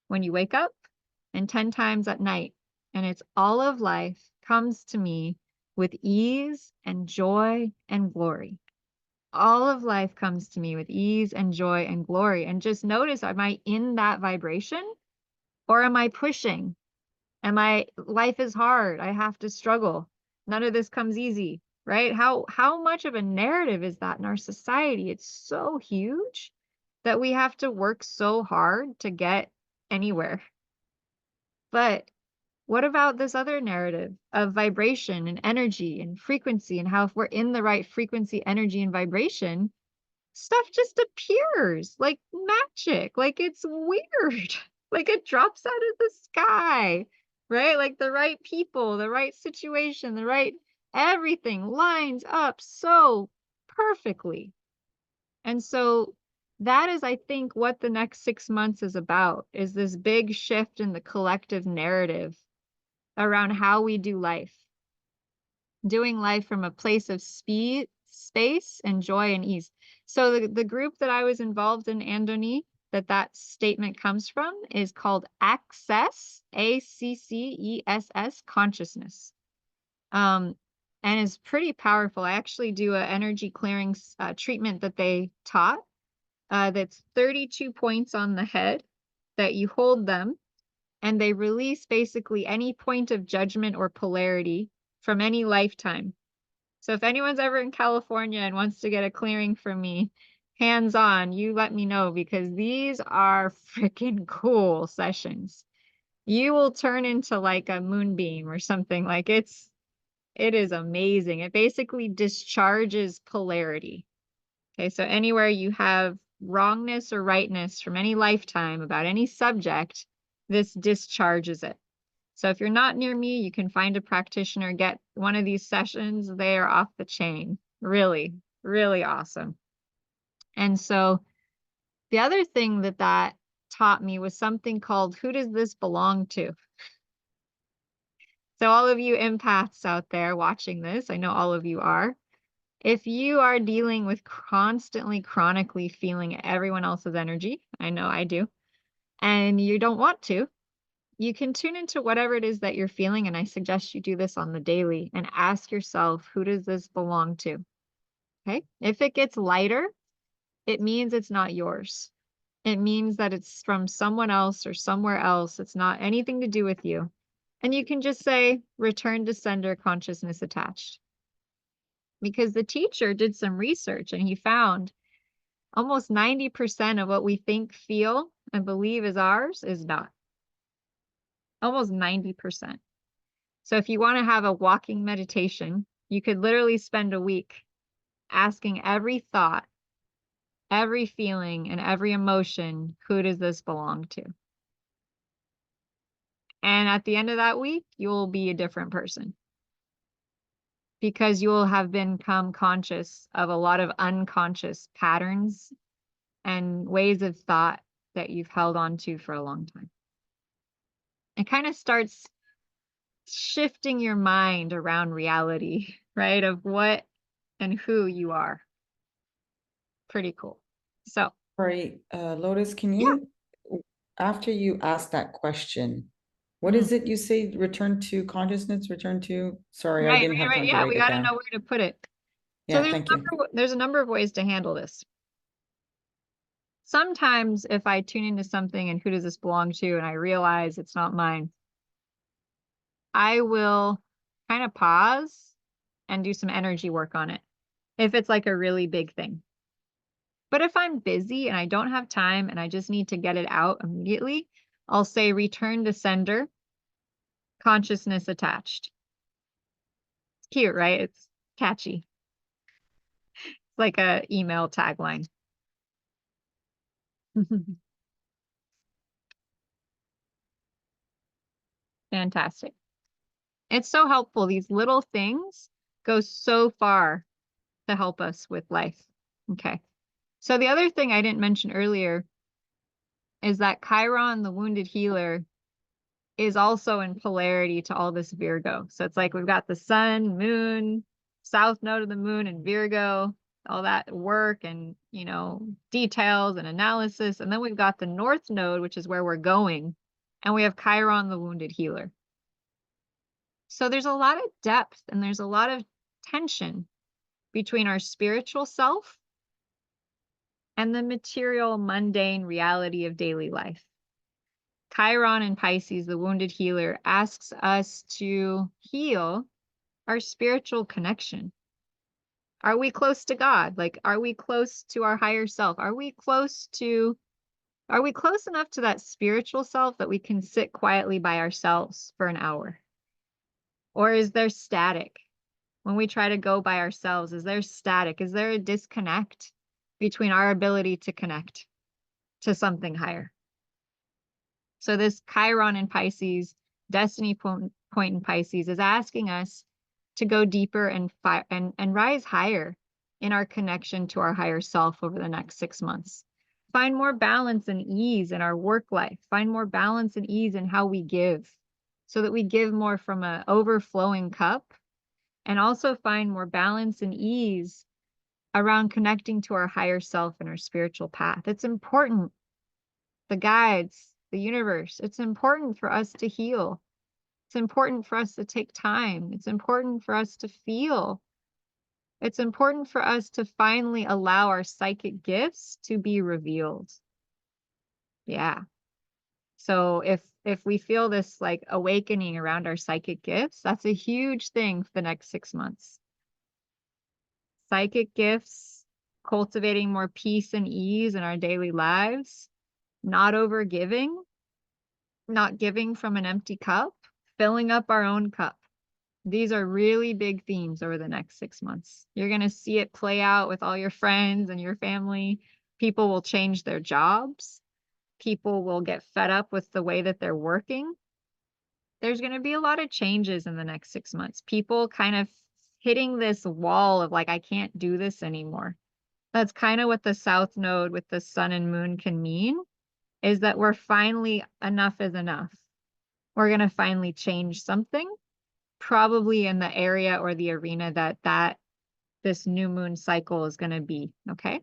when you wake up and 10 times at night. And it's all of life comes to me with ease and joy and glory. All of life comes to me with ease and joy and glory. And just notice, am I in that vibration or am I pushing? Life is hard. I have to struggle. None of this comes easy, right? How much of a narrative is that in our society? It's so huge that we have to work so hard to get anywhere. But what about this other narrative of vibration and energy and frequency, and how if we're in the right frequency, energy, and vibration, stuff just appears like magic, like it's weird, like it drops out of the sky, right? Like the right people, the right situation, the right everything lines up so perfectly. And so that is, I think, what the next 6 months is about, is this big shift in the collective narrative around how we do life, doing life from a place of speed, space, and joy and ease. So the group that I was involved in, Andoni, that statement comes from is called Access, ACCESS, consciousness. And is pretty powerful. I actually do an energy clearing treatment that they taught. That's 32 points on the head that you hold them, and they release basically any point of judgment or polarity from any lifetime. So if anyone's ever in California and wants to get a clearing from me, hands on, you let me know, because these are freaking cool sessions. You will turn into like a moonbeam or something. Like it is amazing. It basically discharges polarity. Okay, so anywhere you have wrongness or rightness from any lifetime about any subject, this discharges it. So if you're not near me, you can find a practitioner, get one of these sessions. They are off the chain. Really, really awesome. And so the other thing that taught me was something called, who does this belong to? So all of you empaths out there watching this, I know all of you are. If you are dealing with constantly, chronically feeling everyone else's energy, I know I do, and you don't want to, you can tune into whatever it is that you're feeling. And I suggest you do this on the daily and ask yourself, who does this belong to? Okay. If it gets lighter, it means it's not yours. It means that it's from someone else or somewhere else. It's not anything to do with you. And you can just say, return to sender, consciousness attached. Because the teacher did some research and he found almost 90% of what we think, feel, and believe is ours is not. Almost 90%. So if you want to have a walking meditation, you could literally spend a week asking every thought, every feeling, and every emotion, who does this belong to? And at the end of that week, you'll be a different person, because you will have become conscious of a lot of unconscious patterns and ways of thought that you've held on to for a long time. It kind of starts shifting your mind around reality, right? Of what and who you are. Pretty cool. So, Right, Lotus, can yeah. you, after you ask that question, what is it you say? Return to consciousness, return to, sorry, I didn't have time to Yeah, write we it got to down. know where to put it. Yeah, So thank you. there's a number of ways to handle this. Sometimes if I tune into something and who does this belong to, and I realize it's not mine, I will kind of pause and do some energy work on it, if it's like a really big thing. But if I'm busy and I don't have time and I just need to get it out immediately, I'll say return to sender, consciousness attached. It's cute, right? It's catchy. It's like a email tagline. Fantastic. It's so helpful. These little things go so far to help us with life. Okay. So the other thing I didn't mention earlier is that Chiron, the wounded healer, is also in polarity to all this Virgo. So it's like we've got the sun, moon, south node of the moon in Virgo, all that work and, you know, details and analysis. And then we've got the north node, which is where we're going. And we have Chiron, the wounded healer. So there's a lot of depth and there's a lot of tension between our spiritual self and the material, mundane reality of daily life. Chiron in Pisces, the wounded healer, asks us to heal our spiritual connection. Are we close to God? Like, are we close to our higher self? Are we close enough to that spiritual self that we can sit quietly by ourselves for an hour? Or is there static? When we try to go by ourselves, is there static? Is there a disconnect between our ability to connect to something higher? So this Chiron in Pisces, destiny point in Pisces, is asking us to go deeper and rise higher in our connection to our higher self over the next 6 months. Find more balance and ease in our work life. Find more balance and ease in how we give, so that we give more from an overflowing cup, and also find more balance and ease around connecting to our higher self and our spiritual path. It's important. The guides, the universe, it's important for us to heal. It's important for us to take time. It's important for us to feel. It's important for us to finally allow our psychic gifts to be revealed. Yeah. So if we feel this like awakening around our psychic gifts, that's a huge thing for the next 6 months. Psychic gifts, cultivating more peace and ease in our daily lives, not over giving, not giving from an empty cup, filling up our own cup. These are really big themes over the next 6 months. You're going to see it play out with all your friends and your family. People will change their jobs. People will get fed up with the way that they're working. There's going to be a lot of changes in the next 6 months. People kind of hitting this wall of like, I can't do this anymore. That's kind of what the south node with the sun and moon can mean, is that we're finally, enough is enough. We're going to finally change something, probably in the area or the arena that this new moon cycle is going to be. Okay.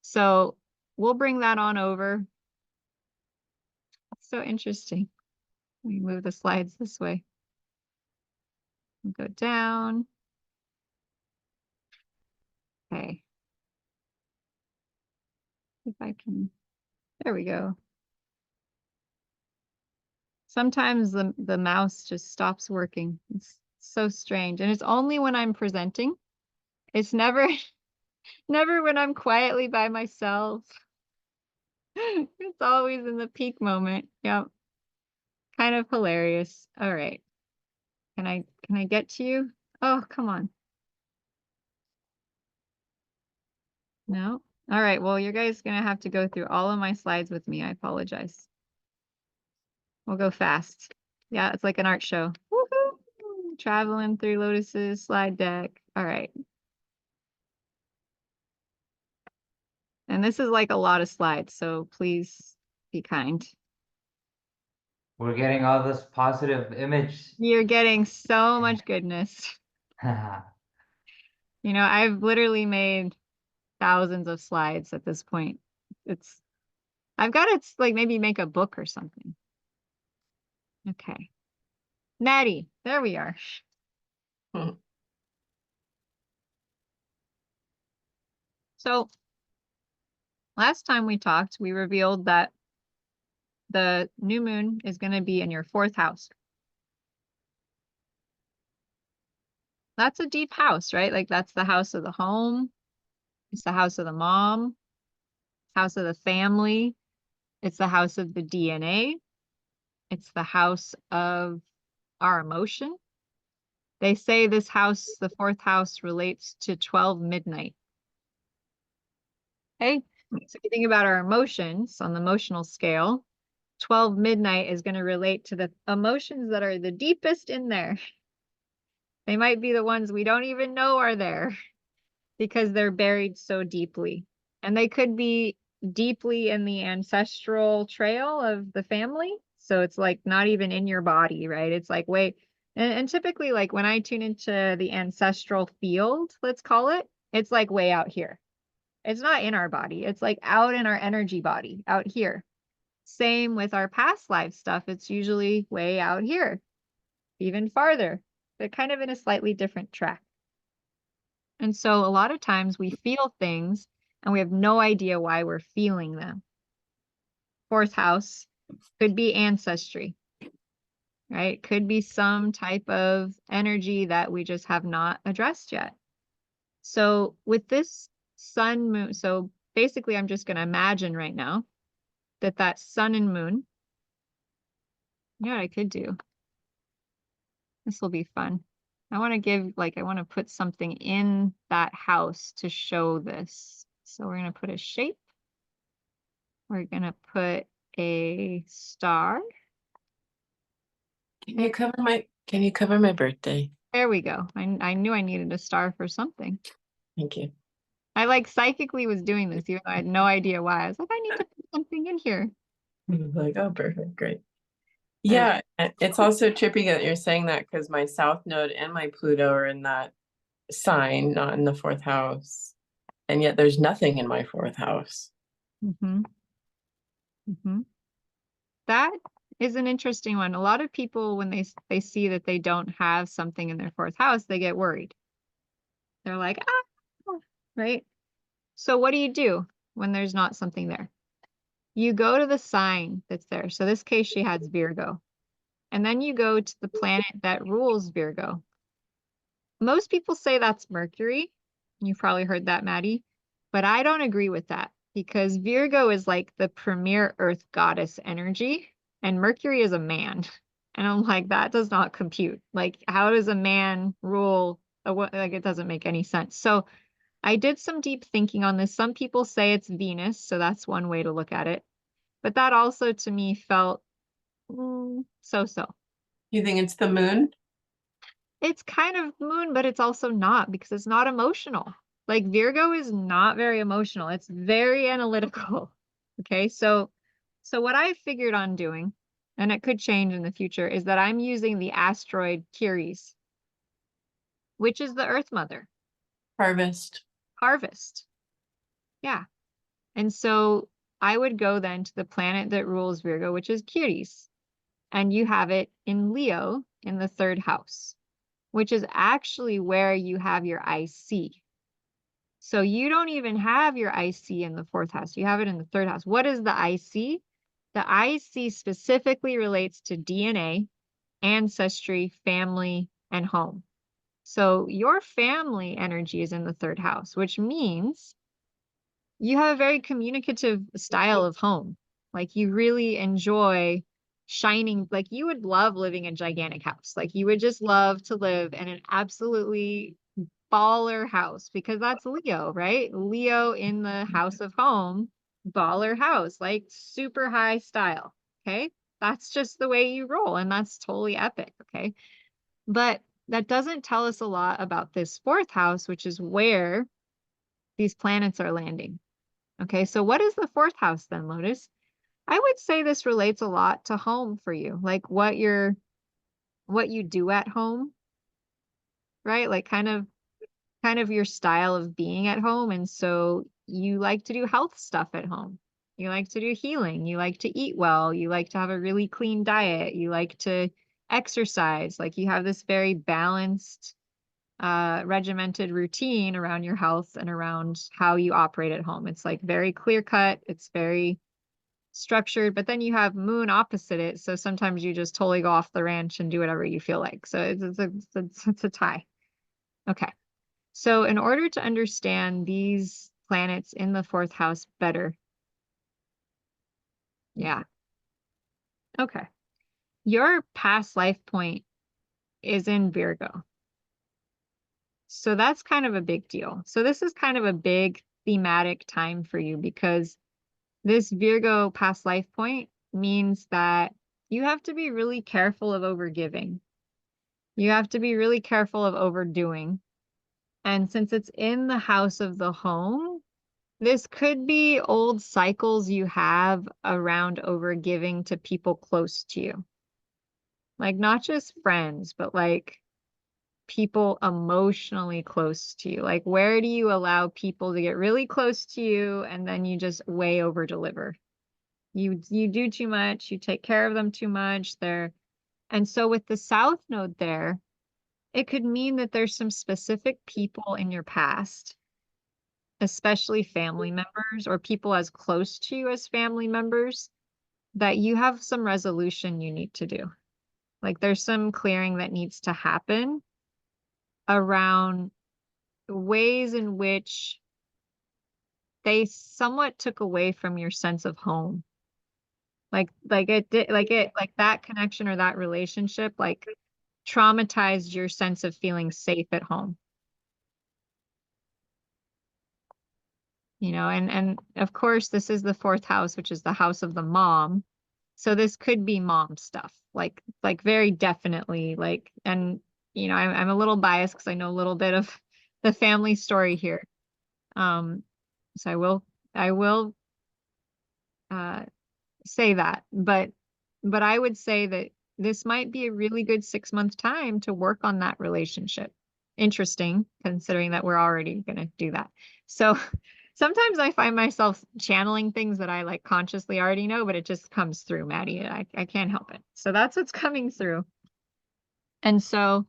So we'll bring that on over. That's so interesting. Let me move the slides this way. Go down. Okay. If I can, there we go. Sometimes the mouse just stops working. It's so strange. And it's only when I'm presenting. It's never when I'm quietly by myself. It's always in the peak moment. Yep. Kind of hilarious. All right. Can I get to you? Oh, come on. No? All right. Well, you guys gonna have to go through all of my slides with me. I apologize. We'll go fast. Yeah, it's like an art show. Woohoo! Traveling through Lotus's slide deck. All right. And this is like a lot of slides, so please be kind. We're getting all this positive image. You're getting so much goodness. You know, I've literally made thousands of slides at this point. I've got to like maybe make a book or something. Okay. Maddie, there we are. So last time we talked, we revealed that the new moon is going to be in your 4th house. That's a deep house, right? Like that's the house of the home. It's the house of the mom, house of the family. It's the house of the DNA. It's the house of our emotion. They say this house, the 4th house, relates to 12 midnight. Okay, so if you think about our emotions on the emotional scale, 12 midnight is going to relate to the emotions that are the deepest in there. They might be the ones we don't even know are there because they're buried so deeply. And they could be deeply in the ancestral trail of the family. So it's like not even in your body, right? It's like way And typically, like when I tune into the ancestral field, let's call it, it's like way out here. It's not in our body. It's like out in our energy body, out here. Same with our past life stuff. It's usually way out here, even farther, but kind of in a slightly different track. And so a lot of times we feel things and we have no idea why we're feeling them. Fourth house could be ancestry, right? Could be some type of energy that we just have not addressed yet. So with this sun moon, so basically I'm just going to imagine right now that sun and moon, you know what I could do? This will be fun. I want to put something in that house to show this. So we're going to put a shape. We're going to put a star. Can you cover my birthday? There we go. I knew I needed a star for something. Thank you. I like psychically was doing this, even though I had no idea why. I was like, I need to put something in here. Like, oh, perfect, great. Yeah, it's also trippy that you're saying that because my South Node and my Pluto are in that sign, not in the fourth house. And yet there's nothing in my fourth house. That is an interesting one. A lot of people, when they see that they don't have something in their fourth house, they get worried. They're like, ah, right? So what do you do when there's not something there? You go to the sign that's there. So this case, she has Virgo. And then you go to the planet that rules Virgo. Most people say that's Mercury. You've probably heard that, Maddie. But I don't agree with that because Virgo is like the premier earth goddess energy and Mercury is a man. And I'm like, that does not compute. Like, how does a man rule? Like, it doesn't make any sense. So I did some deep thinking on this. Some people say it's Venus, so that's one way to look at it. But that also to me felt so-so. You think it's the moon? It's kind of moon, but it's also not because it's not emotional. Like Virgo is not very emotional. It's very analytical. Okay, so what I figured on doing, and it could change in the future, is that I'm using the asteroid Ceres, which is the Earth Mother. Harvest. Yeah. And so I would go then to the planet that rules Virgo, which is Ceres. And you have it in Leo in the third house, which is actually where you have your IC. So you don't even have your IC in the fourth house. You have it in the third house. What is the IC? The IC specifically relates to DNA, ancestry, family, and home. So your family energy is in the third house, which means you have a very communicative style of home. Like you really enjoy shining, like you would love living in a gigantic house. Like you would just love to live in an absolutely baller house because that's Leo, right? Leo in the house of home, baller house, like super high style. Okay. That's just the way you roll. And that's totally epic. Okay. But that doesn't tell us a lot about this fourth house, which is where these planets are landing. Okay. So what is the fourth house then, Lotus? I would say this relates a lot to home for you, like what you do at home, right? Like kind of your style of being at home. And so you like to do health stuff at home. You like to do healing. You like to eat well. You like to have a really clean diet. You like to exercise. Like you have this very balanced, regimented routine around your health and around how you operate at home. It's like very clear cut. It's very structured, but then you have moon opposite it. So sometimes you just totally go off the ranch and do whatever you feel like. So it's a tie. Okay. So in order to understand these planets in the fourth house better. Yeah. Okay. Your past life point is in Virgo. So that's kind of a big deal. So this is kind of a big thematic time for you because this Virgo past life point means that you have to be really careful of overgiving. You have to be really careful of overdoing. And since it's in the house of the home, this could be old cycles you have around overgiving to people close to you. Like not just friends, but like people emotionally close to you. Like where do you allow people to get really close to you and then you just way over deliver? You do too much, you take care of them too much. And so with the South Node there, it could mean that there's some specific people in your past, especially family members or people as close to you as family members, that you have some resolution you need to do. Like there's some clearing that needs to happen around ways in which they somewhat took away from your sense of home. Like that connection or that relationship, like traumatized your sense of feeling safe at home. You know, and of course this is the 4th house, which is the house of the mom. So this could be mom stuff, like very definitely, like, and you know, I'm a little biased because I know a little bit of the family story here. So I will say that, but I would say that this might be a really good 6-month time to work on that relationship. Interesting, considering that we're already going to do that. So sometimes I find myself channeling things that I like consciously already know, but it just comes through, Maddie. I can't help it. So that's what's coming through. And so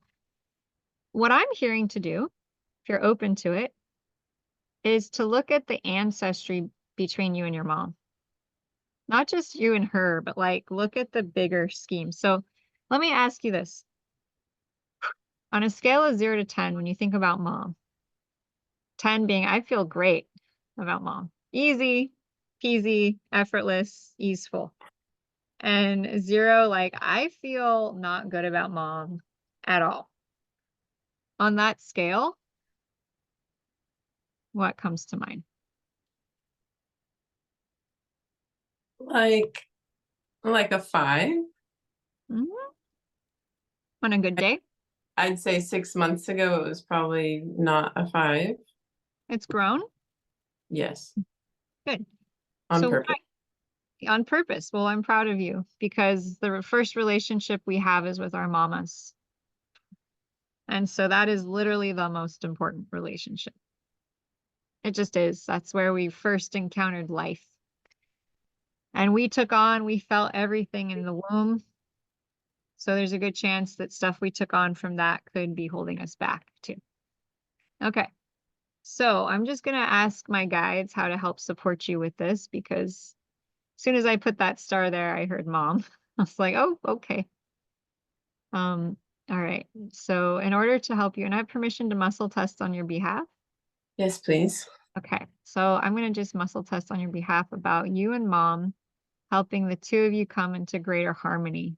what I'm hearing to do, if you're open to it, is to look at the ancestry between you and your mom. Not just you and her, but like look at the bigger scheme. So let me ask you this. On a scale of 0 to 10, when you think about mom, 10 being I feel great about mom. Easy, peasy, effortless, easeful. And 0, like I feel not good about mom at all. On that scale, what comes to mind? Like a 5. Mm-hmm. On a good day? I'd say 6 months ago, it was probably not a 5. It's grown? Yes. Good. On So purpose. on purpose. Well, I'm proud of you because the first relationship we have is with our mamas. And so that is literally the most important relationship. It just is. That's where we first encountered life. And we felt everything in the womb. So there's a good chance that stuff we took on from that could be holding us back too. Okay. So I'm just going to ask my guides how to help support you with this because as soon as I put that star there, I heard mom. I was like, oh, okay. All right. So in order to help you, and I have permission to muscle test on your behalf. Yes, please. Okay. So I'm going to just muscle test on your behalf about you and mom helping the two of you come into greater harmony.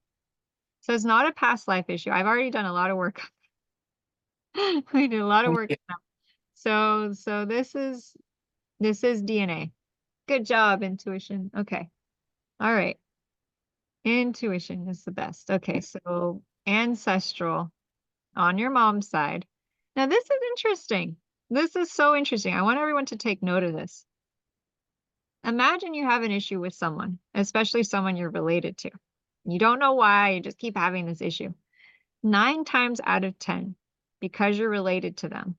So it's not a past life issue. I've already done a lot of work. We did a lot of work. So this is DNA. Good job, intuition. Okay. All right. Intuition is the best. Okay. So ancestral on your mom's side. Now this is interesting. This is so interesting. I want everyone to take note of this. Imagine you have an issue with someone, especially someone you're related to. You don't know why, you just keep having this issue. 9 times out of 10, because you're related to them,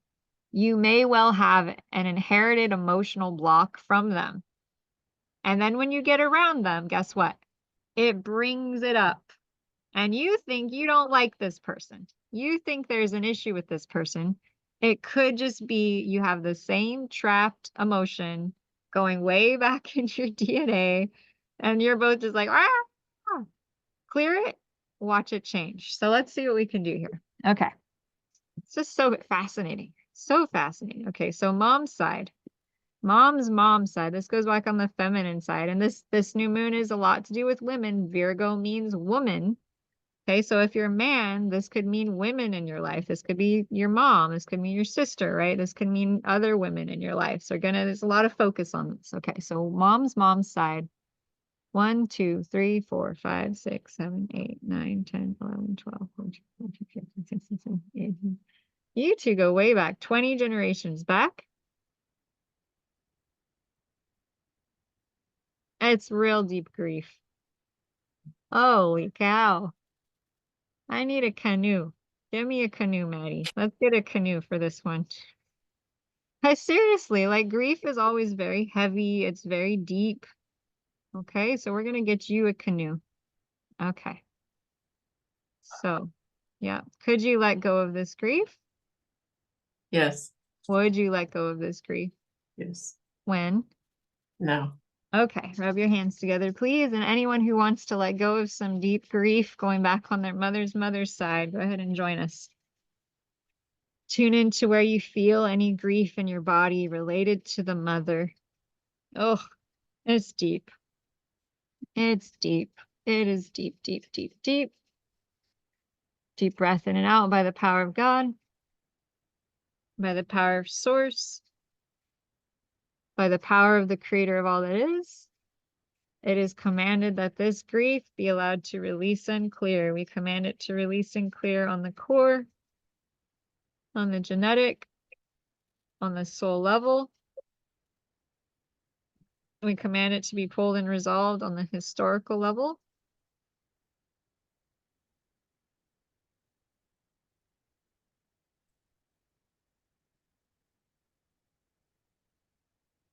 you may well have an inherited emotional block from them. And then when you get around them, guess what? It brings it up. And you think you don't like this person. You think there's an issue with this person. It could just be you have the same trapped emotion going way back in your DNA. And you're both just like, ah, clear it, watch it change. So let's see what we can do here. Okay. It's just so fascinating. So fascinating. Okay. So mom's side. Mom's side. This goes back on the feminine side. And this new moon is a lot to do with women. Virgo means woman. Okay, so if you're a man, this could mean women in your life. This could be your mom. This could mean your sister, right? This could mean other women in your life. So there's a lot of focus on this. Okay, so mom's side. 1, 2, 3, 4, 5, 6, 7, 8, 9, 10, 11, 12, 14, 15, 16, 17, 18. You two go way back, 20 generations back. It's real deep grief. Holy cow. I need a canoe. Give me a canoe, Maddie. Let's get a canoe for this one. Seriously, like grief is always very heavy. It's very deep. Okay, so we're gonna get you a canoe. Okay. So, yeah. Could you let go of this grief? Yes. Would you let go of this grief? Yes. When? No. Okay, rub your hands together, please. And anyone who wants to let go of some deep grief going back on their mother's side, go ahead and join us. Tune into where you feel any grief in your body related to the mother. Oh, it's deep. It's deep. It is deep, deep, deep, deep. Deep breath in and out by the power of God, by the power of Source, by the power of the Creator of all that is. It is commanded that this grief be allowed to release and clear. We command it to release and clear on the core, on the genetic, on the soul level. We command it to be pulled and resolved on the historical level.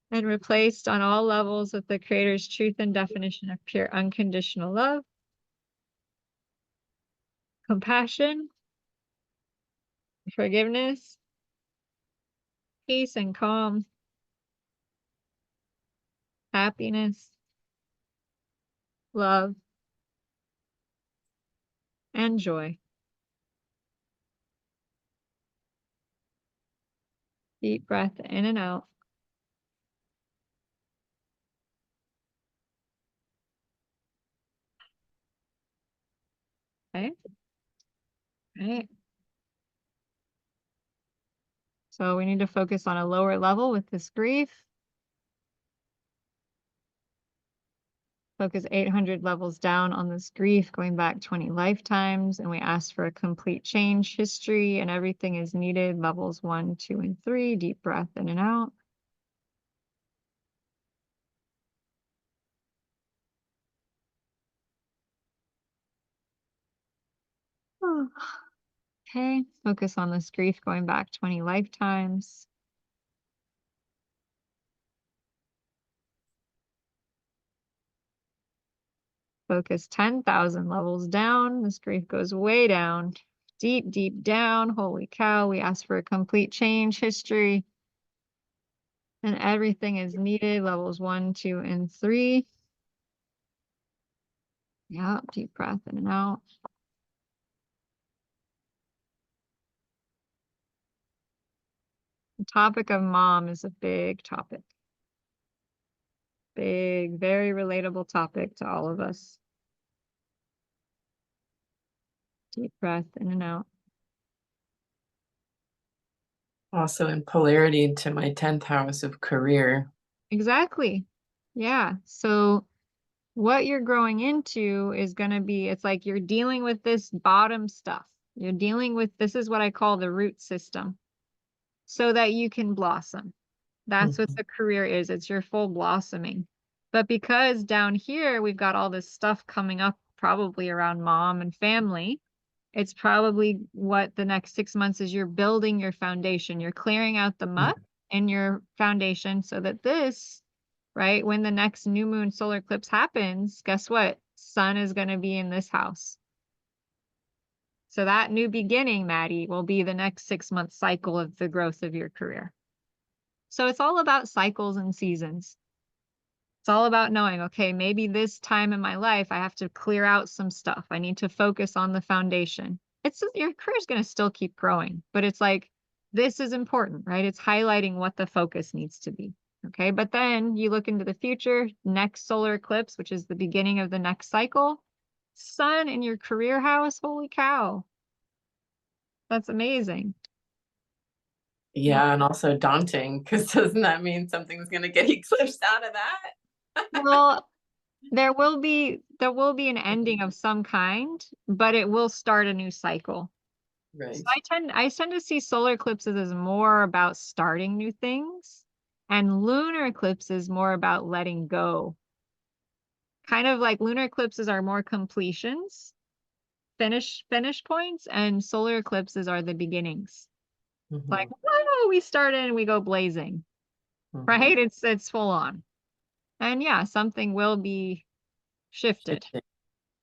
And replaced on all levels with the Creator's truth and definition of pure unconditional love, compassion, forgiveness, peace and calm, happiness, love, and joy. Deep breath in and out. Okay. Right. So we need to focus on a lower level with this grief. Focus 800 levels down on this grief, going back 20 lifetimes. And we ask for a complete change history, and everything is needed. Levels 1, 2, and 3. Deep breath in and out. Oh. Okay, focus on this grief going back 20 lifetimes. Focus 10,000 levels down. This grief goes way down, deep, deep down. Holy cow, we ask for a complete change history. And everything is needed. Levels 1, 2, and 3. Yeah, deep breath in and out. The topic of mom is a big topic. Big, very relatable topic to all of us. Deep breath in and out. Also in polarity to my 10th house of career. Exactly. Yeah. So what you're growing into is going to be, it's like you're dealing with this bottom stuff. You're dealing with, this is what I call the root system, so that you can blossom. That's what the career is. It's your full blossoming. But because down here, we've got all this stuff coming up, probably around mom and family, it's probably what the next 6 months is. You're building your foundation. You're clearing out the muck in your foundation so that this, right, when the next new moon solar eclipse happens, guess what? Sun is going to be in this house. So that new beginning, Maddie, will be the next 6-month cycle of the growth of your career. So it's all about cycles and seasons. It's all about knowing, okay, maybe this time in my life, I have to clear out some stuff. I need to focus on the foundation. It's your career is going to still keep growing, but it's like, this is important, right? It's highlighting what the focus needs to be. Okay. But then you look into the future, next solar eclipse, which is the beginning of the next cycle, sun in your career house. Holy cow. That's amazing. Yeah, and also daunting, because doesn't that mean something's going to get eclipsed out of that? Well, there will be an ending of some kind, but it will start a new cycle. Right. So I tend to see solar eclipses as more about starting new things, and lunar eclipses more about letting go. Kind of like lunar eclipses are more completions, finish points, and solar eclipses are the beginnings. Mhm. Like, whoa, we started and we go blazing, Mhm. right? It's full on. And yeah, something will be shifted.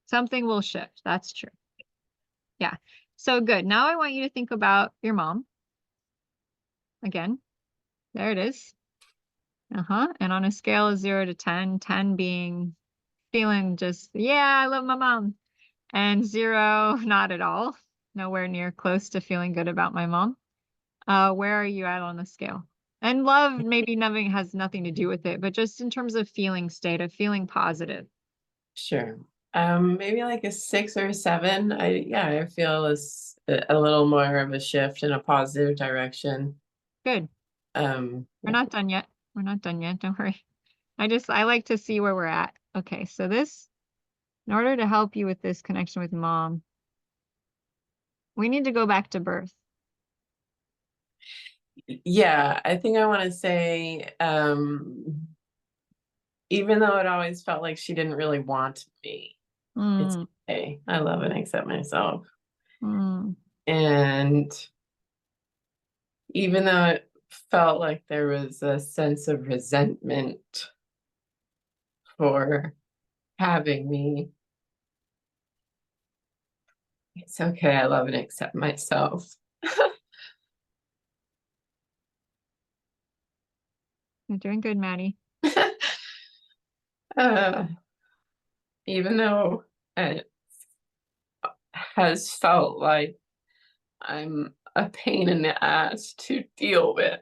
Something will shift. That's true. Yeah. So good. Now I want you to think about your mom. Again, there it is. And on a scale of 0 to 10, 10 being feeling just, yeah, I love my mom. And 0, not at all. Nowhere near close to feeling good about my mom. Where are you at on the scale? And love maybe nothing has nothing to do with it, but just in terms of feeling state of feeling positive. Sure. Maybe like a 6 or a 7. I feel a little more of a shift in a positive direction. Good. We're not done yet. We're not done yet. Don't worry. I like to see where we're at. Okay, so this, in order to help you with this connection with mom, we need to go back to birth. Yeah, I think I want to say, even though it always felt like she didn't really want me, it's okay. I love and accept myself. And even though it felt like there was a sense of resentment for having me, it's okay. I love and accept myself. You're doing good, Maddie. Even though it has felt like I'm a pain in the ass to deal with,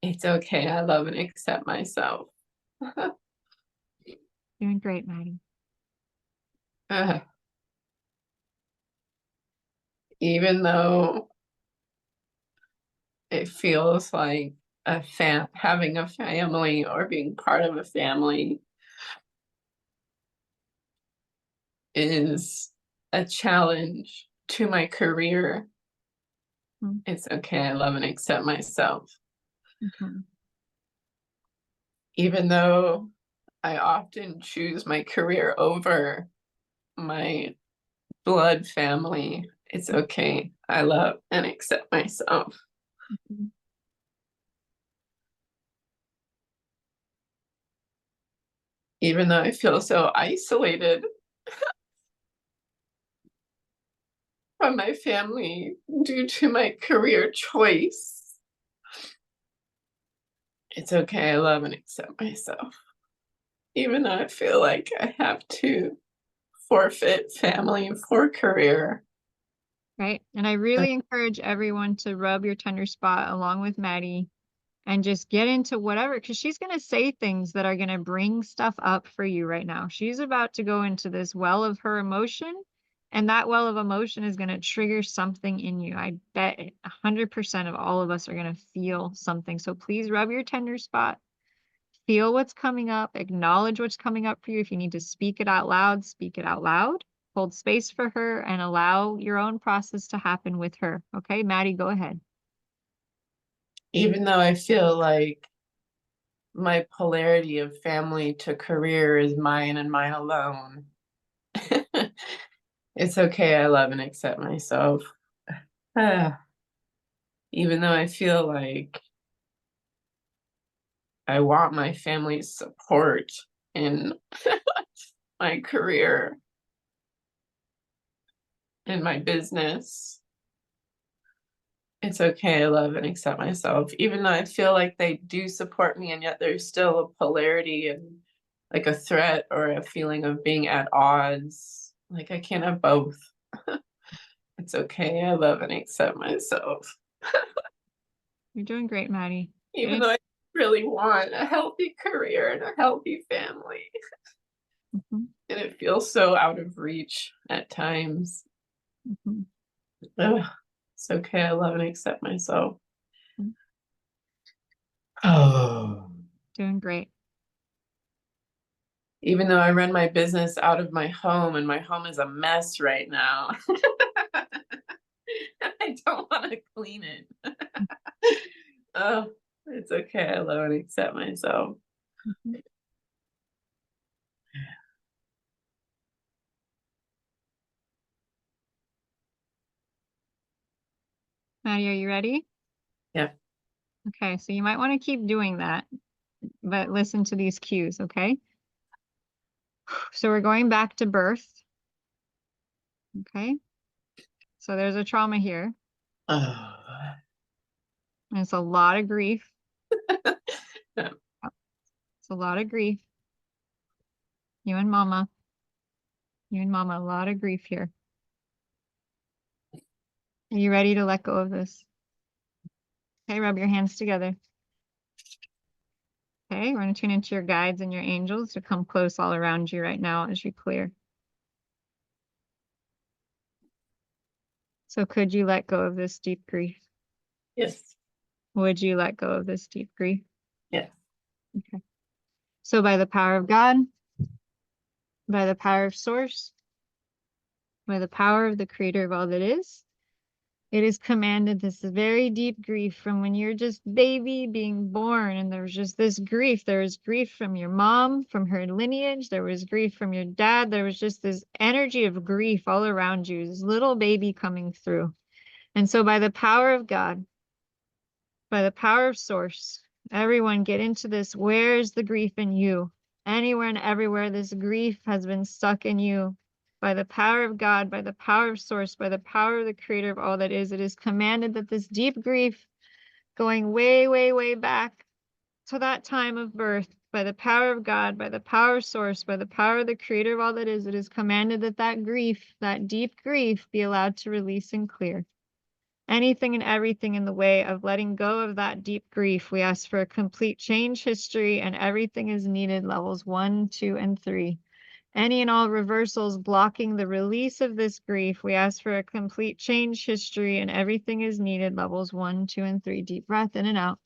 it's okay. I love and accept myself. Doing great, Maddie. Even though it feels like having a family or being part of a family is a challenge to my career, it's okay. I love and accept myself. Even though I often choose my career over my blood family, it's okay. I love and accept myself. Even though I feel so isolated from my family due to my career choice, it's okay. I love and accept myself. Even though I feel like I have to forfeit family for career. Right. And I really encourage everyone to rub your tender spot along with Maddie and just get into whatever, because she's going to say things that are going to bring stuff up for you right now. She's about to go into this well of her emotion, and that well of emotion is going to trigger something in you. I bet 100% of all of us are going to feel something. So please rub your tender spot. Feel what's coming up, acknowledge what's coming up for you. If you need to speak it out loud, speak it out loud. Hold space for her and allow your own process to happen with her. Okay, Maddie, go ahead. Even though I feel like my polarity of family to career is mine and mine alone, it's okay. I love and accept myself. Even though I feel like I want my family's support in my career, in my business, it's okay. I love and accept myself. Even though I feel like they do support me, and yet there's still a polarity and like a threat or a feeling of being at odds. Like I can't have both. It's okay. I love and accept myself. You're doing great, Maddie. Even though I really want a healthy career and a healthy family. And it feels so out of reach at times. It's okay. I love and accept myself. Oh. Doing great. Even though I run my business out of my home and my home is a mess right now. I don't want to clean it. Oh, it's okay. I love and accept myself. Maddie, are you ready? Yeah. Okay, so you might want to keep doing that, but listen to these cues, okay? So we're going back to birth. Okay. So there's a trauma here. Oh. And it's a lot of grief. Yeah. It's a lot of grief. You and Momma, a lot of grief here. Are you ready to let go of this? Okay, rub your hands together. Okay, we're going to tune into your guides and your angels to come close all around you right now as you clear. So could you let go of this deep grief? Yes. Would you let go of this deep grief? Yes. Okay. So by the power of God, by the power of Source, by the power of the Creator of all that is, it is commanded this very deep grief from when you're just baby being born, and there was just this grief. There was grief from your mom, from her lineage. There was grief from your dad. There was just this energy of grief all around you, this little baby coming through. And so by the power of God, by the power of Source, everyone get into this. Where's the grief in you? Anywhere and everywhere this grief has been stuck in you. By the power of God, by the power of Source, by the power of the Creator of all that is, it is commanded that this deep grief going way, way, way back to that time of birth, by the power of God, by the power of Source, by the power of the Creator of all that is, it is commanded that that grief, that deep grief, be allowed to release and clear. Anything and everything in the way of letting go of that deep grief, we ask for a complete change history, and everything is needed, levels 1, 2, and 3. Any and all reversals blocking the release of this grief, we ask for a complete change history, and everything is needed, levels 1, 2, and 3. Deep breath in and out.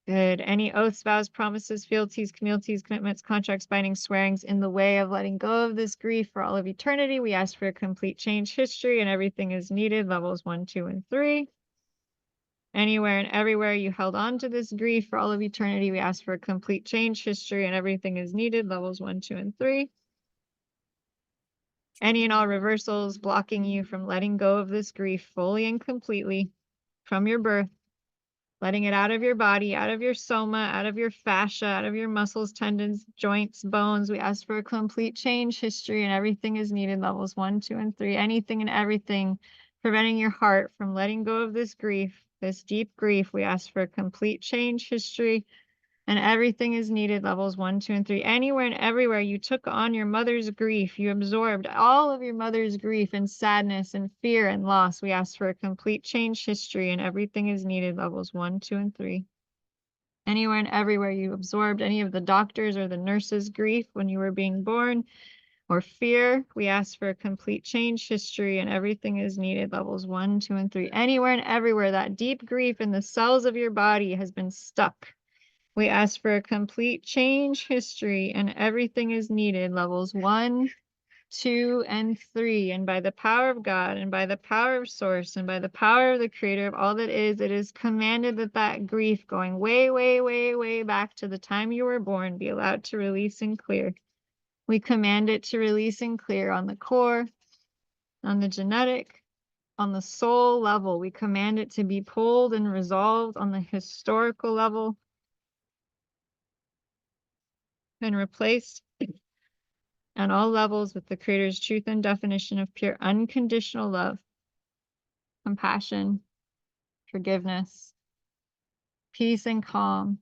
Good. Any oaths, vows, promises, fealties, communities, commitments, contracts, bindings, swearings in the way of letting go of this grief for all of eternity, we ask for a complete change history, and everything is needed, levels 1, 2, and 3. Anywhere and everywhere you held on to this grief for all of eternity, we ask for a complete change history, and everything is needed, levels 1, 2, and 3. Any and all reversals blocking you from letting go of this grief fully and completely from your birth, letting it out of your body, out of your soma, out of your fascia, out of your muscles, tendons, joints, bones. We ask for a complete change history, and everything is needed, levels 1, 2, and 3. Anything and everything preventing your heart from letting go of this grief, this deep grief, we ask for a complete change history, and everything is needed, levels 1, 2, and 3. Anywhere and everywhere you took on your mother's grief, you absorbed all of your mother's grief and sadness and fear and loss. We ask for a complete change history, and everything is needed, levels 1, 2, and 3. Anywhere and everywhere you absorbed any of the doctors or the nurses' grief when you were being born or fear, we ask for a complete change history, and everything is needed, levels 1, 2, and 3. Anywhere and everywhere that deep grief in the cells of your body has been stuck, we ask for a complete change history, and everything is needed, levels 1, 2, and 3. And by the power of God, and by the power of Source, and by the power of the Creator of all that is, it is commanded that that grief going way, way, way, way back to the time you were born be allowed to release and clear. We command it to release and clear on the core, on the genetic, on the soul level. We command it to be pulled and resolved on the historical level, and replaced on all levels with the Creator's truth and definition of pure unconditional love, compassion, forgiveness, peace and calm,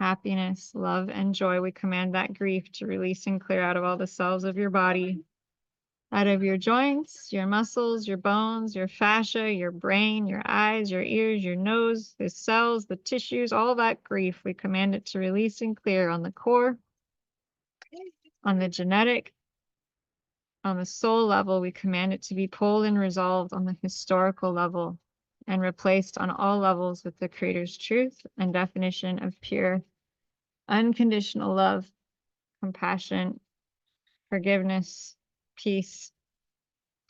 happiness, love, and joy. We command that grief to release and clear out of all the cells of your body, out of your joints, your muscles, your bones, your fascia, your brain, your eyes, your ears, your nose, the cells, the tissues, all that grief. We command it to release and clear on the core, on the genetic, on the soul level. We command it to be pulled and resolved on the historical level, and replaced on all levels with the Creator's truth and definition of pure, unconditional love, compassion, forgiveness, peace,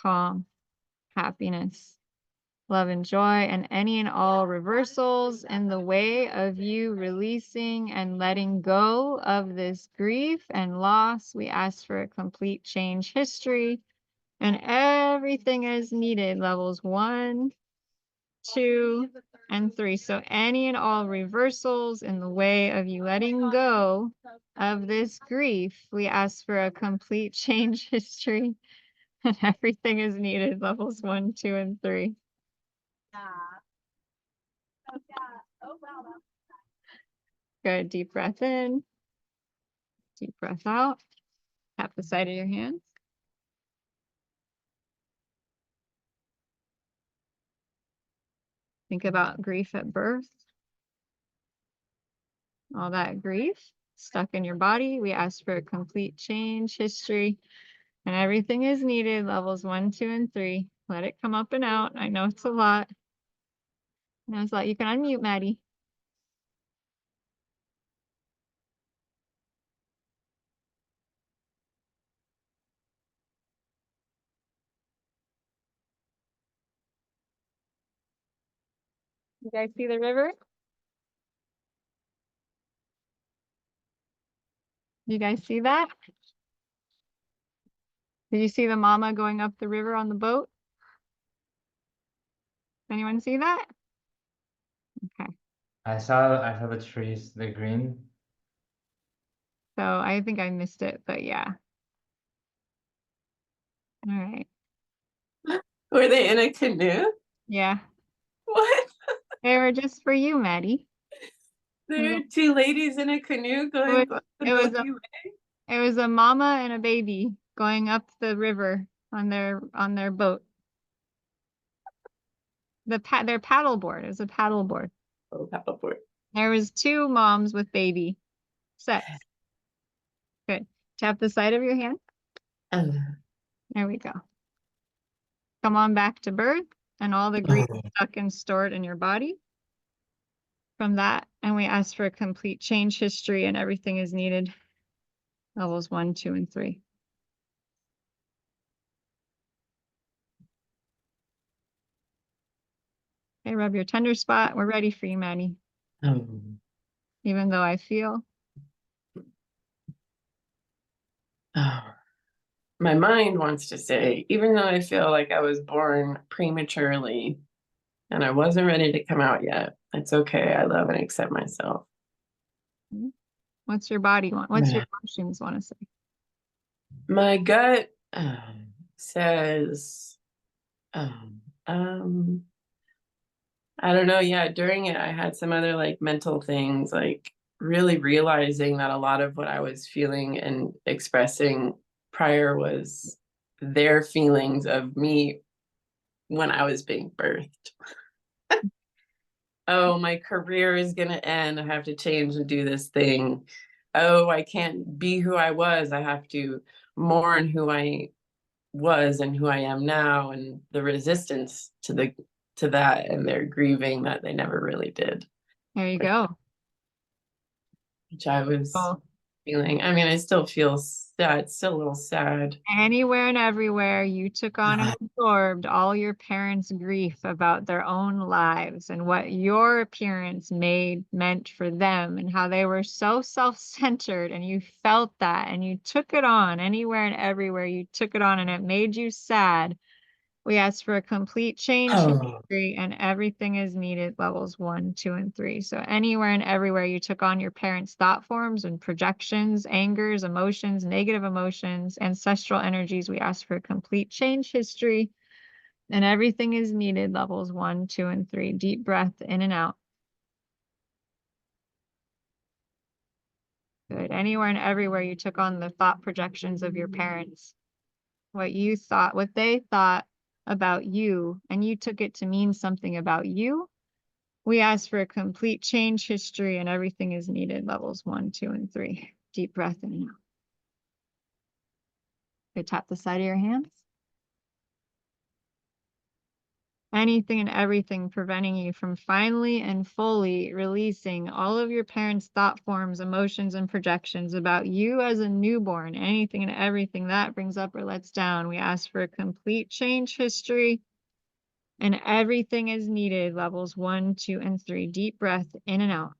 calm, happiness, love, and joy. And any and all reversals in the way of you releasing and letting go of this grief and loss, we ask for a complete change history, and everything is needed, levels 1, 2, and 3. So any and all reversals in the way of you letting go of this grief, we ask for a complete change history, and everything is needed, levels 1, 2, and 3. Good, deep breath in, deep breath out. Tap the side of your hands. Think about grief at birth. All that grief stuck in your body. We ask for a complete change history, and everything is needed, levels 1, 2, and 3. Let it come up and out. I know it's a lot. I know it's a lot. You can unmute, Maddie. You guys see the river? You guys see that? Did you see the mama going up the river on the boat? Anyone see that? Okay. I saw the trees, the green. So I think I missed it, but yeah. All right. Were they in a canoe? Yeah. What? They were just for you, Maddie. There are two ladies in a canoe going It the was Milky a, Way? it was a mama and a baby going up the river on their boat. Their paddleboard. It was a paddleboard. Oh, paddleboard. There was 2 moms with baby sets. Good. Tap the side of your hand. There we go. Come on back to birth and all the grief stuck and stored in your body from that. And we ask for a complete change history, and everything is needed. Levels 1, 2, and 3. Okay, rub your tender spot. We're ready for you, Maddie. Even though I feel. My mind wants to say, even though I feel like I was born prematurely and I wasn't ready to come out yet, it's okay. I love and accept myself. What's your body want? What's your emotions want to say? My gut says, I don't know. Yeah, during it, I had some other like mental things, like really realizing that a lot of what I was feeling and expressing prior was their feelings of me when I was being birthed. Oh, my career is going to end. I have to change and do this thing. Oh, I can't be who I was. I have to mourn who I was and who I am now, and the resistance to that, and their grieving that they never really did. There you go. Which I was feeling. I mean, I still feel sad. It's still a little sad. Anywhere and everywhere you took on and absorbed all your parents' grief about their own lives and what your appearance meant for them and how they were so self-centered, and you felt that and you took it on anywhere and everywhere you took it on, and it made you sad. We ask for a complete change history, and everything is needed, levels 1, 2, and 3. So anywhere and everywhere you took on your parents' thought forms and projections, angers, emotions, negative emotions, ancestral energies, we ask for a complete change history, and everything is needed, levels 1, 2, and 3. Deep breath in and out. Good. Anywhere and everywhere you took on the thought projections of your parents, what they thought about you, and you took it to mean something about you, we ask for a complete change history, and everything is needed, levels 1, 2, and 3. Deep breath in and out. Okay, tap the side of your hands. Anything and everything preventing you from finally and fully releasing all of your parents' thought forms, emotions, and projections about you as a newborn, anything and everything that brings up or lets down, we ask for a complete change history, and everything is needed, levels 1, 2, and 3. Deep breath in and out.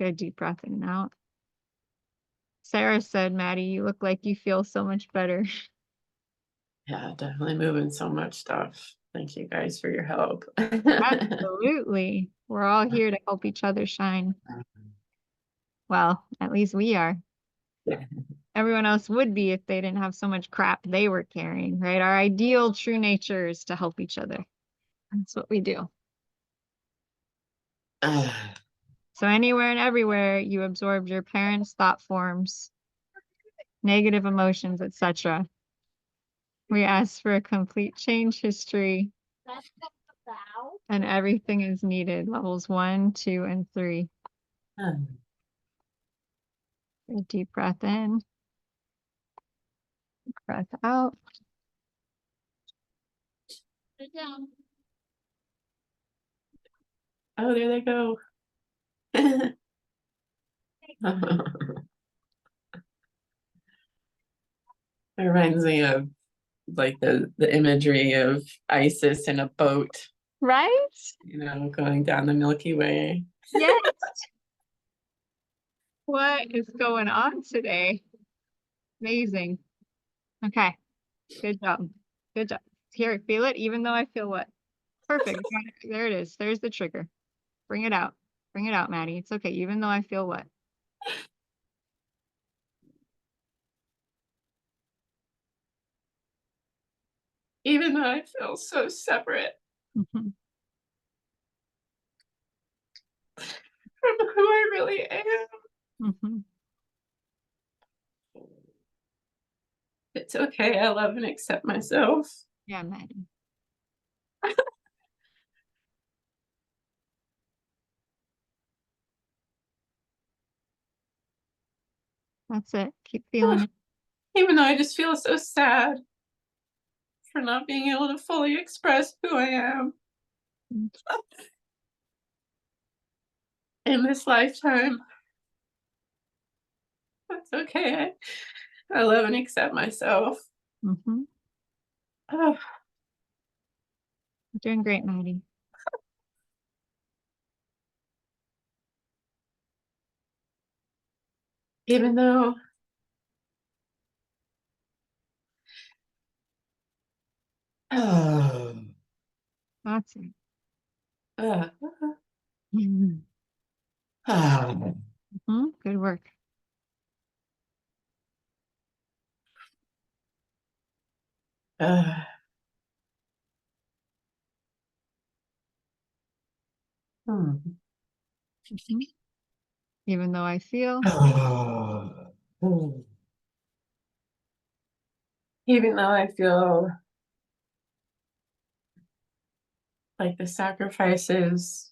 Good, deep breath in and out. Sarah said, Maddie, you look like you feel so much better. Yeah, definitely moving so much stuff. Thank you guys for your help. Absolutely. We're all here to help each other shine. Well, at least we are. Everyone else would be if they didn't have so much crap they were carrying, right? Our ideal true nature is to help each other. That's what we do. So anywhere and everywhere you absorbed your parents' thought forms, negative emotions, etc. We ask for a complete change history, and everything is needed. Levels 1, 2, and 3. A deep breath in, breath out. Oh, there they go. It reminds me of like the imagery of Isis in a boat, Right? you know, going down the Milky Way. Yes. What is going on today? Amazing. Okay. Good job. Good job. Here, feel it, even though I feel what? Perfect. There it is. There's the trigger. Bring it out. Bring it out, Maddie. It's okay, even though I feel what? Even though I feel so separate Mm-hmm. from who I really am. Mm-hmm. It's okay. I love and accept myself. Yeah, Maddie. That's it. Keep feeling it. Even though I just feel so sad for not being able to fully express who I am in this lifetime. That's okay. I love and accept myself. Mm-hmm. Oh. You're doing great, Maddie. Even though That's it. uh, Mm-hmm. Mm-hmm. Good work. Mm-hmm. Even though I feel. Even though I feel like the sacrifices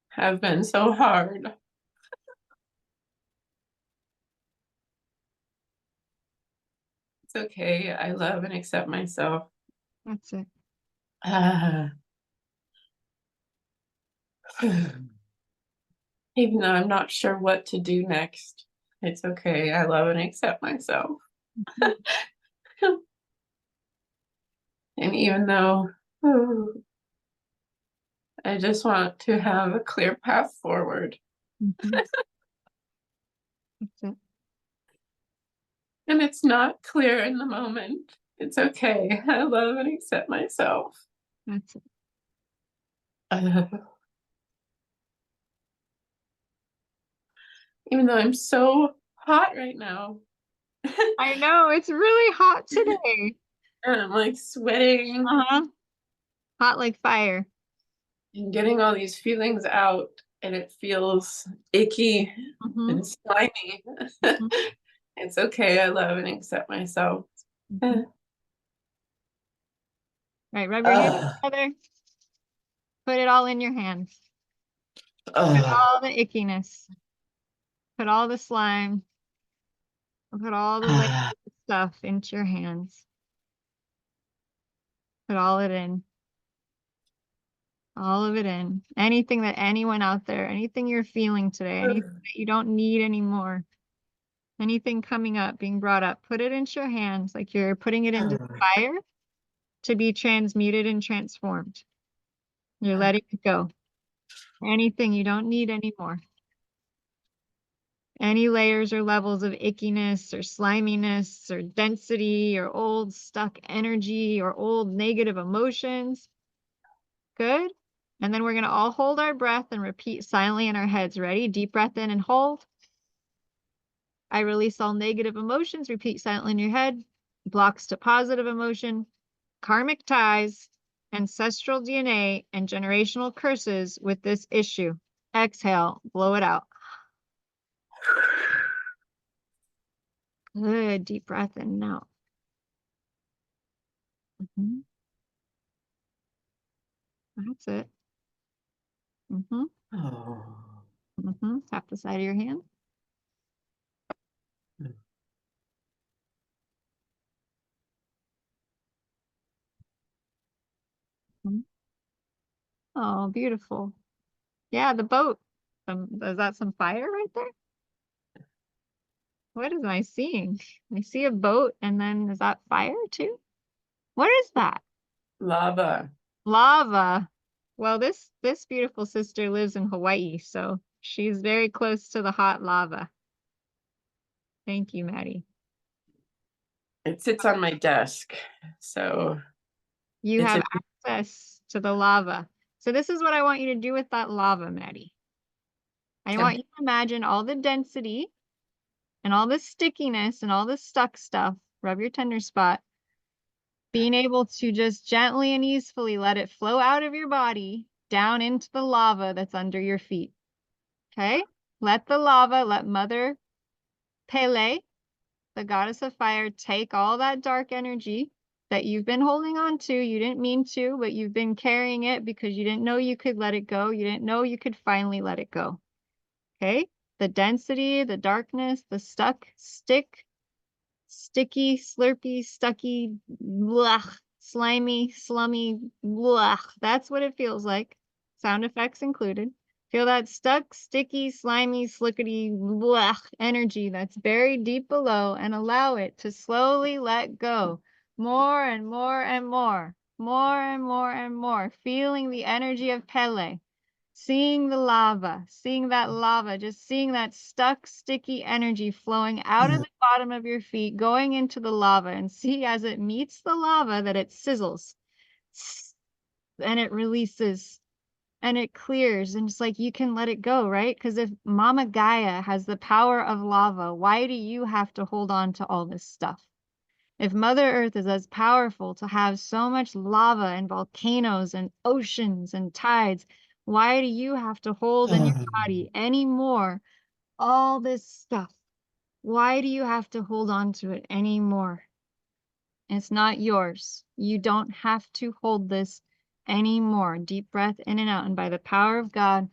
have been so hard. It's okay. I love and accept myself. That's it. Even though I'm not sure what to do next, it's okay. I love and accept myself. And even though I just want to have a clear path forward. Mm-hmm. That's it. And it's not clear in the moment. It's okay. I love and accept myself. That's it. Even though I'm so hot right now. I know, it's really hot today. And I'm like sweating. Uh-huh. Hot like fire. And getting all these feelings out, and it feels icky and slimy. It's okay. I love and accept myself. Right, rub your hands together. Put it all in your hands. Put all the ickiness. Put all the slime. Put all the liquid stuff into your hands. Put all it in. All of it in. Anything that anyone out there, anything you're feeling today, anything that you don't need anymore, anything coming up, being brought up, put it into your hands like you're putting it into the fire to be transmuted and transformed. You're letting it go. Anything you don't need anymore. Any layers or levels of ickiness or sliminess or density or old stuck energy or old negative emotions. Good. And then we're going to all hold our breath and repeat silently in our heads. Ready? Deep breath in and hold. I release all negative emotions. Repeat silently in your head. Blocks to positive emotion, karmic ties, ancestral DNA, and generational curses with this issue. Exhale, blow it out. Good, deep breath in and out. That's it. Tap the side of your hand. Oh, beautiful. Yeah, the boat. Is that some fire right there? What am I seeing? I see a boat, and then is that fire too? What is that? Lava. Lava. Well, this beautiful sister lives in Hawaii, so she's very close to the hot lava. Thank you, Maddie. It sits on my desk, so you have access to the lava. So this is what I want you to do with that lava, Maddie. I want you to imagine all the density and all the stickiness and all the stuck stuff. Rub your tender spot. Being able to just gently and easily let it flow out of your body down into the lava that's under your feet. Okay? Let the lava, let Mother Pele, the goddess of fire, take all that dark energy that you've been holding on to. You didn't mean to, but you've been carrying it because you didn't know you could let it go. You didn't know you could finally let it go. Okay? The density, the darkness, the sticky, slurpy, stucky, blech, slimy, slummy, blech. That's what it feels like. Sound effects included. Feel that stuck, sticky, slimy, slickety, blech energy that's buried deep below, and allow it to slowly let go. More and more and more. More and more and more. Feeling the energy of Pele. Seeing the lava, seeing that lava, just seeing that stuck, sticky energy flowing out of the bottom of your feet, going into the lava, and see as it meets the lava that it sizzles and it releases and it clears, and it's like you can let it go, right? Because if Mama Gaia has the power of lava, why do you have to hold on to all this stuff? If Mother Earth is as powerful to have so much lava and volcanoes and oceans and tides, why do you have to hold in your body anymore all this stuff? Why do you have to hold on to it anymore? It's not yours. You don't have to hold this anymore. Deep breath in and out. And by the power of God,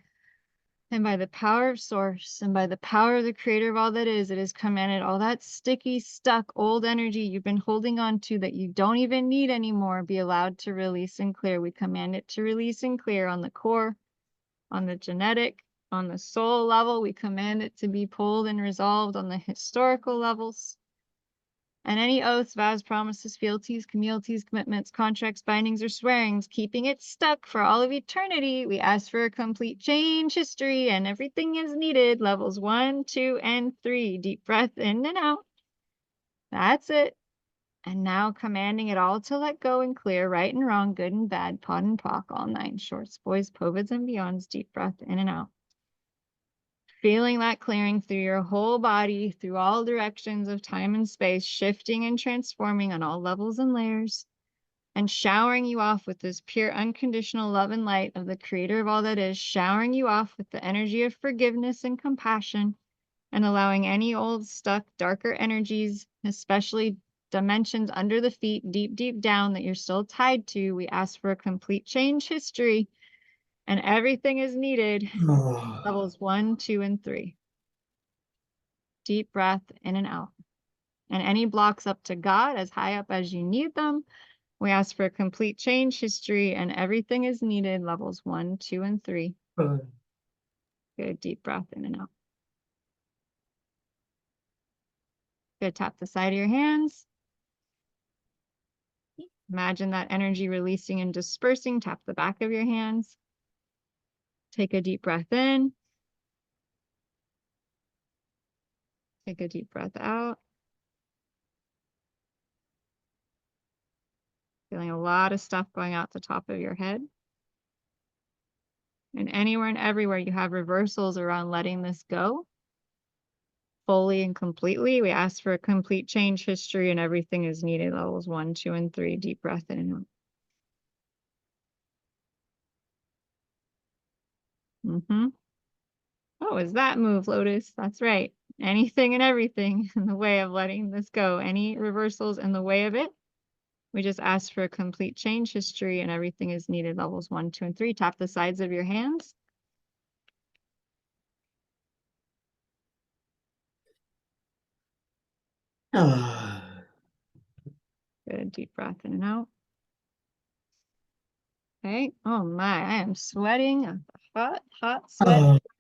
and by the power of Source, and by the power of the Creator of all that is, it is commanded all that sticky, stuck, old energy you've been holding on to that you don't even need anymore be allowed to release and clear. We command it to release and clear on the core, on the genetic, on the soul level. We command it to be pulled and resolved on the historical levels. And any oaths, vows, promises, fealties, communities, commitments, contracts, bindings, or swearings, keeping it stuck for all of eternity, we ask for a complete change history, and everything is needed. Levels 1, 2, and 3. Deep breath in and out. That's it. And now commanding it all to let go and clear, right and wrong, good and bad, pod and pock, all 9 shorts, boys, povids, and beyonds. Deep breath in and out. Feeling that clearing through your whole body, through all directions of time and space, shifting and transforming on all levels and layers, and showering you off with this pure, unconditional love and light of the Creator of all that is, showering you off with the energy of forgiveness and compassion, and allowing any old, stuck, darker energies, especially dimensions under the feet, deep, deep down that you're still tied to. We ask for a complete change history. And everything is needed. Levels 1, 2, and 3. Deep breath in and out. And any blocks up to God, as high up as you need them. We ask for a complete change history, and everything is needed. Levels 1, 2, and 3. Good. Deep breath in and out. Good. Tap the side of your hands. Imagine that energy releasing and dispersing. Tap the back of your hands. Take a deep breath in. Take a deep breath out. Feeling a lot of stuff going out the top of your head. And anywhere and everywhere you have reversals around letting this go fully and completely. We ask for a complete change history and everything is needed. Levels 1, 2, and 3. Deep breath in and out. Oh, is that move, Lotus? That's right. Anything and everything in the way of letting this go. Any reversals in the way of it. We just ask for a complete change history and everything is needed. Levels 1, 2, and 3. Tap the sides of your hands. Good. Deep breath in and out. Okay. Oh my, I am sweating a hot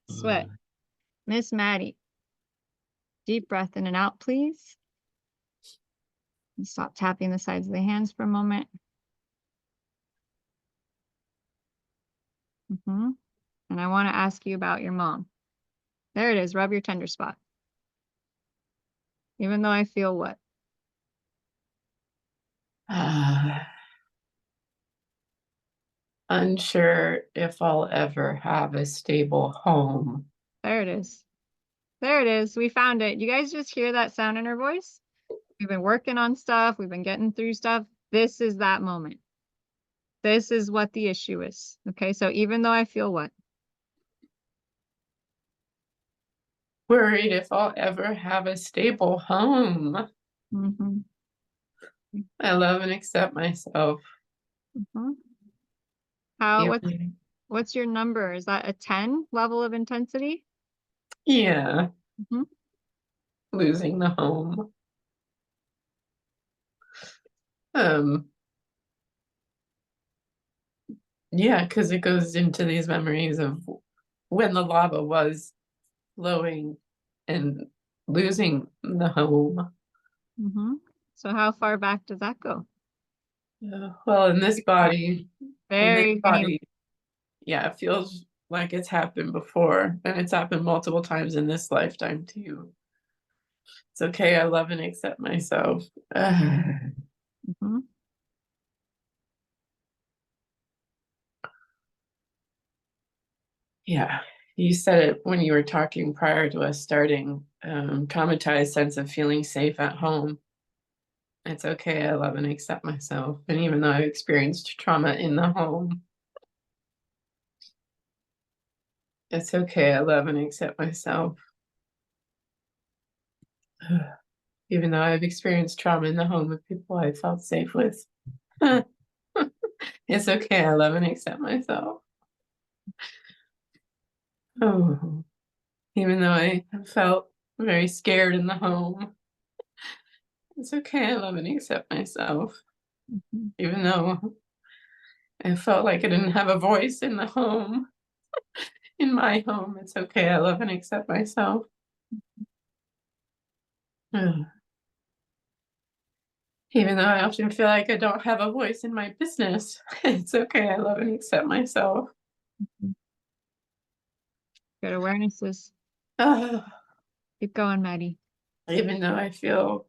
sweat. Miss Maddie. Deep breath in and out, please. And stop tapping the sides of the hands for a moment. And I want to ask you about your mom. There it is. Rub your tender spot. Even though I feel what? Unsure if I'll ever have a stable home. There it is. There it is. We found it. You guys just hear that sound in her voice? We've been working on stuff. We've been getting through stuff. This is that moment. This is what the issue is. Okay, so even though I feel what? Worried if I'll ever have a stable home. I love and accept myself. What's your number? Is that a 10 level of intensity? Yeah. Losing the home. Yeah, because it goes into these memories of when the lava was flowing and losing the home. So how far back does that go? Well, in this body, Very yeah, it feels like it's happened before, and it's happened multiple times in this lifetime too. It's okay. I love and accept myself. Yeah, you said it when you were talking prior to us starting. Traumatized sense of feeling safe at home. It's okay. I love and accept myself. And even though I've experienced trauma in the home, it's okay. I love and accept myself. Even though I've experienced trauma in the home with people I felt safe with. It's okay. I love and accept myself. Oh, even though I felt very scared in the home, it's okay. I love and accept myself. Even though I felt like I didn't have a voice in the home, in my home, it's okay. I love and accept myself. Even though I often feel like I don't have a voice in my business, it's okay. I love and accept myself. Good awarenesses. Keep going, Maddie. Even though I feel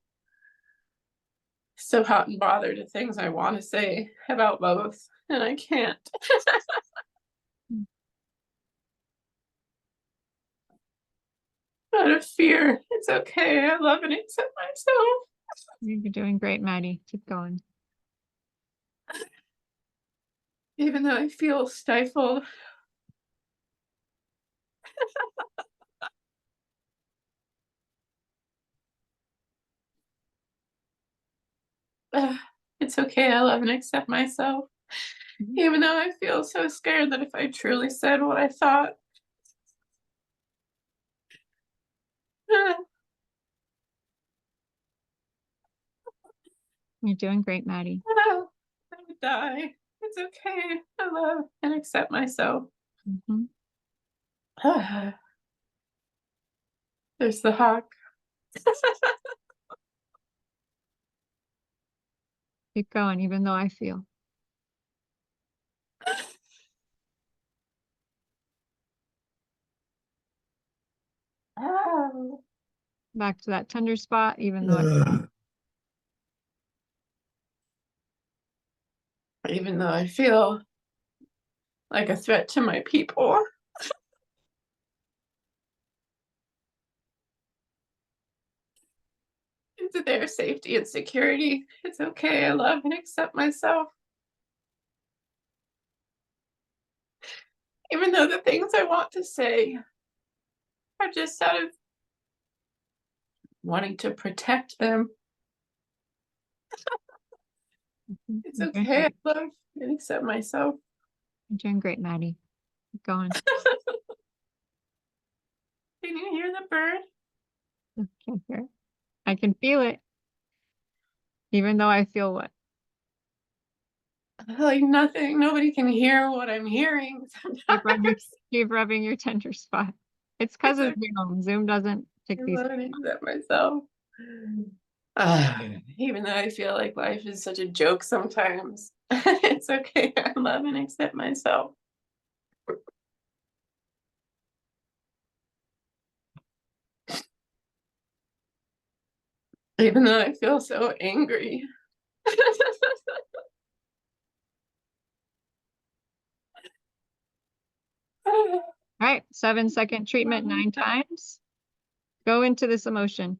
so hot and bothered at things I want to say about both, and I can't. Out of fear, it's okay. I love and accept myself. You're doing great, Maddie. Keep going. Even though I feel stifled. It's okay. I love and accept myself. Even though I feel so scared that if I truly said what I thought, You're doing great, Maddie. I would die. It's okay. I love and accept myself. There's the hawk. Keep going, even though I feel. back to that tender spot, even though Even though I feel like a threat to my people. To their safety and security. It's okay. I love and accept myself. Even though the things I want to say are just out of wanting to protect them. It's okay. I love and accept myself. You're doing great, Maddie. Keep going. Can you hear the bird? I can't hear it. I can feel it. Even though I feel what? Like nothing. Nobody can hear what I'm hearing. Keep rubbing your tender spot. It's because of Zoom. Zoom doesn't take these. I accept myself. Even though I feel like life is such a joke sometimes, it's okay. I love and accept myself. Even though I feel so angry. All right, 7-second treatment 9 times. Go into this emotion.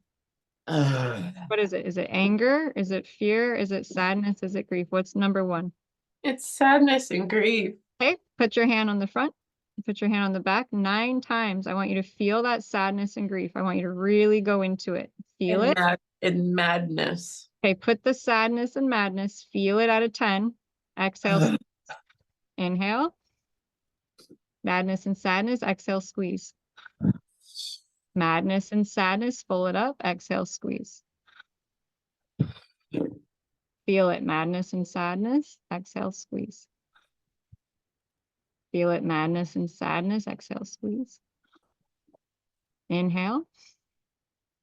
What is it? Is it anger? Is it fear? Is it sadness? Is it grief? What's number 1? It's sadness and grief. Okay, put your hand on the front. Put your hand on the back 9 times. I want you to feel that sadness and grief. I want you to really go into it. Feel it. In madness. Okay, put the sadness and madness. Feel it out of 10. Exhale. Inhale. Madness and sadness. Exhale, squeeze. Madness and sadness. Pull it up. Exhale, squeeze. Feel it. Madness and sadness. Exhale, squeeze. Feel it. Madness and sadness. Exhale, squeeze. Inhale.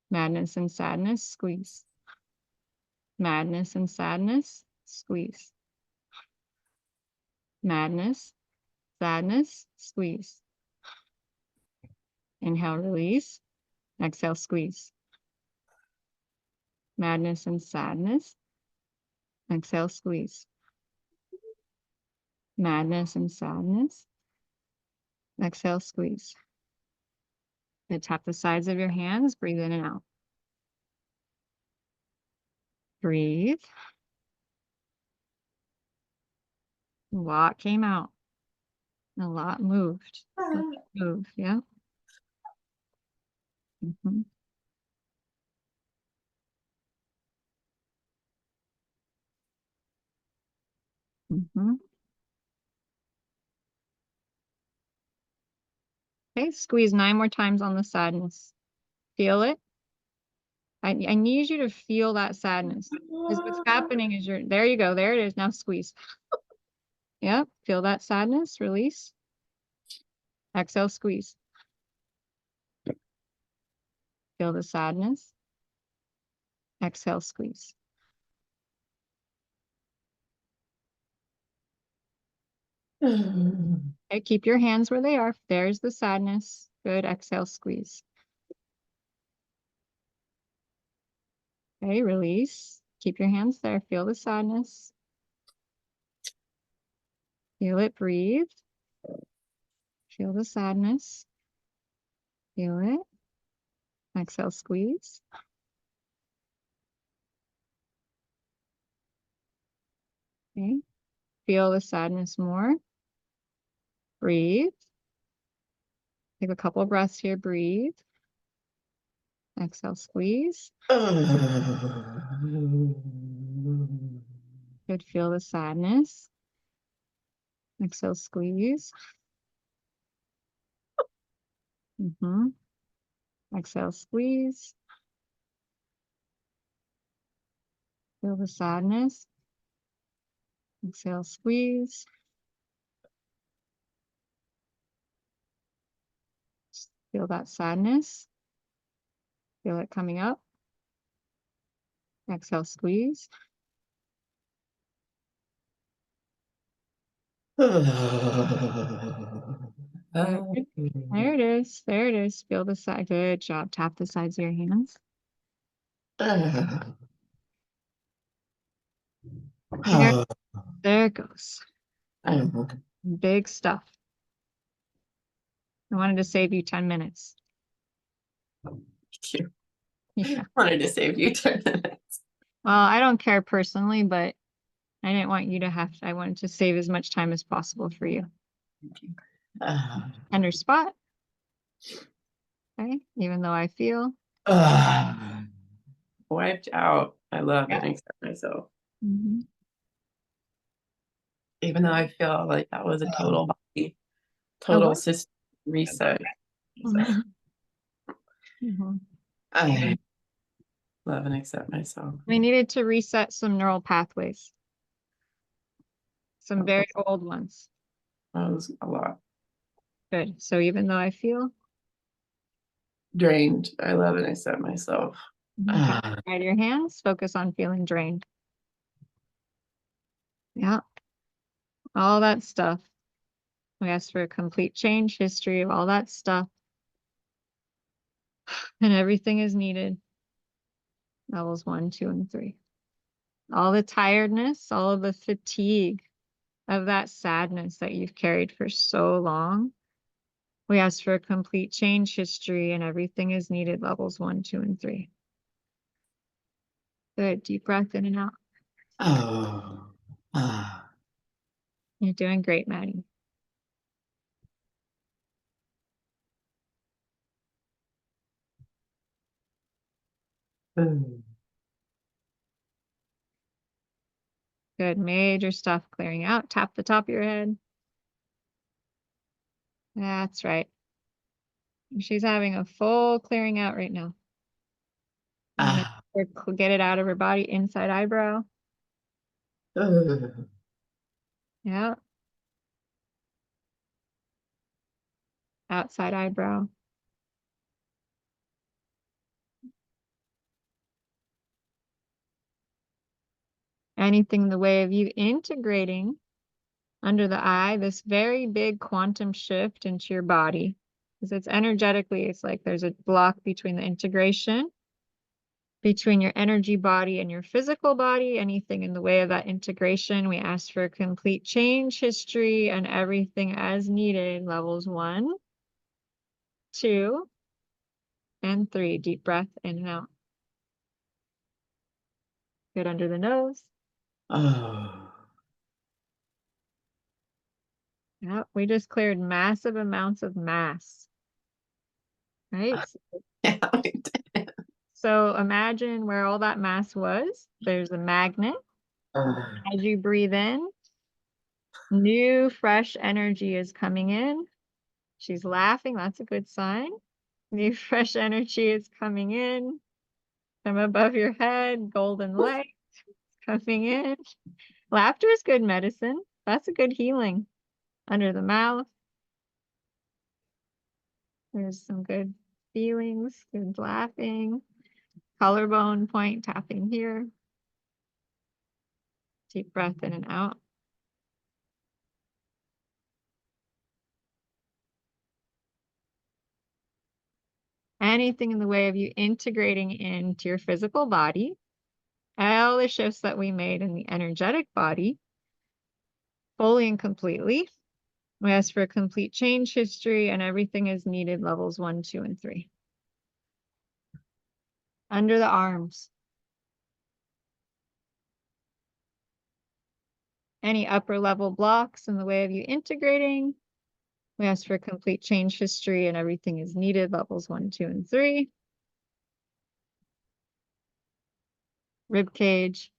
Madness and sadness. Squeeze. Madness and sadness. Squeeze. Madness. Sadness. Squeeze. Inhale, release. Exhale, squeeze. Madness and sadness. Exhale, squeeze. Madness and sadness. Exhale, squeeze. Good. Tap the sides of your hands. Breathe in and out. Breathe. A lot came out. A lot moved. Move, yeah. Mm-hmm. Mm-hmm. Okay, squeeze 9 more times on the sadness. Feel it. I need you to feel that sadness. Because what's happening is there you go. There it is. Now squeeze. Yep. Feel that sadness. Release. Exhale, squeeze. Feel the sadness. Exhale, squeeze. Okay, keep your hands where they are. There's the sadness. Good. Exhale, squeeze. Okay, release. Keep your hands there. Feel the sadness. Feel it. Breathe. Feel the sadness. Feel it. Exhale, squeeze. Okay. Feel the sadness more. Breathe. Take a couple of breaths here. Breathe. Exhale, squeeze. Good. Feel the sadness. Exhale, squeeze. Mm-hmm. Exhale, squeeze. Feel the sadness. Exhale, squeeze. Feel that sadness. Feel it coming up. Exhale, squeeze. There it is. There it is. Feel the side. Good job. Tap the sides of your hands. There it goes. Big stuff. I wanted to save you 10 minutes. You Yeah. wanted to save you 10 minutes. Well, I don't care personally, but I didn't want you to I wanted to save as much time as possible for you. Under spot. Okay. Even though I feel. Wiped out. I love and accept myself. Even though I feel like that was a total body, total system reset. I love and accept myself. We needed to reset some neural pathways. Some very old ones. That was a lot. Good. So even though I feel drained, I love and accept myself. Right your hands, focus on feeling drained. Yeah. All that stuff. We asked for a complete change, history of all that stuff. And everything is needed. Levels 1, 2, and 3. All the tiredness, all of the fatigue of that sadness that you've carried for so long. We asked for a complete change, history, and everything is needed. Levels 1, 2, and 3. Good. Deep breath in and out. You're doing great, Maddie. Good. Major stuff clearing out. Tap the top of your head. That's right. She's having a full clearing out right now. Get it out of her body, inside eyebrow. Yeah. Outside eyebrow. Anything in the way of you integrating under the eye, this very big quantum shift into your body. Because it's energetically, it's like there's a block between the integration, between your energy body and your physical body. Anything in the way of that integration, we ask for a complete change, history, and everything as needed. Levels 1, 2, and 3. Deep breath in and out. Good under the nose. Yep, we just cleared massive amounts of mass. Right? Yeah, we did. So imagine where all that mass was. There's a magnet. As you breathe in, new fresh energy is coming in. She's laughing. That's a good sign. New fresh energy is coming in from above your head. Golden light coming in. Laughter is good medicine. That's a good healing. Under the mouth. There's some good feelings, good laughing. Collarbone point tapping here. Deep breath in and out. Anything in the way of you integrating into your physical body. All the shifts that we made in the energetic body, fully and completely. We ask for a complete change, history, and everything is needed. Levels 1, 2, and 3. Under the arms. Any upper level blocks in the way of you integrating. We ask for a complete change, history, and everything is needed. Levels 1, 2, and 3. Rib cage.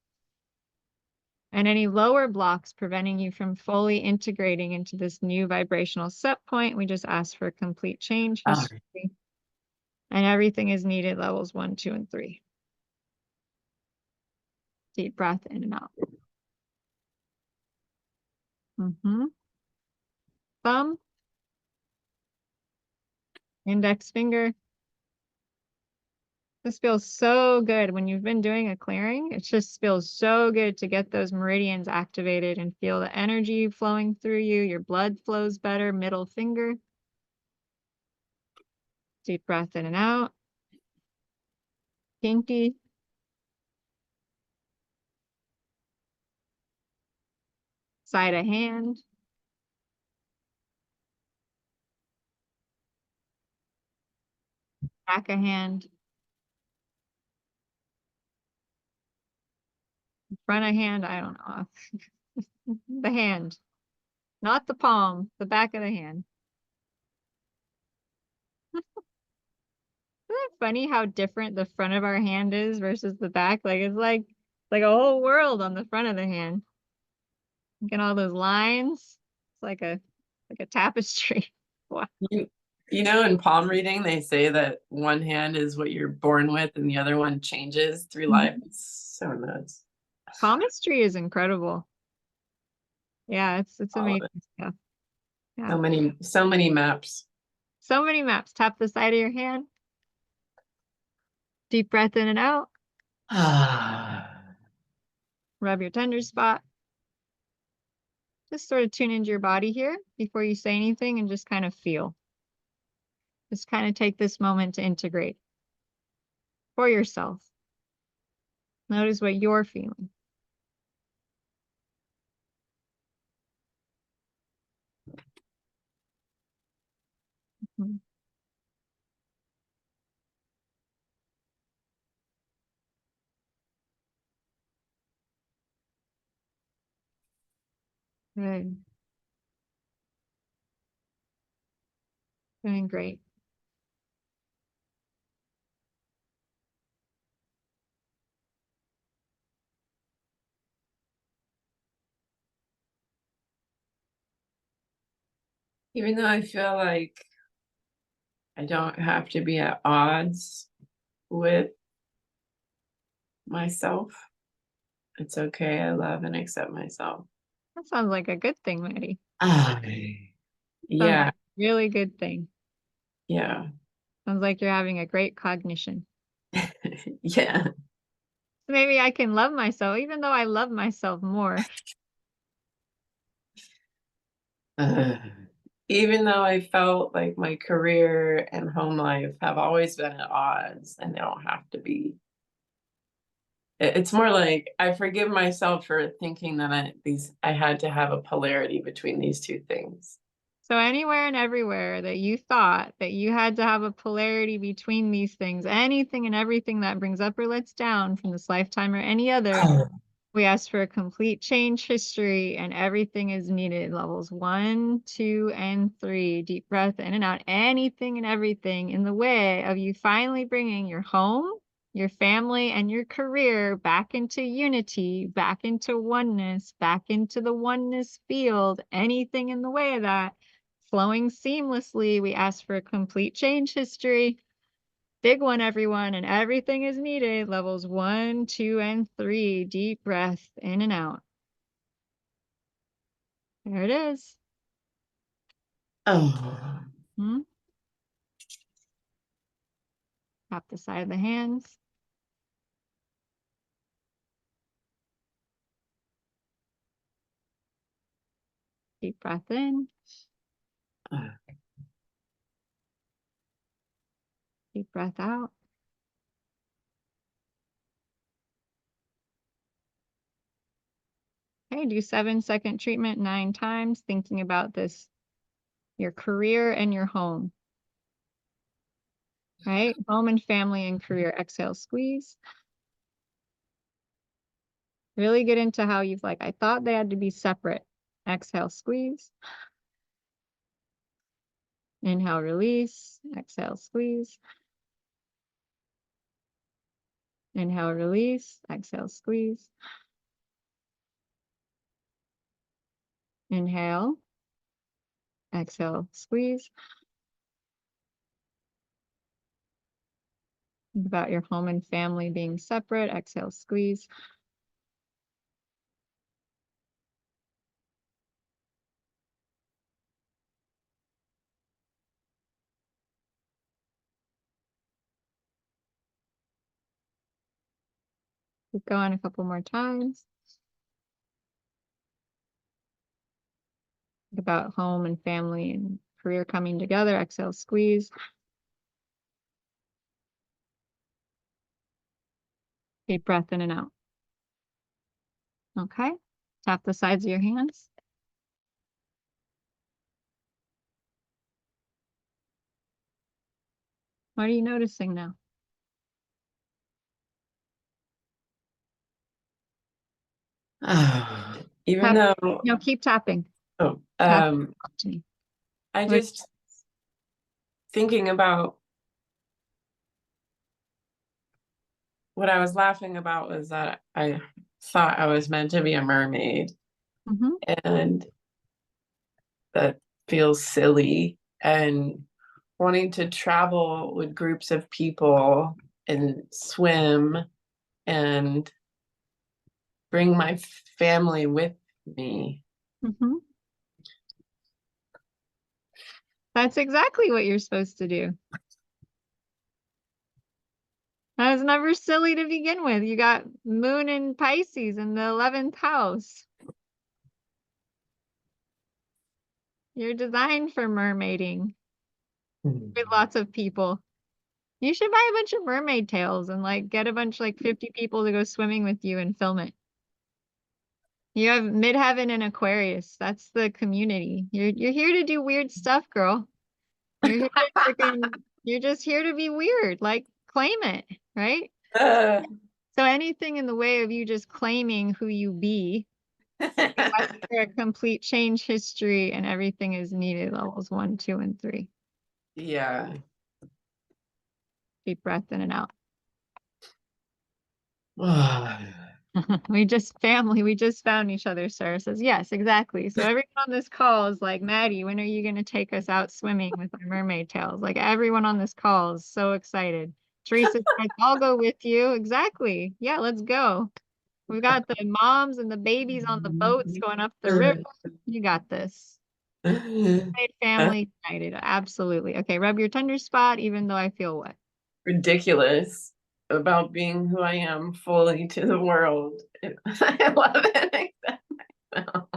And any lower blocks preventing you from fully integrating into this new vibrational set point, we just ask for a complete change, history, and everything is needed. Levels 1, 2, and 3. Deep breath in and out. Thumb. Index finger. This feels so good when you've been doing a clearing. It just feels so good to get those meridians activated and feel the energy flowing through you. Your blood flows better. Middle finger. Deep breath in and out. Pinky. Side of hand. Back of hand. Front of hand, I don't know. The hand. Not the palm, the back of the hand. Isn't it funny how different the front of our hand is versus the back? Like it's like a whole world on the front of the hand. Look at all those lines. It's like a tapestry. Wow. You know, in palm reading, they say that one hand is what you're born with and the other one changes through life. It's so nuts. Palmistry is incredible. Yeah, it's amazing stuff. Yeah. So many maps. So many maps. Tap the side of your hand. Deep breath in and out. Rub your tender spot. Just sort of tune into your body here before you say anything and just kind of feel. Just kind of take this moment to integrate for yourself. Notice what you're feeling. Mhm. Good. Doing great. Even though I feel like I don't have to be at odds with myself, it's okay. I love and accept myself. That sounds like a good thing, Maddie. Yeah. Like really good thing. Yeah. Sounds like you're having a great cognition. Yeah. Maybe I can love myself, even though I love myself more. Even though I felt like my career and home life have always been at odds, and they don't have to be. It's more like I forgive myself for thinking that I had to have a polarity between these two things. So anywhere and everywhere that you thought that you had to have a polarity between these things, anything and everything that brings up or lets down from this lifetime or any other, we ask for a complete change history and everything is needed. Levels 1, 2, and 3. Deep breath in and out. Anything and everything in the way of you finally bringing your home, your family, and your career back into unity, back into oneness, back into the oneness field. Anything in the way of that flowing seamlessly. We ask for a complete change history. Big one, everyone, and everything is needed. Levels 1, 2, and 3. Deep breath in and out. There it is. Oh. Tap the side of the hands. Deep breath in. Deep breath out. Okay, do 7-second treatment 9 times, thinking about this, your career and your home. Right? Home and family and career. Exhale, squeeze. Really get into how you've I thought they had to be separate. Exhale, squeeze. Inhale, release. Exhale, squeeze. Inhale, release. Exhale, squeeze. Inhale. Exhale, squeeze. Think about your home and family being separate. Exhale, squeeze. Keep going a couple more times. Think about home and family and career coming together. Exhale, squeeze. Deep breath in and out. Okay. Tap the sides of your hands. What are you noticing now? Even Tap- though, No, keep tapping. oh, Tap to me. I What- just thinking about what I was laughing about was that I thought I was meant to be a mermaid, Mhm. and that feels silly. And wanting to travel with groups of people and swim and bring my family with me. Mhm. That's exactly what you're supposed to do. That was never silly to begin with. You got Moon in Pisces in the 11th house. You're designed for mermaiding with lots of people. You should buy a bunch of mermaid tails and like get a bunch, like 50 people to go swimming with you and film it. You have Midheaven and Aquarius. That's the community. You're here to do weird stuff, girl. You're here to you're just here to be weird. Like, claim it, right? So anything in the way of you just claiming who you be, that's where a complete change history and everything is needed. Levels 1, 2, and 3. Yeah. Deep breath in and out. We just found each other, Sarah says. Yes, exactly. So everyone on this call is like, Maddie, when are you going to take us out swimming with our mermaid tails? Like, everyone on this call is so excited. Teresa says, I'll go with you. Exactly. Yeah, let's go. We've got the moms and the babies on the boats going up the river. You got this. Great family united. Absolutely. Okay, rub your tender spot, even though I feel wet. Ridiculous about being who I am fully to the world. I love it. I accept myself.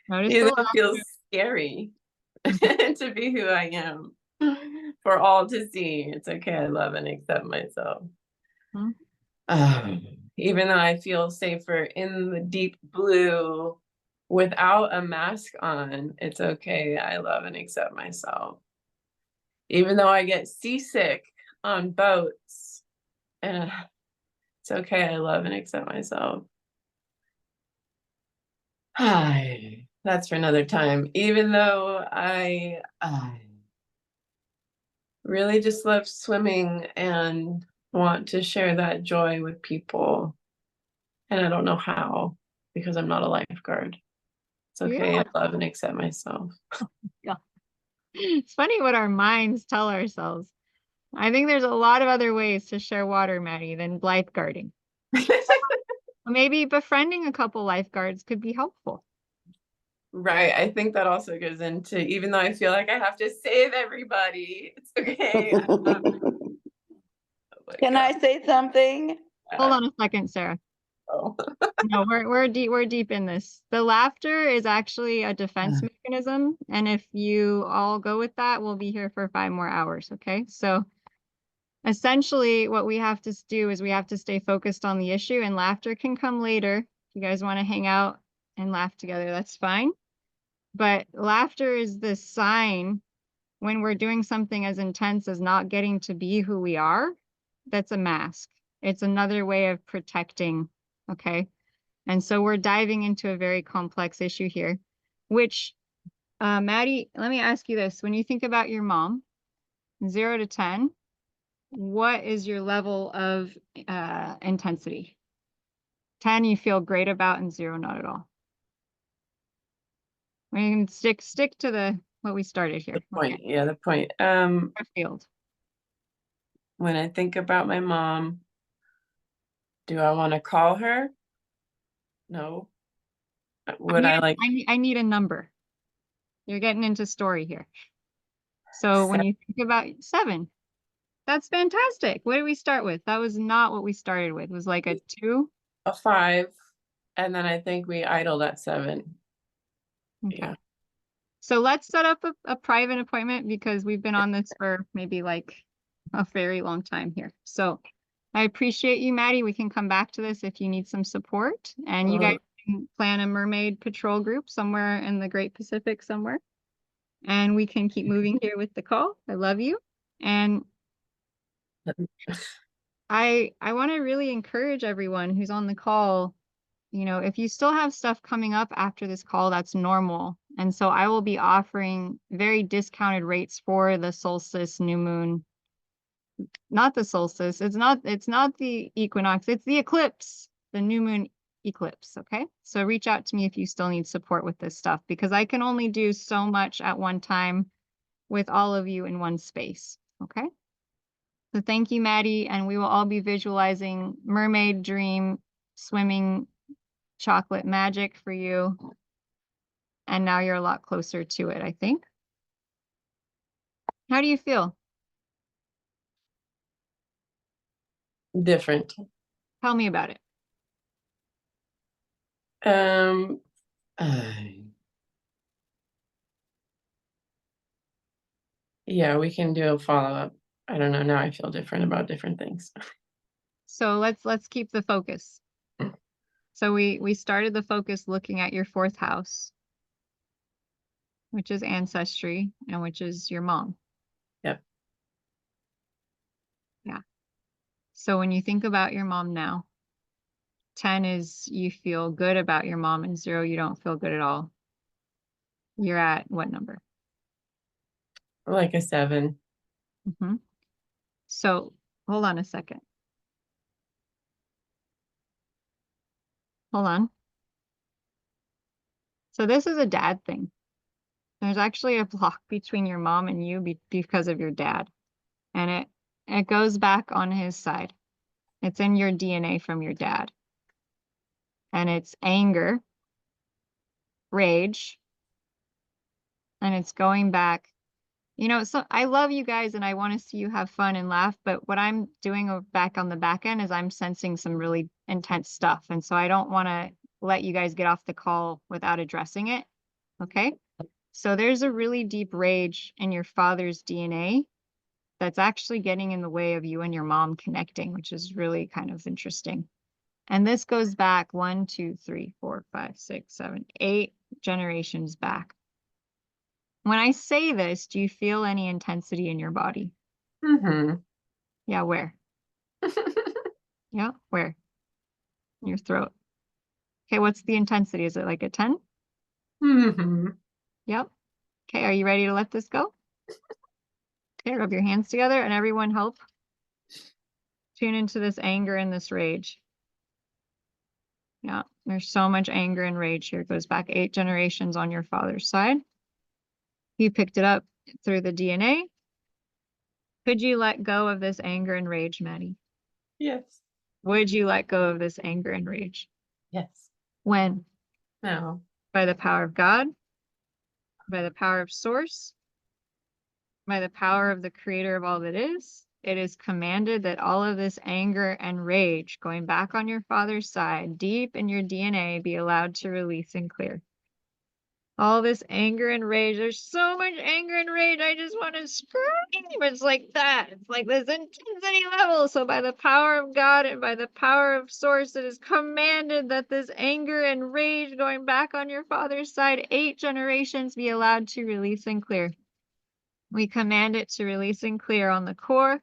Notice Even the it feels scary to be who I am for all to see. It's okay. I love and accept myself. Even though I feel safer in the deep blue without a mask on, it's okay. I love and accept myself. Even though I get seasick on boats, it's okay. I love and accept myself. Hi, that's for another time. Even though I really just love swimming and want to share that joy with people, and I don't know how because I'm not a lifeguard. It's okay. Yeah. I love and accept myself. Yeah. It's funny what our minds tell ourselves. I think there's a lot of other ways to share water, Maddie, than lifeguarding. Maybe befriending a couple lifeguards could be helpful. Right. I think that also goes into, even though I feel like I have to save everybody, it's okay. Can I say something? Hold on a second, Sarah. Oh. No, we're deep in this. The laughter is actually a defense mechanism, and if you all go with that, we'll be here for 5 more hours. Okay, so essentially, what we have to do is we have to stay focused on the issue, and laughter can come later. If you guys want to hang out and laugh together, that's fine. But laughter is the sign when we're doing something as intense as not getting to be who we are. That's a mask. It's another way of protecting. Okay. And so we're diving into a very complex issue here, which, Maddie, let me ask you this. When you think about your mom, 0 to 10, what is your level of intensity? 10 you feel great about, and 0 not at all. We can stick to what we started here. The point. Okay. Yeah, the point. Field. When I think about my mom, do I want to call her? No. Would I like? I need a number. You're getting into story here. So when you think about 7, that's fantastic. What did we start with? That was not what we started with. It was like a 2. A 5. And then I think we idled at 7. Okay. Yeah. So let's set up a private appointment because we've been on this for maybe like a very long time here. So I appreciate you, Maddie. We can come back to this if you need some support. And you guys can plan a mermaid patrol group somewhere in the Great Pacific somewhere. and we can keep moving here with the call. I love you. And I want to really encourage everyone who's on the call, you know, if you still have stuff coming up after this call, that's normal. And so I will be offering very discounted rates for the solstice, new moon, not the solstice. It's not the equinox, it's the eclipse, the new moon eclipse. Okay. So reach out to me if you still need support with this stuff, because I can only do so much at one time with all of you in one space. Okay. So thank you, Maddie. And we will all be visualizing mermaid dream, swimming chocolate magic for you. And now you're a lot closer to it, I think. How do you feel? Different. Tell me about it. Yeah, we can do a follow-up. I don't know. Now I feel different about different things. So let's keep the focus. So we started the focus looking at your 4th house, which is ancestry and which is your mom. Yep. Yeah. So when you think about your mom now, 10 is you feel good about your mom, and 0, you don't feel good at all. You're at what number? Like a 7. Mm-hmm. So hold on a second. Hold on. So this is a dad thing. There's actually a block between your mom and you because of your dad. And it goes back on his side. It's in your DNA from your dad. And it's anger, rage, and it's going back. You know, so I love you guys and I want to see you have fun and laugh, but what I'm doing back on the back end is I'm sensing some really intense stuff. And so I don't want to let you guys get off the call without addressing it. Okay? So there's a really deep rage in your father's DNA that's actually getting in the way of you and your mom connecting, which is really kind of interesting. And this goes back 1, 2, 3, 4, 5, 6, 7, 8 generations back. When I say this, do you feel any intensity in your body? Mm-hmm. Yeah, where? Yeah, where? In your throat. Okay, what's the intensity? Is it like a 10? Mm-hmm. Yep. Okay, are you ready to let this go? Okay, rub your hands together and everyone help tune into this anger and this rage. Yeah, there's so much anger and rage here. It goes back 8 generations on your father's side. You picked it up through the DNA. Could you let go of this anger and rage, Maddie? Yes. Would you let go of this anger and rage? Yes. When? No. By the power of God, by the power of source, by the power of the creator of all that is. It is commanded that all of this anger and rage going back on your father's side, deep in your DNA, be allowed to release and clear. All this anger and rage. There's so much anger and rage. I just want to scream. It's like that. It's like this intensity level. So by the power of God and by the power of source, it is commanded that this anger and rage going back on your father's side, 8 generations, be allowed to release and clear. We command it to release and clear on the core,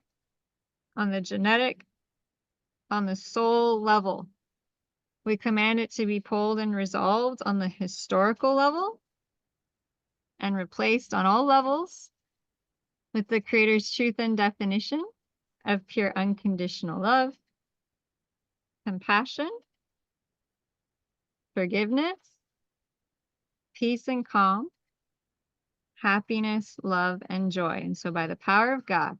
on the genetic, on the soul level. We command it to be pulled and resolved on the historical level and replaced on all levels with the Creator's truth and definition of pure unconditional love, compassion, forgiveness, peace and calm, happiness, love, and joy. And so by the power of God,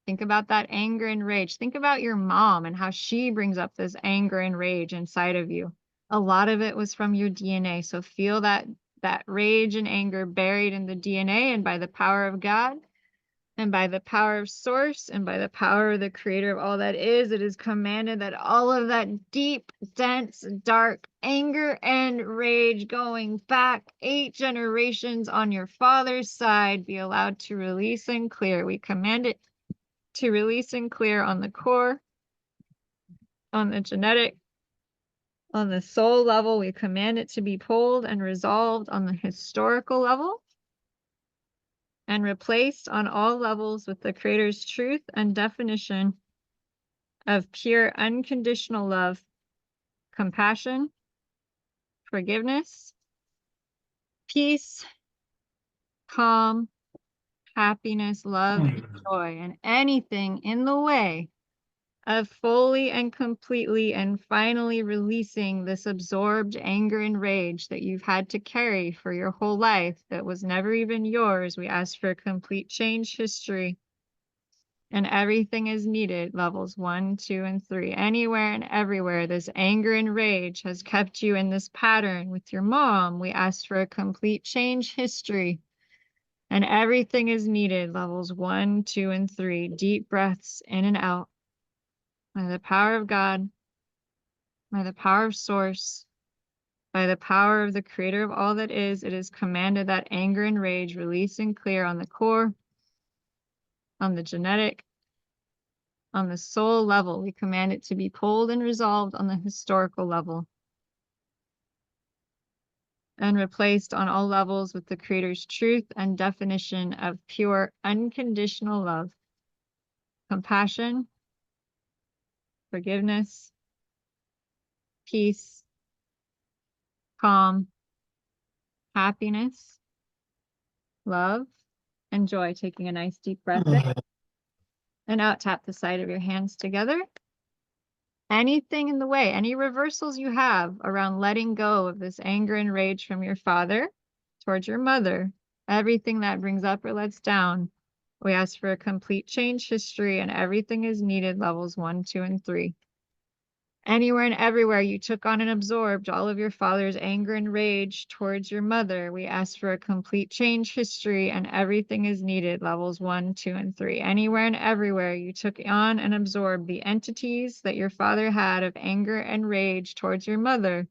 think about that anger and rage. Think about your mom and how she brings up this anger and rage inside of you. A lot of it was from your DNA. So feel that rage and anger buried in the DNA, and by the power of God and by the power of source and by the power of the creator of all that is, it is commanded that all of that deep, dense, dark anger and rage going back 8 generations on your father's side be allowed to release and clear. We command it to release and clear on the core, on the genetic, on the soul level. We command it to be pulled and resolved on the historical level. and replaced on all levels with the Creator's truth and definition of pure unconditional love, compassion, forgiveness, peace, calm, happiness, love, and joy, and anything in the way of fully and completely and finally releasing this absorbed anger and rage that you've had to carry for your whole life that was never even yours. We ask for a complete change history. And everything is needed, levels 1, 2, and 3. Anywhere and everywhere, this anger and rage has kept you in this pattern with your mom. We ask for a complete change history. And everything is needed, levels 1, 2, and 3. Deep breaths in and out. By the power of God, by the power of Source, by the power of the Creator of all that is, it is commanded that anger and rage release and clear on the core, on the genetic, on the soul level. We command it to be pulled and resolved on the historical level, and replaced on all levels with the Creator's truth and definition of pure, unconditional love, compassion, forgiveness, peace, calm, happiness, love, and joy. Taking a nice deep breath in and out, tap the side of your hands together. Anything in the way, any reversals you have around letting go of this anger and rage from your father towards your mother, everything that brings up or lets down, we ask for a complete change history, and everything is needed, levels 1, 2, and 3. Anywhere and everywhere you took on and absorbed all of your father's anger and rage towards your mother, we ask for a complete change history, and everything is needed, levels 1, 2, and 3. Anywhere and everywhere you took on and absorbed the entities that your father had of anger and rage towards your mother,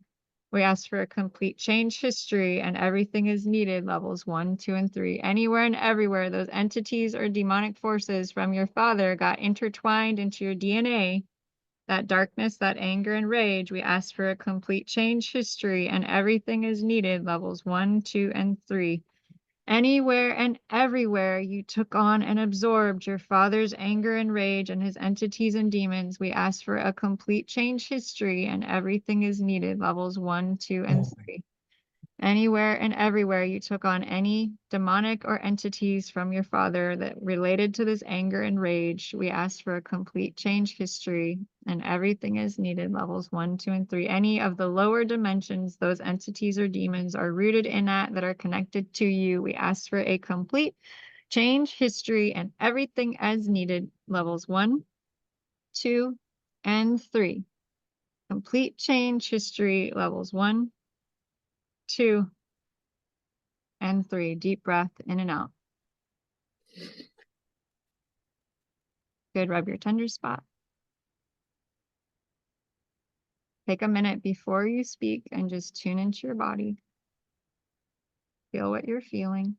we ask for a complete change history, and everything is needed, levels 1, 2, and 3. Anywhere and everywhere those entities or demonic forces from your father got intertwined into your DNA, that darkness, that anger and rage, we ask for a complete change history, and everything is needed, levels 1, 2, and 3. Anywhere and everywhere you took on and absorbed your father's anger and rage and his entities and demons, we ask for a complete change history, and everything is needed, levels 1, 2, and 3. Anywhere and everywhere you took on any demonic or entities from your father that related to this anger and rage, we ask for a complete change history, and everything is needed, levels 1, 2, and 3. Any of the lower dimensions those entities or demons are rooted in that are connected to you, we ask for a complete change history, and everything as needed, levels 1, 2, and 3. Complete change history, levels 1, 2, and 3. Deep breath in and out. Good. Rub your tender spot. Take a minute before you speak and just tune into your body. Feel what you're feeling.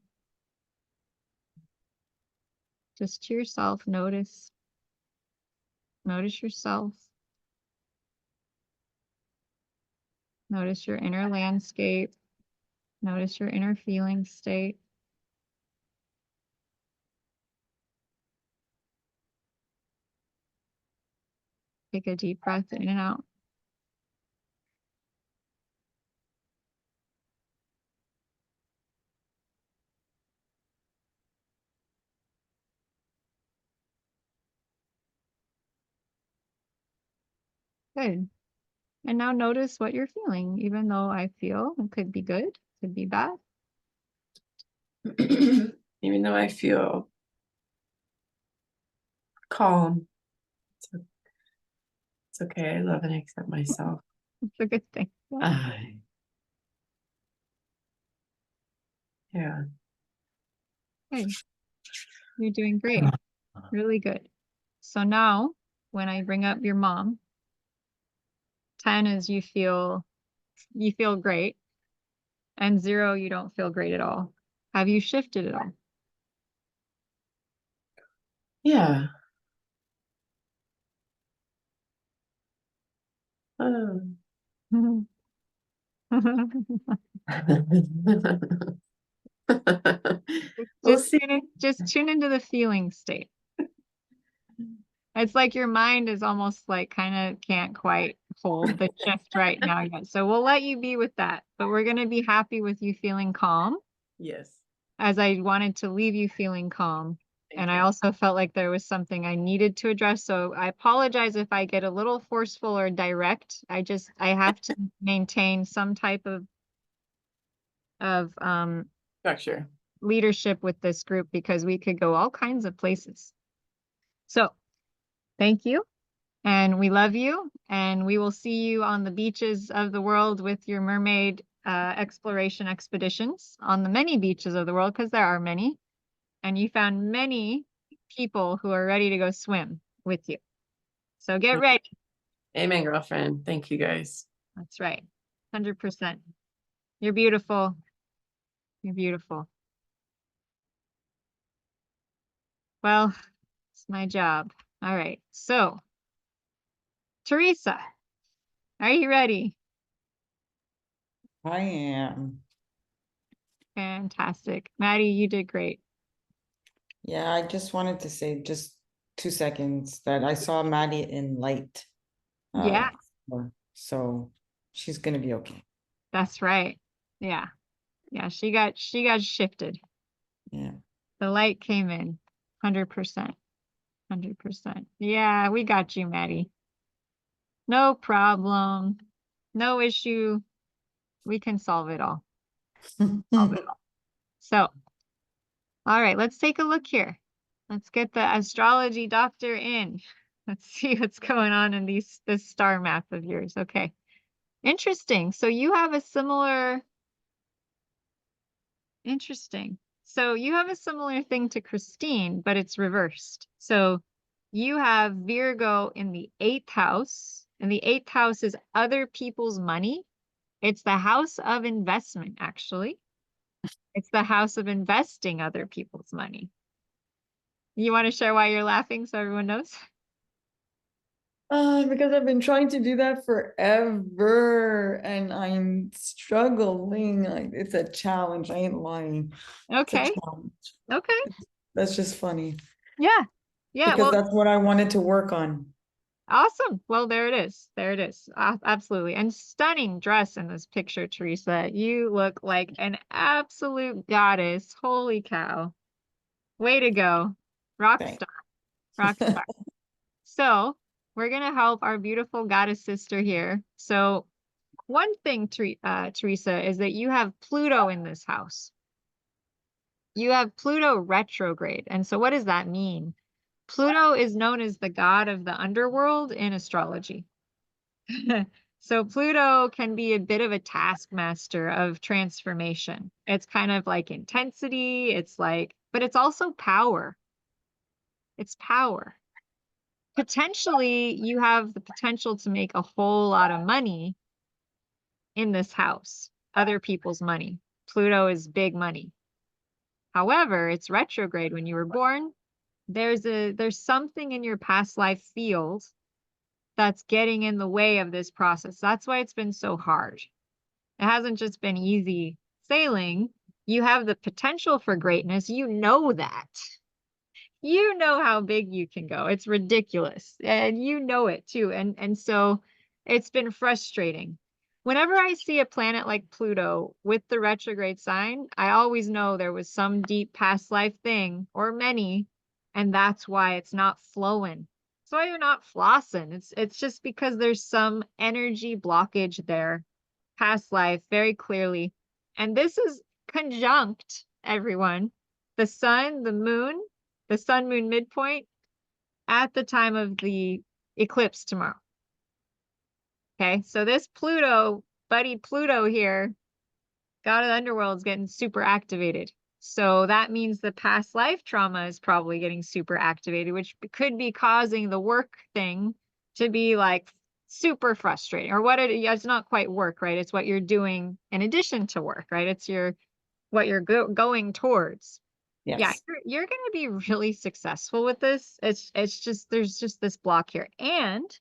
Just to yourself, notice. Notice yourself. Notice your inner landscape. Notice your inner feeling state. Take a deep breath in and out. Good. And now notice what you're feeling, even though I feel it could be good, could be bad. Even though I feel calm, it's okay. I love and accept myself. It's a good thing. Yeah. Good. You're doing great. Really good. So now when I bring up your mom, 10 is you feel great, and 0, you don't feel great at all. Have you shifted at all? Yeah. We'll Just see. just tune into the feeling state. It's like your mind is almost like kind of can't quite hold the shift right now yet. So we'll let you be with that, but we're going to be happy with you feeling calm, Yes. as I wanted to leave you feeling calm. Thank And you. I also felt like there was something I needed to address. So I apologize if I get a little forceful or direct. I have to maintain some type of Structure. leadership with this group, because we could go all kinds of places. So thank you. And we love you. And we will see you on the beaches of the world with your mermaid exploration expeditions on the many beaches of the world, because there are many. And you found many people who are ready to go swim with you. So get ready. Amen, girlfriend. Thank you guys. That's right. 100%. You're beautiful. You're beautiful. Well, it's my job. All right. So, Teresa, are you ready? I am. Fantastic. Maddie, you did great. Yeah, I just wanted to say just 2 seconds that I saw Maddie in light. Yeah. So she's gonna be okay. That's right. Yeah. Yeah, she got shifted. Yeah. The light came in. 100%. 100%. Yeah, we got you, Maddie. No problem. No issue. We can solve it all. Solve it all. So, all right, let's take a look here. Let's get the astrology doctor in. Let's see what's going on in this star map of yours. Okay. Interesting. So you have a similar Interesting. So you have a similar thing to Christine, but it's reversed. So you have Virgo in the 8th house, and the 8th house is other people's money. It's the house of investment, actually. It's the house of investing other people's money. You want to share why you're laughing so everyone knows? Because I've been trying to do that forever and I'm struggling. Like it's a challenge. I ain't lying. It's a Okay. challenge. Okay. That's just funny. Yeah. Yeah. Because Well, that's what I wanted to work on. awesome. Well, there it is. There it is. Absolutely. And stunning dress in this picture, Teresa. You look like an absolute goddess. Holy cow. Way to go. Rock Thanks. star. Rock star. So we're going to help our beautiful goddess sister here. So one thing, Teresa, is that you have Pluto in this house. You have Pluto retrograde. And so what does that mean? Pluto is known as the god of the underworld in astrology. So Pluto can be a bit of a taskmaster of transformation. It's kind of like intensity. But it's also power. It's power. Potentially, you have the potential to make a whole lot of money in this house, other people's money. Pluto is big money. However, it's retrograde when you were born. There's something in your past life field that's getting in the way of this process. That's why it's been so hard. It hasn't just been easy sailing. You have the potential for greatness. You know that. You know how big you can go. It's ridiculous. And you know it too. And so it's been frustrating. Whenever I see a planet like Pluto with the retrograde sign, I always know there was some deep past life thing or many, and that's why it's not flowing. That's why you're not flossing. It's just because there's some energy blockage there, past life, very clearly. And this is conjunct, everyone. The sun, the sun moon midpoint at the time of the eclipse tomorrow. Okay, so this Pluto, buddy Pluto here, god of the underworld, is getting super activated. So that means the past life trauma is probably getting super activated, which could be causing the work thing to be like super frustrating. Or it's not quite work, right? It's what you're doing in addition to work, right? It's what you're going towards. Yes. Yeah, you're going to be really successful with this. It's just there's just this block here, and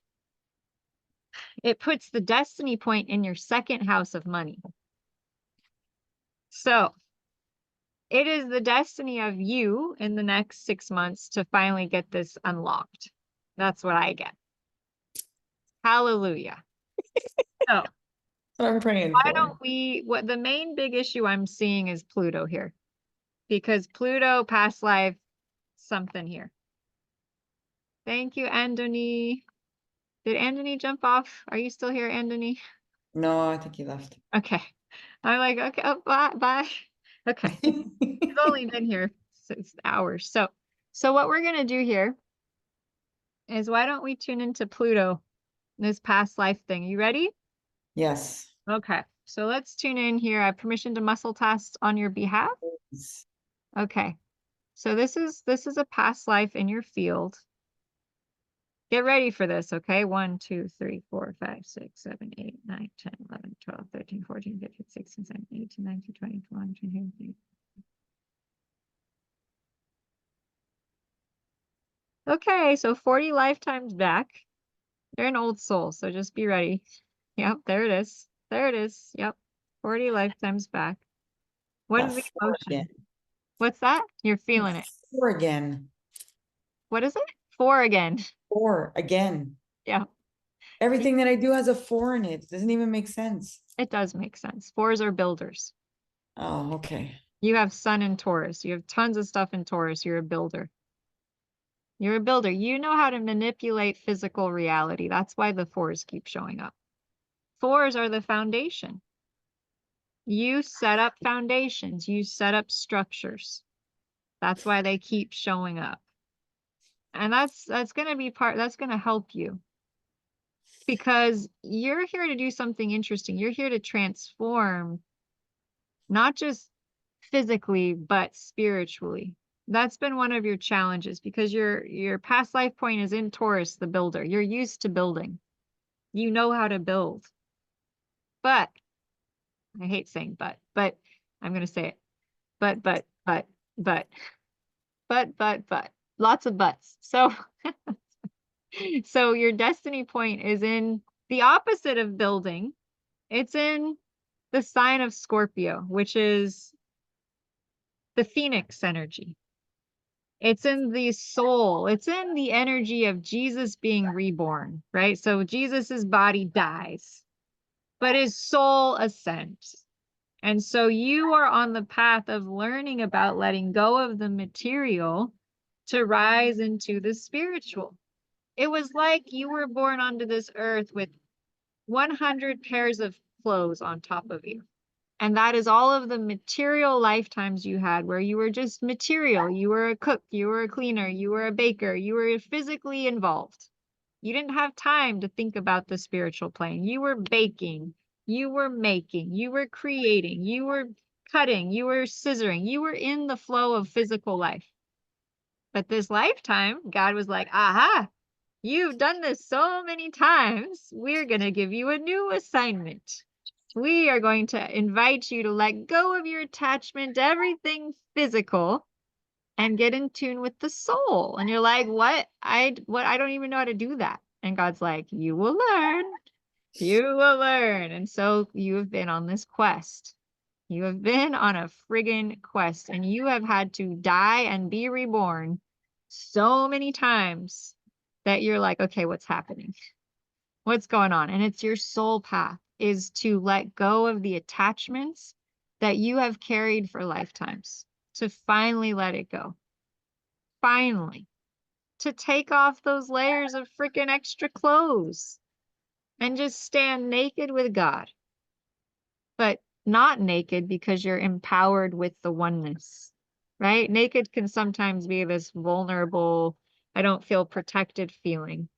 it puts the destiny point in your second house of money. So it is the destiny of you in the next 6 months to finally get this unlocked. That's what I get. Hallelujah. So That's what I'm praying why for. don't we, what the main big issue I'm seeing is Pluto here. Because Pluto, past life, something here. Thank you, Andoni. Did Andoni jump off? Are you still here, Andoni? No, I think he left. Okay. I'm like, okay, oh, bye. Okay. He's only been here 6 hours. So what we're going to do here is why don't we tune into Pluto, this past life thing. You ready? Yes. Okay. So let's tune in here. I have permission to muscle test on your behalf. Okay. So this is a past life in your field. Get ready for this, okay? 1, 2, 3, 4, 5, 6, 7, 8, 9, 10, 11, 12, 13, 14, 15, 16, 17, 18, 19, 20, 21, 22, 23. Okay, so 40 lifetimes back. You're an old soul, so just be ready. Yep, there it is. There it is. Yep. 40 lifetimes back. What is the emotion? Again. What's that? You're feeling it. 4 again. What is it? 4 again. 4 again. Yeah. Everything that I do has a 4 in it. Doesn't even make sense. It does make sense. 4s are builders. Oh, okay. You have Sun in Taurus. You have tons of stuff in Taurus. You're a builder. You're a builder. You know how to manipulate physical reality. That's why the 4s keep showing up. 4s are the foundation. You set up foundations. You set up structures. That's why they keep showing up. And that's going to be that's going to help you. Because you're here to do something interesting. You're here to transform, not just physically, but spiritually. That's been one of your challenges because your past life point is in Taurus, the builder. You're used to building. You know how to build. But, I hate saying but I'm going to say it. But, lots of buts. So your destiny point is in the opposite of building. It's in the sign of Scorpio, which is the Phoenix energy. It's in the soul. It's in the energy of Jesus being reborn, right? So Jesus's body dies, but his soul ascends. And so you are on the path of learning about letting go of the material to rise into the spiritual. It was like you were born onto this earth with 100 pairs of clothes on top of you. And that is all of the material lifetimes you had where you were just material. You were a cook, you were a cleaner, you were a baker, you were physically involved. You didn't have time to think about the spiritual plane. You were baking, you were making, you were creating, you were cutting, you were scissoring, you were in the flow of physical life. But this lifetime, God was like, aha, you've done this so many times. We're going to give you a new assignment. We are going to invite you to let go of your attachment to everything physical and get in tune with the soul. And you're like, what? I don't even know how to do that. And God's like, you will learn. You will learn. And so you have been on this quest. You have been on a friggin' quest, and you have had to die and be reborn so many times that you're like, okay, what's happening? What's going on? And it's your soul path is to let go of the attachments that you have carried for lifetimes, to finally let it go. Finally, to take off those layers of freaking extra clothes and just stand naked with God. But not naked because you're empowered with the oneness, right? Naked can sometimes be this vulnerable, I don't feel protected feeling.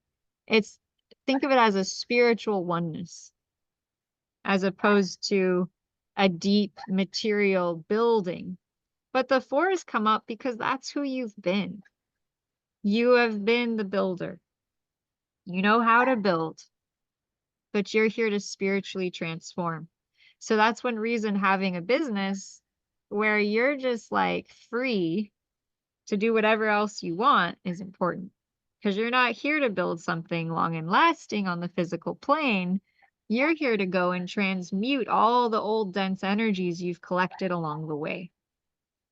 Think of it as a spiritual oneness, as opposed to a deep material building. But the 4s come up because that's who you've been. You have been the builder. You know how to build, but you're here to spiritually transform. So that's one reason having a business where you're just like free to do whatever else you want is important. Because you're not here to build something long and lasting on the physical plane. You're here to go and transmute all the old dense energies you've collected along the way.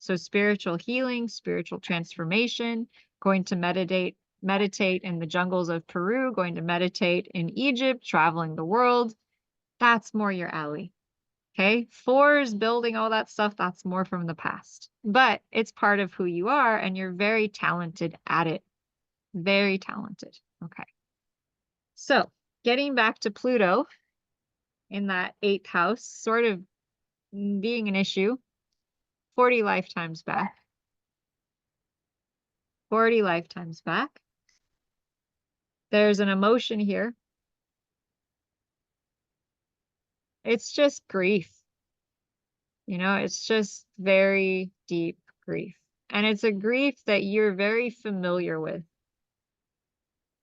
So spiritual healing, spiritual transformation, going to meditate in the jungles of Peru, going to meditate in Egypt, traveling the world. That's more your alley. Okay. 4s, building all that stuff, that's more from the past, but it's part of who you are and you're very talented at it. Very talented. Okay. So getting back to Pluto in that 8th house, sort of being an issue, 40 lifetimes back. 40 lifetimes back. There's an emotion here. It's just grief. You know, it's just very deep grief. And it's a grief that you're very familiar with.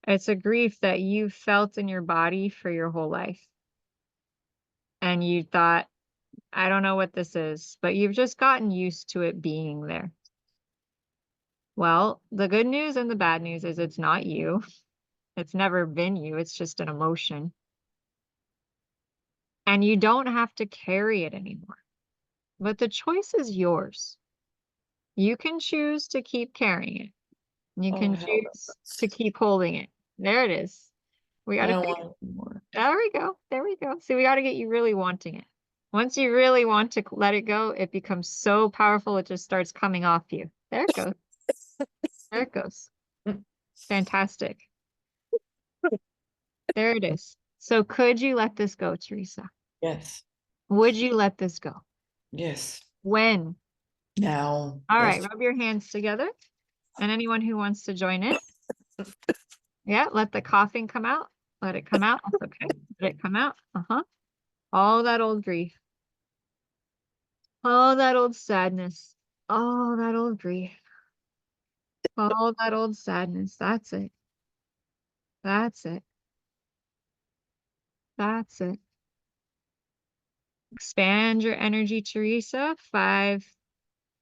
It's a grief that you felt in your body for your whole life. And you thought, I don't know what this is, but you've just gotten used to it being there. Well, the good news and the bad news is it's not you. It's never been you. It's just an emotion. And you don't have to carry it anymore. But the choice is yours. You can choose to keep carrying it. You can choose to keep holding it. There it is. We got to want it anymore. There we go. There we go. See, we got to get you really wanting it. Once you really want to let it go, it becomes so powerful, it just starts coming off you. There it goes. There it goes. Fantastic. There it is. So could you let this go, Teresa? Yes. Would you let this go? Yes. When? Now. All right, rub your hands together. And anyone who wants to join in. Yeah, let the coughing come out. Let it come out. That's okay. Let it come out. All that old grief. All that old sadness. All that old grief. All that old sadness. That's it. That's it. That's it. Expand your energy, Teresa. 5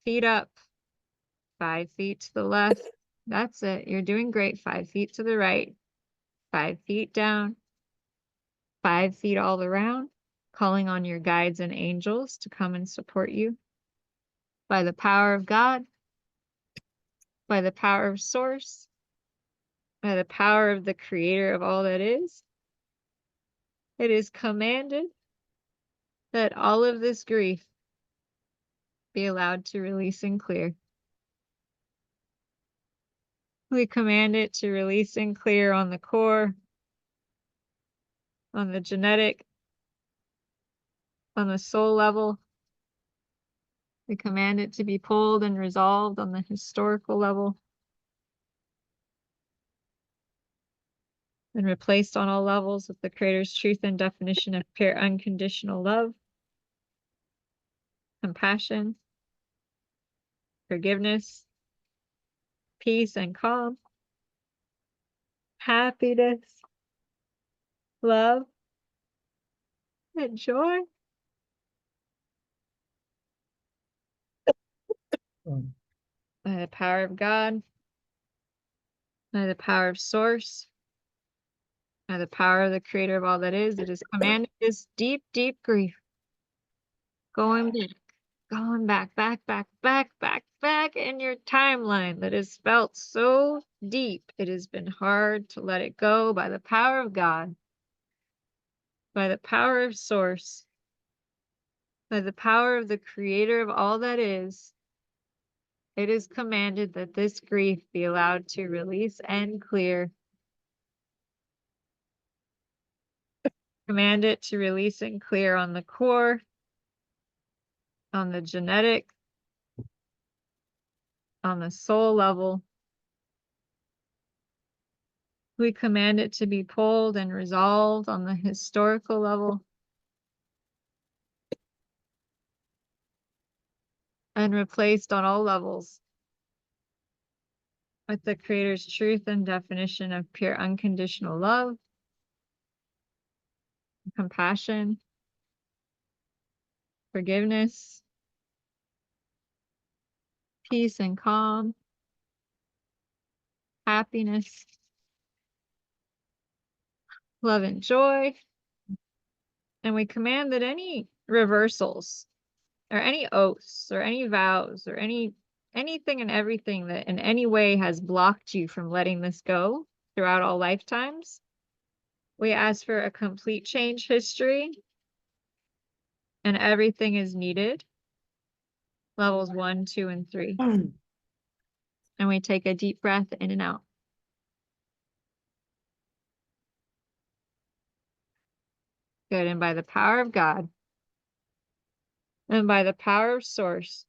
feet up. 5 feet to the left. That's it. You're doing great. 5 feet to the right. 5 feet down. 5 feet all around. Calling on your guides and angels to come and support you. By the power of God. By the power of Source. By the power of the Creator of all that is. It is commanded that all of this grief be allowed to release and clear. We command it to release and clear on the core, on the genetic, on the soul level. We command it to be pulled and resolved on the historical level. And replaced on all levels with the Creator's truth and definition of pure unconditional love, compassion, forgiveness, peace and calm, happiness, love, and joy. By the power of God, by the power of Source, by the power of the Creator of all that is, it is commanded this deep, deep grief going back in your timeline that is felt so deep. It has been hard to let it go by the power of God, by the power of Source, by the power of the Creator of all that is. It is commanded that this grief be allowed to release and clear. Command it to release and clear on the core, on the genetic, on the soul level. We command it to be pulled and resolved on the historical level. And replaced on all levels with the Creator's truth and definition of pure unconditional love, compassion, forgiveness, peace and calm, happiness, love and joy. And we command that any reversals or any oaths or any vows or anything and everything that in any way has blocked you from letting this go throughout all lifetimes. We ask for a complete change history, and everything is needed. Levels 1, 2, and 3. And we take a deep breath in and out. Good. And by the power of God, and by the power of Source,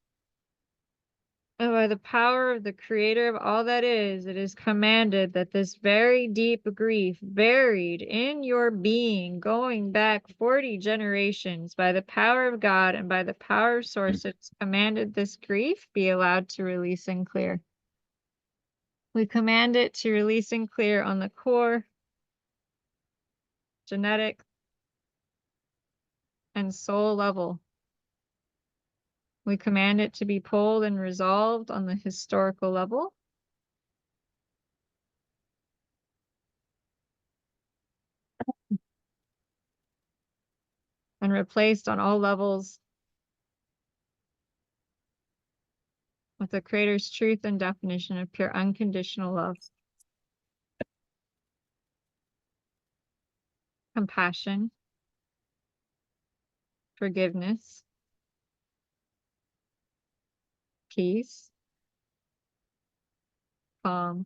and by the power of the Creator of all that is, it is commanded that this very deep grief buried in your being, going back 40 generations, by the power of God and by the power of Source, it's commanded this grief be allowed to release and clear. We command it to release and clear on the core, genetic, and soul level. We command it to be pulled and resolved on the historical level. And replaced on all levels with the Creator's truth and definition of pure unconditional love, compassion, forgiveness, peace, calm,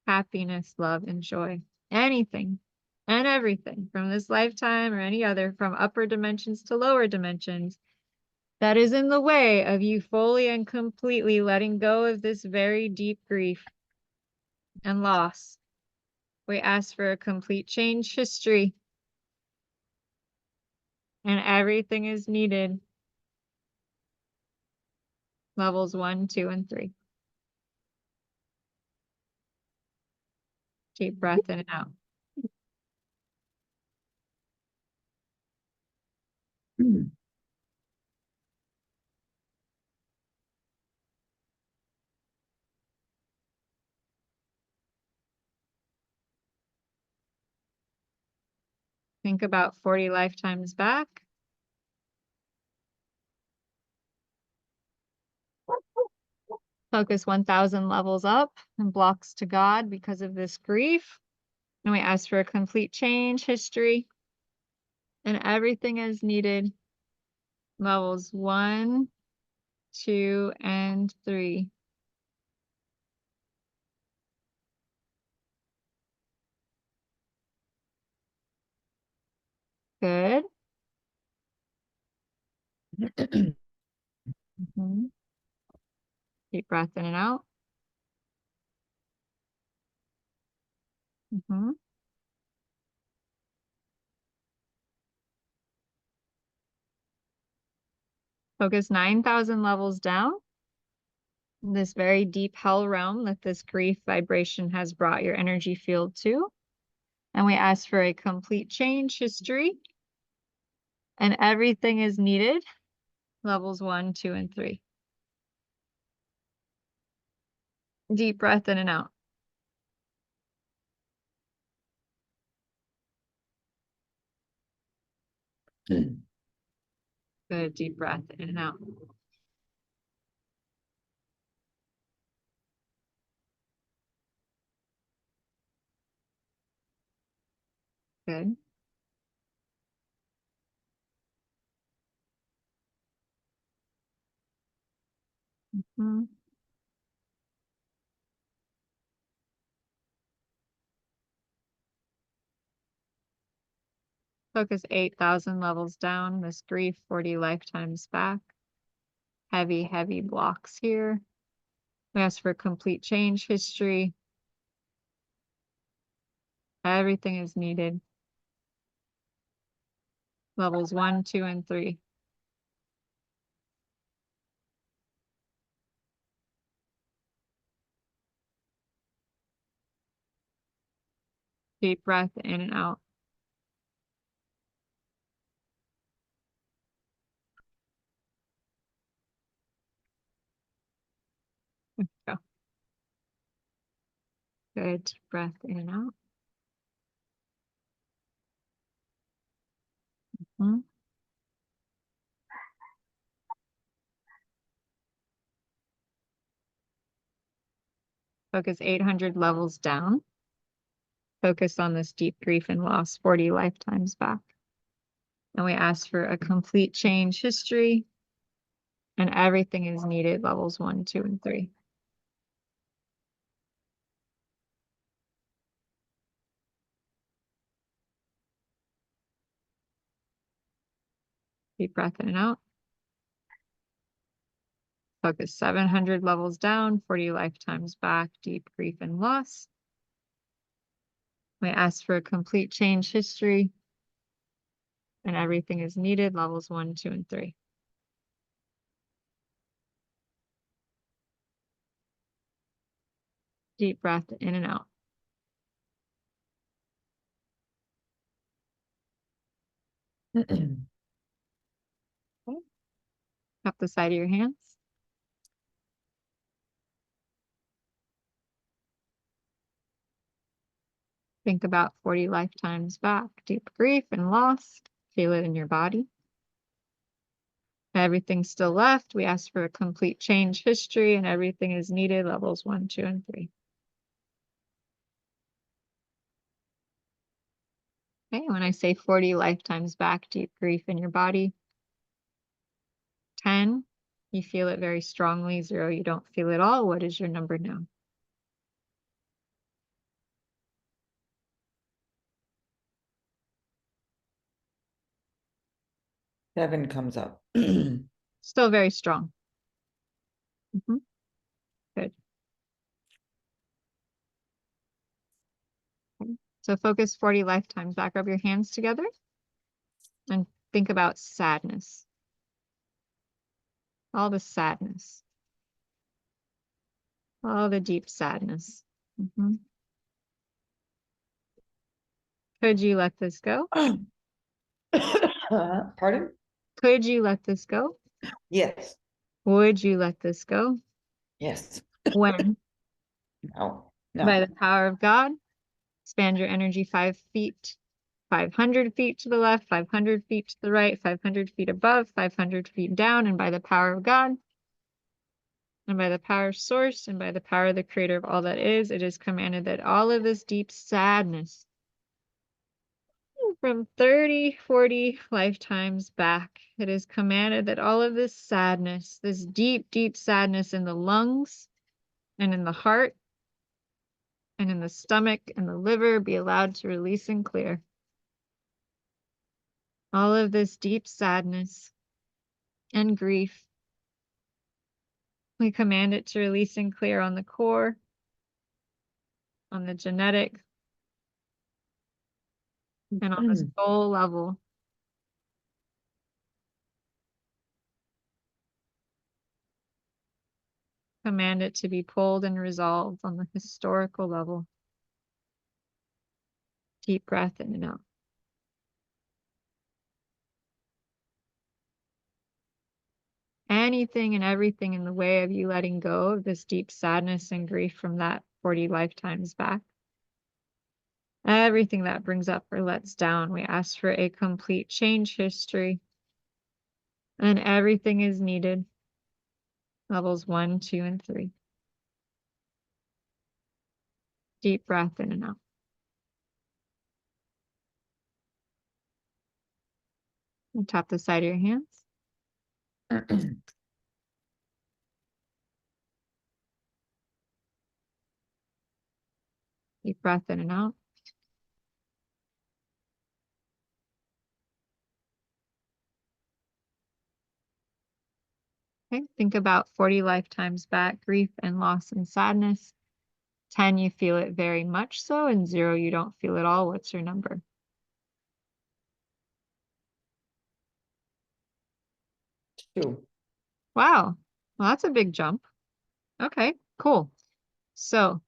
happiness, love, and joy. Anything and everything from this lifetime or any other, from upper dimensions to lower dimensions, that is in the way of you fully and completely letting go of this very deep grief and loss. We ask for a complete change history, and everything is needed. Levels 1, 2, and 3. Deep breath in and out. Think about 40 lifetimes back. Focus 1,000 levels up and blocks to God because of this grief. And we ask for a complete change history. And everything is needed. Levels 1, 2, and 3. Good. Deep breath in and out. Focus 9,000 levels down. This very deep hell realm that this grief vibration has brought your energy field to. And we ask for a complete change history. And everything is needed. Levels 1, 2, and 3. Deep breath in and out. Good. Deep breath in and out. Good. Focus 8,000 levels down. This grief 40 lifetimes back. Heavy, heavy blocks here. We ask for complete change history. Everything is needed. Levels 1, 2, and 3. Deep breath in and out. Go. Good. Deep breath in and out. Focus 800 levels down. Focus on this deep grief and loss 40 lifetimes back. And we ask for a complete change history, and everything is needed, levels 1, 2, and 3. Deep breath in and out. Focus 700 levels down, 40 lifetimes back, deep grief and loss. We ask for a complete change history, and everything is needed, levels 1, 2, and 3. Deep breath in and out. Up the side of your hands. Think about 40 lifetimes back, deep grief and loss. Feel it in your body. Everything's still left. We ask for a complete change history, and everything is needed, levels 1, 2, and 3. Okay, when I say 40 lifetimes back, deep grief in your body. 10, you feel it very strongly. 0, you don't feel it all. What is your number now? Seven comes up. Still very strong. Good. Okay. So focus 40 lifetimes back. Rub your hands together and think about sadness. All the sadness. All the deep sadness. Could you let this go? Pardon? Could you let this go? Yes. Would you let this go? Yes. When? No. By the power of God, expand your energy 5 feet, 500 feet to the left, 500 feet to the right, 500 feet above, 500 feet down, and by the power of God, and by the power of source, and by the power of the creator of all that is, it is commanded that all of this deep sadness from 30, 40 lifetimes back, it is commanded that all of this sadness, this deep, deep sadness in the lungs and in the heart and in the stomach and the liver be allowed to release and clear. All of this deep sadness and grief, we command it to release and clear on the core, on the genetic, and on the soul level. Command it to be pulled and resolved on the historical level. Deep breath in and out. Anything and everything in the way of you letting go of this deep sadness and grief from that 40 lifetimes back. Everything that brings up or lets down, we ask for a complete change history. And everything is needed. Levels 1, 2, and 3. Deep breath in and out. And tap the side of your hands. Deep breath in and out. Okay, think about 40 lifetimes back, grief and loss and sadness. 10, you feel it very much so, and 0, you don't feel it all. What's your number? 2. Wow, well, that's a big jump. Okay, cool. So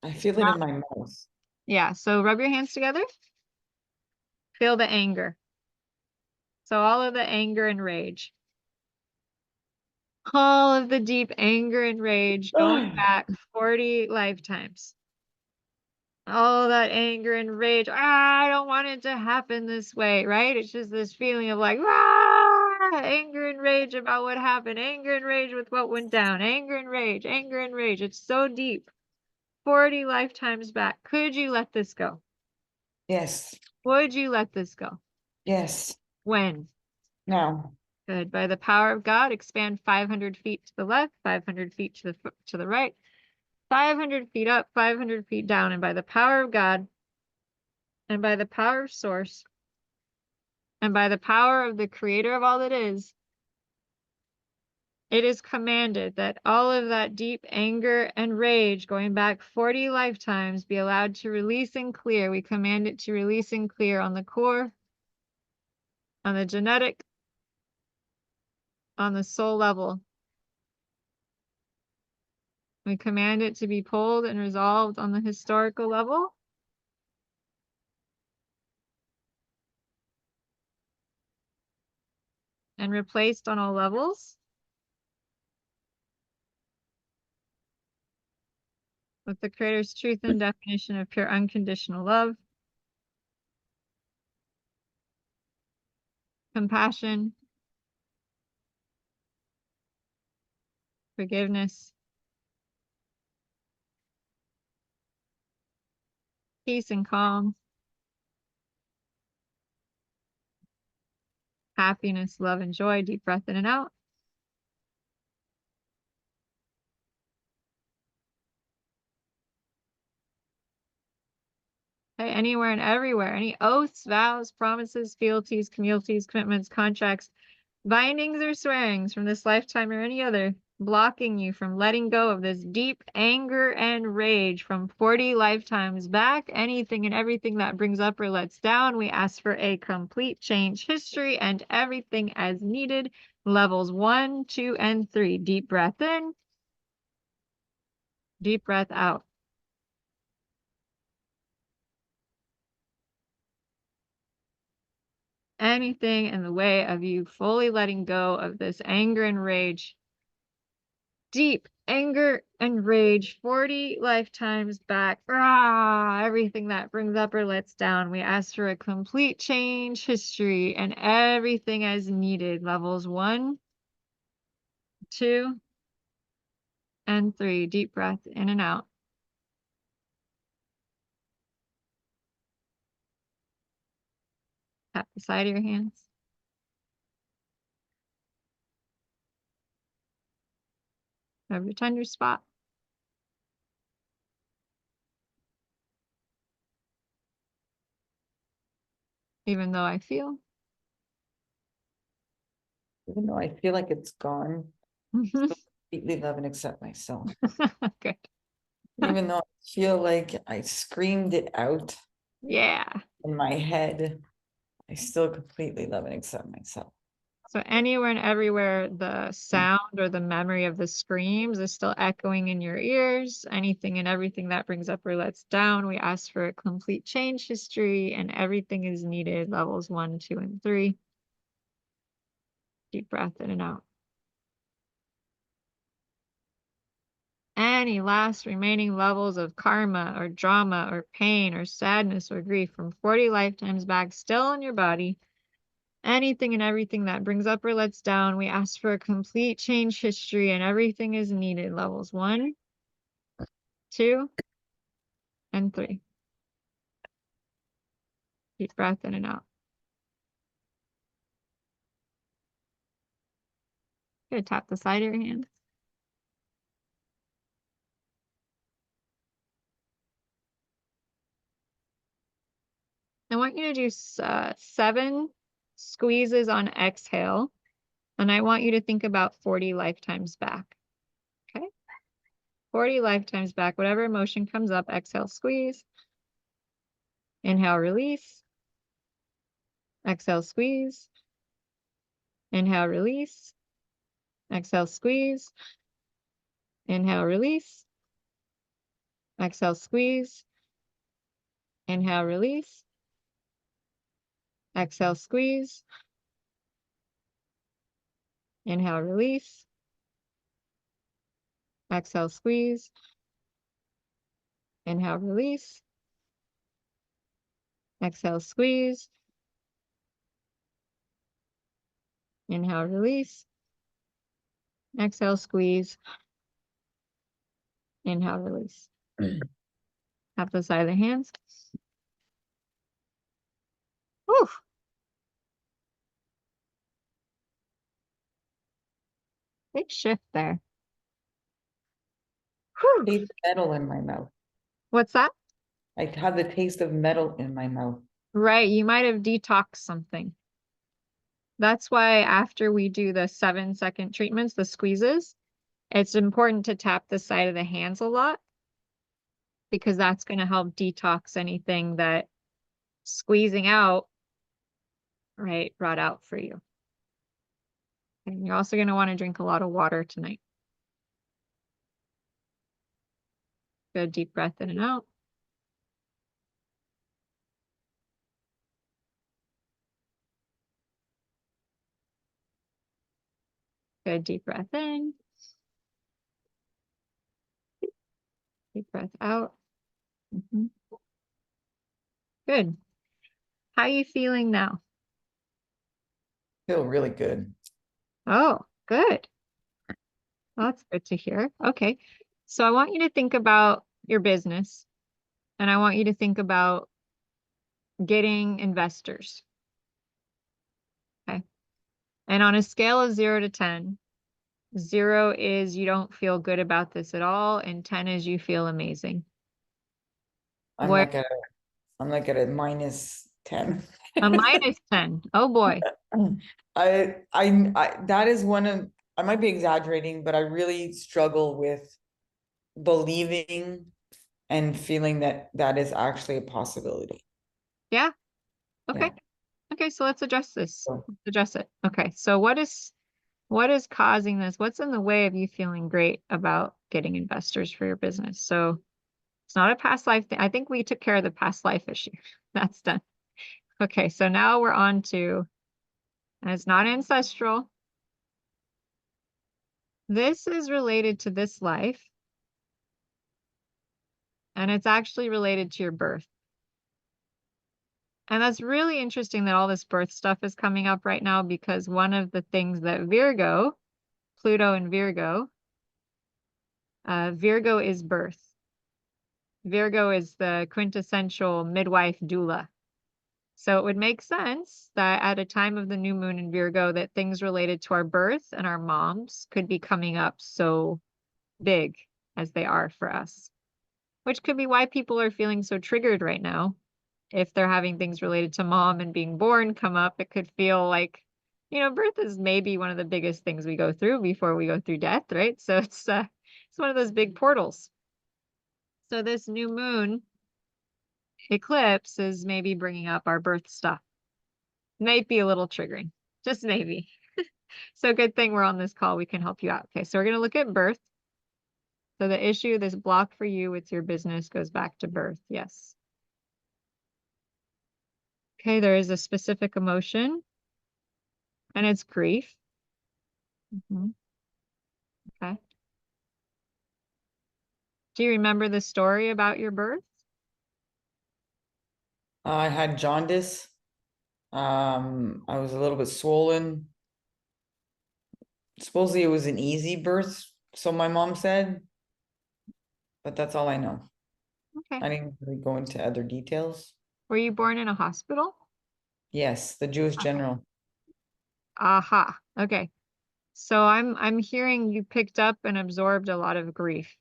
I feel it in my mouth. yeah, so rub your hands together. Feel the anger. So all of the anger and rage. All of the deep anger and rage going back 40 lifetimes. All that anger and rage. I don't want it to happen this way, right? It's just this feeling of like, anger and rage about what happened, anger and rage with what went down, anger and rage, anger and rage. It's so deep. 40 lifetimes back. Could you let this go? Yes. Would you let this go? Yes. When? Now. Good. By the power of God, expand 500 feet to the left, 500 feet to the right, 500 feet up, 500 feet down, and by the power of God, and by the power of Source, and by the power of the Creator of all that is, it is commanded that all of that deep anger and rage going back 40 lifetimes be allowed to release and clear. We command it to release and clear on the core, on the genetic, on the soul level. We command it to be pulled and resolved on the historical level. And replaced on all levels with the Creator's truth and definition of pure unconditional love, compassion, forgiveness, peace and calm, happiness, love, and joy. Deep breath in and out. Okay, anywhere and everywhere. Any oaths, vows, promises, fealties, communities, commitments, contracts, bindings, or swearings from this lifetime or any other, blocking you from letting go of this deep anger and rage from 40 lifetimes back, anything and everything that brings up or lets down, we ask for a complete change history and everything as needed. Levels 1, 2, and 3. Deep breath in. Deep breath out. Anything in the way of you fully letting go of this anger and rage. Deep anger and rage, 40 lifetimes back. Everything that brings up or lets down. We ask for a complete change history and everything as needed. Levels 1, 2, and 3. Deep breath in and out. Tap the side of your hands. Over your tender spot. Even though I feel. Even though I feel like it's gone, I still completely love and accept myself. Good. Even though I feel like I screamed it out. Yeah. In my head, I still completely love and accept myself. So anywhere and everywhere the sound or the memory of the screams is still echoing in your ears, anything and everything that brings up or lets down, we ask for a complete change history and everything is needed. Levels 1, 2, and 3. Deep breath in and out. Any last remaining levels of karma or drama or pain or sadness or grief from 40 lifetimes back still in your body. Anything and everything that brings up or lets down, we ask for a complete change history and everything is needed. Levels 1, 2, and 3. Deep breath in and out. Good. Tap the side of your hand. I want you to do 7 squeezes on exhale, and I want you to think about 40 lifetimes back. Okay? 40 lifetimes back. Whatever emotion comes up, exhale, squeeze. Inhale, release. Exhale, squeeze. Inhale, release. Exhale, squeeze. Inhale, release. Exhale, squeeze. Inhale, release. Exhale, squeeze. Inhale, release. Exhale, squeeze. Inhale, release. Exhale, squeeze. Inhale, release. Exhale, squeeze. Inhale, release. Tap the side of the hands. Whew. Big shift there. Whew. Taste metal in my mouth. What's that? I have the taste of metal in my mouth. Right, you might have detoxed something. That's why after we do the 7-second treatments, the squeezes, it's important to tap the side of the hands a lot, because that's going to help detox anything that squeezing out, right, brought out for you. And you're also going to want to drink a lot of water tonight. Good deep breath in and out. Good deep breath in. Deep breath out. Good. How are you feeling now? Feel really good. Oh, good. Well, that's good to hear. Okay. So I want you to think about your business, and I want you to think about getting investors. Okay. And on a scale of 0 to 10, 0 is you don't feel good about this at all, and 10 is you feel amazing. I'm Where like at a -10. a -10. Oh boy. I that is one of, I might be exaggerating, but I really struggle with believing and feeling that that is actually a possibility. Yeah. Okay. Yeah. Okay, so let's address this. So- Let's address it. Okay. So what is causing this? What's in the way of you feeling great about getting investors for your business? So it's not a past life thing. I think we took care of the past life issue. That's done. Okay, so now we're on to, and it's not ancestral. This is related to this life, and it's actually related to your birth. And that's really interesting that all this birth stuff is coming up right now, because one of the things that Virgo, Pluto and Virgo, Virgo is birth. Virgo is the quintessential midwife doula. So it would make sense that at a time of the new moon in Virgo, that things related to our birth and our moms could be coming up so big as they are for us, which could be why people are feeling so triggered right now. If they're having things related to mom and being born come up, it could feel like, birth is maybe one of the biggest things we go through before we go through death, right? So it's one of those big portals. So this new moon eclipse is maybe bringing up our birth stuff. Might be a little triggering, just maybe. So good thing we're on this call. We can help you out. Okay, so we're going to look at birth. So the issue, this block for you with your business goes back to birth. Yes. Okay, there is a specific emotion, and it's grief. Okay. Do you remember the story about your birth? I had jaundice. I was a little bit swollen. Supposedly it was an easy birth, so my mom said, but that's all I know. Okay. I didn't really go into other details. Were you born in a hospital? Yes, the Jewish general. Aha. Okay. So I'm hearing you picked up and absorbed a lot of grief.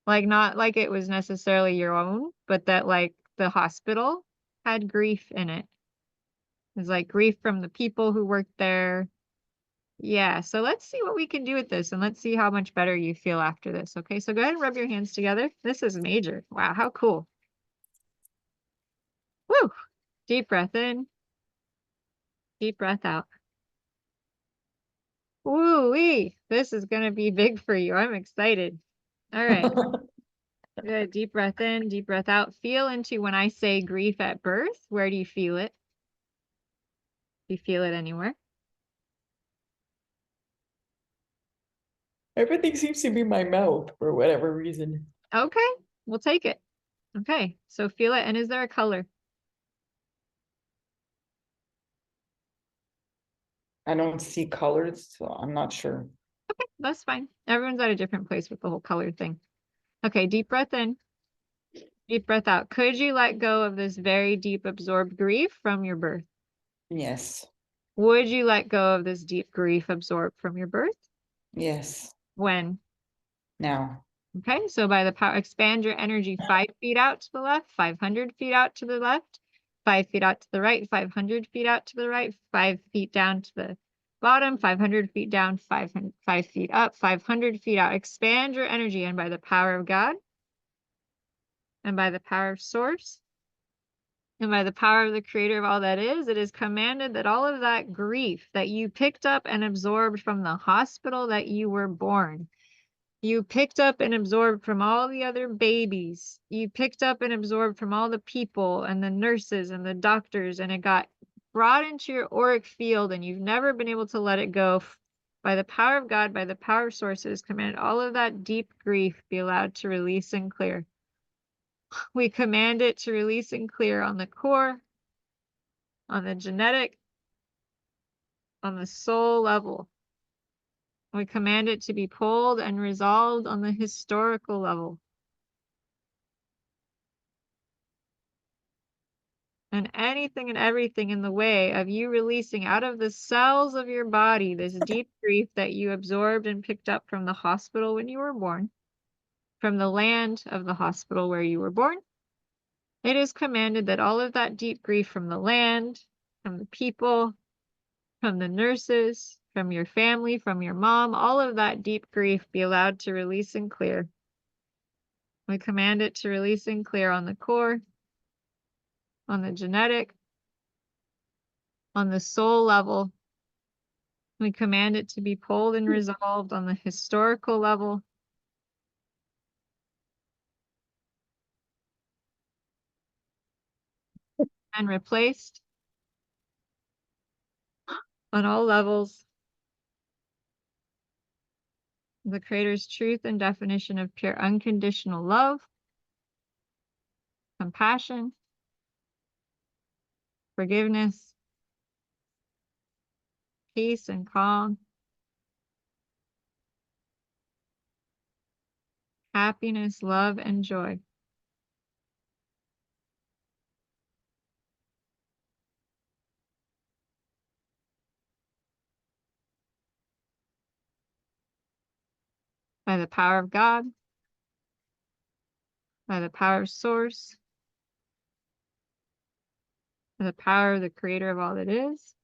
Like, not like it was necessarily your own, but that like the hospital had grief in it. It's like grief from the people who worked there. Yeah, so let's see what we can do with this, and let's see how much better you feel after this. Okay, so go ahead and rub your hands together. This is major. Wow, how cool. Woo! Deep breath in. Deep breath out. Woo-wee! This is going to be big for you. I'm excited. All right. Good. Deep breath in, deep breath out. Feel into when I say grief at birth. Where do you feel it? Do you feel it anywhere? Everything seems to be my mouth for whatever reason. Okay, we'll take it. Okay, so feel it. And is there a color? I don't see colors, so I'm not sure. Okay, that's fine. Everyone's at a different place with the whole color thing. Okay, deep breath in. Deep breath out. Could you let go of this very deep absorbed grief from your birth? Yes. Would you let go of this deep grief absorbed from your birth? Yes. When? Now. Okay, so by the power, expand your energy 5 feet out to the left, 500 feet out to the left, 5 feet out to the right, 500 feet out to the right, 5 feet down to the bottom, 500 feet down, 5 feet up, 500 feet out. Expand your energy, and by the power of God, and by the power of Source, and by the power of the Creator of all that is, it is commanded that all of that grief that you picked up and absorbed from the hospital that you were born, you picked up and absorbed from all the other babies, you picked up and absorbed from all the people and the nurses and the doctors, and it got brought into your auric field, and you've never been able to let it go. By the power of God, by the power of sources, command all of that deep grief be allowed to release and clear. We command it to release and clear on the core, on the genetic, on the soul level. We command it to be pulled and resolved on the historical level. And anything and everything in the way of you releasing out of the cells of your body this deep grief that you absorbed and picked up from the hospital when you were born, from the land of the hospital where you were born. It is commanded that all of that deep grief from the land, from the people, from the nurses, from your family, from your mom, all of that deep grief be allowed to release and clear. We command it to release and clear on the core, on the genetic, on the soul level. We command it to be pulled and resolved on the historical level. And replaced on all levels. The Creator's truth and definition of pure unconditional love, compassion, forgiveness, peace and calm, happiness, love, and joy. By the power of God, by the power of Source, by the power of the Creator of all that is,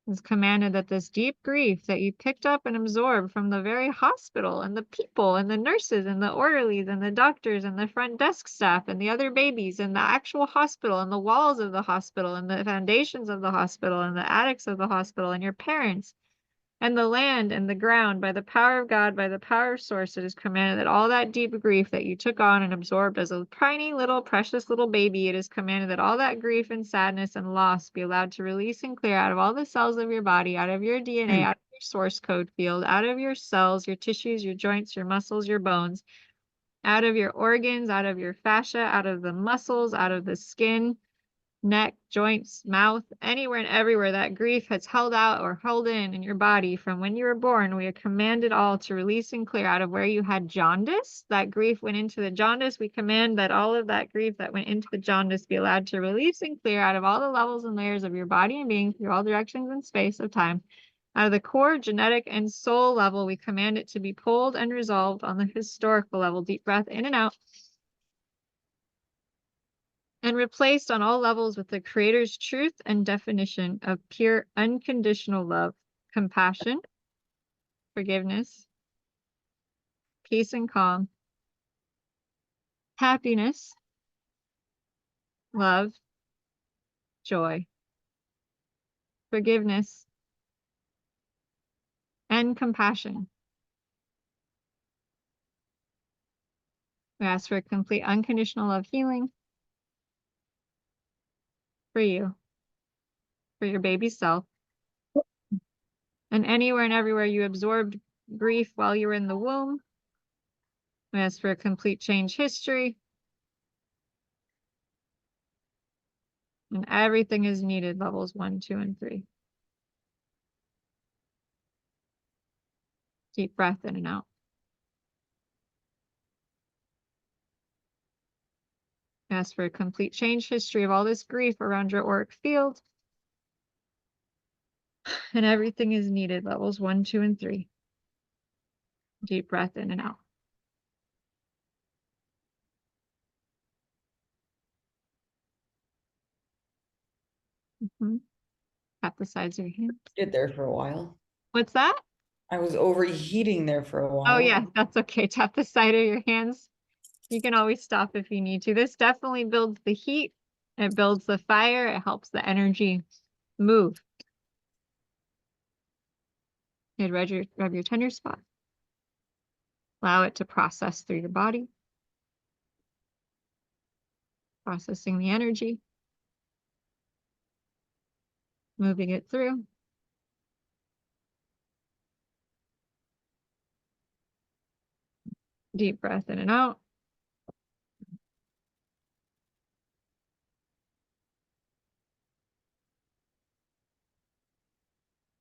it's commanded that this deep grief that you picked up and absorbed from the very hospital and the people and the nurses and the orderlies and the doctors and the front desk staff and the other babies and the actual hospital and the walls of the hospital and the foundations of the hospital and the attics of the hospital and your parents and the land and the ground, by the power of God, by the power of Source, it is commanded that all that deep grief that you took on and absorbed as a tiny little precious little baby, it is commanded that all that grief and sadness and loss be allowed to release and clear out of all the cells of your body, out of your DNA, out of your source code field, out of your cells, your tissues, your joints, your muscles, your bones, out of your organs, out of your fascia, out of the muscles, out of the skin, neck, joints, mouth, anywhere and everywhere that grief has held out or held in your body from when you were born. We are commanded all to release and clear out of where you had jaundice. That grief went into the jaundice. We command that all of that grief that went into the jaundice be allowed to release and clear out of all the levels and layers of your body and being through all directions and space of time. Out of the core, genetic, and soul level, we command it to be pulled and resolved on the historical level. Deep breath in and out. And replaced on all levels with the Creator's truth and definition of pure unconditional love, compassion, forgiveness, peace and calm, happiness, love, joy, forgiveness, and compassion. We ask for complete unconditional love healing for you, for your baby self, and anywhere and everywhere you absorbed grief while you were in the womb. We ask for a complete change history. And everything is needed, levels 1, 2, and 3. Deep breath in and out. Ask for a complete change history of all this grief around your auric field. And everything is needed, levels 1, 2, and 3. Deep breath in and out. Tap the sides of your hands. Get there for a while. What's that? I was overheating there for a while. Oh yeah, that's okay. Tap the side of your hands. You can always stop if you need to. This definitely builds the heat. It builds the fire. It helps the energy move. And rub your tender spot. Allow it to process through your body. Processing the energy. Moving it through. Deep breath in and out.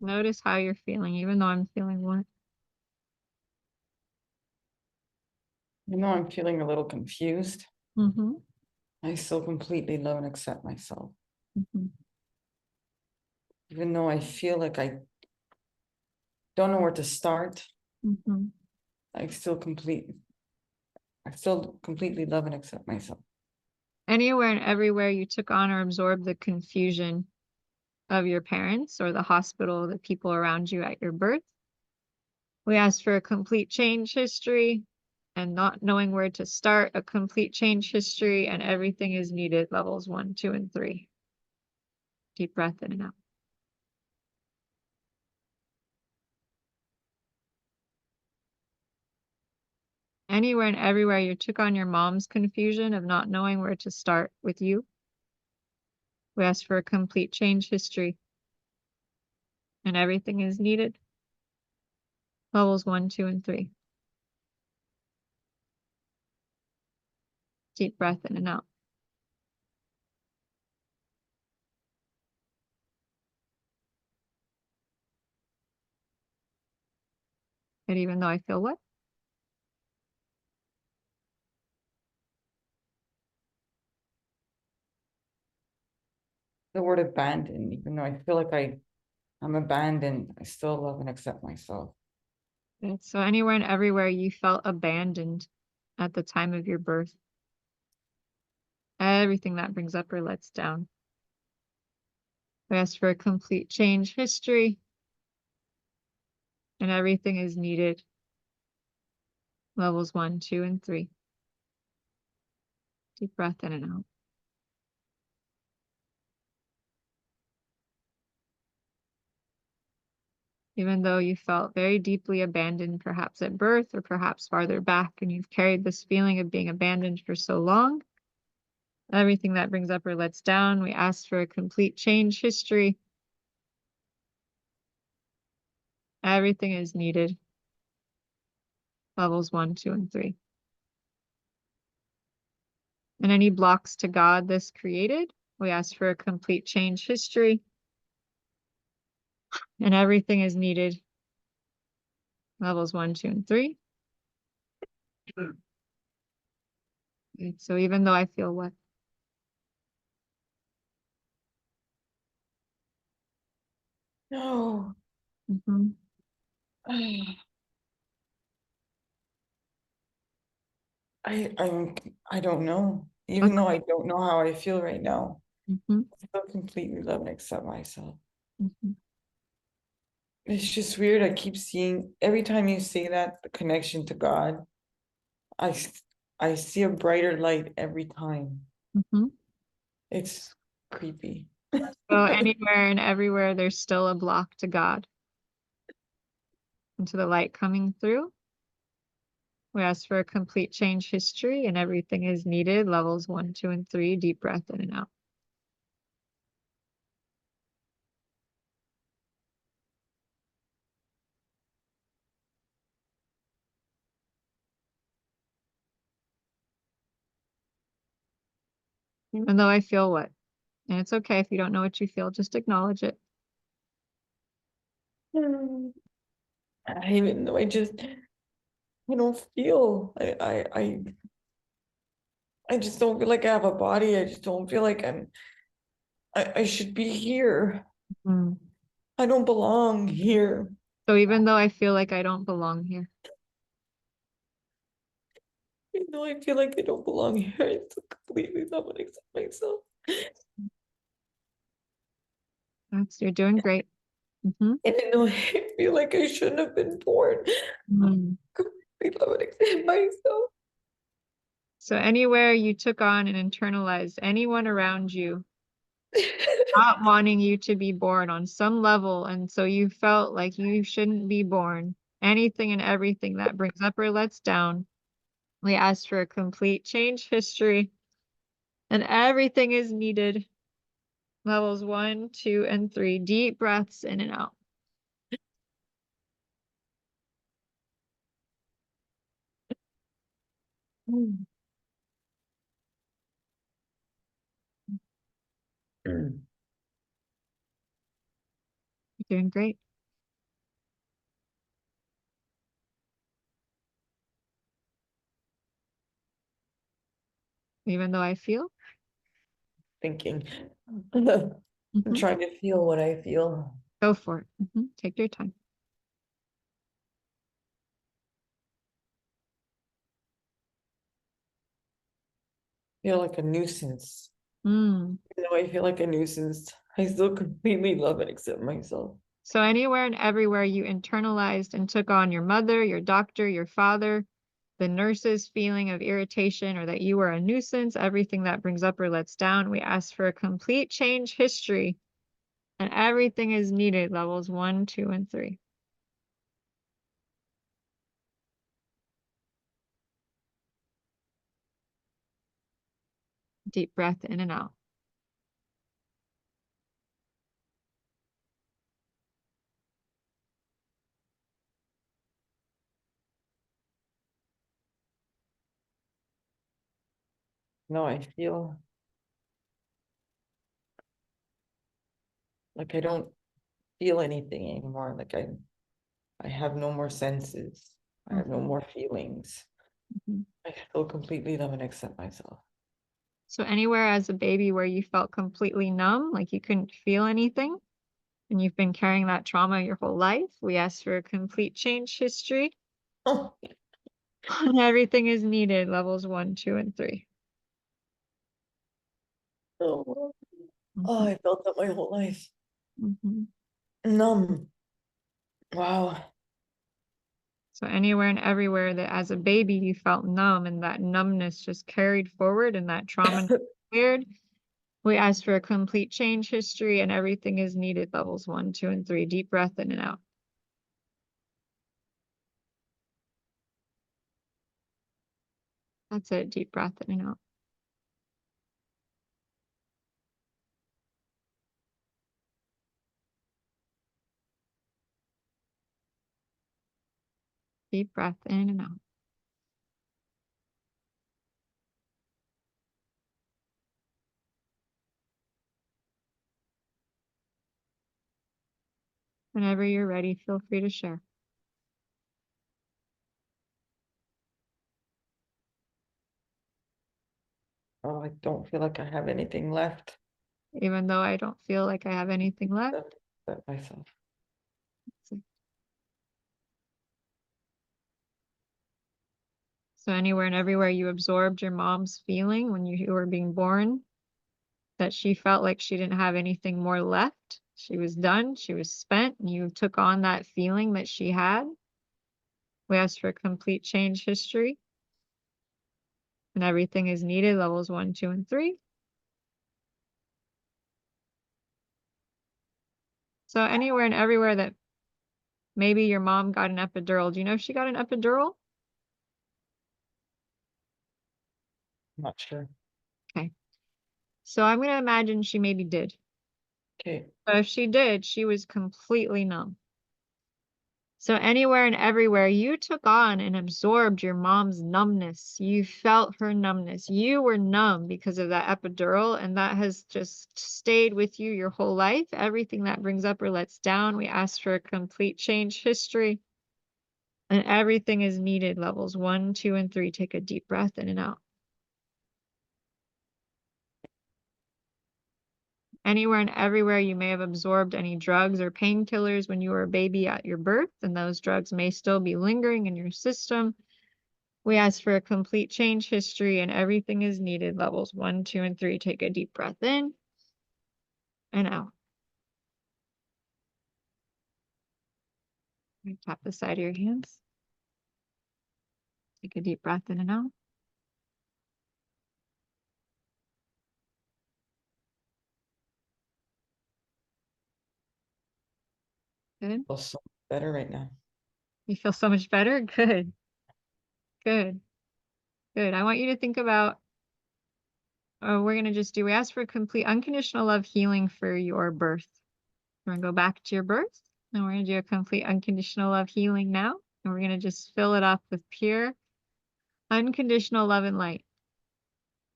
Notice how you're feeling, even though I'm feeling what? You know, I'm feeling a little confused. Mm-hmm. I still completely love and accept myself. Mm-hmm. Even though I feel like I don't know where to start, Mm-hmm. I still completely love and accept myself. Anywhere and everywhere you took on or absorbed the confusion of your parents or the hospital, the people around you at your birth. We asked for a complete change history and not knowing where to start, a complete change history, and everything is needed, levels 1, 2, and 3. Deep breath in and out. Anywhere and everywhere you took on your mom's confusion of not knowing where to start with you. We asked for a complete change history and everything is needed. Levels 1, 2, and 3. Deep breath in and out. And even though I feel what? The word abandoned, even though I feel like I'm abandoned, I still love and accept myself. And so anywhere and everywhere you felt abandoned at the time of your birth. Everything that brings up or lets down. We ask for a complete change history. And everything is needed. Levels 1, 2, and 3. Deep breath in and out. Even though you felt very deeply abandoned, perhaps at birth or perhaps farther back, and you've carried this feeling of being abandoned for so long, everything that brings up or lets down, we ask for a complete change history. Everything is needed. Levels 1, 2, and 3. And any blocks to God this created, we ask for a complete change history. And everything is needed. Levels 1, 2, and 3. Okay, so even though I feel what? No. Mm-hmm. I don't know. Even though I don't know how I feel right now, Mm-hmm. I still completely love and accept myself. Mm-hmm. It's just weird. I keep seeing every time you say that, the connection to God, I see a brighter light every time. Mm-hmm. It's creepy. So anywhere and everywhere, there's still a block to God. And to the light coming through. We ask for a complete change history and everything is needed. Levels 1, 2, and 3. Deep breath in and out. Even though I feel what? And it's okay if you don't know what you feel, just acknowledge it. I even though I don't feel, I just don't feel like I have a body. I just don't feel like I should be here. Mm. I don't belong here. So even though I feel like I don't belong here. Even though I feel like I don't belong here, I still completely not want to accept myself. You're doing great. Mm-hmm. Even though I feel like I shouldn't have been born, Mm. I completely not want to accept myself. So anywhere you took on and internalized anyone around you not wanting you to be born on some level, and so you felt like you shouldn't be born, anything and everything that brings up or lets down, we ask for a complete change history, and everything is needed. Levels 1, 2, and 3. Deep breaths in and out. You're doing great. Even though I feel. Thinking. I'm trying to feel what I feel. Go for it. Take your time. Feel like a nuisance. Mm. Even though I feel like a nuisance, I still completely love and accept myself. So anywhere and everywhere you internalized and took on your mother, your doctor, your father, the nurse's feeling of irritation or that you were a nuisance, everything that brings up or lets down, we ask for a complete change history, and everything is needed. Levels 1, 2, and 3. Deep breath in and out. No, I feel like I don't feel anything anymore. Like I have no more senses. I have no more feelings. I feel completely love and accept myself. So anywhere as a baby where you felt completely numb, like you couldn't feel anything, and you've been carrying that trauma your whole life, we ask for a complete change history. Oh. And everything is needed. Levels 1, 2, and 3. Oh, I felt that my whole life. Numb. Wow. So anywhere and everywhere that as a baby you felt numb and that numbness just carried forward and that trauma cleared, we ask for a complete change history, and everything is needed. Levels 1, 2, and 3. Deep breath in and out. That's it. Deep breath in and out. Deep breath in and out. Whenever you're ready, feel free to share. Oh, I don't feel like I have anything left. Even though I don't feel like I have anything left. Except myself. So anywhere and everywhere you absorbed your mom's feeling when you were being born, that she felt like she didn't have anything more left. She was done. She was spent. And you took on that feeling that she had. We asked for a complete change history. And everything is needed. Levels 1, 2, and 3. So anywhere and everywhere that maybe your mom got an epidural. Do you know if she got an epidural? Not sure. Okay. So I'm going to imagine she maybe did. Okay. But if she did, she was completely numb. So anywhere and everywhere you took on and absorbed your mom's numbness, you felt her numbness. You were numb because of that epidural, and that has just stayed with you your whole life. Everything that brings up or lets down, we ask for a complete change history. And everything is needed. Levels 1, 2, and 3. Take a deep breath in and out. Anywhere and everywhere you may have absorbed any drugs or painkillers when you were a baby at your birth, and those drugs may still be lingering in your system. We ask for a complete change history, and everything is needed. Levels 1, 2, and 3. Take a deep breath in and out. Tap the side of your hands. Take a deep breath in and out. Good. Feel so better right now. You feel so much better? Good. Good. Good. I want you to think about, we're going to just we ask for complete unconditional love healing for your birth. We're going to go back to your birth, and we're going to do a complete unconditional love healing now. And we're going to just fill it up with pure, unconditional love and light.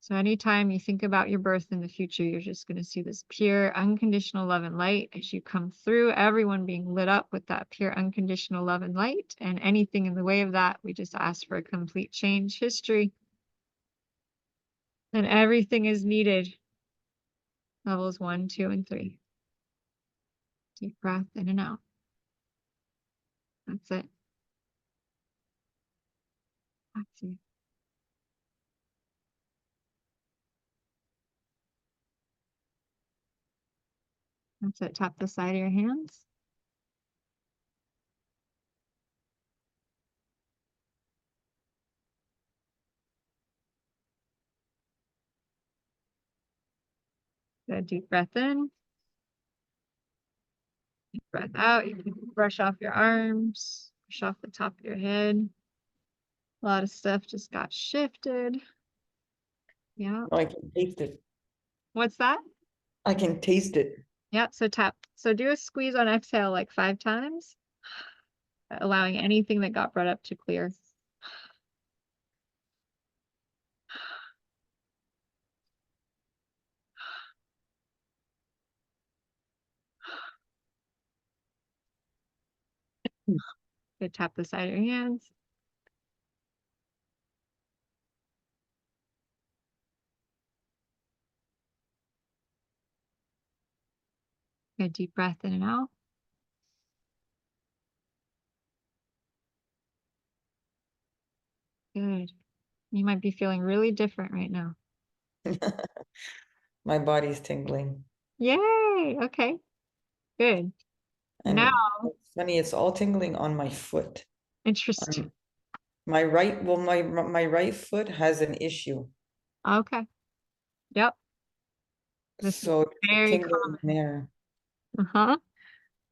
So anytime you think about your birth in the future, you're just going to see this pure, unconditional love and light as you come through, everyone being lit up with that pure, unconditional love and light. And anything in the way of that, we just ask for a complete change history. And everything is needed. Levels 1, 2, and 3. Deep breath in and out. That's it. That's it. That's it. Tap the side of your hands. Good. Deep breath in. Deep breath out. You can brush off your arms, brush off the top of your head. A lot of stuff just got shifted. Yeah. Oh, I can taste it. What's that? I can taste it. Yeah. So tap. So do a squeeze on exhale like 5 times, allowing anything that got brought up to clear. Good. Tap the side of your hands. Good. Deep breath in and out. Good. You might be feeling really different right now. My body's tingling. Yay. Okay. Good. And Now, it's funny, it's all tingling on my foot. interesting. My right foot has an issue. Okay. Yep. This So is very tingling common. there. Uh-huh.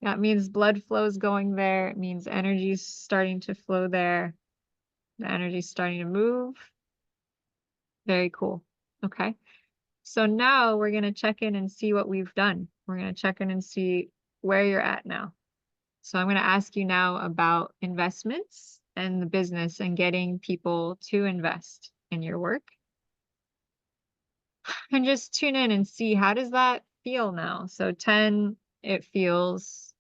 That means blood flow is going there. It means energy is starting to flow there. The energy is starting to move. Very cool. Okay. So now we're going to check in and see what we've done. We're going to check in and see where you're at now. So I'm going to ask you now about investments and the business and getting people to invest in your work. And just tune in and see, how does that feel now? So 10, it feels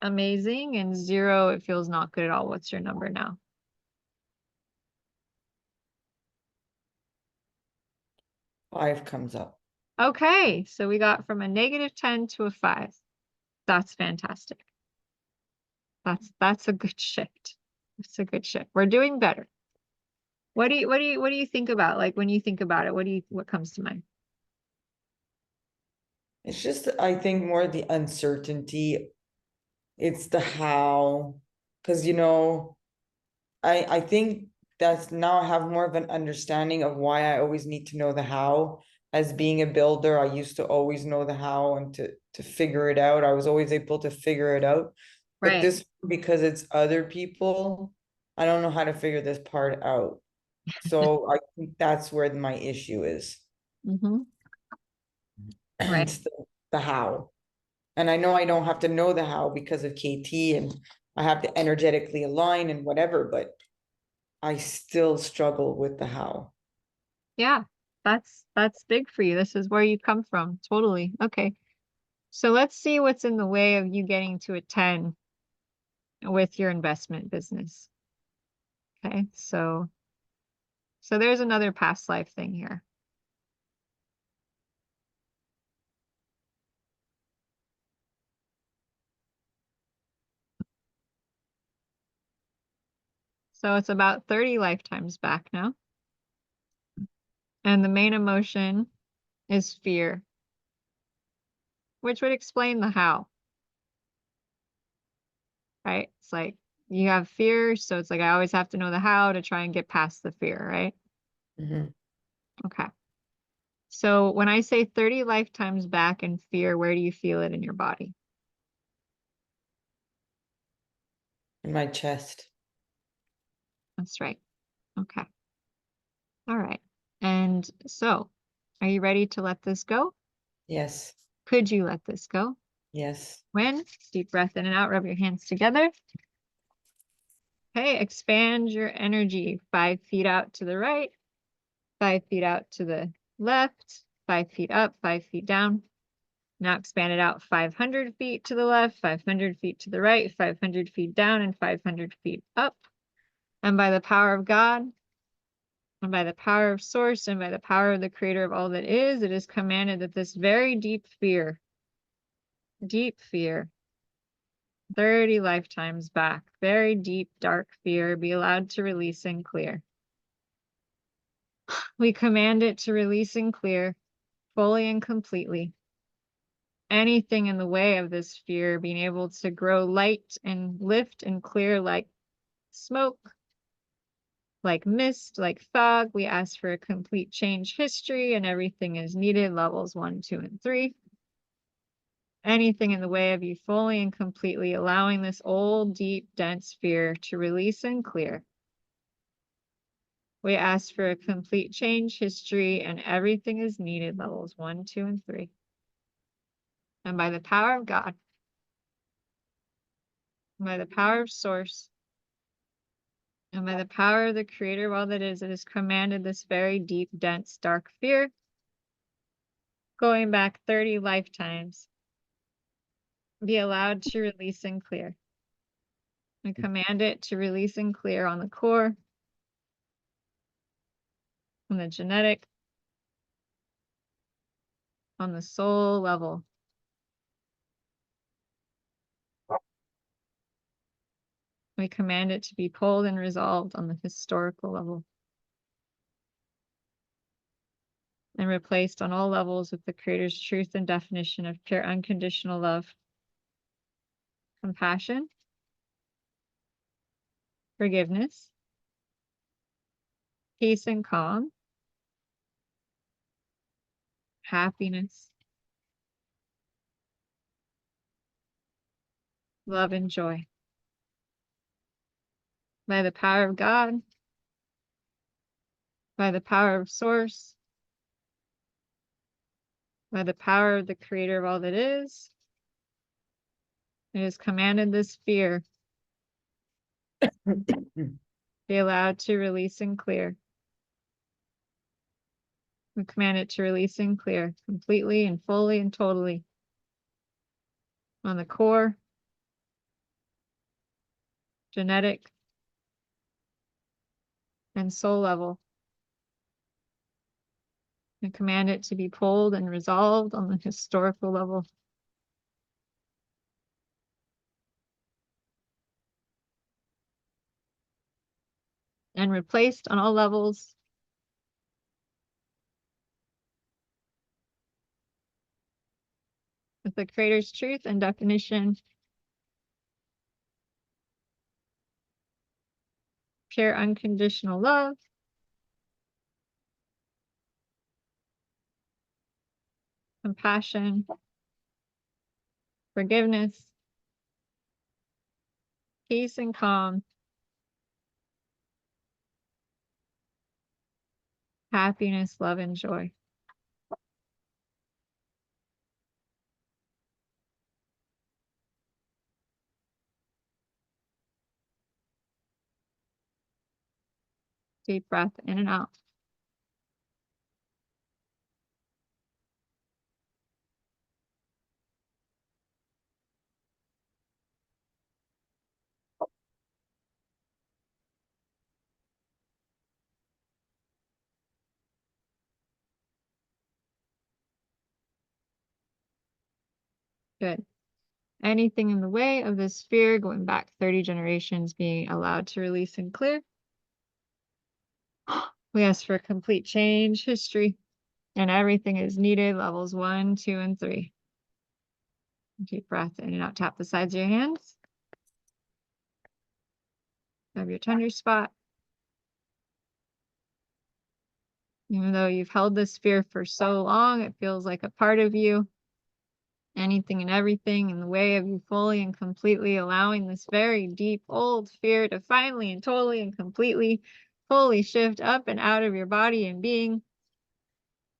amazing, and 0, it feels not good at all. What's your number now? 5 comes up. Okay, so we got from a -10 to a 5. That's fantastic. That's a good shift. It's a good shift. We're doing better. What do you think about? Like, when you think about it, what comes to mind? It's just, I think, more the uncertainty. It's the how, because I think that's now I have more of an understanding of why I always need to know the how. As being a builder, I used to always know the how and to figure it out. I was always able to figure it out. But Right. this, because it's other people, I don't know how to figure this part out. So I think that's where my issue is. Mm-hmm. Right. It's the how. And I know I don't have to know the how because of KT, and I have to energetically align and whatever, but I still struggle with the how. Yeah, that's big for you. This is where you come from. Totally. Okay. So let's see what's in the way of you getting to a 10 with your investment business. Okay, so there's another past life thing here. So it's about 30 lifetimes back now. And the main emotion is fear, which would explain the how. Right? It's like you have fear, so it's like I always have to know the how to try and get past the fear, right? Mhm. Okay. So when I say 30 lifetimes back in fear, where do you feel it in your body? In my chest. That's right. Okay. All right. And so, are you ready to let this go? Yes. Could you let this go? Yes. When? Deep breath in and out, rub your hands together. Okay, expand your energy 5 feet out to the right, 5 feet out to the left, 5 feet up, 5 feet down. Now expand it out 500 feet to the left, 500 feet to the right, 500 feet down, and 500 feet up. And by the power of God, and by the power of Source, and by the power of the Creator of all that is, it is commanded that this very deep fear, 30 lifetimes back, very deep, dark fear, be allowed to release and clear. We command it to release and clear fully and completely. Anything in the way of this fear being able to grow light and lift and clear like smoke, like mist, like fog, we ask for a complete change history and everything is needed, levels 1, 2, and 3. Anything in the way of you fully and completely allowing this old, deep, dense fear to release and clear. We ask for a complete change history and everything is needed, levels 1, 2, and 3. And by the power of God, by the power of Source, and by the power of the Creator of all that is, it has commanded this very deep, dense, dark fear, going back 30 lifetimes, be allowed to release and clear. We command it to release and clear on the core, on the genetic, on the soul level. We command it to be pulled and resolved on the historical level and replaced on all levels with the Creator's truth and definition of pure unconditional love, compassion, forgiveness, peace and calm, happiness, love and joy. By the power of God, by the power of Source, by the power of the Creator of all that is, it is commanded this fear be allowed to release and clear. We command it to release and clear completely and fully and totally on the core, genetic, and soul level. We command it to be pulled and resolved on the historical level. And replaced on all levels with the Creator's truth and definition, pure unconditional love, compassion, forgiveness, peace and calm, happiness, love, and joy. Deep breath in and out. Good. Anything in the way of this sphere going back 30 generations being allowed to release and clear. We ask for complete change, history, and everything is needed, levels 1, 2, and 3. Deep breath in and out. Tap the sides of your hands. Grab your tender spot. Even though you've held this sphere for so long, it feels like a part of you. Anything and everything in the way of you fully and completely allowing this very deep old fear to finally and totally and completely fully shift up and out of your body and being.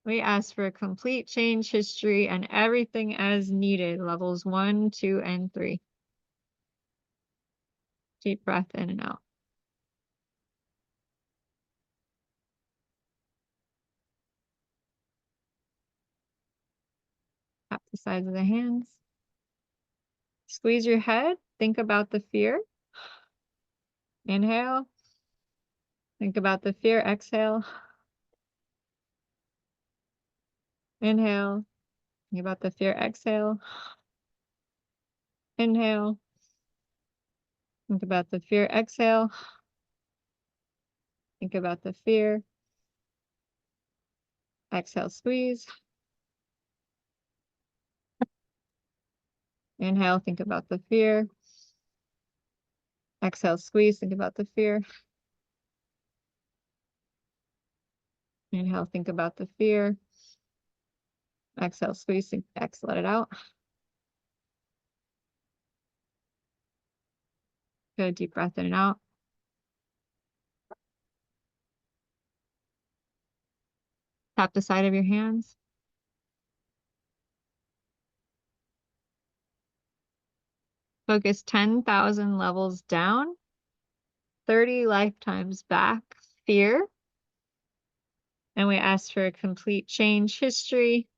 We ask for a complete change, history, and everything as needed, levels 1, 2, and 3. Deep breath in and out. Tap the sides of the hands. Squeeze your head. Think about the fear. Inhale. Think about the fear. Exhale. Inhale. Think about the fear. Exhale. Inhale. Think about the fear. Exhale. Think about the fear. Exhale, squeeze. Inhale, think about the fear. Exhale, squeeze, think about the fear. Inhale, think about the fear. Exhale, squeeze, exhale, let it out. Good, deep breath in and out. Tap the side of your hands. Focus 10,000 levels down, 30 lifetimes back, fear. And we ask for a complete change, history.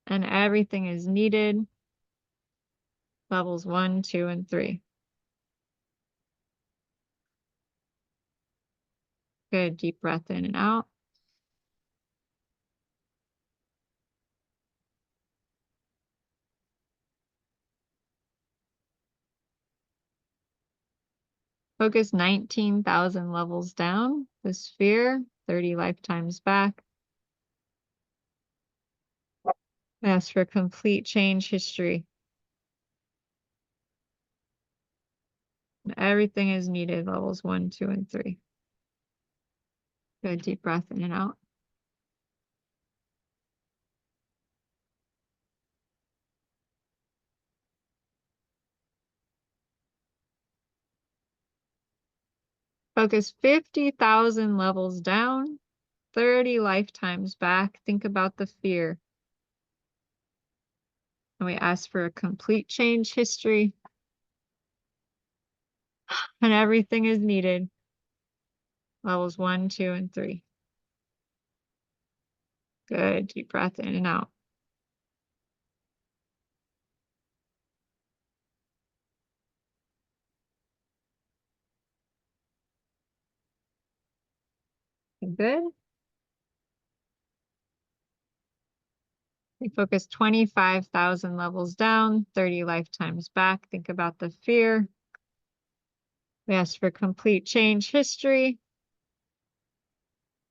And everything is needed, levels 1, 2, and 3. Good, deep breath in and out. Focus 19,000 levels down, the sphere, 30 lifetimes back. Ask for complete change, history. And everything is needed, levels 1, 2, and 3. Good, deep breath in and out. Focus 50,000 levels down, 30 lifetimes back. Think about the fear. And we ask for a complete change, history. And everything is needed, levels 1, 2, and 3. Good, deep breath in and out. Good. We focus 25,000 levels down, 30 lifetimes back. Think about the fear. We ask for complete change, history.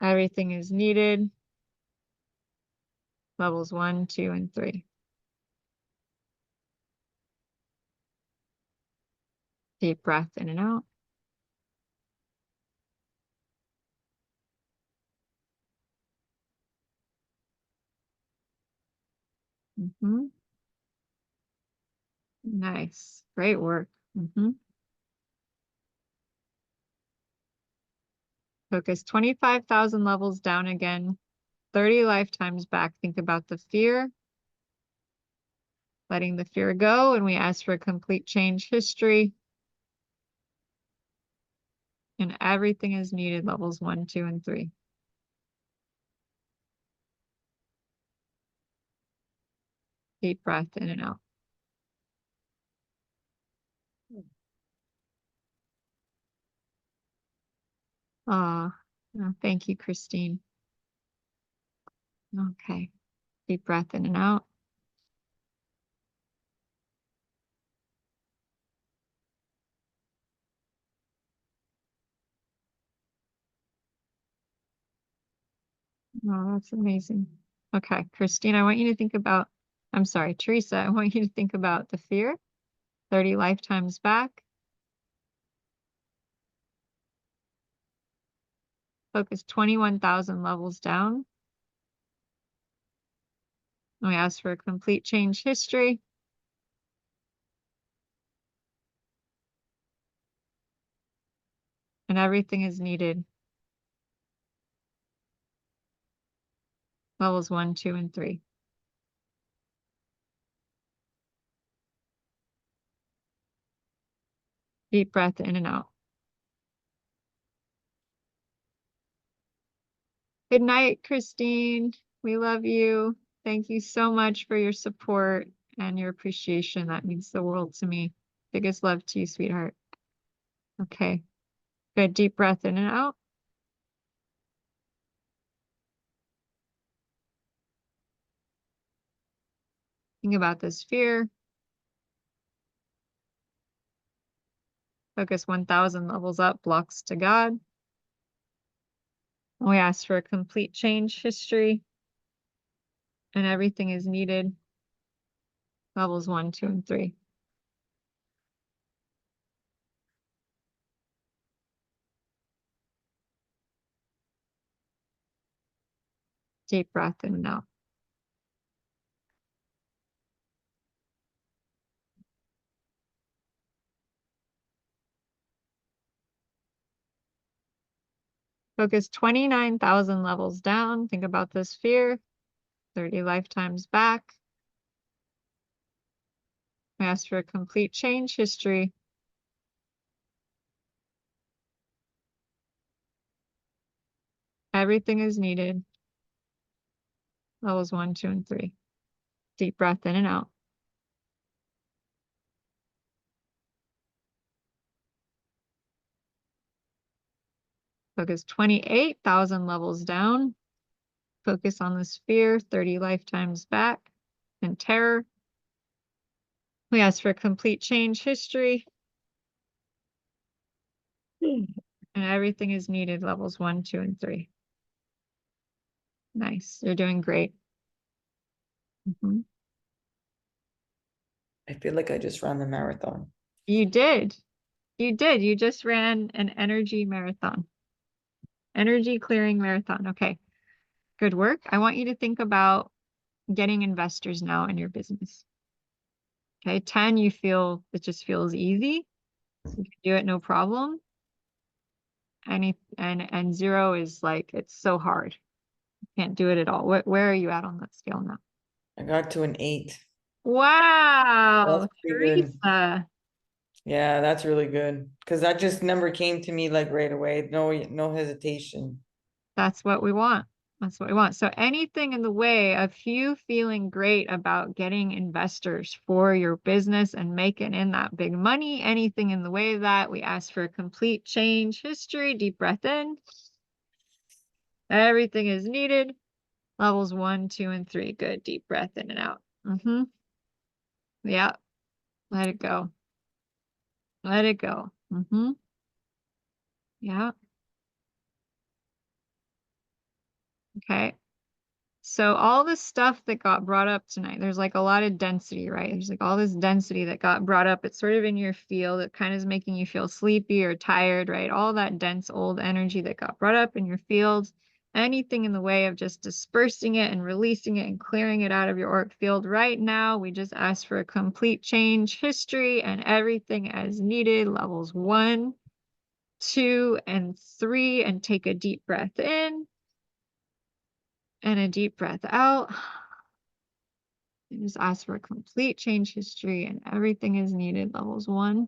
Everything is needed, levels 1, 2, and 3. Deep breath in and out. Nice. Great work. Focus 25,000 levels down again, 30 lifetimes back. Think about the fear. Letting the fear go, and we ask for complete change, history. and everything is needed, levels 1, 2, and 3. Deep breath in and out. Ah, oh, thank you, Christine. Okay. Deep breath in and out. Oh, that's amazing. Okay, Christine, I want you to think about, I'm sorry, Teresa, I want you to think about the fear, 30 lifetimes back. Focus 21,000 levels down. We ask for a complete change history. And everything is needed. Levels 1, 2, and 3. Deep breath in and out. Good night, Christine. We love you. Thank you so much for your support and your appreciation. That means the world to me. Biggest love to you, sweetheart. Okay. Good. Deep breath in and out. Think about this fear. Focus 1,000 levels up, blocks to God. We ask for a complete change history. And everything is needed. Levels 1, 2, and 3. Deep breath in and out. Focus 29,000 levels down. Think about this fear. 30 lifetimes back. We ask for a complete change history. Everything is needed. Levels 1, 2, and 3. Deep breath in and out. Focus 28,000 levels down. Focus on this fear, 30 lifetimes back, and terror. We ask for a complete change history. And everything is needed, levels 1, 2, and 3. Nice. You're doing great. I feel like I just ran the marathon. You did. You did. You just ran an energy marathon. Energy clearing marathon. Okay. Good work. I want you to think about getting investors now in your business. Okay. 10, you feel it just feels easy. You can do it no problem. And 0 is like it's so hard. You can't do it at all. Where are you at on that scale now? I got to an 8. Wow, That's pretty good. Teresa. Yeah, that's really good. Because that just number came to me like right away. No hesitation. That's what we want. That's what we want. So anything in the way of you feeling great about getting investors for your business and making in that big money, anything in the way of that, we ask for a complete change history. Deep breath in. Everything is needed. Levels 1, 2, and 3. Good. Deep breath in and out. Yeah. Let it go. Let it go. Yeah. Okay. So all the stuff that got brought up tonight, there's like a lot of density, right? There's like all this density that got brought up. It's sort of in your field. It kind of is making you feel sleepy or tired, right? All that dense old energy that got brought up in your field. Anything in the way of just dispersing it and releasing it and clearing it out of your auric field right now. We just ask for a complete change history and everything as needed. Levels 1, 2, and 3. And take a deep breath in. And a deep breath out. And just ask for a complete change history and everything is needed. Levels 1,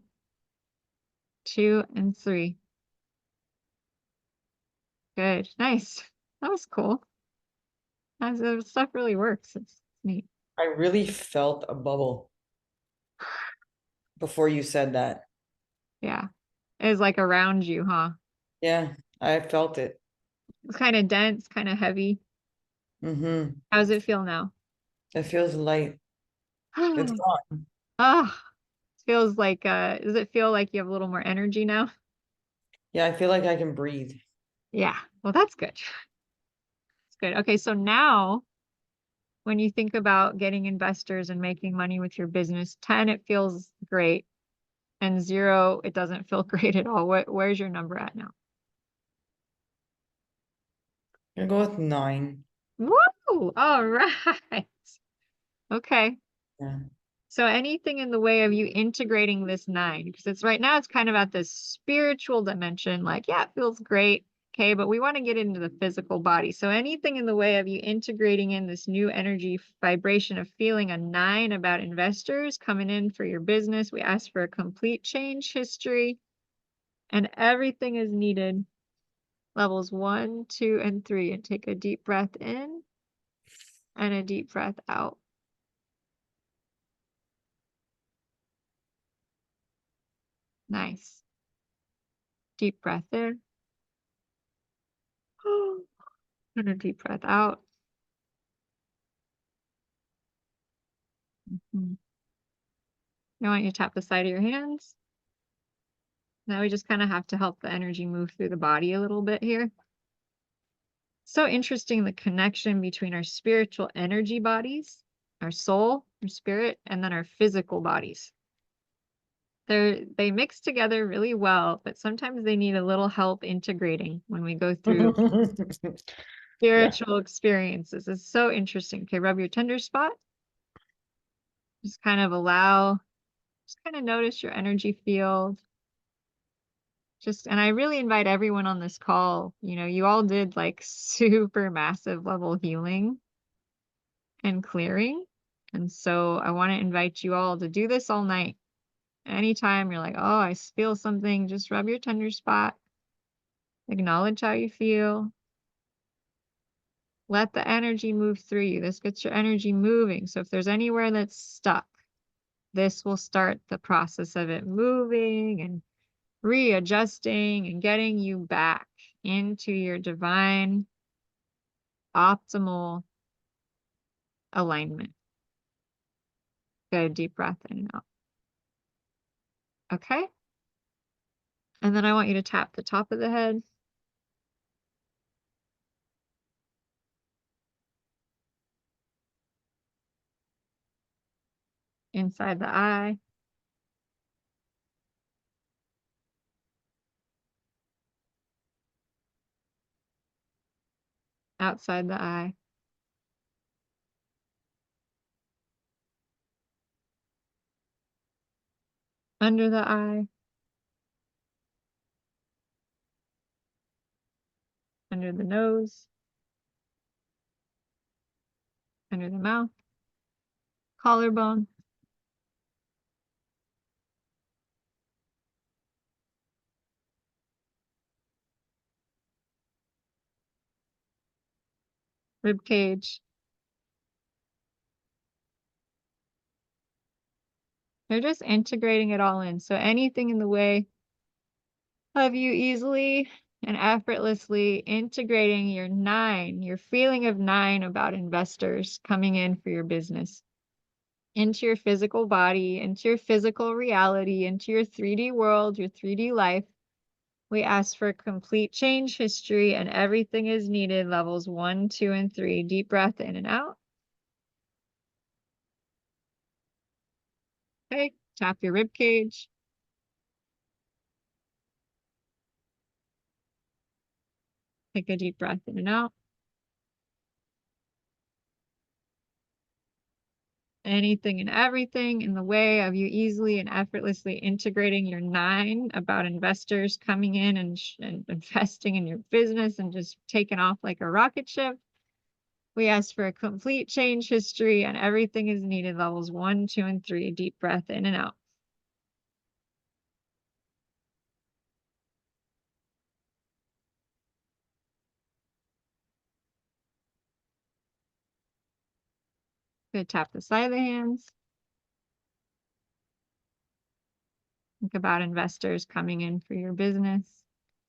2, and 3. Good. Nice. That was cool. That stuff really works. It's neat. I really felt a bubble before you said that. Yeah. It was like around you, huh? Yeah, I felt it. It's kind of dense, kind of heavy. Mm-hmm. How does it feel now? It feels light. It's gone. Ah, feels like does it feel like you have a little more energy now? Yeah, I feel like I can breathe. Yeah. Well, that's good. It's good. Okay, so now when you think about getting investors and making money with your business, 10, it feels great. And 0, it doesn't feel great at all. Where's your number at now? I'm gonna go with 9. Woo! All right. Okay. Yeah. So anything in the way of you integrating this 9, because it's right now it's kind of at this spiritual dimension, like, yeah, it feels great. Okay, but we want to get into the physical body. So anything in the way of you integrating in this new energy vibration of feeling a 9 about investors coming in for your business, we ask for a complete change history, and everything is needed. Levels 1, 2, and 3. And take a deep breath in and a deep breath out. Nice. Deep breath in. And a deep breath out. I want you to tap the side of your hands. Now we just kind of have to help the energy move through the body a little bit here. So interesting, the connection between our spiritual energy bodies, our soul, our spirit, and then our physical bodies. They mix together really well, but sometimes they need a little help integrating when we go through spiritual experiences. It's so interesting. Okay, rub your tender spot. Just kind of notice your energy field. And I really invite everyone on this call, you all did like super massive level healing and clearing. And so I want to invite you all to do this all night. Anytime you're like, oh, I feel something, just rub your tender spot. Acknowledge how you feel. Let the energy move through you. This gets your energy moving. So if there's anywhere that's stuck, this will start the process of it moving and readjusting and getting you back into your divine, optimal alignment. Good, deep breath in and out. Okay. And then I want you to tap the top of the head. Inside the eye. Outside the eye. Under the eye. Under the nose. Under the mouth. Collarbone. Rib cage. They're just integrating it all in. So anything in the way of you easily and effortlessly integrating your 9, your feeling of 9 about investors coming in for your business into your physical body, into your physical reality, into your 3D world, your 3D life. We ask for complete change history, and everything is needed. Levels 1, 2, and 3. Deep breath in and out. Okay, tap your rib cage. Take a deep breath in and out. Anything and everything in the way of you easily and effortlessly integrating your 9 about investors coming in and investing in your business and just taking off like a rocket ship. We ask for a complete change history, and everything is needed. Levels 1, 2, and 3. Deep breath in and out. Good. Tap the side of the hands. Think about investors coming in for your business,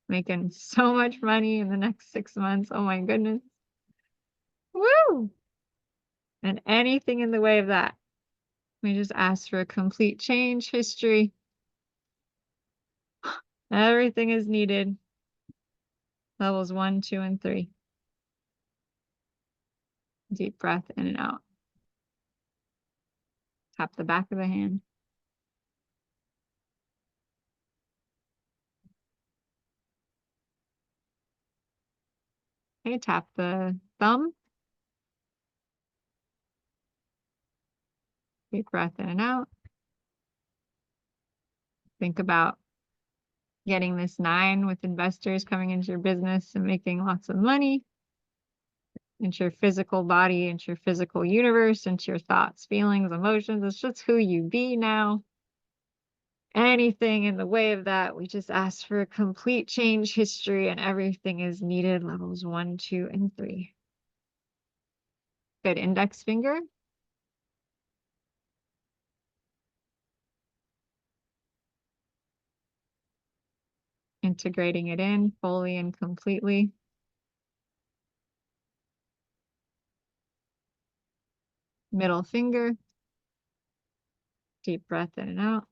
making so much money in the next 6 months. Oh my goodness. Woo! And anything in the way of that. We just ask for a complete change history. Everything is needed. Levels 1, 2, and 3. Deep breath in and out. Tap the back of the hand. Okay, tap the thumb. Deep breath in and out. Think about getting this 9 with investors coming into your business and making lots of money. Into your physical body, into your physical universe, into your thoughts, feelings, emotions. It's just who you be now. Anything in the way of that, we just ask for a complete change history, and everything is needed. Levels 1, 2, and 3. Good. Index finger. Integrating it in fully and completely. Middle finger. Deep breath in and out.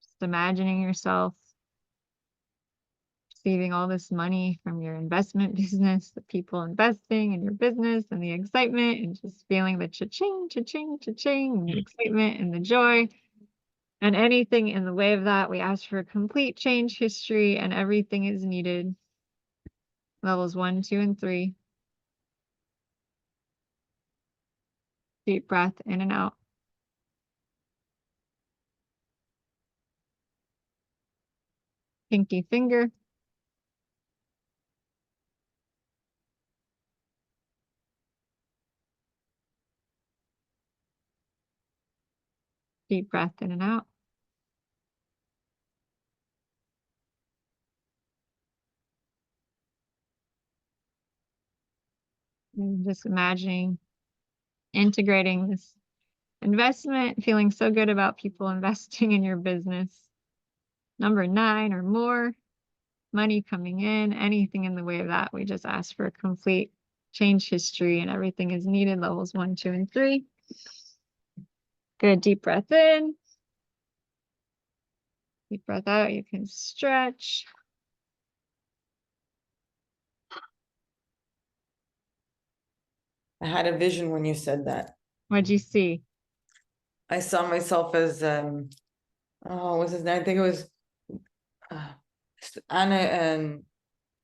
Just imagining yourself receiving all this money from your investment business, the people investing in your business, and the excitement, and just feeling the cha-ching, cha-ching, cha-ching, and the excitement and the joy. And anything in the way of that, we ask for a complete change history, and everything is needed. Levels 1, 2, and 3. Deep breath in and out. Pinky finger. Deep breath in and out. And just imagining integrating this investment, feeling so good about people investing in your business. Number 9 or more, money coming in, anything in the way of that. We just ask for a complete change history, and everything is needed. Levels 1, 2, and 3. Good. Deep breath in. Deep breath out. You can stretch. I had a vision when you said that. What'd you see? I saw myself as what's his name? I think it was Anna and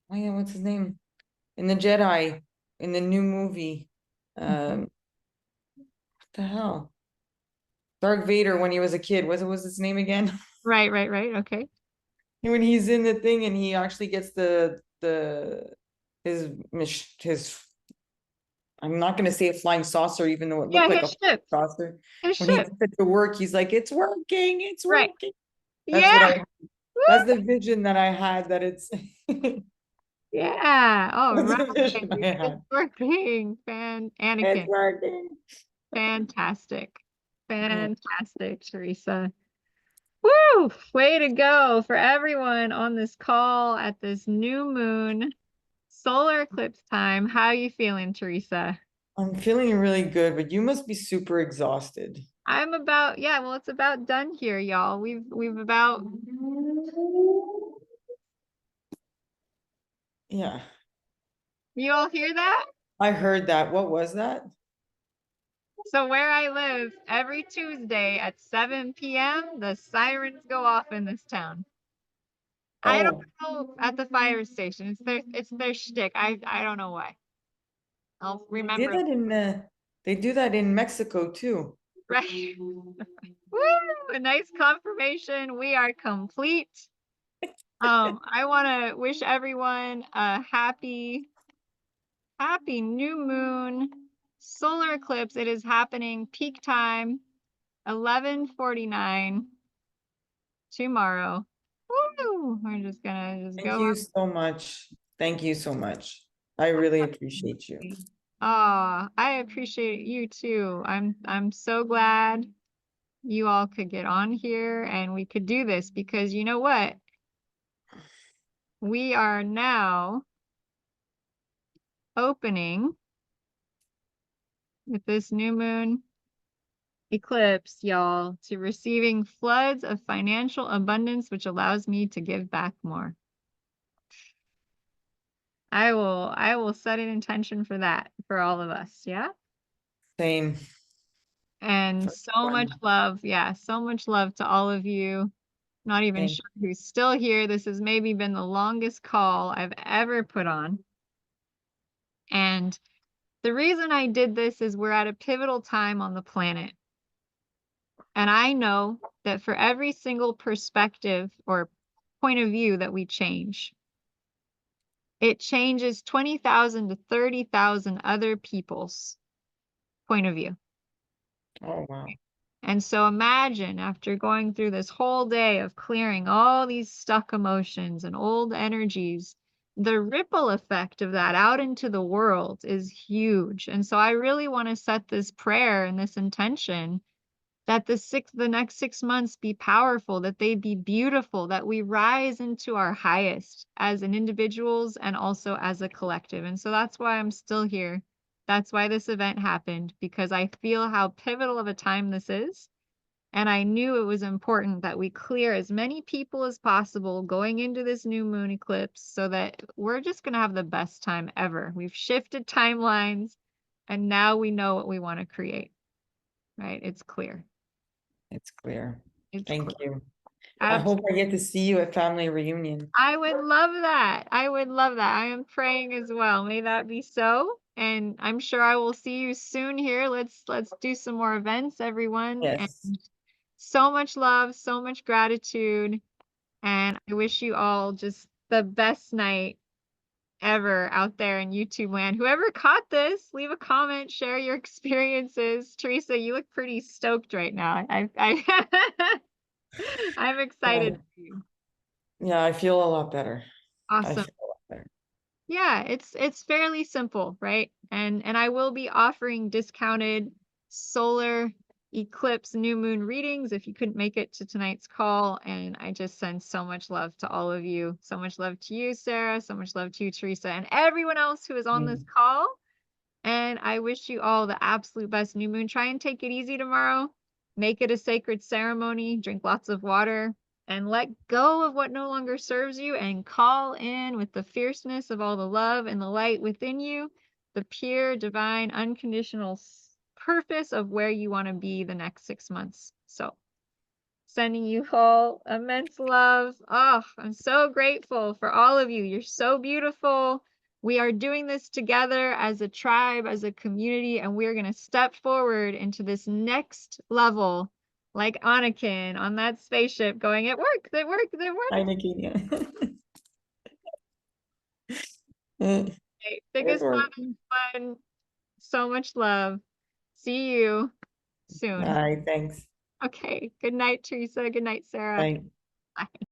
what's his name? In the Jedi, in the new movie. What the hell? Darth Vader when he was a kid. What was his name again? Right. Okay. When he's in the thing and he actually gets his I'm not gonna say a flying saucer, even though it looked like a ship. saucer. His When he ship. puts it to work, he's like, it's working, it's Right. working. Yeah. That's the vision that I had, that it's Yeah. All that's the right. vision I had. It's working. Anakin. It's working. Fantastic. Fantastic, Teresa. Woo! Way to go for everyone on this call at this new moon solar eclipse time. How are you feeling, Teresa? I'm feeling really good, but you must be super exhausted. I'm about, well, it's about done here, y'all. We've about. Yeah. You all hear that? I heard that. What was that? So where I live, every Tuesday at 7 p.m., the sirens go off in this town. I don't know at the fire station. It's their shtick. I don't know why. I'll remember. They do that in Mexico too. Right. Woo! A nice confirmation. We are complete. I want to wish everyone a happy new moon solar eclipse. It is happening peak time 11:49 tomorrow. Woo! We're just gonna Thank you go. so much. Thank you so much. I really appreciate you. Oh, I appreciate you too. I'm so glad you all could get on here and we could do this, because you know what? We are now opening with this new moon eclipse, y'all, to receiving floods of financial abundance, which allows me to give back more. I will set an intention for that for all of us. Yeah. Same. And so much love. Yeah. So much love to all of you. Not even Same. sure who's still here. This has maybe been the longest call I've ever put on. And the reason I did this is we're at a pivotal time on the planet. And I know that for every single perspective or point of view that we change, it changes 20,000 to 30,000 other people's point of view. Oh, wow. And so imagine after going through this whole day of clearing all these stuck emotions and old energies, the ripple effect of that out into the world is huge. And so I really want to set this prayer and this intention that the next 6 months be powerful, that they be beautiful, that we rise into our highest as an individuals and also as a collective. And so that's why I'm still here. That's why this event happened, because I feel how pivotal of a time this is. And I knew it was important that we clear as many people as possible going into this new moon eclipse so that we're just going to have the best time ever. We've shifted timelines and now we know what we want to create, right? It's clear. It's clear. It's Thank clear. you. I hope I get to see you at family reunion. I would love that. I would love that. I am praying as well. May that be so. And I'm sure I will see you soon here. Let's do some more events, everyone. Yes. And so much love, so much gratitude. And I wish you all just the best night ever out there in YouTube land. Whoever caught this, leave a comment, share your experiences. Teresa, you look pretty stoked right now. I'm excited for you. Yeah, I feel a lot better. Awesome. I feel a lot better. Yeah, it's fairly simple, right? And I will be offering discounted solar eclipse new moon readings if you couldn't make it to tonight's call. And I just send so much love to all of you. So much love to you, Sarah. So much love to you, Teresa, and everyone else who is on this call. And I wish you all the absolute best new moon. Try and take it easy tomorrow. Make it a sacred ceremony. Drink lots of water. And let go of what no longer serves you and call in with the fierceness of all the love and the light within you, the pure, divine, unconditional purpose of where you want to be the next 6 months. So sending you all immense love. Oh, I'm so grateful for all of you. You're so beautiful. We are doing this together as a tribe, as a community, and we're going to step forward into this next level like Anakin on that spaceship going, it worked, it worked, it worked. Anakin, yeah. Okay, biggest love and fun. So much love. See you soon. Bye, thanks. Okay. Good night, Teresa. Good night, Sarah. Bye. Bye.